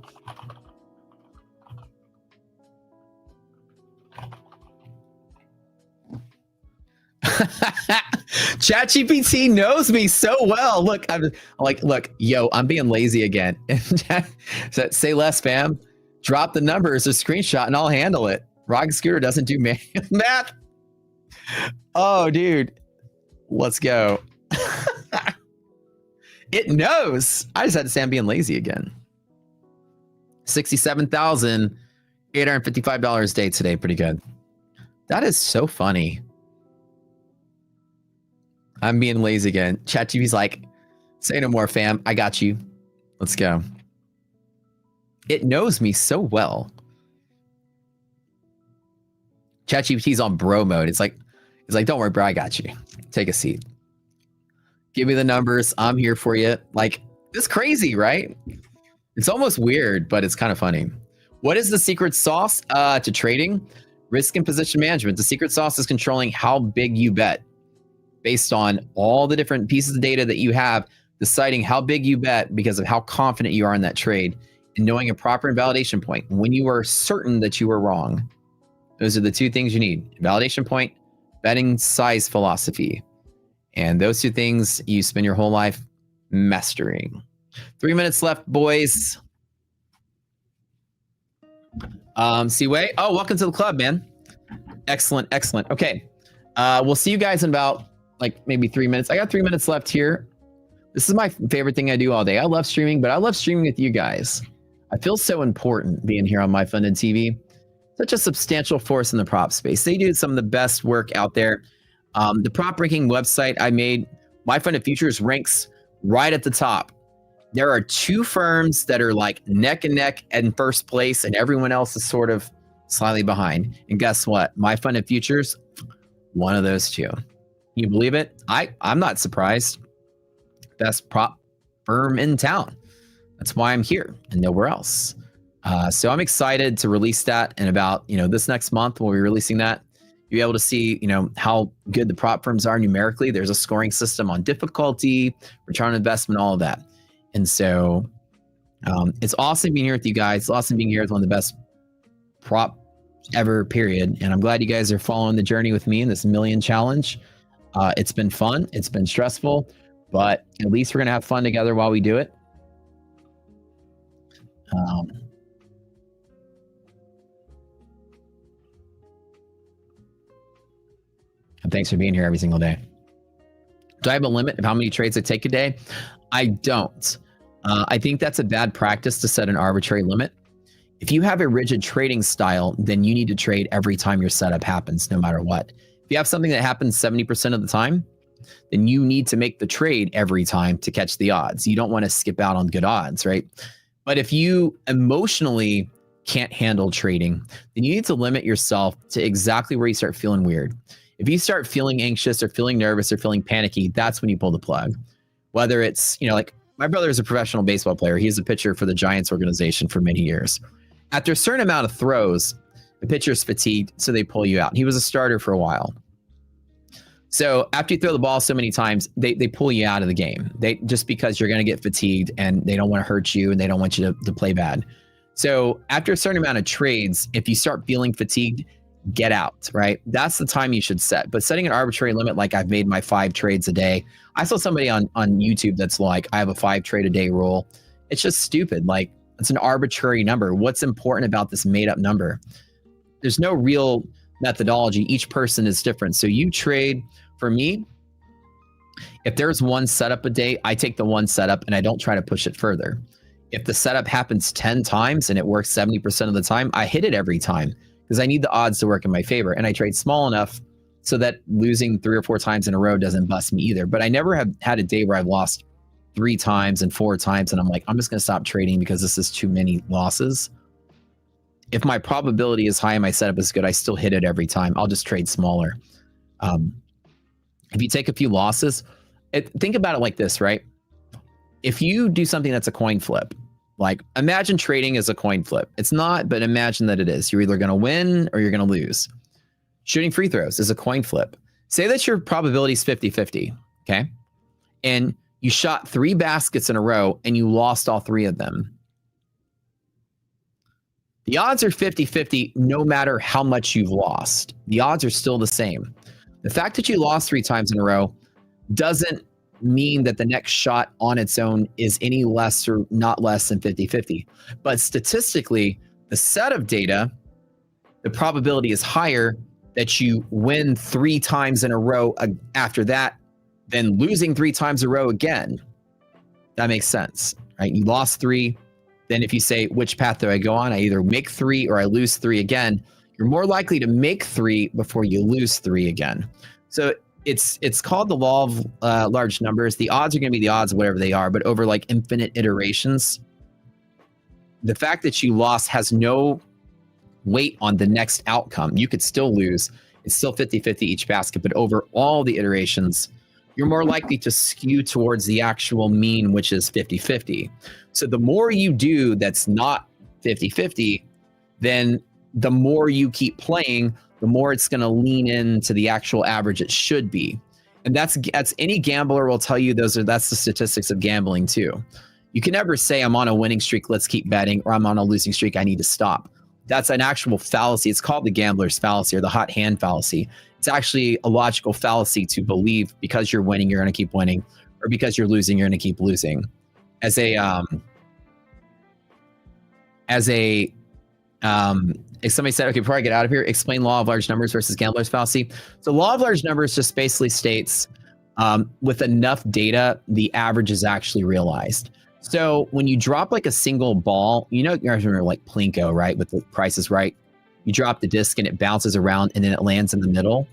ChatGPT knows me so well. Look, I'm like, look, yo, I'm being lazy again. Say less, fam. Drop the numbers or screenshot and I'll handle it. Rocket Scooter doesn't do math. Oh, dude. Let's go. It knows. I just had to say I'm being lazy again. $67,855 a day today. Pretty good. That is so funny. I'm being lazy again. ChatGPT's like, say no more, fam. I got you. Let's go. It knows me so well. ChatGPT's on bro mode. It's like, don't worry, bro. I got you. Take a seat. Give me the numbers. I'm here for you. Like, it's crazy, right? It's almost weird, but it's kind of funny. What is the secret sauce to trading? Risk and position management. The secret sauce is controlling how big you bet based on all the different pieces of data that you have, deciding how big you bet because of how confident you are in that trade and knowing a proper invalidation point. When you are certain that you are wrong, those are the two things you need. Validation point, betting size philosophy. And those two things you spend your whole life mastering. 3 minutes left, boys. Seaway. Oh, welcome to the club, man. Excellent. Okay. We'll see you guys in about like maybe 3 minutes. I got 3 minutes left here. This is my favorite thing I do all day. I love streaming, but I love streaming with you guys. I feel so important being here on MyFundedTV. Such a substantial force in the prop space. They do some of the best work out there. The prop ranking website I made, MyFundedFutures, ranks right at the top. There are two firms that are like neck and neck in first place, and everyone else is sort of slightly behind. And guess what? MyFundedFutures, one of those two. Can you believe it? I'm not surprised. Best prop firm in town. That's why I'm here and nowhere else. So I'm excited to release that in about, this next month. We'll be releasing that. You'll be able to see, how good the prop firms are numerically. There's a scoring system on difficulty, return on investment, all of that. And so it's awesome being here with you guys. It's awesome being here with one of the best prop ever, period. And I'm glad you guys are following the journey with me in this million challenge. It's been fun. It's been stressful, but at least we're going to have fun together while we do it. And thanks for being here every single day. Do I have a limit of how many trades I take a day? I don't. I think that's a bad practice to set an arbitrary limit. If you have a rigid trading style, then you need to trade every time your setup happens, no matter what. If you have something that happens 70% of the time, then you need to make the trade every time to catch the odds. You don't want to skip out on good odds, right? But if you emotionally can't handle trading, then you need to limit yourself to exactly where you start feeling weird. If you start feeling anxious or feeling nervous or feeling panicky, that's when you pull the plug. Whether it's, like my brother is a professional baseball player. He's a pitcher for the Giants organization for many years. After a certain amount of throws, The pitcher's fatigued, so they pull you out. He was a starter for a while. So after you throw the ball so many times, they pull you out of the game. Just because you're going to get fatigued and they don't want to hurt you and they don't want you to play bad. So after a certain amount of trades, if you start feeling fatigued, get out, right? That's the time you should set. But setting an arbitrary limit, like I've made my 5 trades a day. I saw somebody on YouTube that's like, I have a 5 trade a day rule. It's just stupid. Like, it's an arbitrary number. What's important about this made up number? There's no real methodology. Each person is different. So you trade, for me, if there's one setup a day, I take the one setup and I don't try to push it further. If the setup happens 10 times and it works 70% of the time, I hit it every time because I need the odds to work in my favor. And I trade small enough so that losing 3 or 4 times in a row doesn't bust me either. But I never have had a day where I've lost 3 times and 4 times and I'm like, I'm just going to stop trading because this is too many losses. If my probability is high and my setup is good, I still hit it every time. I'll just trade smaller. If you take a few losses, think about it like this, right? If you do something that's a coin flip, like imagine trading is a coin flip. It's not, but imagine that it is. You're either going to win or you're going to lose. Shooting free throws is a coin flip. Say that your probability is 50-50, okay? And you shot 3 baskets in a row and you lost all 3 of them. The odds are 50-50 no matter how much you've lost. The odds are still the same. The fact that you lost 3 times in a row doesn't mean that the next shot on its own is any less or not less than 50-50. But statistically, the set of data, the probability is higher that you win 3 times in a row after that than losing 3 times in a row again. That makes sense, right? You lost 3. Then if you say, which path do I go on? I either make 3 or I lose 3 again. You're more likely to make 3 before you lose 3 again. So it's called the law of large numbers. The odds are going to be the odds of whatever they are, but over like infinite iterations, the fact that you lost has no weight on the next outcome. You could still lose. It's still 50-50 each basket, but over all the iterations, you're more likely to skew towards the actual mean, which is 50-50. So the more you do that's not 50-50, then the more you keep playing, the more it's going to lean into the actual average it should be. And that's any gambler will tell you that's the statistics of gambling too. You can never say I'm on a winning streak, let's keep betting, or I'm on a losing streak, I need to stop. That's an actual fallacy. It's called the gambler's fallacy or the hot hand fallacy. It's actually a logical fallacy to believe because you're winning, you're going to keep winning, or because you're losing, you're going to keep losing. If somebody said, okay, before I get out of here, explain law of large numbers versus gambler's fallacy. So law of large numbers just basically states with enough data, the average is actually realized. So when you drop like a single ball, you guys remember like Plinko, right? With the Price is Right. You drop the disc and it bounces around and then it lands in the middle.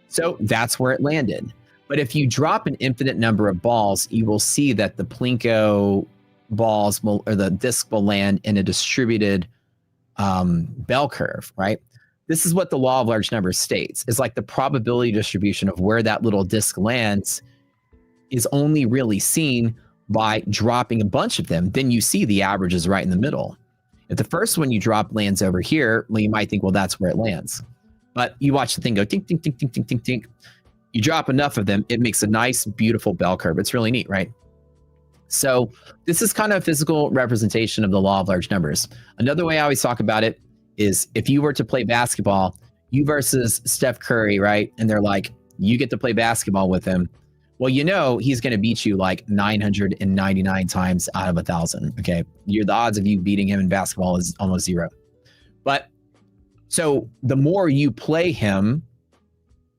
So that's where it landed. But if you drop an infinite number of balls, you will see that the Plinko balls or the disc will land in a distributed bell curve, right? This is what the law of large numbers states. It's like the probability distribution of where that little disc lands is only really seen by dropping a bunch of them. Then you see the average is right in the middle. If the first one you drop lands over here, well, you might think, well, that's where it lands. But you watch the thing go tink, tink, tink, tink, tink, tink, tink. You drop enough of them, it makes a nice, beautiful bell curve. It's really neat, right? So this is kind of a physical representation of the law of large numbers. Another way I always talk about it is if you were to play basketball, you versus Steph Curry, right? And they're like, you get to play basketball with him. Well, he's going to beat you like 999 times out of 1,000. Okay. The odds of you beating him in basketball is almost 0. But so the more you play him,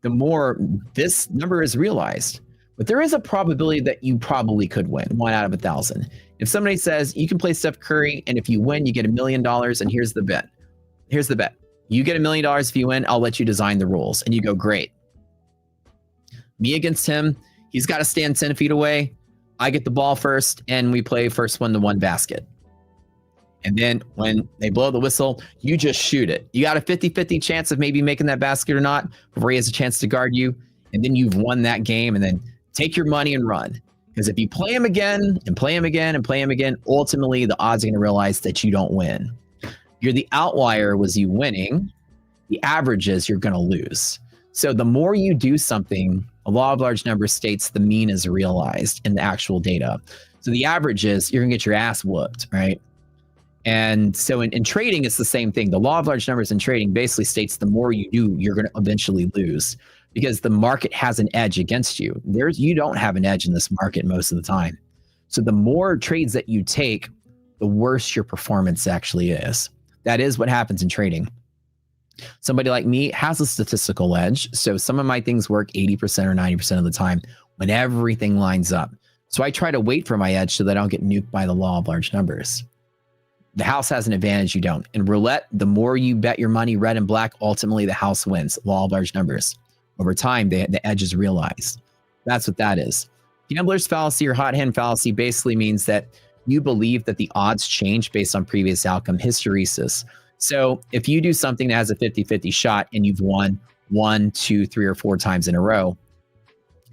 the more this number is realized. But there is a probability that you probably could win 1 out of 1,000. If somebody says you can play Steph Curry and if you win, you get $1 million, and here's the bet. Here's the bet. You get $1 million if you win, I'll let you design the rules. And you go, great. Me against him, he's got to stand 10 feet away. I get the ball first, and we play first 1-to-1 basket. And then when they blow the whistle, you just shoot it. You got a 50-50 chance of maybe making that basket or not before he has a chance to guard you. And then you've won that game, and then take your money and run. Because if you play him again and play him again and play him again, ultimately the odds are going to realize that you don't win. You're the outlier was you winning, The average is you're going to lose. So the more you do something, a law of large numbers states the mean is realized in the actual data. So the average is you're going to get your ass whooped, right? And so in trading, it's the same thing. The law of large numbers in trading basically states the more you do, you're going to eventually lose because the market has an edge against you. You don't have an edge in this market most of the time. So the more trades that you take, the worse your performance actually is. That is what happens in trading. Somebody like me has a statistical edge. So some of my things work 80% or 90% of the time when everything lines up. So I try to wait for my edge so that I don't get nuked by the law of large numbers. The house has an advantage, you don't. In roulette, the more you bet your money red and black, ultimately the house wins. Law of large numbers. Over time, the edge is realized. That's what that is. Gambler's fallacy or hot hand fallacy basically means that you believe that the odds change based on previous outcome, hysteresis. So if you do something that has a 50-50 shot and you've won 1, 2, 3, or 4 times in a row,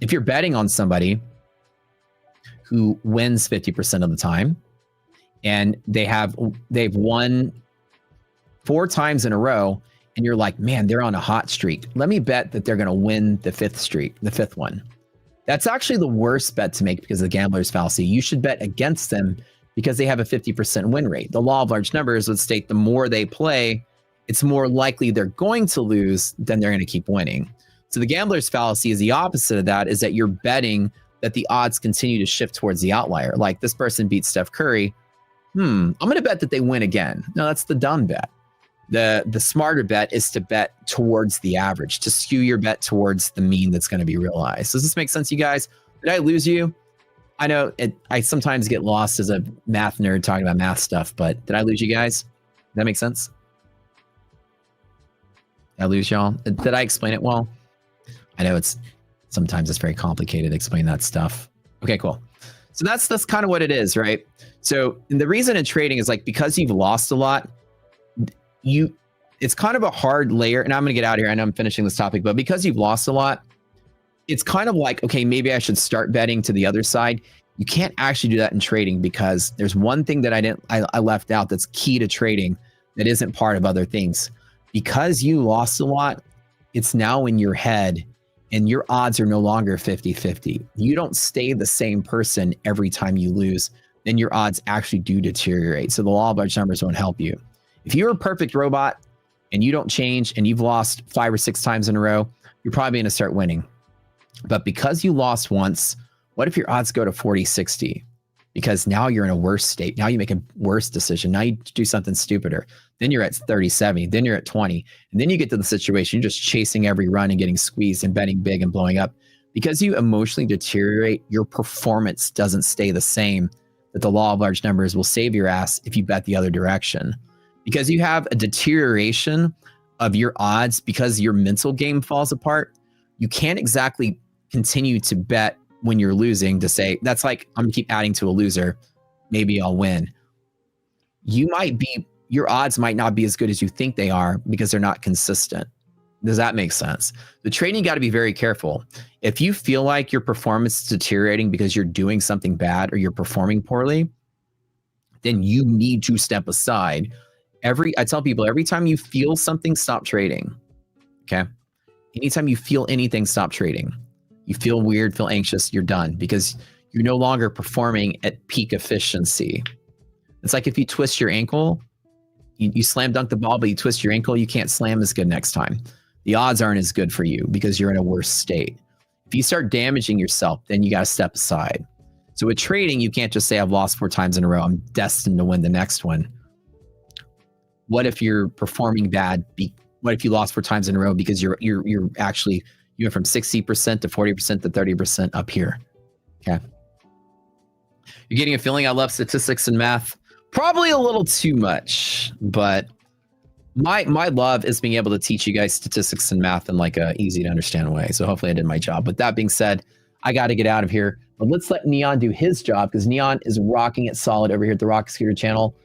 if you're betting on somebody who wins 50% of the time and they've won 4 times in a row and you're like, man, they're on a hot streak. Let me bet that they're going to win the 5th one. That's actually the worst bet to make because of the gambler's fallacy. You should bet against them because they have a 50% win rate. The law of large numbers would state the more they play, it's more likely they're going to lose than they're going to keep winning. So the gambler's fallacy is the opposite of that, is that you're betting that the odds continue to shift towards the outlier. Like this person beats Steph Curry. I'm going to bet that they win again. No, that's the dumb bet. The smarter bet is to bet towards the average, to skew your bet towards the mean that's going to be realized. Does this make sense, you guys? Did I lose you? I know I sometimes get lost as a math nerd talking about math stuff, but did I lose you guys? Does that make sense? Did I lose y'all? Did I explain it well? I know sometimes it's very complicated to explain that stuff. Okay, cool. So that's kind of what it is, right? So the reason in trading is like, because you've lost a lot, it's kind of a hard layer, and I'm going to get out of here. I know I'm finishing this topic, but because you've lost a lot, it's kind of like, okay, maybe I should start betting to the other side. You can't actually do that in trading because there's one thing that I left out that's key to trading that isn't part of other things. Because you lost a lot, it's now in your head and your odds are no longer 50-50. You don't stay the same person every time you lose, then your odds actually do deteriorate. So the law of large numbers won't help you. If you're a perfect robot and you don't change and you've lost 5 or 6 times in a row, you're probably going to start winning. But because you lost once, what if your odds go to 40-60? Because now you're in a worse state. Now you make a worse decision. Now you do something stupider. Then you're at 30-70. Then you're at 20. And then you get to the situation, you're just chasing every run and getting squeezed and betting big and blowing up. Because you emotionally deteriorate, your performance doesn't stay the same. That the law of large numbers will save your ass if you bet the other direction. Because you have a deterioration of your odds because your mental game falls apart, you can't exactly continue to bet when you're losing to say, that's like, I'm gonna keep adding to a loser. Maybe I'll win. Your odds might not be as good as you think they are because they're not consistent. Does that make sense? The trading got to be very careful. If you feel like your performance is deteriorating because you're doing something bad or you're performing poorly, then you need to step aside. I tell people, every time you feel something, stop trading. Okay. Anytime you feel anything, stop trading. You feel weird, feel anxious, you're done because you're no longer performing at peak efficiency. It's like if you twist your ankle, you slam dunk the ball, but you twist your ankle, you can't slam as good next time. The odds aren't as good for you because you're in a worse state. If you start damaging yourself, then you got to step aside. So with trading, you can't just say, I've lost 4 times in a row, I'm destined to win the next one. What if you're performing bad? What if you lost 4 times in a row because you're actually, you went from 60% to 40% to 30% up here? Okay. You're getting a feeling I love statistics and math. Probably a little too much, but my love is being able to teach you guys statistics and math in like a easy to understand way. So hopefully I did my job. With that being said, I got to get out of here, but let's let Neon do his job because Neon is rocking it solid over here at the Rock Scooter channel.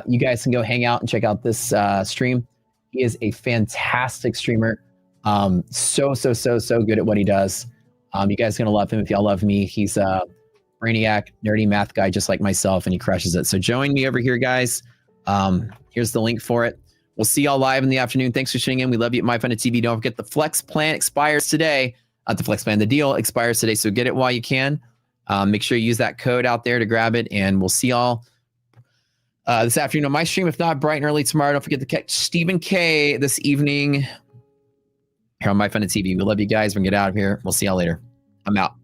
You guys can go hang out and check out this stream. He is a fantastic streamer. So good at what he does. You guys are going to love him if y'all love me. He's a brainiac, nerdy math guy just like myself, and he crushes it. So join me over here, guys. Here's the link for it. We'll see y'all live in the afternoon. Thanks for tuning in. We love you at MyFundedTV. Don't forget the Flex plan expires today. Not the Flex plan, the deal expires today. So get it while you can. Make sure you use that code out there to grab it. And we'll see y'all this afternoon on my stream. If not, bright and early tomorrow. Don't forget to catch Stephen K this evening here on MyFundedTV. We love you guys. We're going to get out of here. We'll see y'all later. I'm out.